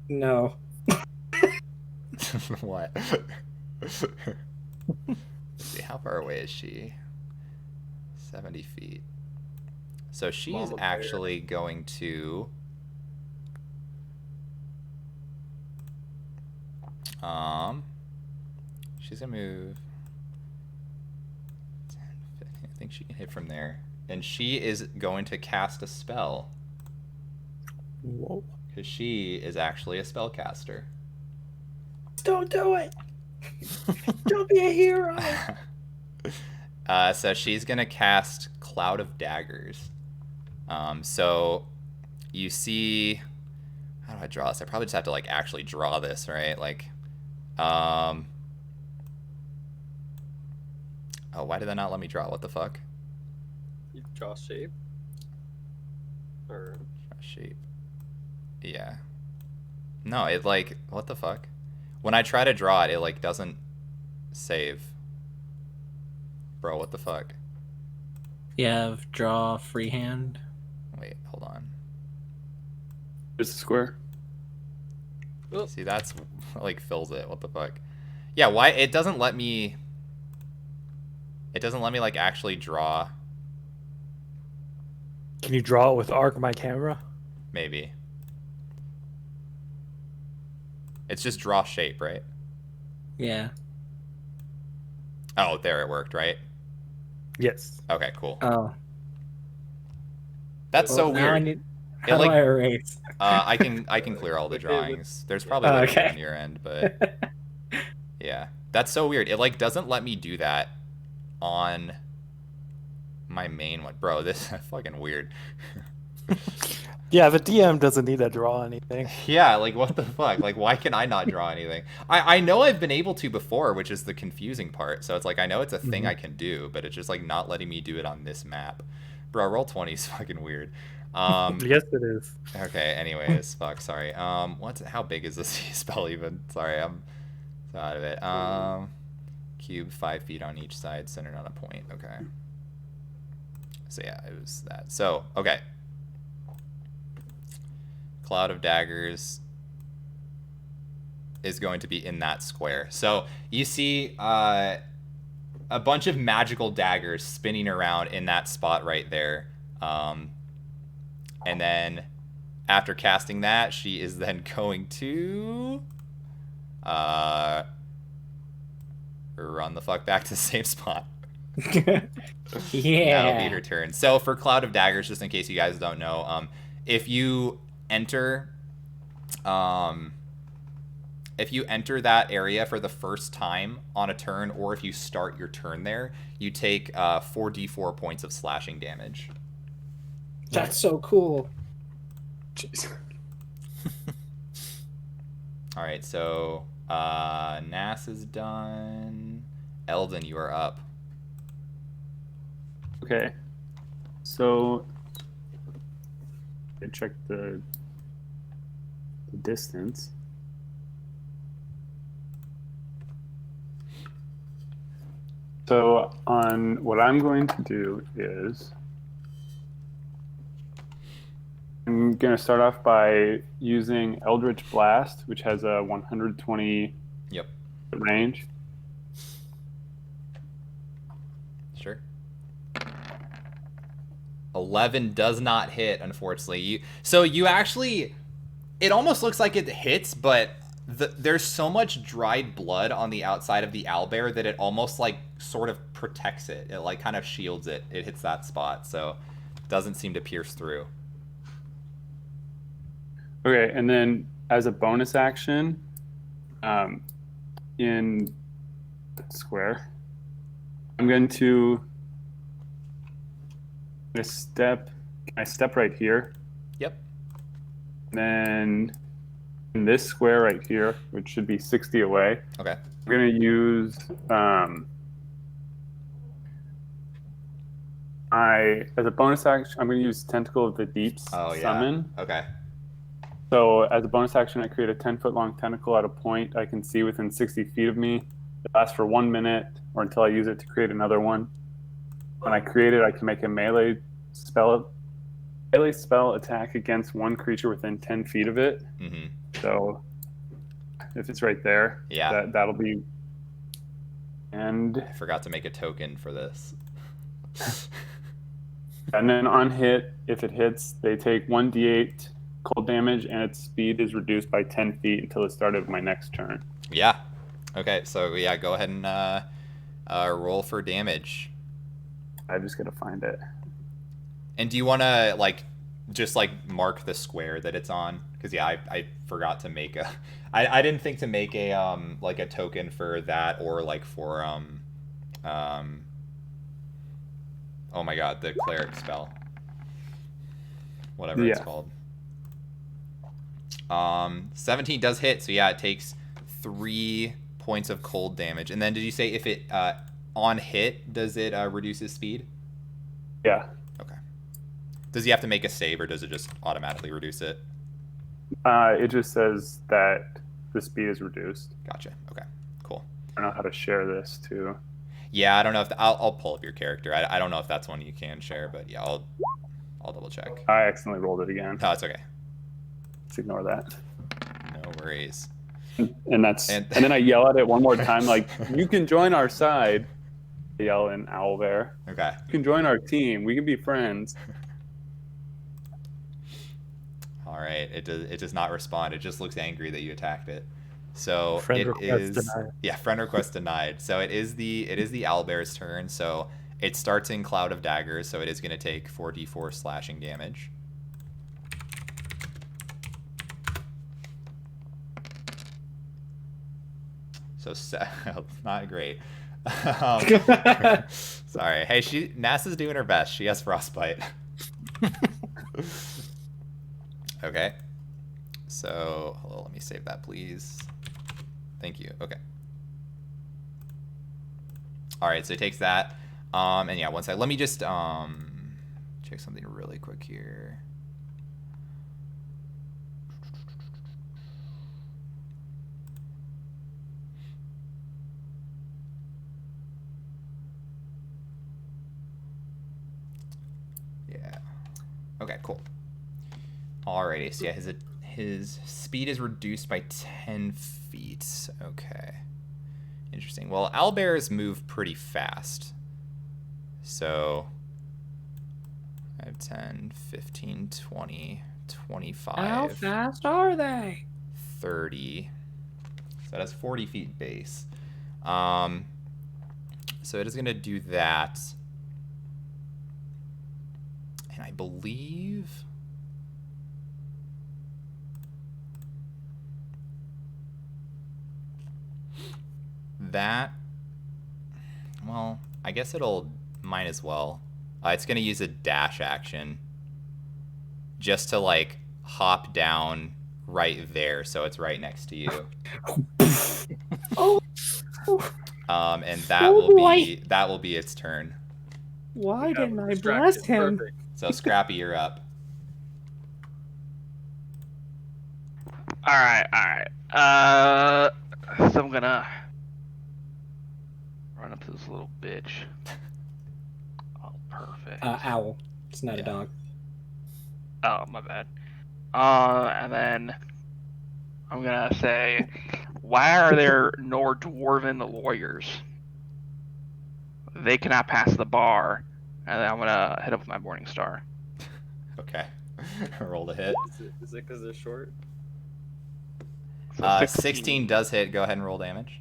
No. What? Let's see, how far away is she? 70 feet. So she is actually going to she's gonna move 10, 15. I think she can hit from there. And she is going to cast a spell. Whoa. Because she is actually a spellcaster. Don't do it. Don't be a hero. So she's gonna cast Cloud of Daggers. So you see, how do I draw this? I probably just have to actually draw this, right? Oh, why did that not let me draw? What the fuck? You draw shape? Or Draw shape. Yeah. No, it what the fuck? When I try to draw it, it doesn't save. Bro, what the fuck? You have draw freehand. Wait, hold on. There's a square. Oh. See, that's fills it. What the fuck? Yeah, why it doesn't let me actually draw. Can you draw it with arc my camera? Maybe. It's just draw shape, right? Yeah. Oh, there it worked, right? Yes. Okay, cool. Oh. That's so Now weird. How do I erase? I can clear all the drawings. There's probably okay. on your end, but yeah, that's so weird. It doesn't let me do that on my main one, bro. This is fucking weird. Yeah, the DM doesn't need to draw anything. Yeah, what the fuck? Why can I not draw anything? I know I've been able to before, which is the confusing part. So it's I know it's a thing I can do, but it's just not letting me do it on this map. Bro, roll 20 is fucking weird. Yes, it is. Okay, anyways, fuck, sorry. How big is this spell even? Sorry, I'm so out of it. Cube 5 feet on each side, centered on a point. Okay. So yeah, it was that. So, okay. Cloud of Daggers is going to be in that square. So you see a bunch of magical daggers spinning around in that spot right there. And then after casting that, she is then going to run the fuck back to the same spot. Yeah. That'll be her turn. So for Cloud of Daggers, just in case you guys don't know, if you enter that area for the first time on a turn, or if you start your turn there, you take 4d4 points of slashing damage. That's so cool. Jeez. All right, so Nass is done. Eldon, you are up. Okay. So I check the distance. So on what I'm going to do is I'm going to start off by using Eldritch Blast, which has a 120 Yep. range. Sure. 11 does not hit, unfortunately. You actually, it almost looks like it hits, but there's so much dried blood on the outside of the owlbear that it almost like sort of protects it. It like kind of shields it. It hits that spot, so it doesn't seem to pierce through. Okay, and then as a bonus action, in square, I'm going to step. I step right here. Yep. And then in this square right here, which should be 60 away, Okay. I'm going to use as a bonus action, I'm going to use Tentacle of the Deep's summon. Okay. So as a bonus action, I create a 10-foot long tentacle at a point I can see within 60 feet of me. It lasts for 1 minute or until I use it to create another one. When I create it, I can make a melee spell attack against one creature within 10 feet of it. Mm-hmm. So if it's right there, yeah, that'll be. And I forgot to make a token for this. And then on hit, if it hits, they take 1d8 cold damage, and its speed is reduced by 10 feet until the start of my next turn. Yeah. Okay, so yeah, go ahead and roll for damage. I just gotta find it. And do you want to just mark the square that it's on? Because yeah, I forgot to make a. I didn't think to make a a token for that, or for oh my god, the cleric spell, whatever it's called. 17 does hit, so yeah, it takes 3 points of cold damage. And then did you say if it on hit, does it reduce his speed? Yeah. Okay. Does he have to make a save, or does it just automatically reduce it? It just says that the speed is reduced. Gotcha. Okay. Cool. I don't know how to share this too. Yeah, I don't know if I'll pull up your character. I don't know if that's one you can share, but yeah, I'll double check. I accidentally rolled it again. No, it's okay. Let's ignore that. No worries. And then I yell at it one more time, like, "You can join our side." I yell in owlbear. Okay. "You can join our team. We can be friends." All right. It does not respond. It just looks angry that you attacked it. So Friend request denied. Yeah, friend request denied. So it is the owlbear's turn. So it starts in Cloud of Daggers. So it is going to take 4d4 slashing damage. So not great. Sorry. Hey, NASA's doing her best. She has frostbite. Okay. So, hello, let me save that, please. Thank you. Okay. All right, so it takes that. And yeah, let me just check something really quick here. Yeah. Okay, cool. Alrighty, so yeah, his speed is reduced by 10 feet. Okay. Interesting. Well, owlbears move pretty fast. So 5, 10, 15, 20, 25. How fast are they? 30. So that has 40 feet base. So it is going to do that. And I believe... that... well, I guess it'll... might as well. It's going to use a dash action. Just to, like, hop down right there, so it's right next to you. Oh. And that Oh, will be its turn. Why Yeah, didn't we're I distracted. bless him? Perfect. So Scrappy, you're up. All right. So I'm gonna run up to this little bitch. Oh, perfect. Owl. It's not a Yeah. dog. Oh, my bad. And then I'm gonna say, why are there no dwarven lawyers? They cannot pass the bar. And then I'm gonna hit up with my Morning Star. Okay. Roll to hit. Is it because they're short? So 16 does hit. Go ahead and roll damage.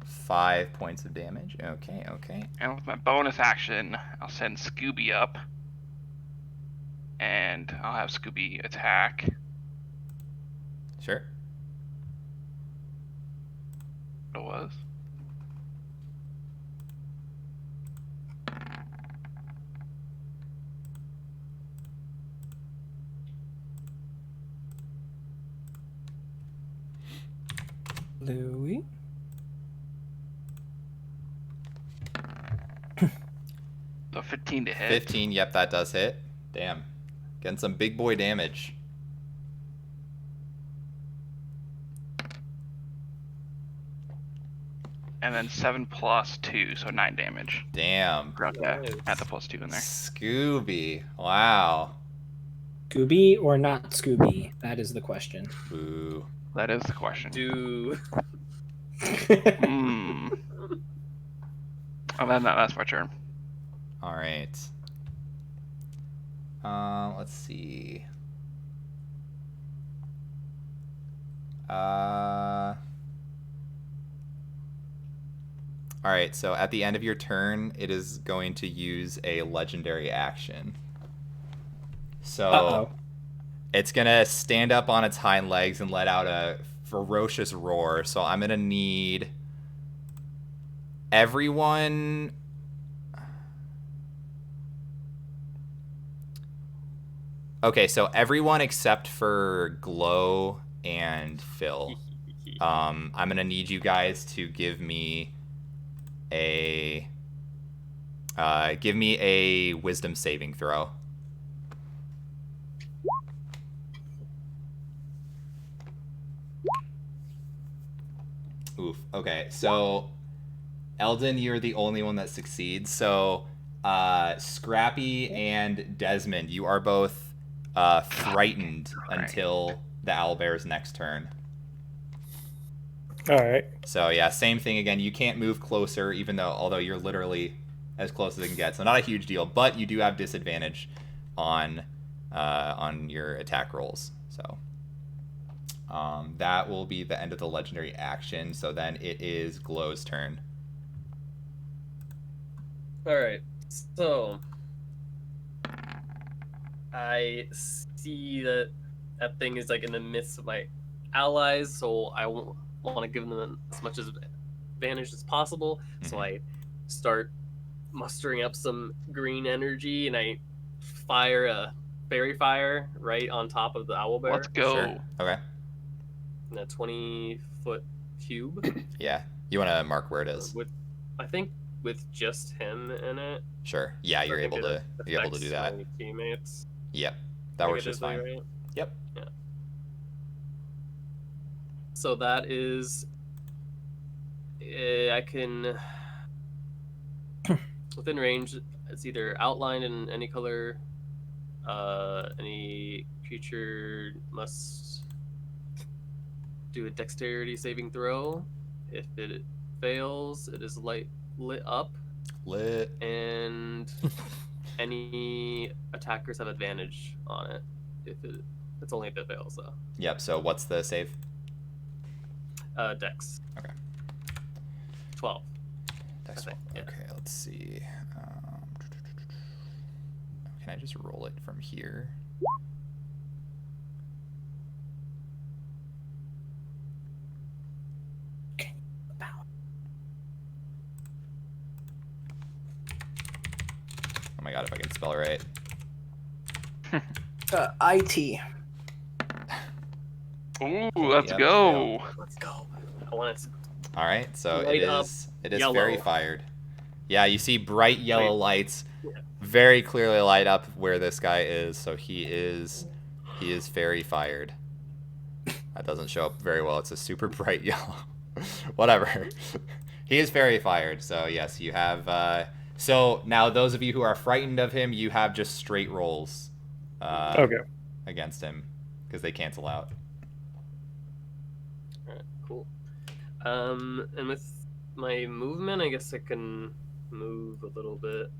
Five points of damage. Okay, okay. And with my bonus action, I'll send Scooby up. And I'll have Scooby attack. Sure. What it was? Louis? So 15 to hit. 15, yep, that does hit. Damn. Getting some big boy damage. And then 7 plus 2, so 9 damage. Damn. Forgot to Nice. add the plus 2 in there. Scooby. Wow. Scooby or not Scooby? That is the question. Boo. That is the question. Do Hmm. Oh, then that's my turn. All right. Let's see. All right, so at the end of your turn, it is going to use a legendary action. So Uh-oh. it's going to stand up on its hind legs and let out a ferocious roar. So I'm going to need everyone... Okay, so everyone except for Glow and Phil. I'm going to need you guys to give me a wisdom saving throw. Oof. Okay, so Eldon, you're the only one that succeeds. So Scrappy and Desmond, you are both frightened until the owlbear's next turn. All right. So yeah, same thing again. You can't move closer, although you're literally as close as it can get. So not a huge deal, but you do have disadvantage on your attack rolls. So that will be the end of the legendary action. So then it is Glow's turn. All right. So I see that thing is like in the midst of my allies, so I want to give them as much advantage as possible. Mm-hmm. So I start mustering up some green energy and I fire a fairy fire right on top of the owlbear. Let's go. Sure. Okay. In a 20-foot cube. Yeah. You want to mark where it is? I think with just him in it. Sure. Yeah, you're able to do that. My teammates. Yep. That works just negatively, fine. right? Yep. Yeah. So that is, I can within range. It's either outlined in any color. Any creature must do a dexterity saving throw. If it fails, it is lit up, and any attackers have advantage on it. It's only if it fails though. Yep. So what's the save? Dex. Okay. 12. Dex I think, 12. yeah. Okay, let's see. Can I just roll it from here? Oh my god, if I can spell right. IT. Ooh, let's Yep, go. Let's go. I want it. All right, so Light up it is yellow. very fired. Yeah, you see bright yellow lights Yeah. very clearly light up where this guy is, so he is very fired. That doesn't show up very well. It's a super bright yellow. Whatever. He is very fired. So yes, you have so now those of you who are frightened of him, you have just straight rolls Okay. against him because they cancel out. Alright, cool. And with my movement, I guess I can move a little bit.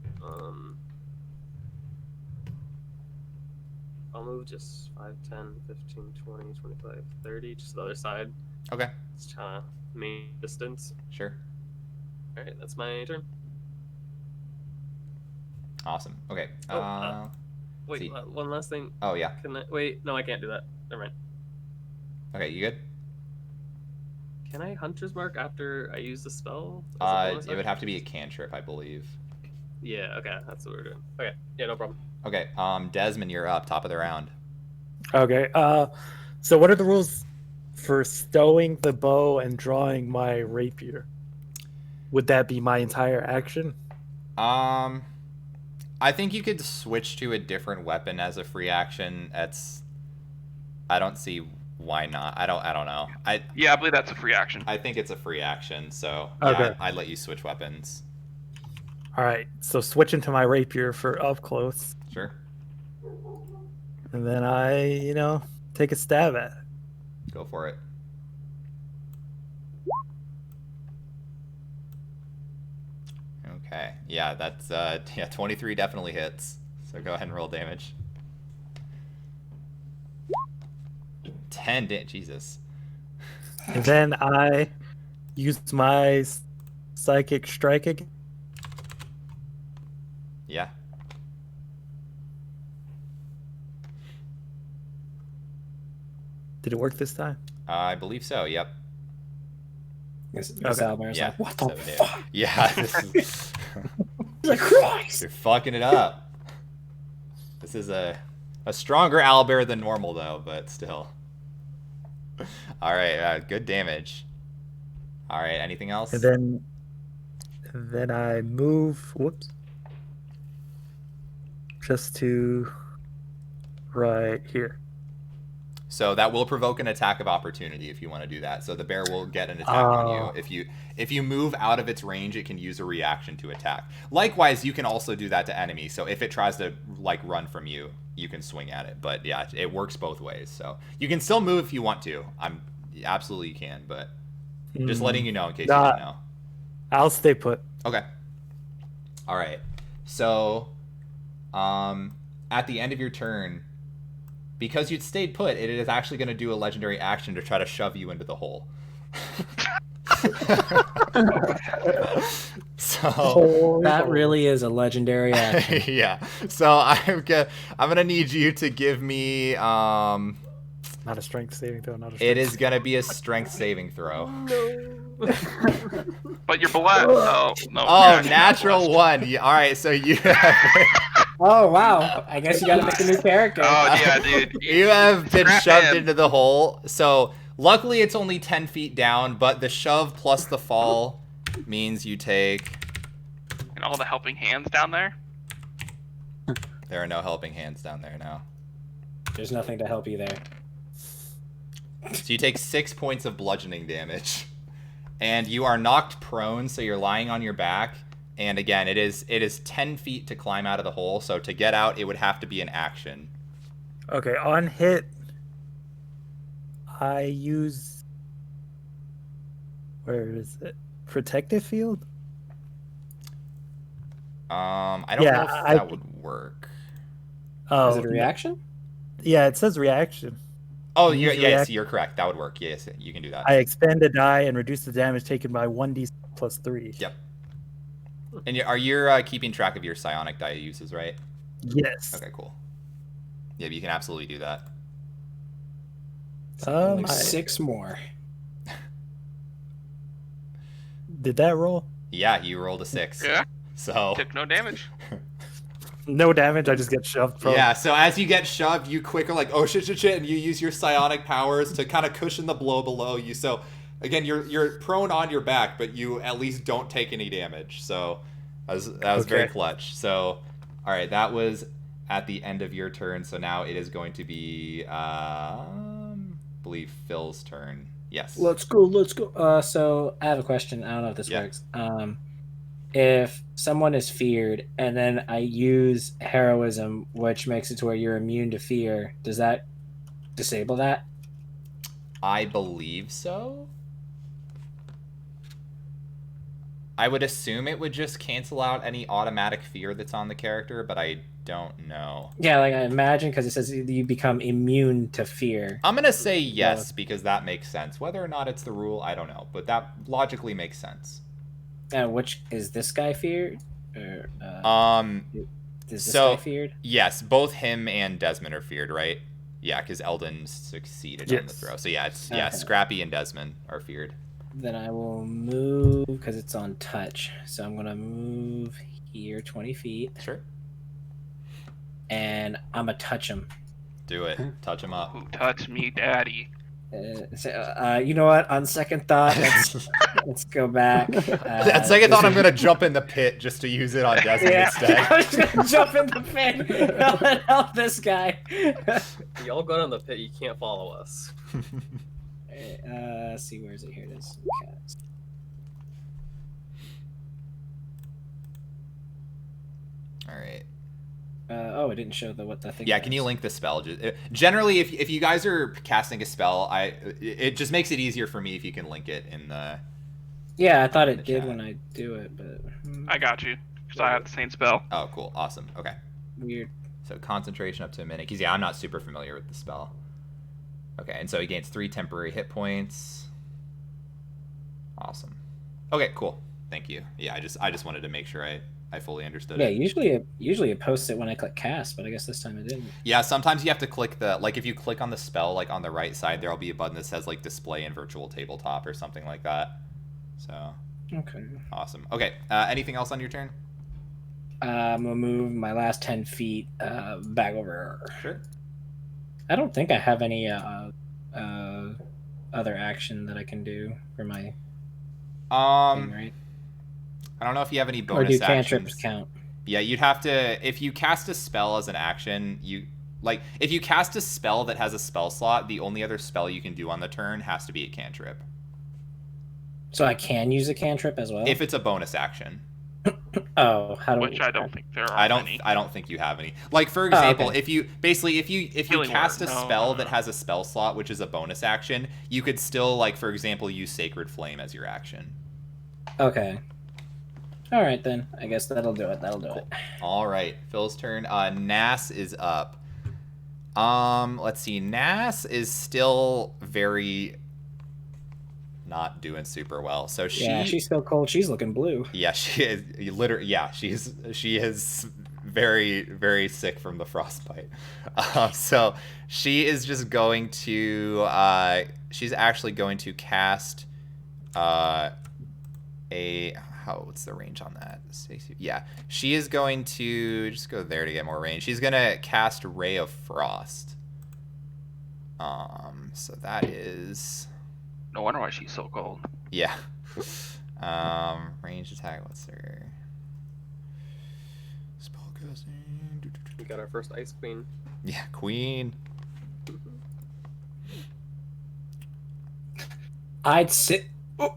I'll move just 5, 10, 15, 20, 25, 30, just the other side. Okay, Just kind of main distance. sure. Alright, that's my turn. Awesome. Okay. Oh, Wait, see. one last thing. Oh yeah. Can I wait? No, I can't do that. Never mind. Okay, you good? Can I Hunter's Mark after I use the spell? as a bonus It would action? have to be a cantrip, I believe. Yeah. Okay, that's what we're doing. Okay. Yeah, no problem. Okay, Desmond, you're up, top of the round. Okay. So what are the rules for stowing the bow and drawing my rapier? Would that be my entire action? I think you could switch to a different weapon as a free action. I don't see why not. I don't know. Yeah, I believe that's a free action. I think it's a free action, so Okay. yeah, I'd let you switch weapons. All right. So switching to my rapier for up close, Sure. and then I, take a stab at it. Go for it. Okay. Yeah, that's 23 definitely hits. So go ahead and roll damage. 10 Jesus. And then I used my psychic strike again. Yeah. Did it work this time? I believe so. Yep. This Okay. Owlbear's Yeah. like, what the 7 hit. fuck? Yeah. This is Like, Christ! You're fucking it up. This is a stronger owlbear than normal though, but still. All right. Good damage. All right. Anything else? And then I move. Whoops. Just to right here. So that will provoke an attack of opportunity if you want to do that. So the bear will get an attack on you. If you move out of its range, it can use a reaction to attack. Likewise, you can also do that to enemies. So if it tries to run from you, you can swing at it. But yeah, it works both ways. So you can still move if you want to. Absolutely you can, but just letting you know in case you didn't know. I'll stay put. Okay. All right. So at the end of your turn, because you'd stayed put, it is actually going to do a legendary action to try to shove you into the hole. So That really is a legendary action. yeah. So I'm gonna need you to give me Not a strength saving throw. Not a. Strength it is gonna be a strength saving throw. But you're blessed. Oh, no. Oh, natural one. All right, so you have, Oh, wow. I guess you gotta make a new character. Oh, yeah, dude. you have been Scrap shoved him. into the hole. So luckily it's only 10 feet down, but the shove plus the fall means you take. And all the helping hands down there. There are no helping hands down there now. There's nothing to help you there. So you take 6 points of bludgeoning damage, and you are knocked prone. So you're lying on your back. And again, it is 10 feet to climb out of the hole. So to get out, it would have to be an action. Okay, on hit, I use. Where is it? Protective field? I don't know if that would work. Oh, Is it a reaction? Yeah, it says reaction. Oh, Use yes, you're correct. That would work. Yes, you can do that. I expend a die and reduce the damage taken by 1d plus 3. Yep. And you're keeping track of your psionic die uses, right? Yes. Okay, cool. Yeah, you can absolutely do that. Only 6 more. Did that roll? Yeah, you rolled a 6. Yeah. So Took no damage. No damage, I just get shoved from. Yeah, so as you get shoved, you quick are like, oh shit, and you use your psionic powers to kind of cushion the blow below you. So again, you're prone on your back, but you at least don't take any damage. So that was very clutch. So all right, that was at the end of your turn. So now it is going to be I believe Phil's turn. Yes. Let's go. So I have a question. I don't know if this works. If someone is feared and then I use heroism, which makes it to where you're immune to fear, does that disable that? I believe so. I would assume it would just cancel out any automatic fear that's on the character, but I don't know. Yeah, like I imagine, because it says you become immune to fear. I'm going to say yes, because that makes sense. Whether or not it's the rule, I don't know, but that logically makes sense. Which is this guy feared? Or, is this guy feared? Yes, both him and Desmond are feared, right? Yeah, because Eldon succeeded on the throw. So yeah, it's Scrappy and Desmond are feared. Then I will move because it's on touch. So I'm gonna move here 20 feet. Sure. And I'm gonna touch him. Do it. Touch him up. Who touched me, daddy? You know what? On second thought, let's go back. On second thought, I'm gonna jump in the pit just to use it on Desmond instead. I was gonna jump in the pit. Help this guy. Y'all go down the pit. You can't follow us. See, where is it? Here it is. Cast. All right. It didn't show what the thing. Yeah, can you link the spell? Generally, if you guys are casting a spell, it just makes it easier for me if you can link it in the. Yeah, I thought it did when I do it, but. I got you, because I have the same spell. Oh, cool, awesome, okay. Weird. So concentration up to a minute, because I'm not super familiar with the spell. Okay, and so he gains 3 temporary hit points. Awesome. Okay, cool. Thank you. Yeah, I just wanted to make sure I fully understood it. Yeah, usually it posts it when I click cast, but I guess this time it didn't. Yeah, sometimes you have to click if you click on the spell, like on the right side, there'll be a button that says like display in virtual tabletop or something like that. So. Okay. Awesome. Okay, anything else on your turn? I'm gonna move my last 10 feet back over. Sure. I don't think I have any other action that I can do for my thing, right? I don't know if you have any bonus actions. Or do actions. cantrips count? Yeah, you'd have to, if you cast a spell as an action, if you cast a spell that has a spell slot, the only other spell you can do on the turn has to be a cantrip. So I can use a cantrip as well? If it's a bonus action. Oh, Which I don't think there are any. I don't think you have any. Like, for example, if you cast a spell that has a spell slot, which is a bonus action, you could still, like, for example, use Sacred Flame as your action. Okay. All right, then. I guess that'll do it. All right. Phil's turn. Nass is up. Let's see. Nass is still very not doing super well. So she's still cold. She's looking blue. Yeah, she is literally. Yeah, she is very, very sick from the frostbite. So she is just going to. She's actually going to cast. What's the range on that? Yeah, she is going to just go there to get more range. She's gonna cast Ray of Frost. So that is. No wonder why she's so cold. Yeah. Range attack. What's her spellcasting? We got our first Ice Queen. Yeah, Queen. I'd sit. Can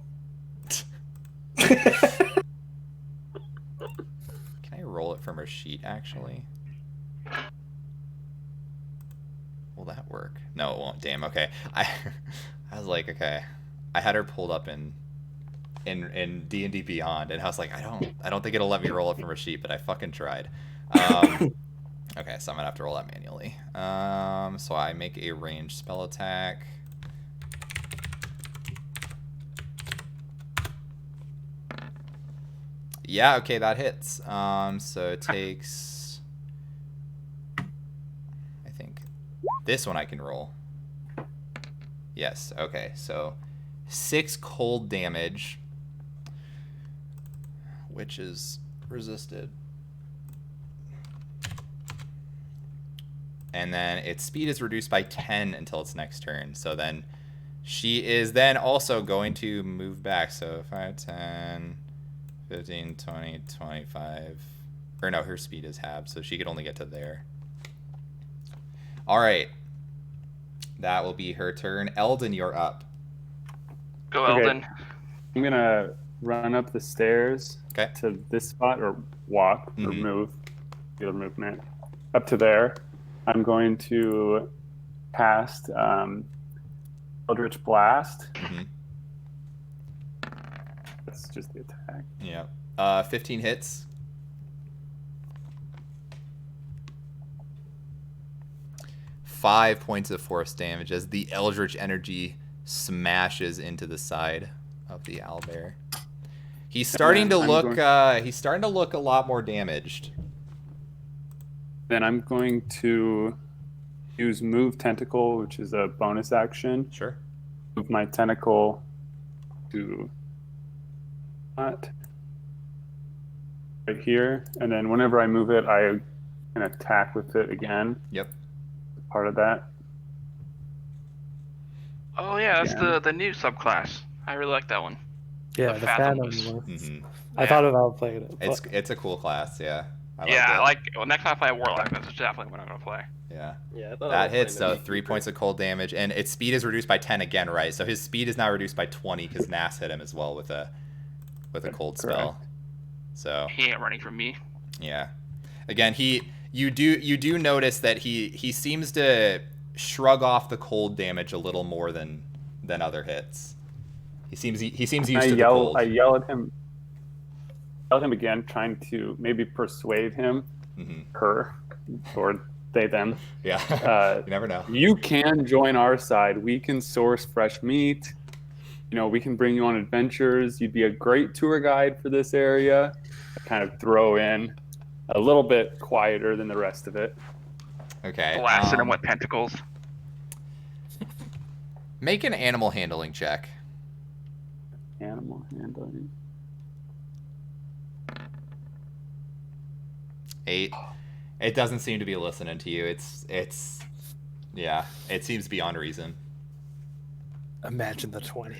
I roll it from her sheet, actually? Will that work? No, it won't. Damn, okay. I was like, okay. I had her pulled up in D&D Beyond, and I was like, I don't think it'll let me roll it from her sheet, but I fucking tried. Okay, so I'm gonna have to roll that manually. So I make a ranged spell attack. Yeah, okay, that hits. So it takes, I think, this one I can roll. Yes, okay, so 6 cold damage, which is resisted. And then its speed is reduced by 10 until its next turn. So then she is then also going to move back. So 5, 10, 15, 20, 25. Or no, her speed is halved, so she could only get to there. All right. That will be her turn. Eldon, you're up. Go, Okay. Eldon. I'm gonna run up the stairs Okay. to this spot, or walk, or Mhm. move, regular movement, up to there. I'm going to cast Eldritch Blast. Mhm. That's just the attack. Yeah. 15 hits. Five points of force damage as the Eldritch energy smashes into the side of the owlbear. He's starting to then I'm look. going- He's starting to look a lot more damaged. Then I'm going to use Move Tentacle, which is a bonus action. Sure. Move my tentacle to that right here, and then whenever I move it, I can attack with it again. Yep. Part of that. Oh yeah, that's Yeah. the new subclass. I really like that one. Yeah, The the Phantom Fathomless. one. Mm-hmm. I Yeah. thought about playing it. It's But it's a cool class. Yeah. I it. like. Well, next time I play a Warlock, that's definitely what I'm gonna play. Yeah. Yeah, I thought That about hits, playing so the 3 Beekeeper. points of cold damage, and its speed is reduced by 10 again, right? So his speed is now reduced by 20 because Nass hit him as well with a cold spell. So He ain't running from me. yeah, again, you do notice that he seems to shrug off the cold damage a little more than other hits. He seems used to the cold. I yell at him again, trying to maybe persuade him, Mm-hmm. her, or they them. Yeah, you never know. You can join our side. We can source fresh meat. You know, we can bring you on adventures. You'd be a great tour guide for this area. I kind of throw in a little bit quieter than the rest of it. Okay. Blasting him with tentacles. Make an animal handling check. Animal handling. 8. It doesn't seem to be listening to you. It's yeah, it seems beyond reason. imagine the 20.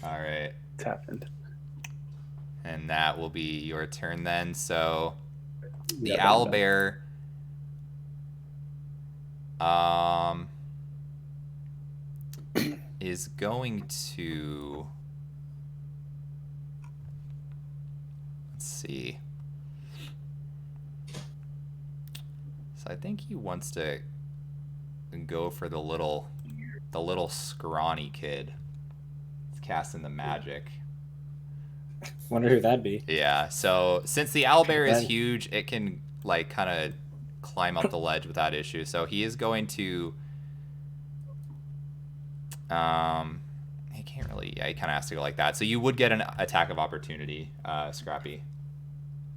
All right. It's happened. And that will be your turn then. So the Yeah, I'm done. owlbear is going to, let's see. So I think he wants to go for the little scrawny kid. He's casting the magic. Wonder who that'd be. Yeah, so since the owlbear is Then- huge, it can like kind of climb up the ledge without issue. So he is going to he can't really, yeah, he kind of has to go like that. So you would get an attack of opportunity, Scrappy,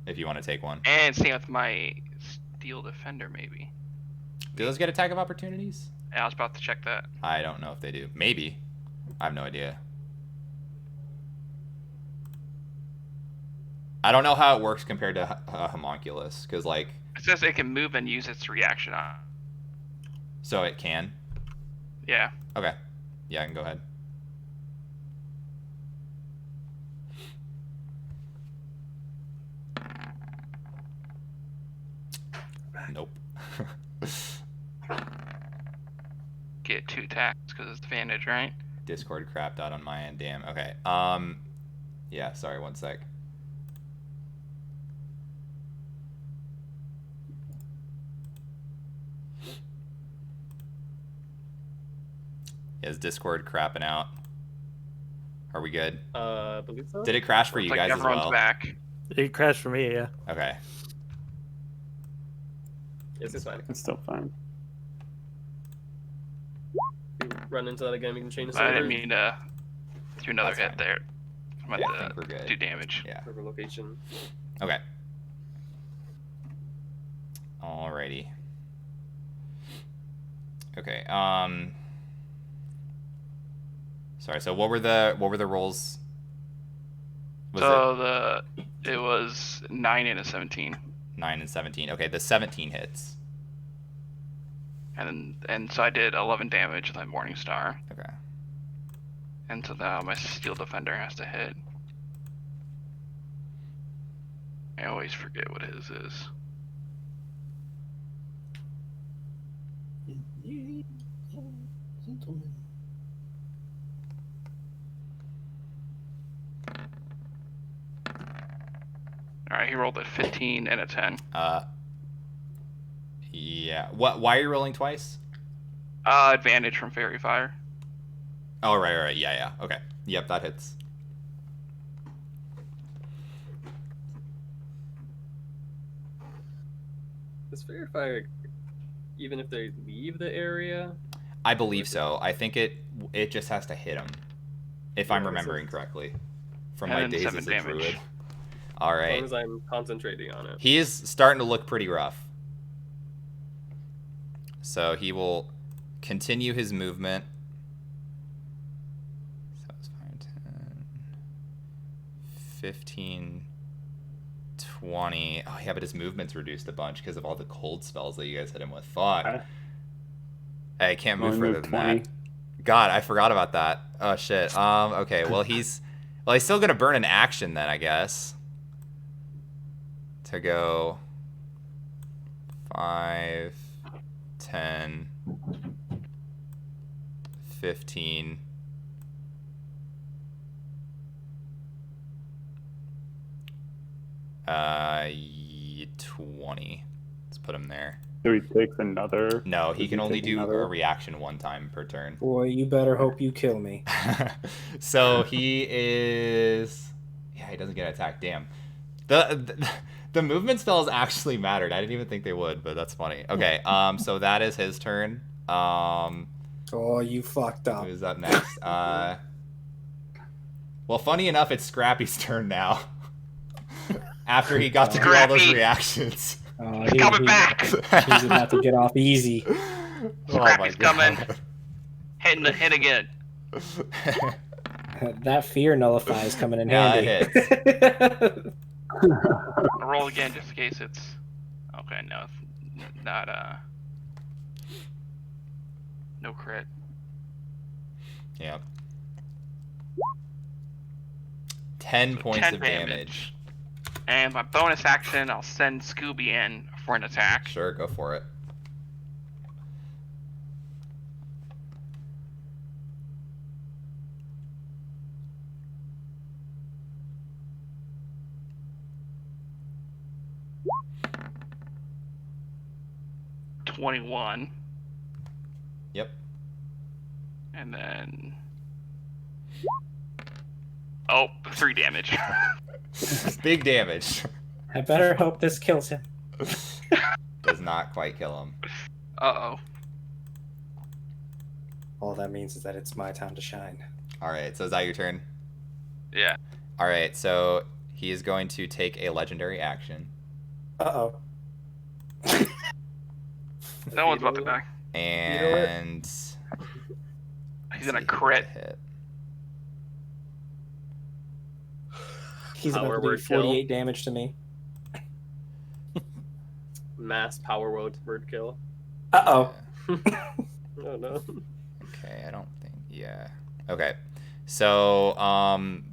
if you want to take one. And same with my Steel Defender, maybe. Do those get attack of opportunities? Yeah, I was about to check that. I don't know if they do. Maybe. I have no idea. I don't know how it works compared to a homunculus, because like, It says it can move and use its reaction on. so it can. Yeah. Okay. Yeah, I can go ahead. Get get 2 attacks because it's advantage, right? Discord crapped out on my end. Damn. Okay. Yeah. Sorry. One sec. Is Discord crapping out? Are we good? I believe so. Did it crash for Looks you like guys as everyone's well? back. It crashed for me, yeah. Okay. Yes, it's fine. It's still fine. If you run into that again, we can change the I server. didn't mean to do another That's hit fine. there. I'm Yeah, I about think to we're good. do damage. Yeah. Server location. Okay. Alrighty. Okay. Sorry. So what were the rolls? It was 9 and a 17, 9 and 17. Okay, the 17 hits. and so I did 11 damage with my Morning Star, Okay. and so now my Steel Defender has to hit. I always forget what his is. All right, he rolled a 15 and a 10. Yeah. What? Why are you rolling twice? Advantage from Fairy Fire. Oh, right. Yeah. Okay. Yep, that hits. Does Fair Fire, even if they leave the area? I believe so. I think it just has to hit him, if I'm Yeah, remembering correctly, from And my then days 7 as a damage. druid. All As long right. as I'm concentrating on it. He is starting to look pretty rough. So he will continue his movement. So it's 5, 10, 15, 20. Oh, yeah, but his movement's reduced a bunch because of all the cold spells that you guys hit him with. Fuck. Okay. Hey, I can't move Only further move than 20. that. God, I forgot about that. Oh, shit. Okay, well, he's still going to burn an action then, I guess. To go 5, 10, 15. Uh, 20. Let's put him there. So he takes another. No, he Does can only take do another? a reaction one time per turn. Boy, you better hope you kill me. So he is. Yeah, he doesn't get attacked. Damn. The movement spells actually mattered. I didn't even think they would, but that's funny. Okay, so that is his turn. Oh, you fucked up. Who's up next? Well, funny enough, it's Scrappy's turn now. After he got to do all those Scrappy! reactions. He's coming back! He's about to get off easy. Scrappy's coming. Hit again. That fear nullifies coming in Yeah, handy. it hits. I'll roll again just in case it's... Okay, no, it's not, no crit. Yep. 10 So points 10 of damage. And my bonus action, I'll send Scooby in for an attack. Sure, go for it. .21. Yep. And then... Oh, 3 damage. Big damage. I better hope this kills him. Does not quite kill him. Uh-oh. All that means is that it's my time to shine. Alright, so is that your turn? Yeah. Alright, so he is going to take a legendary action. Uh-oh. No one's about to die. And... He's gonna crit. Hit. He's about Power to do word kill. 48 damage to me. Mass power word kill. Uh-oh. Oh no. Okay, I don't think... Yeah. Okay. So,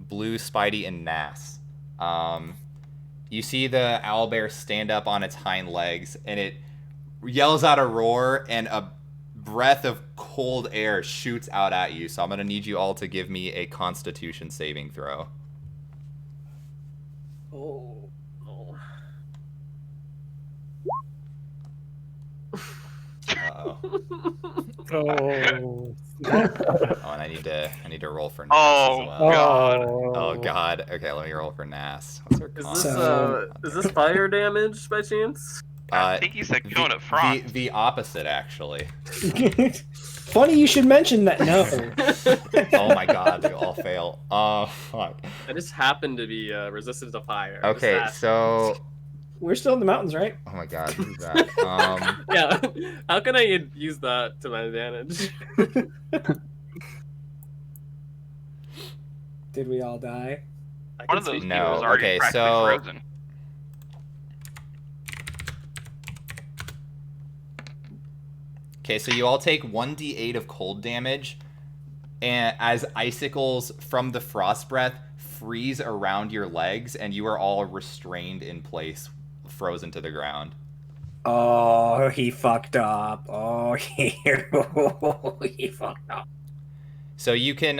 Blue, Spidey, and Nass. You see the owlbear stand up on its hind legs, and it yells out a roar, and a breath of cold air shoots out at you. So I'm gonna need you all to give me a Constitution saving throw. Oh, no. Uh-oh. Oh. Oh, and I need to roll for NAS Oh, as well. God. Oh god. Okay, let me roll for NAS. What's her Is con? this So- is this fire damage by chance? I think he said going at Frost. the opposite, actually. Funny you should mention that. No. Oh my god, they all fail. Oh fuck. I just happen to be resistant to fire. Okay, Just so We're still in the mountains, right? oh my god, who's that? yeah. How can I use that to my advantage? Did we all die? I One can of those see- No, people was already okay, practically so- frozen. Okay, so you all take 1d8 of cold damage, and as icicles from the frost breath freeze around your legs, and you are all restrained in place, frozen to the ground. Oh, he fucked up. Oh, he fucked up. So you can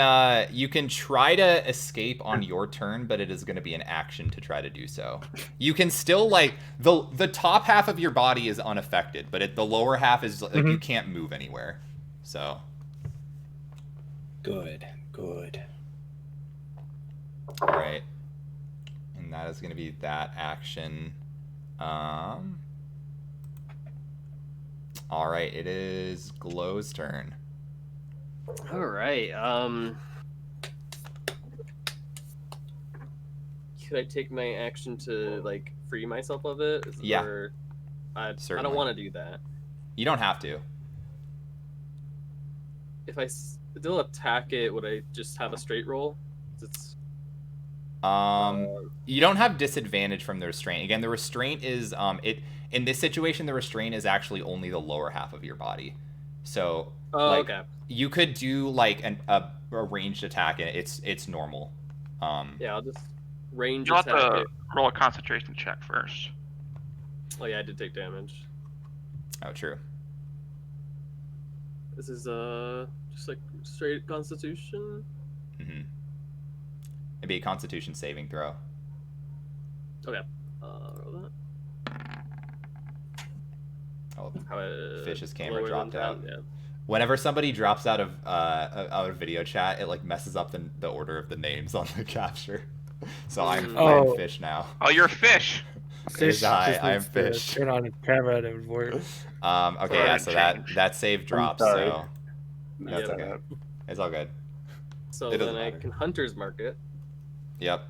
try to escape on your turn, but it is going to be an action to try to do so. You can still like the top half of your body is unaffected, but the lower half is like you can't move anywhere. So Good. all right, and that is going to be that action. All right, it is Glow's turn. All right. Could I take my action to like free myself of it? Yeah. Or I Certainly. don't want to do that. You don't have to. If I still attack it, would I just have a straight roll? It's You don't have disadvantage from the restraint. Again, the restraint is in this situation the restraint is actually only the lower half of your body. So okay. you could do like a ranged attack and it's normal. Yeah, I'll just range You'll have attack to it. roll a concentration check first. Oh yeah, I did take damage. Oh, true. This is just like straight Constitution. Mm-hmm. It'd be a Constitution saving throw. Okay. Roll that. Oh, How Fish's camera lower dropped than out. 10? Yeah. Whenever somebody drops out of video chat, it like messes up the order of the names on the capture. So I'm Fish now. Oh, you're a fish. It is I am needs to Fish. Turn on camera and it would work. Okay, Sorry, yeah, so change. that save drops, sorry. so that's Yeah. okay. It's all good. So It then doesn't I matter. can Hunter's Mark it. Yep.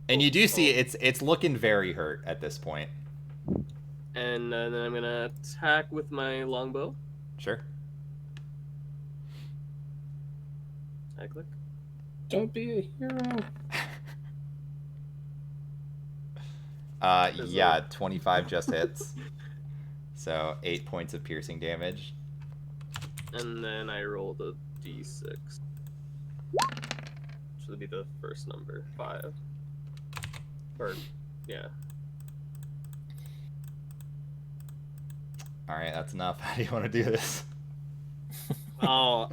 And you do see it's looking very hurt at this point. And then I'm gonna attack with my longbow. Sure. I click. Don't be a hero. Yeah, 25 just hits. So 8 points of piercing damage. And then I roll the d6. Which would be the first number, 5. Or, yeah. All right, that's enough. How do you want to do this? Oh,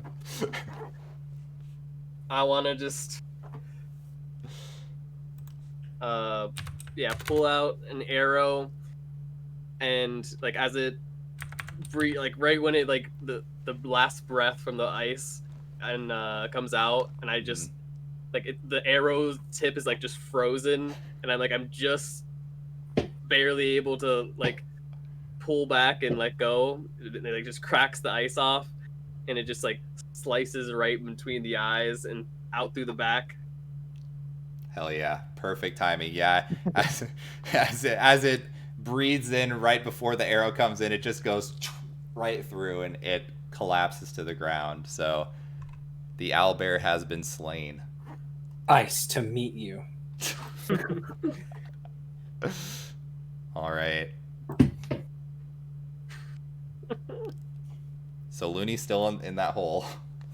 I want to just, yeah, pull out an arrow, and like as it, like right when it like the last breath from the ice and comes out, and I just like the arrow tip is like just frozen, and I'm just barely able to like pull back and let go. It like just cracks the ice off, and it just like slices right between the eyes and out through the back. Hell yeah, perfect timing. Yeah, as it breathes in right before the arrow comes in, it just goes right through and it collapses to the ground. So the owlbear has been slain. Ice to meet you. All right. So Looney's still in that hole,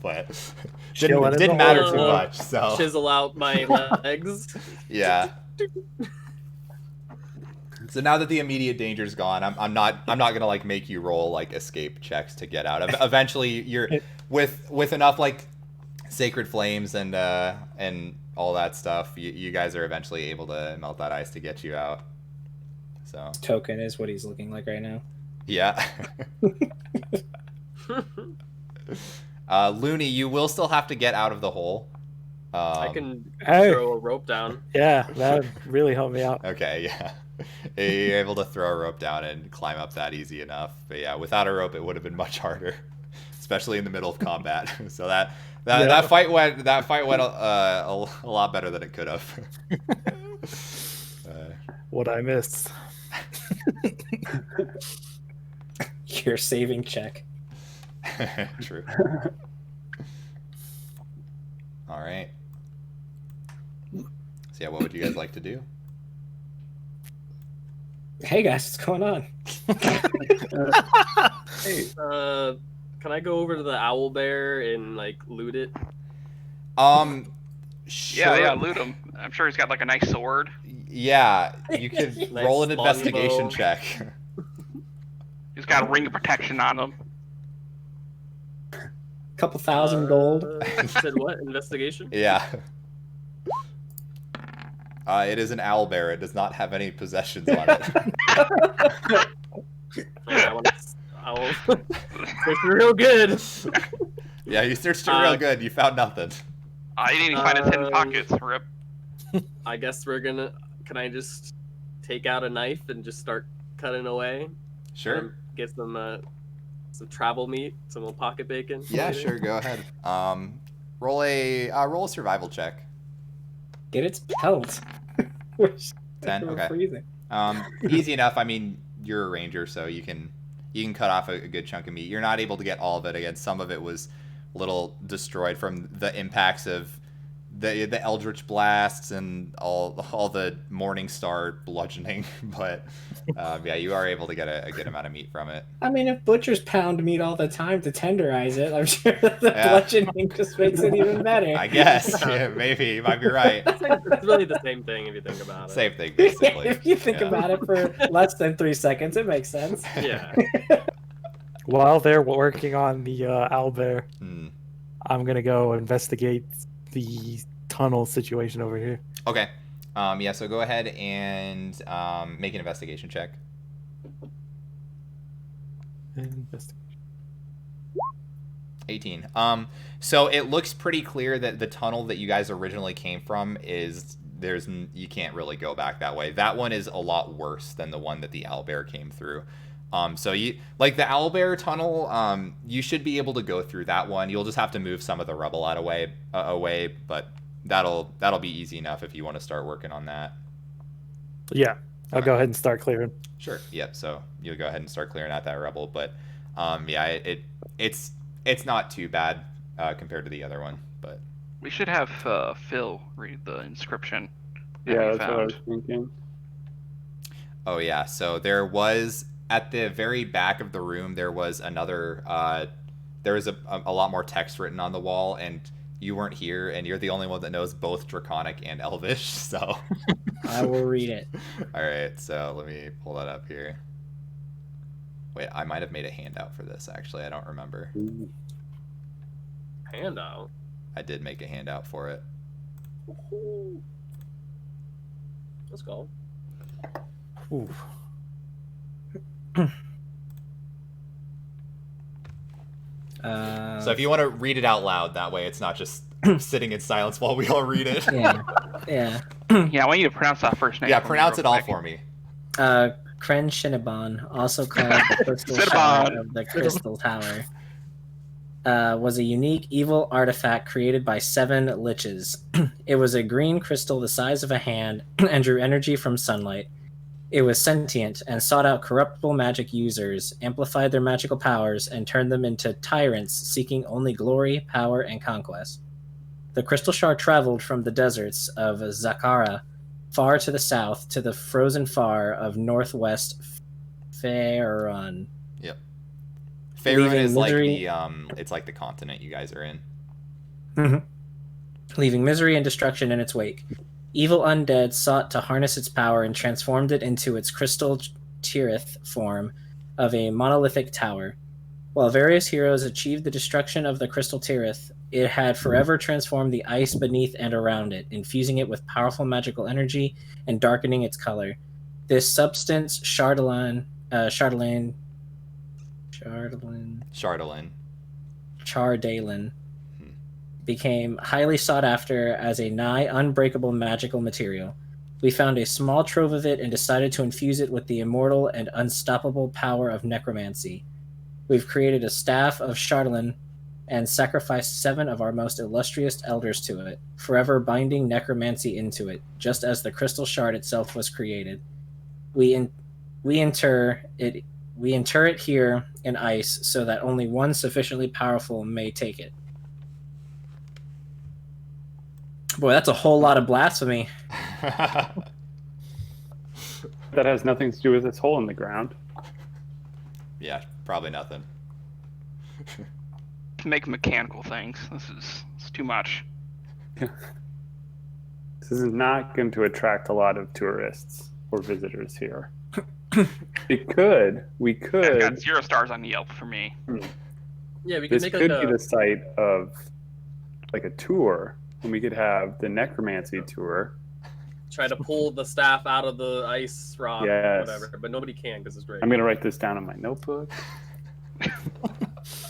but Chilling in didn't the matter hole. too much. So Chisel out my legs. yeah. So now that the immediate danger's gone, I'm not gonna like make you roll like escape checks to get out. Eventually, you're with enough like sacred flames and all that stuff. You guys are eventually able to melt that ice to get you out. So Token is what he's looking like right now. yeah. Looney, you will still have to get out of the hole. I can Hey. throw a rope down. Yeah, that would really help me out. Okay, yeah. You're able to throw a rope down and climb up that easy enough. But yeah, without a rope, it would have been much harder, especially in the middle of combat. So that fight went a lot better than it could have. What I missed. Your saving check. True. All right. So yeah, what would you guys like to do? Hey guys, what's going on? Hey, Can I go over to the owl bear and like loot it? Sure. Yeah, loot him. I'm sure he's got like a nice sword. Yeah, you could Nice roll an longbow. investigation check. He's got a ring of protection on him. Couple thousand gold. Said what? Investigation? Yeah. It is an owl bear. It does not have any possessions on it. I will search real good. Yeah, you searched it real good. You found nothing. I didn't even find his hidden pockets. Rip. I guess we're gonna. Can I just take out a knife and just start cutting away? Sure. Get some travel meat, some pocket bacon. Yeah, later? sure. Go ahead. Roll a survival check. Get its pelt. We're 10. we're Okay. freezing. Easy enough. I mean, you're a ranger, so you can cut off a good chunk of meat. You're not able to get all of it. Again, some of it was a little destroyed from the impacts of the eldritch blasts and all the morning star bludgeoning. But yeah, you are able to get a good amount of meat from it. I mean, if butchers pound meat all the time to tenderize it, I'm sure the Yeah. bludgeoning just makes it even better. I guess. Yeah, maybe you might be right. It's really the same thing if you think about it. Same thing, basically. If you think Yeah. about it for less than 3 seconds, it makes sense. Yeah. While they're working on the owlbear, Hmm. I'm gonna go investigate the tunnel situation over here. Okay. Yeah, so go ahead and make an investigation check. Invest- 18. So it looks pretty clear that the tunnel that you guys originally came from you can't really go back that way. That one is a lot worse than the one that the owlbear came through. So you like the owlbear tunnel, you should be able to go through that one. You'll just have to move some of the rubble away, but that'll be easy enough if you want to start working on that. Yeah, I'll go ahead and start clearing. Sure. Yep. So you'll go ahead and start clearing out that rubble, but yeah, it's not too bad compared to the other one, but We should have Phil read the inscription. that yeah, we that's what I was found. thinking. oh yeah. So there was at the very back of the room there was another there was a lot more text written on the wall, and you weren't here, and you're the only one that knows both Draconic and Elvish, so I will read it. all right, so let me pull that up here. Wait, I might have made a handout for this, actually. I don't remember. Handout. I did make a handout for it. Let's go. Ooh. So if you want to read it out loud, that way it's not just sitting in silence while we all read it. Yeah. Yeah. Yeah, I want you to pronounce that first name. Yeah, for me pronounce real it all quick. for me. Kren Shinneban, also called the Crystal Cinnabon. Shard of the Crystal Tower, was a unique evil artifact created by 7 liches. It was a green crystal the size of a hand and drew energy from sunlight. It was sentient and sought out corruptible magic users, amplified their magical powers, and turned them into tyrants seeking only glory, power, and conquest. The Crystal Shard traveled from the deserts of Zakara far to the south to the frozen far of northwest Faerun. Yep. Faerun Leaving is like misery- it's like the continent you guys are in. Leaving misery and destruction in its wake. Evil undead sought to harness its power and transformed it into its crystal tirith form of a monolithic tower. While various heroes achieved the destruction of the crystal tirith, it had forever transformed the ice beneath and around it, infusing it with powerful magical energy and darkening its color. This substance, Chardalin, became highly sought after as a nigh unbreakable magical material. We found a small trove of it and decided to infuse it with the immortal and unstoppable power of necromancy. We've created a staff of Chardalin and sacrificed 7 of our most illustrious elders to it, forever binding necromancy into it, just as the crystal shard itself was created. We inter it here in ice so that only one sufficiently powerful may take it. Boy, that's a whole lot of blasphemy. That has nothing to do with this hole in the ground. Yeah, probably nothing. To make mechanical things. It's too much. This is not going to attract a lot of tourists or visitors here. We could. I've got 0 stars on Yelp for me. Yeah, we could This make could like be a the site of like a tour, and we could have the necromancy tour. try to pull the staff out of the ice rock, Yes. whatever. But nobody can because it's great. I'm going to write this down in my notebook.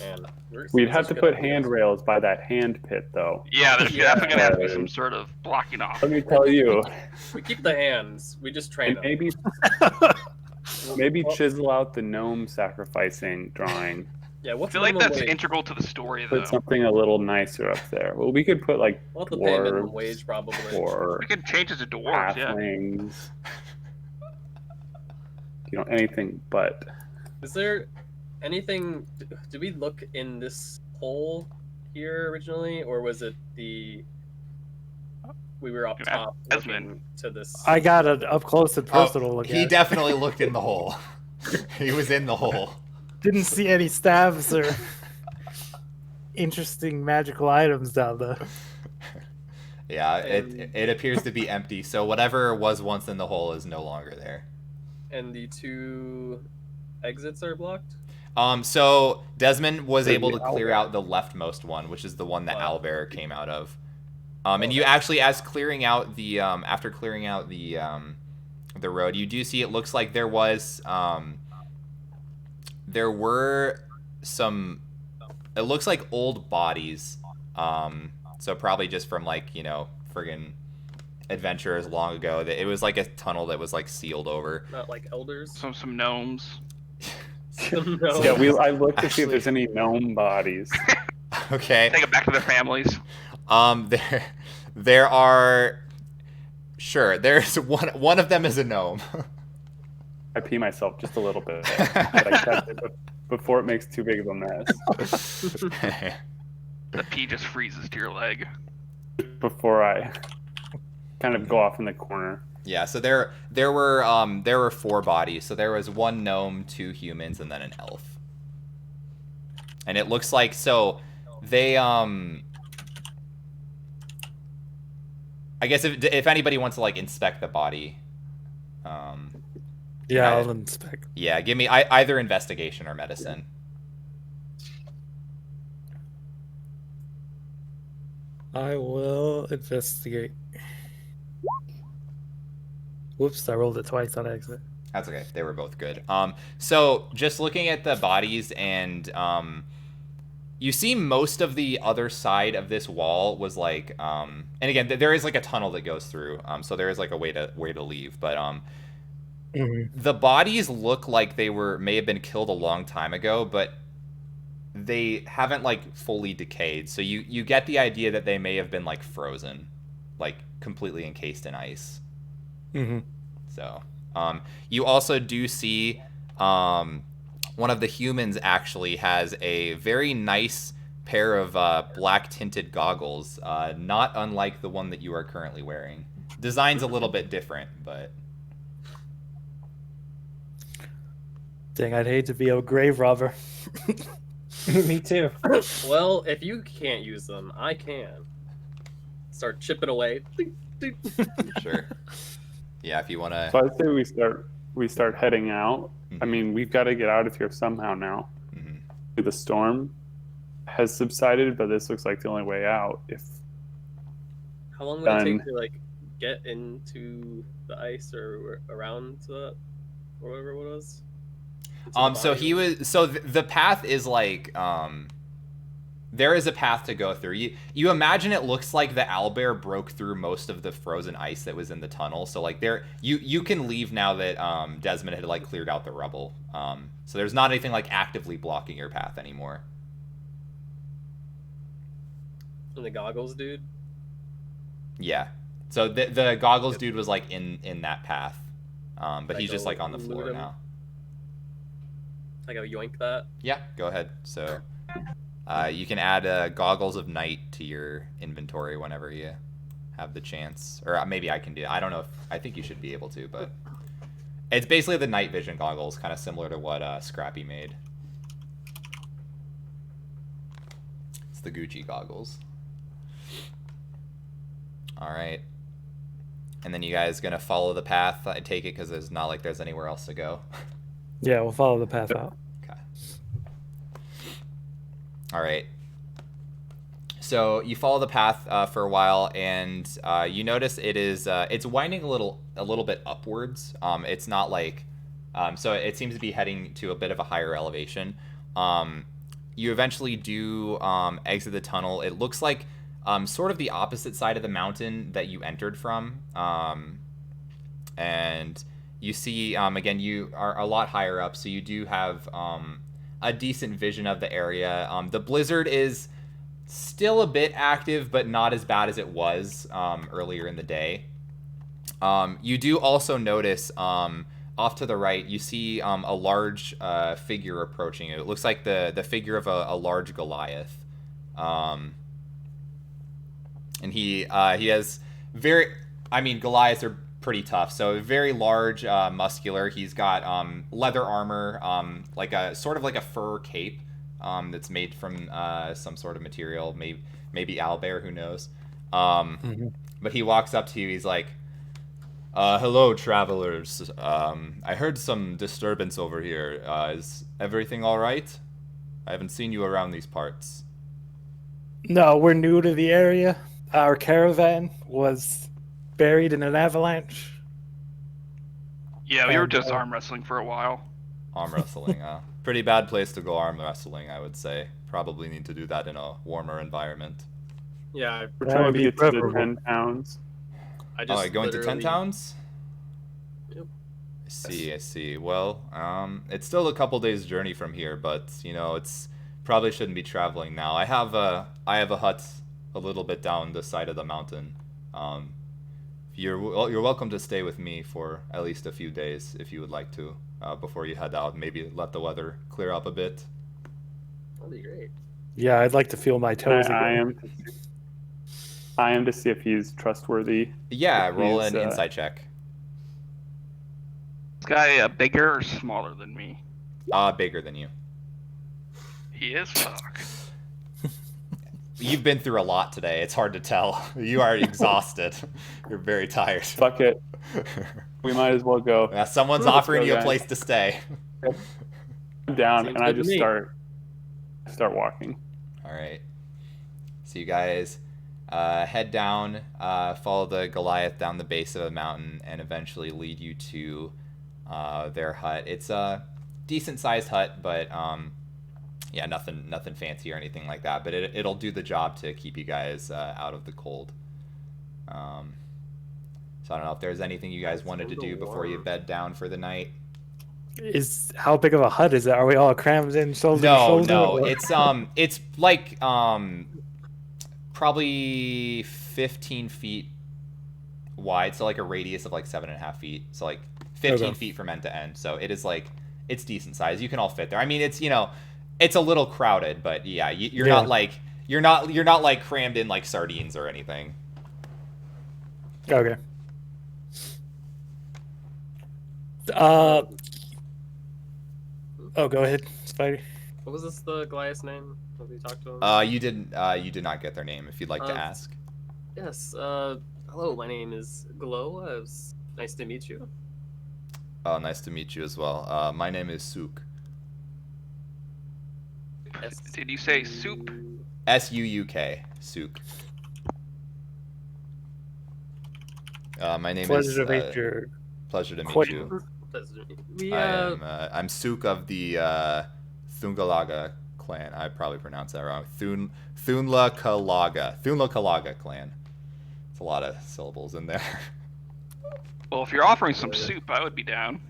And We'd have to put handrails by that hand pit, though. Yeah, there's Yeah. definitely gonna have to be some sort of blocking off. Let me tell you, We keep the hands. We just train and them. maybe Well, chisel out the gnome sacrificing drawing. yeah, I what's feel like minimum that's wage? integral to the story, though. Put something a little nicer up there. Well, we could put like We'll have to pay minimum dwarves wage probably. or We could change it to dwarves, yeah. halflings. Anything but. Is there anything? Did we look in this hole here originally, or was it we were up Yeah, top Desmond. looking to this? I got an up close and personal look He at it. definitely looked in the hole. He was in the hole. Didn't see any staves or interesting magical items down there. Yeah, And- it appears to be empty. So whatever was once in the hole is no longer there. And the 2 exits are blocked. So Desmond was There's able the to clear owlbear. out the leftmost one, which is the one that Wow. owlbear came out of. And you actually, as clearing out the after clearing out the road, you do see it looks like there were some. It looks like old bodies. So probably just from friggin' adventurers long ago. That it was like a tunnel that was like sealed over. Not like elders. Some gnomes. No. Yeah, I looked to see if there's any gnome bodies. Okay. Take it back to their families. There are. Sure, there's one of them is a gnome. I pee myself just a little bit, but I kept it before it makes too big of a mess. The pee just freezes to your leg. Before I kind of go off in the corner. Yeah, so there were 4 bodies. So there was 1 gnome, 2 humans, and then an elf. And it looks like they I guess if anybody wants to inspect the body, Yeah, I'll inspect. yeah, give me either investigation or medicine. I will investigate. Whoops, I rolled it twice on accident. That's okay. They were both good. So just looking at the bodies and you see most of the other side of this wall was and again there is a tunnel that goes through. So there is a way to leave, but the bodies look like they may have been killed a long time ago, but they haven't fully decayed. So you get the idea that they may have been frozen, completely encased in ice. Mm-hmm. So, you also do see one of the humans actually has a very nice pair of black tinted goggles, not unlike the one that you are currently wearing. Design's a little bit different, but Dang, I'd hate to be a grave robber. Me too. Well, if you can't use them, I can. Start chipping away. Sure. Yeah, if you want to. So I'd say we start heading out. I Mhm. mean, we've got to get out of here somehow now. Mhm. The storm has subsided, but this looks like the only way out. If How long would it take Done. to like get into the ice or around to that, or whatever it was? So he was. So the path is like. There is a path to go through. You imagine it looks like the owlbear broke through most of the frozen ice that was in the tunnel. So like there, you can leave now that Desmond had like cleared out the rubble. So there's not anything like actively blocking your path anymore. And the goggles, dude. Yeah. So the goggles dude was like in that path, but Like he's just like on the loot floor him? now. I go yoink that. Yeah, go ahead. So you can add goggles of night to your inventory whenever you have the chance, or maybe I can do it. I don't know if I think you should be able to, but it's basically the night vision goggles, kind of similar to what Scrappy made. It's the Gucci goggles. All right. And then you guys gonna follow the path? I take it because there's not like there's anywhere else to go. Yeah, we'll follow the path out. Okay. All right. So you follow the path for a while, and you notice it's winding a little bit upwards. It's not like so it seems to be heading to a bit of a higher elevation. You eventually do exit the tunnel. It looks like sort of the opposite side of the mountain that you entered from, and you see again you are a lot higher up, so you do have a decent vision of the area. The blizzard is still a bit active, but not as bad as it was earlier in the day. You do also notice off to the right, you see a large figure approaching you. It looks like the figure of a large Goliath. And he has Goliaths are pretty tough, so very large, muscular. He's got leather armor, like a sort of like a fur cape that's made from some sort of material, maybe owlbear, who knows. But he walks up to you. He's like, hello, travelers. I heard some disturbance over here. Is everything all right? I haven't seen you around these parts. No, we're new to the area. Our caravan was buried in an avalanche. Yeah, we were And, just arm wrestling for a while. Arm wrestling, pretty bad place to go arm wrestling, I would say. Probably need to do that in a warmer environment. Yeah, we're That trying would to be get to the preferable. 10 towns. I just Oh, going to 10 literally- towns? Yep. I see. Well, it's still a couple days journey from here, but it's probably shouldn't be traveling now. I have a hut a little bit down the side of the mountain. You're welcome to stay with me for at least a few days if you would like to, before you head out. Maybe let the weather clear up a bit. That'd be great. Yeah, I'd like to feel my toes I again. am to see if he's trustworthy. Yeah, If roll he's, an insight check. This guy bigger or smaller than me? Bigger than you. He is. Fuck. You've been through a lot today. It's hard to tell. You are exhausted. You're very tired. Fuck it. We might as well go. Yeah, someone's Let's offering go, you a guys. place to stay. I'm down, Seems and I good to just me. start walking. All right. So you guys head down, follow the Goliath down the base of the mountain, and eventually lead you to their hut. It's a decent-sized hut, but yeah, nothing fancy or anything like that. But it'll do the job to keep you guys out of the cold. So I don't know if there's anything you guys wanted to do before you bed down for the night. How big of a hut is it? Are we all crammed in shoulder to shoulder? No. or- It's like probably 15 feet wide, so like a radius of like 7.5 feet. So like 15 Okay. feet from end to end. So it is like it's decent size. You can all fit there. I mean, it's it's a little crowded, but yeah, you're Yeah. not like you're not like crammed in like sardines or anything. Okay. Oh, go ahead, Spidey. What was this the Goliath's name? Have we talked to him? You did not get their name. If you'd like to ask. Yes. Hello, my name is Glow. It's nice to meet you. Oh, nice to meet you as well. My name is Sook. Did you say soup? S-U-U-K. Sook. My name is... Pleasure to meet you. Pleasure to meet Quite- you. We, I'm Sook of the Thungalaga clan. I probably pronounced that wrong. Thunla Kalaga clan. It's a lot of syllables in there. Well, if you're offering some soup, I would be down.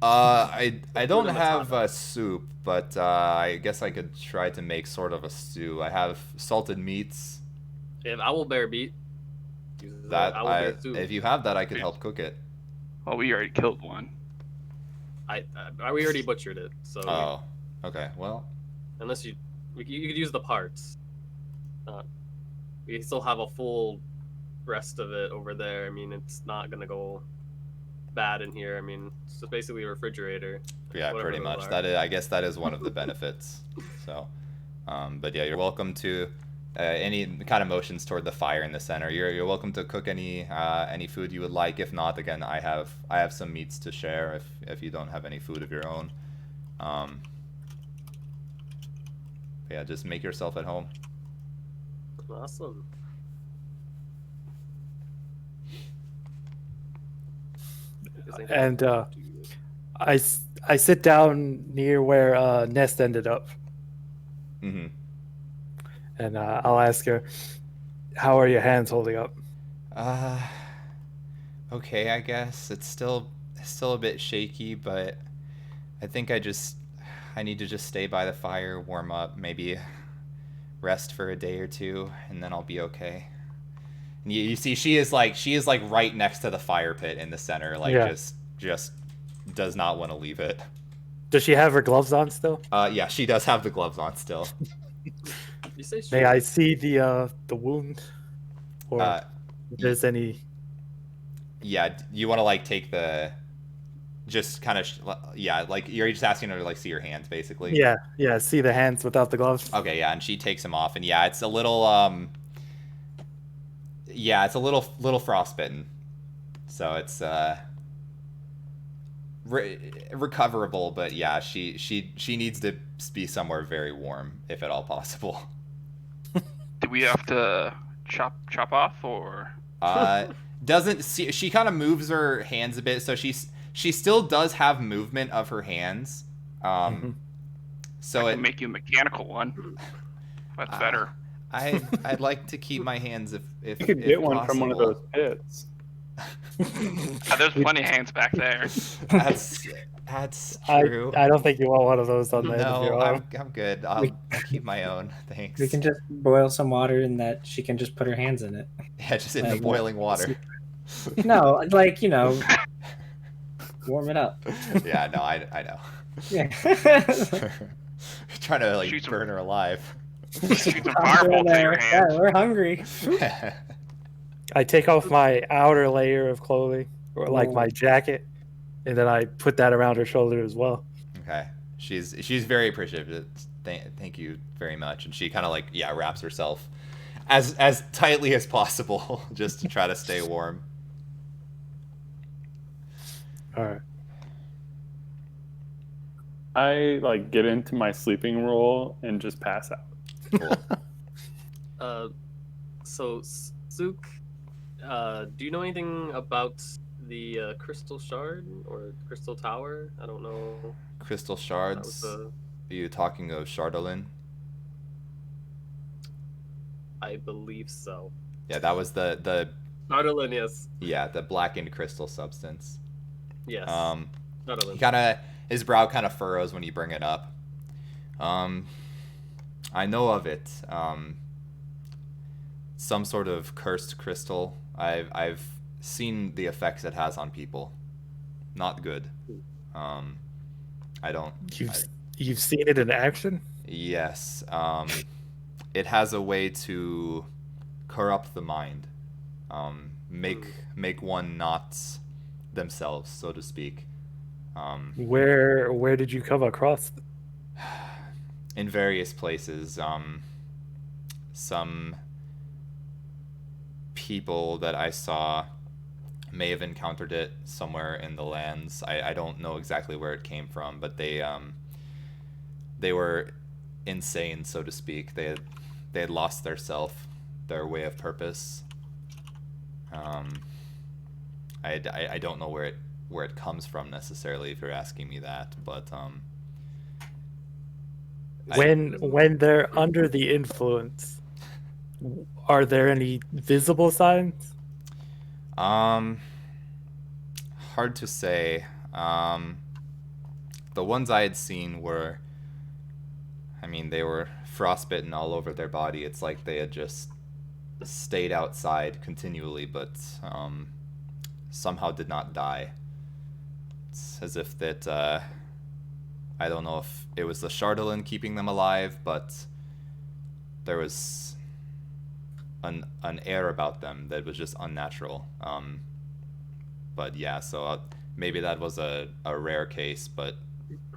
I don't have soup, but I guess I could try to make sort of a stew. I have salted meats. if owlbear meat. That owlbear soup. if you have that, I could help cook it. Well, we already killed one. We already butchered it, so Oh, okay. Well, unless you could use the parts. We still have a full rest of it over there. I mean, it's not gonna go bad in here. I mean, it's just basically a refrigerator. yeah, Whatever pretty those much. are. That is, I guess that is one of the benefits. So, but yeah, you're welcome to any kind of motions toward the fire in the center. You're welcome to cook any food you would like. If not, again, I have some meats to share if you don't have any food of your own. Yeah, just make yourself at home. Awesome. And I sit down near where Nest ended up, Mm-hmm. and I'll ask her, "How are your hands holding up?" Okay, I guess it's still a bit shaky, but I think I need to just stay by the fire, warm up, maybe rest for a day or two, and then I'll be okay. And you see, she is like right next to the fire pit in the center, like Yeah. just does not want to leave it. Does she have her gloves on still? Yeah, she does have the gloves on still. You say May I see the wound, or if there's any? Yeah, you want to like take the, just kind of yeah, like you're just asking her to like see your hands basically. Yeah. See the hands without the gloves. Okay, yeah, and she takes them off, and yeah, it's a little yeah, it's a little frostbitten, so it's recoverable, but yeah, she needs to be somewhere very warm if at all possible. Do we have to chop off, or? Doesn't see, she kind of moves her hands a bit, so she still does have movement of her hands. So I it can make you a mechanical one. That's better. I'd like to keep my hands if You could get one from one of possible. those pits. There's plenty of hands back there. That's true. I don't think you want one of those on the end of your No, arm. I'm good. I'll keep my own. Thanks. We can just boil some water and that she can just put her hands in it. Yeah, just in the like, boiling water. No, like, warm it up. Yeah, no, I know. Yeah. Trying to like Shoot some- burn her alive. Shoot some fireballs in your Yeah, hands. we're hungry. I take off my outer layer of clothing, or like my jacket, and then I put that around her shoulder as well. Okay, she's very appreciative. Thank you very much, and she kind of like wraps herself as tightly as possible just to try to stay warm. All right. I like get into my sleeping roll and just pass out. Cool. So Sook, do you know anything about the crystal shard or crystal tower? I don't know. Crystal That shards. was Are you talking of Chardolin? I believe so. Yeah, that was the Nardolin, yes. yeah, the blackened crystal substance. Yes. He Nardolin. his brow kind of furrows when you bring it up. I know of it. Some sort of cursed crystal. I've seen the effects it has on people. Not good. I don't. You've seen it in action? Yes. It has a way to corrupt the mind. Make one not themselves, so to speak. Where did you come across? In various places. Some people that I saw may have encountered it somewhere in the lands. I don't know exactly where it came from, but they were insane, so to speak. They had lost their way of purpose. I don't know where it comes from necessarily, if you're asking me that, but when they're under the influence, are there any visible signs? Hard to say. The ones I had seen were, I mean, they were frostbitten all over their body. It's like they had just stayed outside continually, but somehow did not die. It's as if that, I don't know if it was the Chardolin keeping them alive, but there was an air about them that was just unnatural. But yeah, so maybe that was a rare case, but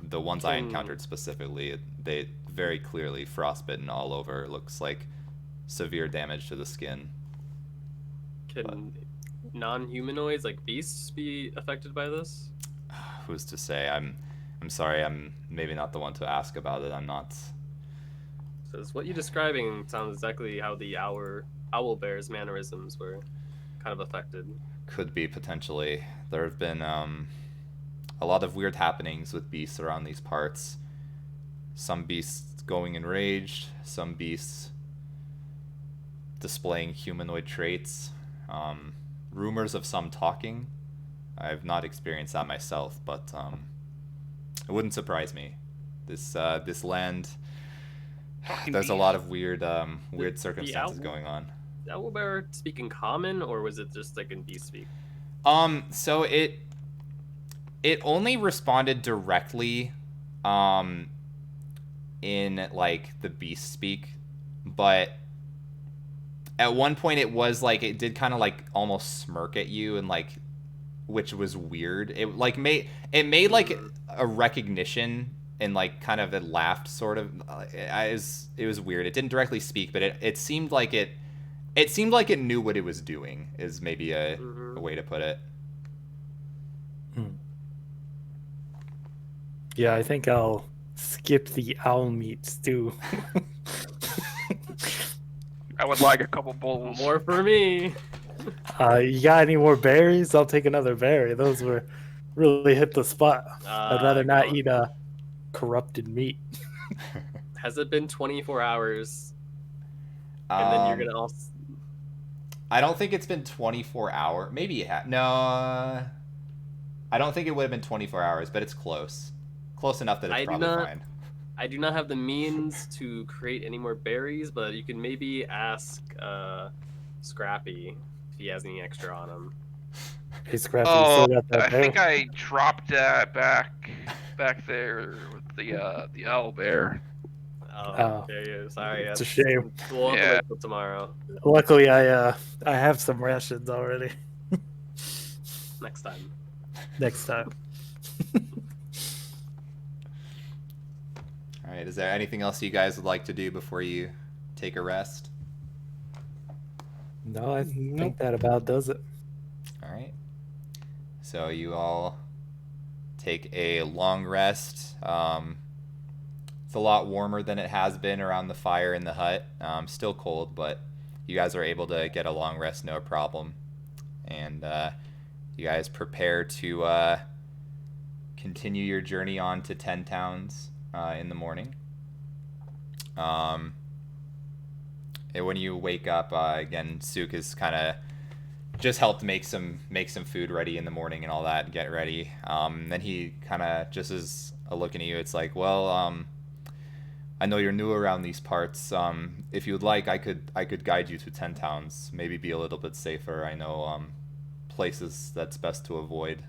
the ones I encountered specifically, they very clearly frostbitten all over. It looks like severe damage to the skin. Can non-humanoids like beasts be affected by this? Who's to say? I'm sorry, I'm maybe not the one to ask about it. I'm not. Because what you're describing sounds exactly how the owl bear's mannerisms were kind of affected. Could be, potentially. There have been a lot of weird happenings with beasts around these parts. Some beasts going enraged, some beasts displaying humanoid traits. Rumors of some talking. I've not experienced that myself, but it wouldn't surprise me. This land, there's a lot of weird circumstances going on. Did Owlbear speak in common, or was it just like in beast speak? So it only responded directly in like the beast speak, but at one point it was like it did kind of like almost smirk at you, and like, which was weird. It like made like a recognition, and like kind of it laughed sort of. It was weird. It didn't directly speak, but it seemed like it knew what it was doing, is maybe a way to put it. Yeah, I think I'll skip the owl meat stew. I would like a couple bowls. More for me. You got any more berries? I'll take another berry. Those were really hit the spot. I'd rather not eat corrupted meat. Has it been 24 hours? And then you're gonna also... I don't think it's been 24 hours. Maybe it had. No, I don't think it would have been 24 hours, but it's close. Close enough that it's probably fine. I do not have the means to create any more berries, but you can maybe ask Scrappy if he has any extra on him. Hey, Scrappy, Oh, you still got that I berry? think I dropped that back there with the owl bear. Oh, there you go. Sorry. It's a shame. We'll have to Yeah. wait till tomorrow. Luckily, I have some rations already. Next time. Next time. All right. Is there anything else you guys would like to do before you take a rest? No, I think that about does it. All right. So you all take a long rest. It's a lot warmer than it has been around the fire in the hut. Still cold, but you guys are able to get a long rest, no problem. And you guys prepare to continue your journey on to 10 Towns in the morning. And when you wake up, again, Suk is kind of just helped make some food ready in the morning and all that, get ready. Then he kind of just is looking at you. It's like, well, I know you're new around these parts. If you'd like, I could guide you to 10 Towns. Maybe be a little bit safer. I know places that's best to avoid.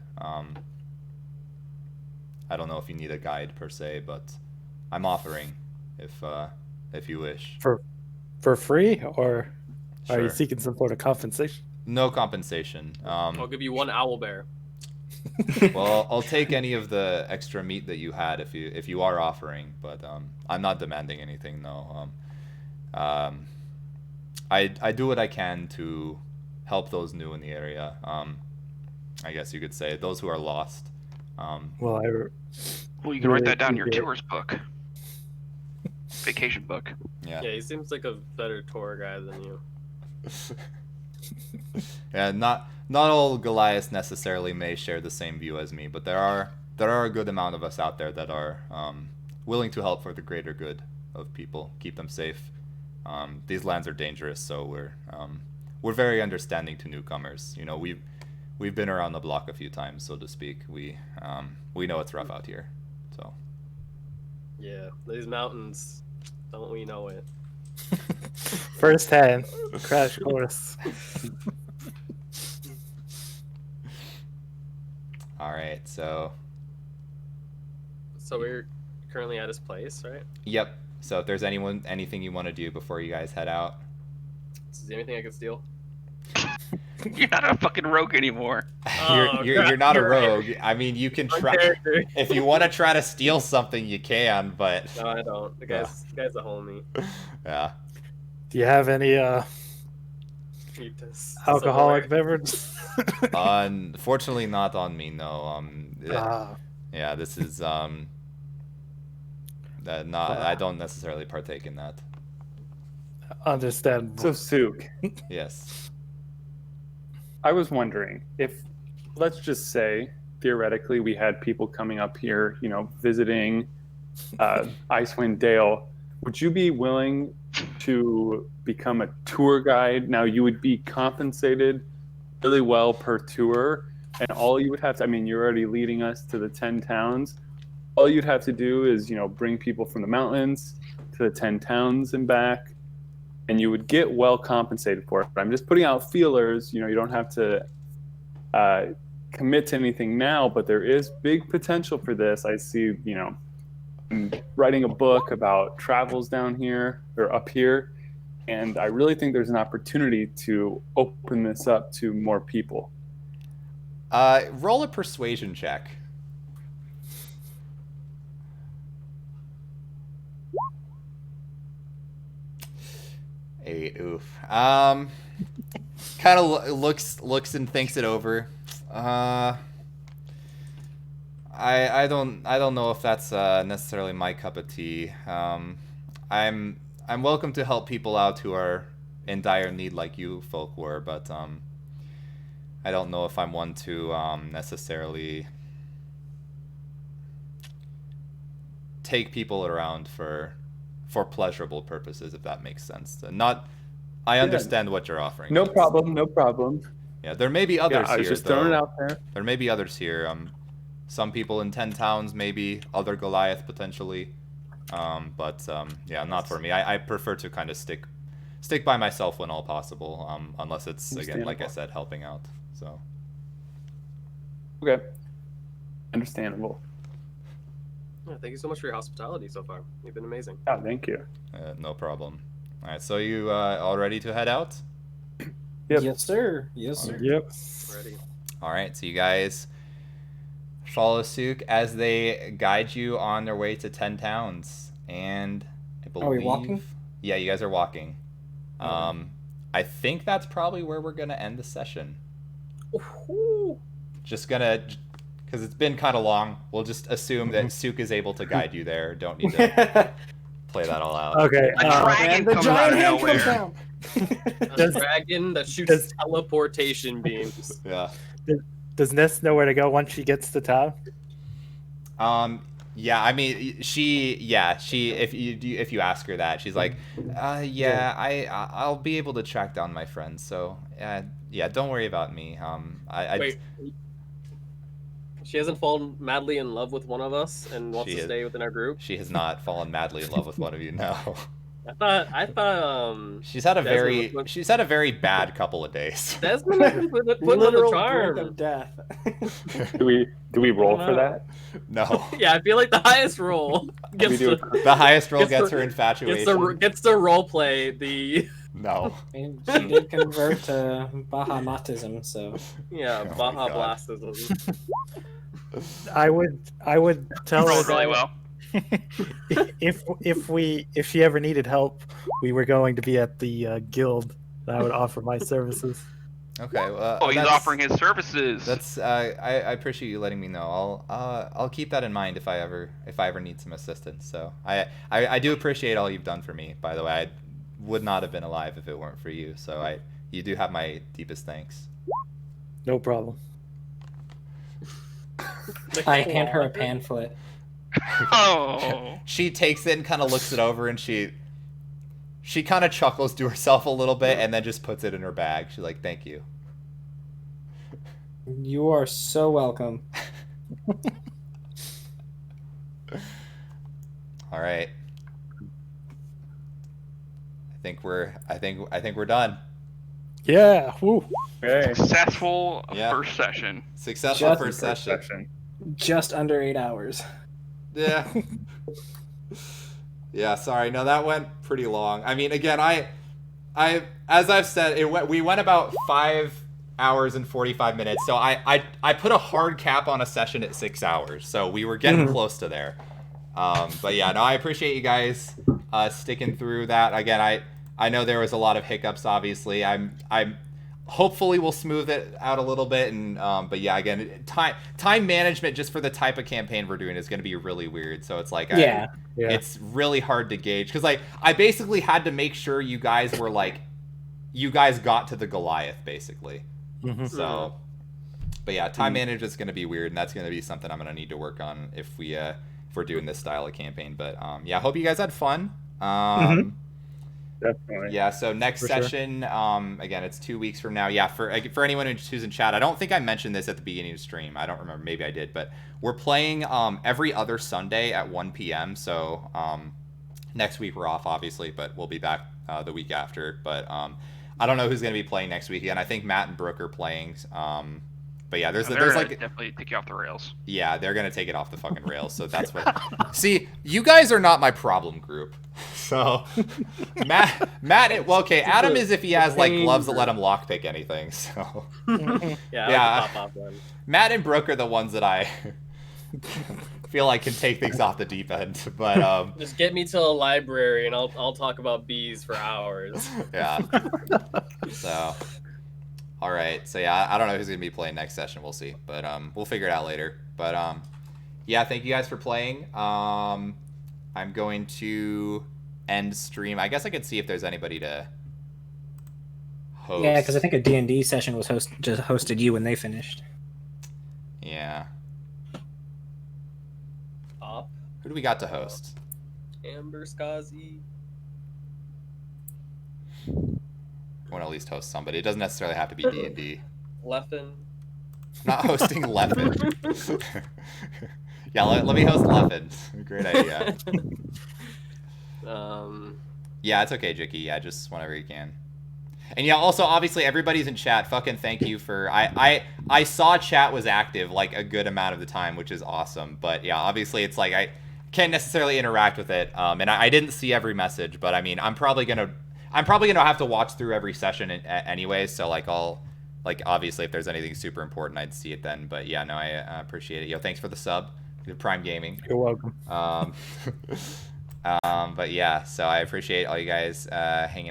I don't know if you need a guide per se, but I'm offering if you wish. For free, or are you Sure. seeking some sort of compensation? No compensation. I'll give you one owl bear. Well, I'll take any of the extra meat that you had if you are offering, but I'm not demanding anything. No. I do what I can to help those new in the area. I guess you could say those who are lost. Well, Well, you can write that down in your appreciate- tours book. Vacation book. Yeah. Yeah, he seems like a better tour guide than you. Yeah, not all Goliaths necessarily may share the same view as me, but there are a good amount of us out there that are willing to help for the greater good of people, keep them safe. These lands are dangerous, so we're very understanding to newcomers. You know, we've been around the block a few times, so to speak. We know it's rough out here. So Yeah, these mountains, don't we know it? First hand crash course. all right, so So we're currently at his place, right? yep. So if there's anything you want to do before you guys head out. Is there anything I can steal? You're not a fucking rogue anymore. Oh, You're not a you're right. rogue. I mean, you can My try character. if you want to try to steal something, you can, but No, I don't. The guy's a homie. yeah. Do you have any He does alcoholic silverware. beverage? Unfortunately, not on me. No. Ah, Yeah. This is that not. I don't necessarily partake in that. understandable. So Suk, Yes. I was wondering if, let's just say, theoretically, we had people coming up here, visiting Icewind Dale. Would you be willing to become a tour guide? Now, you would be compensated really well per tour, and all you would have to, you're already leading us to the 10 towns. All you'd have to do is, bring people from the mountains to the 10 towns and back, and you would get well compensated for it. I'm just putting out feelers. You don't have to commit to anything now, but there is big potential for this. I see, I'm writing a book about travels down here or up here, and I really think there's an opportunity to open this up to more people. Roll a persuasion check. Oof. Kind of looks and thinks it over. I don't know if that's necessarily my cup of tea. I'm welcome to help people out who are in dire need like you folk were, but I don't know if I'm one to necessarily take people around for pleasurable purposes, if that makes sense. I understand what you're offering. No problem. Yeah, there may be others I was here. just throwing it though. out there. There may be others here. Some people in 10 towns, maybe other Goliath potentially. But not for me. I prefer to kind of stick by myself when all possible. Unless it's again, like I said, helping out. So. Okay. Understandable. Yeah, thank you so much for your hospitality so far. You've been amazing. Yeah, thank you. No problem. All right, so you all ready to head out? Yep. Yes, sir. Yes, sir. Yep. Ready. All right, so you guys follow Suk as they guide you on their way to 10 towns, and I believe. Are we walking? Yeah, you guys are walking. I think that's probably where we're gonna end the session. Ooh. Just gonna, because it's been kind of long. We'll just assume that Suk is able to guide you there. Don't need to play that all out. Okay. A dragon the comes out giant of hand nowhere. comes down. A Does- dragon that shoots does- teleportation beams. Yeah. Does Ness know where to go once she gets to town? Yeah, I mean, she if you ask her that, she's like, I'll be able to track down my friends. So, yeah, don't worry about me. Wait. She hasn't fallen madly in love with one of us and wants She to is. stay within our group. She has not fallen madly in love with one of you. No. I thought She's had a Desmond was- very bad couple of days. Desmond has put on the Literal charm. brink of death. Do we roll for that? No. Yeah, I feel like the highest roll We gets do to, The highest roll Gets gets the- her infatuation. gets to role play the No. And she did convert to Bahamatism, so yeah Oh my Baja God. Blastism. I would tell her Rolled really that well. if she ever needed help, we were going to be at the guild. I would offer my services. Okay. Well, Oh, he's offering his services. That's I appreciate you letting me know. I'll keep that in mind if I ever need some assistance. So I do appreciate all you've done for me. By the way, I would not have been alive if it weren't for you. So you do have my deepest thanks. No problem. I hand her a pamphlet. Oh. She takes it and kind of looks it over, and she kind of chuckles to herself a little bit, and then just puts it in her bag. She's like, "Thank you." You are so welcome. All right. I think we're done. Yeah. Woo. Okay. Successful Yeah. first session. Successful Just first session. Just under 8 hours. Yeah. Yeah, sorry. No, that went pretty long. I mean, again, I as I've said, we went about 5 hours and 45 minutes. So I put a hard cap on a session at 6 hours. So we were getting close to there. But yeah, no, I appreciate you guys sticking through that. Again, I know there was a lot of hiccups, obviously. I'm hopefully we'll smooth it out a little bit, and but yeah, again, time management just for the type of campaign we're doing is going to be really weird. So it's like it's really hard to gauge, because like I basically had to make sure you guys got to the Goliath basically. So but yeah, time management is going to be weird, and that's going to be something I'm going to need to work on if we're doing this style of campaign. But yeah, I hope you guys had fun. Definitely. Yeah, so next session, again, it's 2 weeks from now. Yeah, for anyone who's in chat, I don't think I mentioned this at the beginning of the stream. I don't remember. Maybe I did. But we're playing every other Sunday at 1 p.m. So next week we're off, obviously, but we'll be back the week after. But I don't know who's going to be playing next week. And I think Matt and Brooke are playing. But yeah, there's like definitely take you off the rails. Yeah, they're gonna take it off the fucking rails. So that's what. See, you guys are not my problem group. So Matt. Well, okay, Adam is if he has like gloves that let him lockpick anything. So yeah. Pop off one. Matt and Brooke are the ones that I feel like can take things off the deep end. But just get me to a library and I'll talk about bees for hours. Yeah. So. All right, so yeah, I don't know who's gonna be playing next session. We'll see, but we'll figure it out later. But yeah, thank you guys for playing. I'm going to end stream. I guess I could see if there's anybody to host. Yeah, because I think a D&D session was just hosted you when they finished. Yeah. Up. Who do we got to host? Amber Skazi. I want to at least host somebody. It doesn't necessarily have to be D&D. Leffen. I'm not hosting Leffen. Yeah, let me host Leffen. Great idea. Yeah, it's okay, Jicky. Yeah, just whenever you can. And yeah, also obviously everybody's in chat. Fucking thank you for I saw chat was active like a good amount of the time, which is awesome. But yeah, obviously it's like I can't necessarily interact with it. And I didn't see every message, but I mean I'm probably gonna have to watch through every session anyway. So like I'll obviously if there's anything super important, I'd see it then. But yeah, no, I appreciate it. Yo, thanks for the sub, Prime Gaming. You're welcome. But yeah, so I appreciate all you guys hanging out.